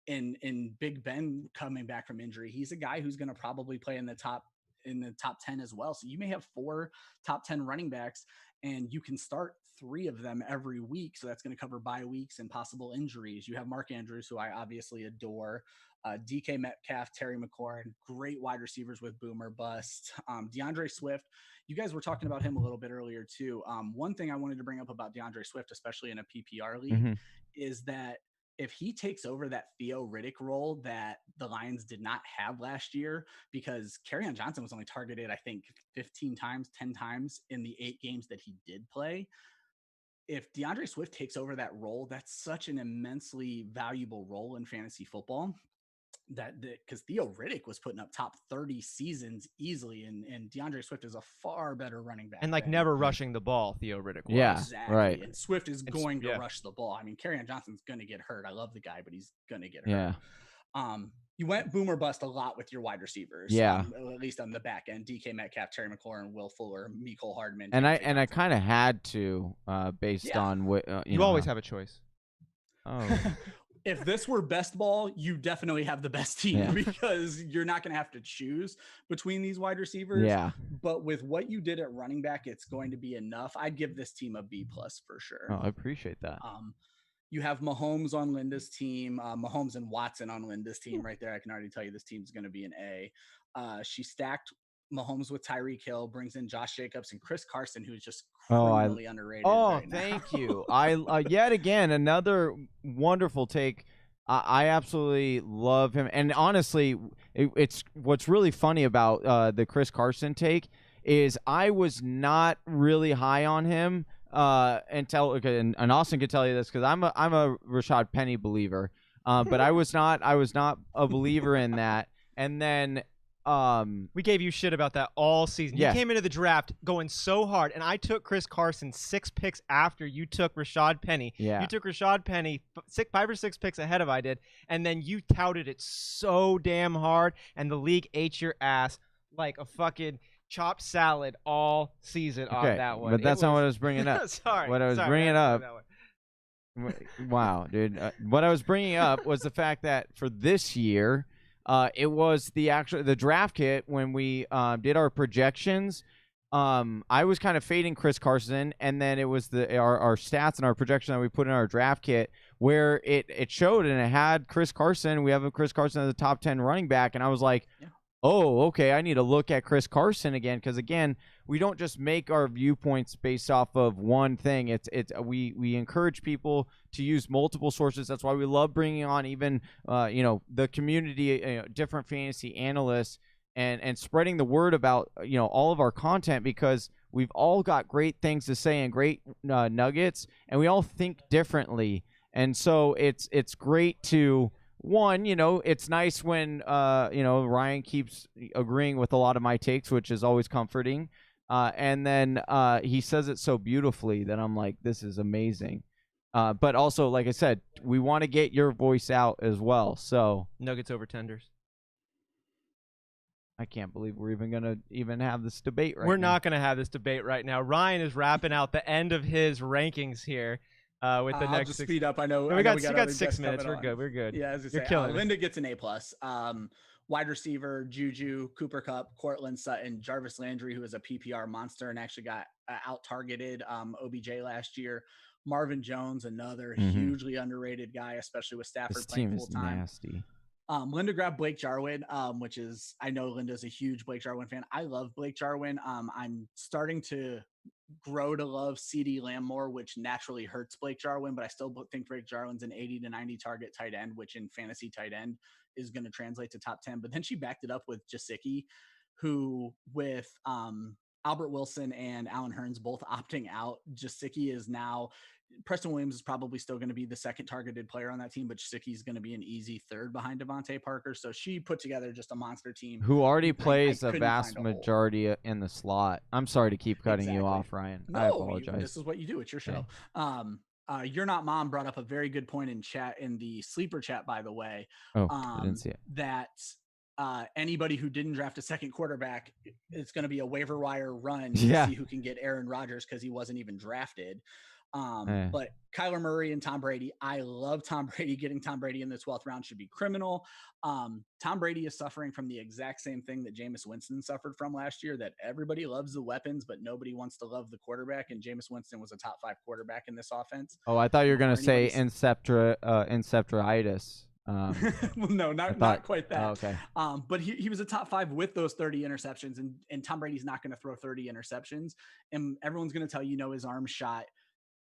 and Big Ben coming back from injury, he's a guy who's going to probably play in the top 10 as well. So you may have 4 top 10 running backs, and you can start 3 of them every week. So that's going to cover bye weeks and possible injuries. You have Mark Andrews, who I obviously adore, DK Metcalf, Terry McLaurin, great wide receivers with boomer bust. DeAndre Swift, you guys were talking about him a little bit earlier too. One thing I wanted to bring up about DeAndre Swift, especially in a PPR league, is that if he takes over that Theo Riddick role that the Lions did not have last year, because Kerryon Johnson was only targeted, I think, 10 times in the 8 games that he did play. If DeAndre Swift takes over that role, that's such an immensely valuable role in fantasy football. Because Theo Riddick was putting up top 30 seasons easily, and DeAndre Swift is a far better running back. And never rushing the ball, Theo Riddick was. Yeah, exactly. Right. And Swift is going to rush the ball. I mean, Kerryon Johnson's going to get hurt. I love the guy, but he's going to get hurt. Yeah. You went boomer bust a lot with your wide receivers. Yeah. At least on the back end, DK Metcalf, Terry McLaurin, Will Fuller, Mecole Hardman. And I kind of had to, based on what you always have a choice. Oh. If this were best ball, you definitely have the best team because you're not going to have to choose between these wide receivers. Yeah. But with what you did at running back, it's going to be enough. I'd give this team a B+ for sure. Oh, I appreciate that. You have Mahomes on Linda's team, Mahomes and Watson on Linda's team right there. I can already tell you this team's going to be an A. She stacked Mahomes with Tyreek Hill, brings in Josh Jacobs and Chris Carson, who's just criminally underrated. Oh, right now. thank you. I yet again another wonderful take. I absolutely love him, and honestly, it's what's really funny about the Chris Carson take is I was not really high on him until and Austin could tell you this because I'm a Rashad Penny believer, but I was not a believer in that, and then. We gave you shit about that all season. Yeah. You came into the draft going so hard, and I took Chris Carson 6 picks after you took Rashad Penny. Yeah. You took Rashad Penny 5 or 6 picks ahead of I did, and then you touted it so damn hard, and the league ate your ass like a fucking chopped salad all season on that one. But that's not what I was bringing up. Sorry. What I was bringing up. Wow, dude. What I was bringing up was the fact that for this year. It was the draft kit when we did our projections. I was kind of fading Chris Carson, and then it was our stats and our projection that we put in our draft kit where it showed and it had Chris Carson. We have a Chris Carson as a top 10 running back, and I was like, oh, okay, I need to look at Chris Carson again because again, we don't just make our viewpoints based off of one thing. We encourage people to use multiple sources. That's why we love bringing on even the community, different fantasy analysts, and spreading the word about all of our content because we've all got great things to say and great nuggets, and we all think differently, and so it's great to. One, it's nice when, Ryan keeps agreeing with a lot of my takes, which is always comforting. And then he says it so beautifully that I'm like, this is amazing. But also, like I said, we want to get your voice out as well. So Nuggets over tenders. I can't believe we're even going to have this debate right now. We're not going to have this debate right now. Ryan is wrapping out the end of his rankings here. With the I'll next just speed up. I know. we got other 6 guests minutes. coming We're on. good. We're good. Yeah, as I You're say, killing it. Linda gets an A+. Wide receiver Juju, Cooper Kupp, Cortland Sutton, Jarvis Landry, who is a PPR monster and actually got out targeted OBJ last year. Marvin Jones, another hugely underrated guy, especially with Stafford playing full time. Nasty. Linda grabbed Blake Jarwin, which is, I know Linda's a huge Blake Jarwin fan. I love Blake Jarwin. I'm starting to grow to love CeeDee Lamb more, which naturally hurts Blake Jarwin, but I still think Blake Jarwin's an 80 to 90 target tight end, which in fantasy tight end is going to translate to top 10. But then she backed it up with Jasicki, who with Albert Wilson and Alan Hearns both opting out, Jasicki is now Preston Williams is probably still going to be the second targeted player on that team, but Jasicki is going to be an easy third behind Devontae Parker. So she put together just a monster team. Who already plays the vast majority in the slot. I'm sorry to keep cutting you off, Ryan. No, I apologize. This is what you do. It's your show. You're Not Mom brought up a very good point in chat, in the sleeper chat, by the way. I didn't see it. That anybody who didn't draft a second quarterback, it's going to be a waiver wire run to see who can get Aaron Rodgers because he wasn't even drafted. But Kyler Murray and Tom Brady, I love Tom Brady. Getting Tom Brady in the 12th round should be criminal. Tom Brady is suffering from the exact same thing that Jameis Winston suffered from last year, that everybody loves the weapons, but nobody wants to love the quarterback. And Jameis Winston was a top 5 quarterback in this offense. Oh, I thought you were going to say inceptoritis. Well, no, not quite that. Oh, okay. But he was a top 5 with those 30 interceptions, and Tom Brady's not going to throw 30 interceptions. And everyone's going to tell you, his arm shot.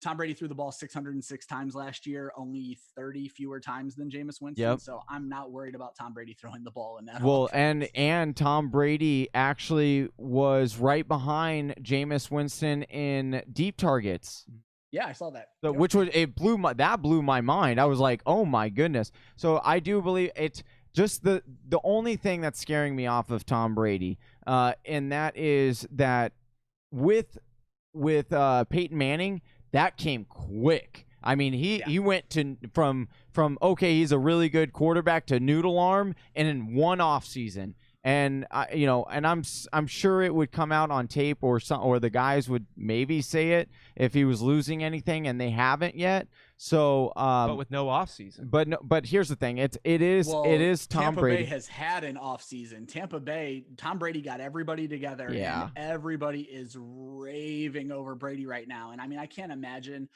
Tom Brady threw the ball 606 times last year, only 30 fewer times than Jameis Winston. Yep. So I'm not worried about Tom Brady throwing the ball in that. Well, offense. and Tom Brady actually was right behind Jameis Winston in deep targets. Yeah, I saw that. So, which was blew my mind. I was like, oh my goodness. So I do believe it's just the only thing that's scaring me off of Tom Brady, and that is that with Peyton Manning. That came quick. I mean, he went from okay, he's a really good quarterback to noodle arm, and in one off season. And I'm sure it would come out on tape or the guys would maybe say it if he was losing anything, and they haven't yet. So, but with no off season. But here's the thing: it is Tom Tampa Brady. Bay has had an off season. Tampa Bay, Tom Brady got everybody together, and everybody is raving over Brady right now. And I mean, I can't imagine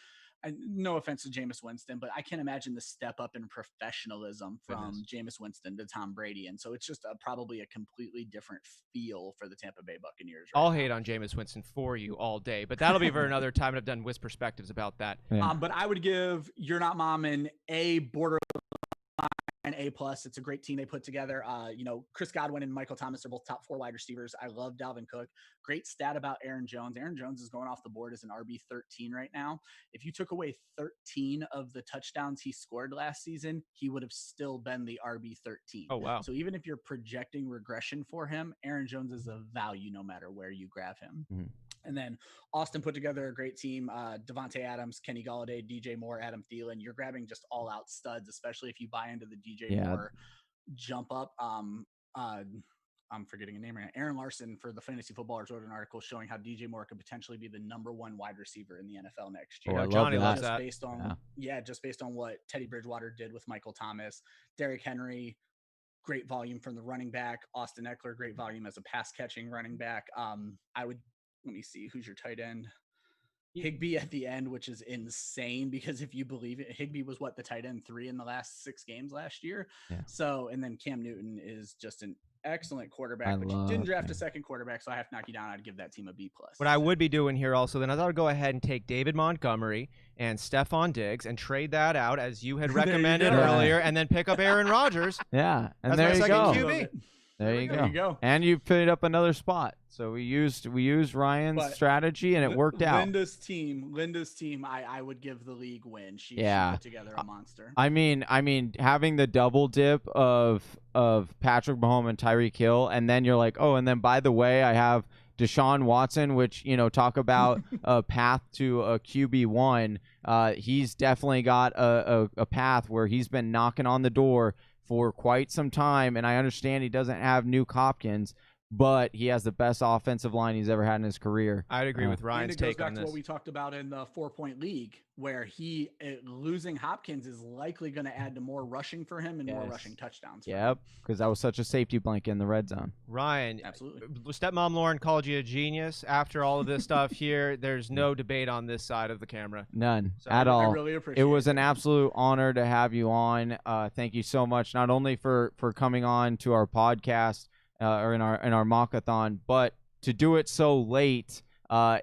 no offense to Jameis Winston, but I can't imagine the step up in professionalism from Jameis Winston to Tom Brady. And so it's just probably a completely different feel for the Tampa Bay Buccaneers. I'll hate on Jameis Winston for you all day, but that'll be for another time. I've done Wisp perspectives about that. Yeah. But I would give You're Not Mom an A, borderline A+. It's a great team they put together. Chris Godwin and Michael Thomas are both top 4 wide receivers. I love Dalvin Cook. Great stat about Aaron Jones. Aaron Jones is going off the board as an RB13 right now. If you took away 13 of the touchdowns he scored last season, he would have still been the RB13. Oh, wow. So even if you're projecting regression for him, Aaron Jones is a value no matter where you grab him. Mm-hmm. And then Austin put together a great team. Devontae Adams, Kenny Golladay, DJ Moore, Adam Thielen. You're grabbing just all-out studs, especially if you buy into the DJ Moore jump up. I'm forgetting a name right now. Aaron Larson for the Fantasy Footballers wrote an article showing how DJ Moore could potentially be the number 1 wide receiver in the NFL next year. Johnny loves just that. Based on, just based on what Teddy Bridgewater did with Michael Thomas. Derrick Henry, great volume from the running back. Austin Eckler, great volume as a pass-catching running back. Let me see, who's your tight end? Higbee at the end, which is insane because if you believe it, Higbee was the tight end 3 in the last 6 games last year. Yeah. So, and then Cam Newton is just an excellent quarterback, but you didn't draft a second quarterback, so I have to knock you down. I'd give that team a B+. What I would be doing here also, then I thought I'd go ahead and take David Montgomery and Stephon Diggs and trade that out as you had recommended earlier, and then pick up Aaron Rodgers. Yeah, and that's there my you second go. QB. There you go. And you put up another spot. So we used Ryan's strategy, and it worked out. Linda's team, I would give the league win. She put together a monster. I mean, having the double dip of Patrick Mahomes and Tyreek Hill, and then you're like, oh, and then by the way, I have Deshaun Watson, which, talk about a path to a QB1. He's definitely got a path where he's been knocking on the door for quite some time, and I understand he doesn't have Nuke Hopkins, but he has the best offensive line he's ever had in his career. I'd agree with Ryan's take on this. It goes back to what we talked about in the 4-point league, where losing Hopkins is likely going to add to more rushing for him and more rushing touchdowns. Yep, because that was such a safety blanket in the red zone. Ryan, absolutely. Stepmom Lauren called you a genius. After all of this stuff here, there's no debate on this side of the camera. None so at all. I really appreciate it. Was an absolute honor to have you on. Thank you so much, not only for coming on to our podcast, or in our mock-a-thon, but to do it so late I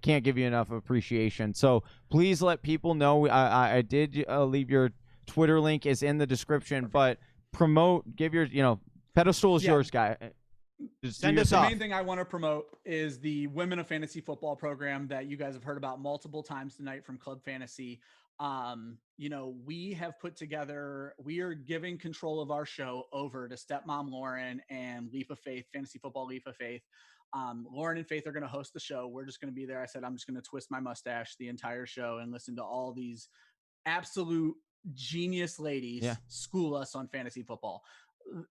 can't give you enough appreciation. So please let people know. I did leave your Twitter link is in the description, but give your pedestal is yours, guy. Just send us off. The main thing I want to promote is the Women of Fantasy Football program that you guys have heard about multiple times tonight from Club Fantasy. We have put together, we are giving control of our show over to Stepmom Lauren and Leap of Faith, Fantasy Football Leap of Faith. Lauren and Faith are going to host the show. We're just going to be there. I said, I'm just going to twist my mustache the entire show and listen to all these absolute genius ladies school us on fantasy football.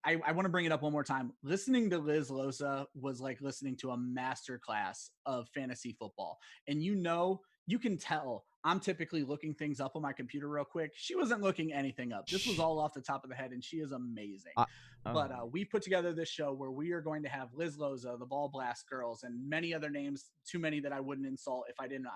I want to bring it up one more time. Listening to Liz Loza was like listening to a master class of fantasy football. And you can tell I'm typically looking things up on my computer real quick. She wasn't looking anything up. This was all off the top of the head, and she is amazing. But we put together this show where we are going to have Liz Loza, the Ball Blast Girls, and many other names, too many that I wouldn't insult if I didn't.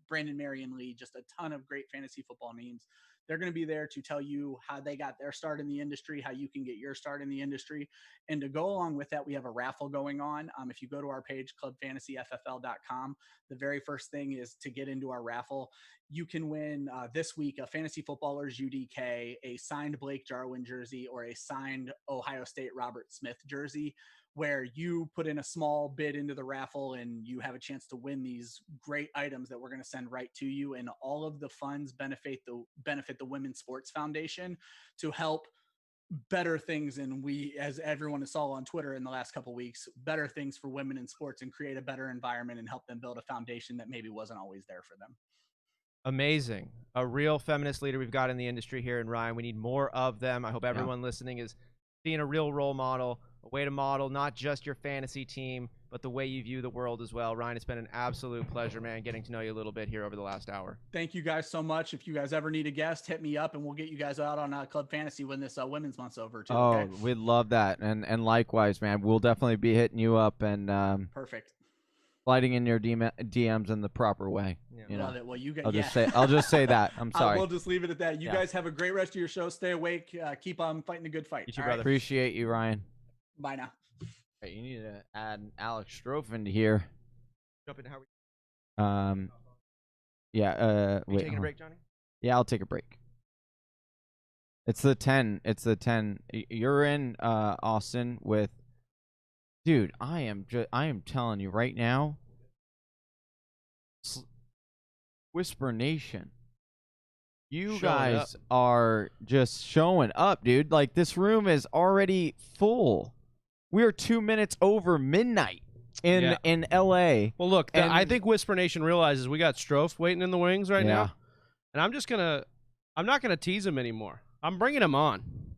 Brandon, Marion Lee, just a ton of great fantasy football names. They're going to be there to tell you how they got their start in the industry, how you can get your start in the industry. And to go along with that, we have a raffle going on. If you go to our page, clubfantasyffl.com, the very first thing is to get into our raffle. You can win this week a Fantasy Footballers UDK, a signed Blake Jarwin jersey, or a signed Ohio State Robert Smith jersey, where you put in a small bid into the raffle and you have a chance to win these great items that we're going to send right to you. And all of the funds benefit the Women's Sports Foundation to help better things. And we, as everyone saw on Twitter in the last couple of weeks, better things for women in sports and create a better environment and help them build a foundation that maybe wasn't always there for them. Amazing. A real feminist leader we've got in the industry here in Ryan. We need more of them. I hope everyone listening is seeing a real role model, a way to model not just your fantasy team, but the way you view the world as well. Ryan, it's been an absolute pleasure, man, getting to know you a little bit here over the last hour. Thank you guys so much. If you guys ever need a guest, hit me up and we'll get you guys out on Club Fantasy when this Women's Month's over too. Oh, okay? We'd love that. And likewise, man, we'll definitely be hitting you up. And perfect. sliding in your DMs in the proper way. Yeah. You know, Love it. Well, you guys. I'll just say that. I'm sorry. We'll just leave it at that. You Yeah. guys have a great rest of your show. Stay awake. Keep on fighting the good fight. You too, All brother. Appreciate you, Ryan. Bye now. Hey, you need to add Alex Strofe into here. Jump into how we Yeah. you Wait. taking a break, Johnny? Yeah, I'll take a break. It's the 10. It's the 10. You're in Austin with, dude. I am telling you right now. Whisper Nation. You Showing guys are just showing up, dude. Like, this room is already full. We are 2 minutes over midnight in LA. Well, look, And- I think Whisper Nation realizes we got Strofe waiting in the wings right Yeah. now, and I'm not gonna tease him anymore. I'm bringing him on.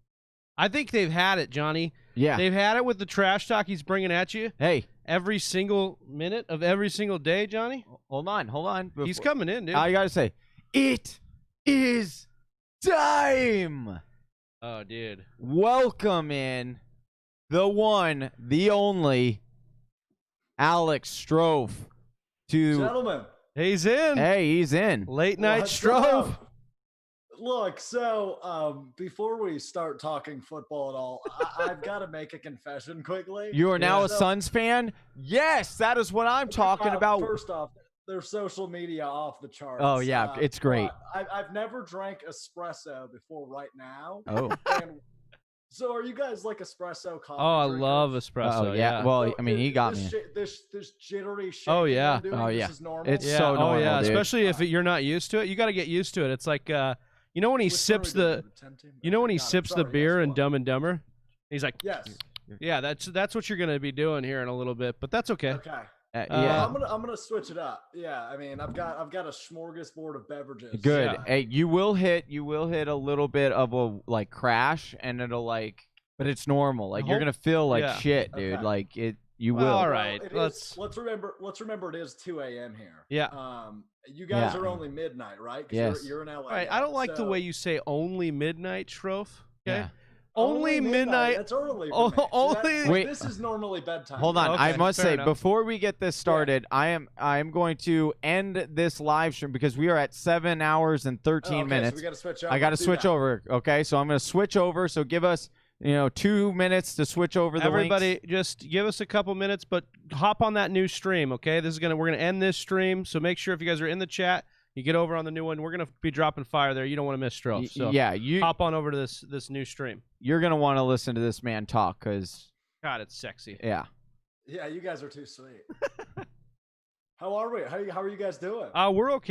I think they've had it, Johnny. Yeah. They've had it with the trash talk he's bringing at you Hey, every single minute of every single day, Johnny. hold on. He's Before- coming in, dude. I gotta say, it is time. Oh, dude. Welcome in the one, the only Alex Strofe to. Gentlemen, He's in. Hey, he's in. Late night what's Strofe. up? Look, so before we start talking football at all, I've got to make a confession quickly. You are now a So, Suns fan? Yes, that is what I'm talking about. First off, their social media off the charts. Oh, yeah, it's great. but I've never drank espresso before right now. Oh. And so are you guys like espresso coffee? Oh, I drinkers? love espresso. Oh, yeah. Well, So I mean, he got this me. This jittery shit. Oh, yeah. Oh, yeah. This is normal. It's Yeah. so normal, oh, yeah. dude. Especially if you're not used to it. You got to get used to it. It's like, you know when he sips the, sips the beer in Dumb and Dumber? He's like, Yes. yeah, that's what you're gonna be doing here in a little bit, but that's okay. Okay. Yeah. I'm gonna switch it up. Yeah, I mean, I've got a smorgasbord of beverages. Good. Yeah. Hey, you will hit a little bit of a like crash, and it'll like, but it's normal. Like, you're gonna feel like Yeah. shit, dude. Okay. Like it. You Well, will. all Well, right, it let's- is- let's remember it is 2 a.m. here. Yeah. You guys Yeah. are only midnight, right? 'Cause Yes. You're in LA. All right, I don't like the so- way you say only midnight, Shroff. Okay. Yeah. Only midnight. That's early. For Oh, me. See, only- Wait. This is normally bedtime. Hold on. I Okay, must fair say, enough. before we get this started, I am going to end this live stream because we are at 7 hours and 13 Okay, so minutes. we got to switch over. I got to Do switch that. over. Okay, so I'm going to switch over. So give us 2 minutes to switch over the Everybody, links. just give us a couple minutes, but hop on that new stream. Okay, we're gonna end this stream. So make sure if you guys are in the chat, you get over on the new one. We're gonna be dropping fire there. You don't want to miss Strofe. So Yeah, hop on over to this new stream. you're going to want to listen to this man talk because God, it's sexy. yeah. Yeah, you guys are too sweet. How are we? How are you guys doing? We're okay.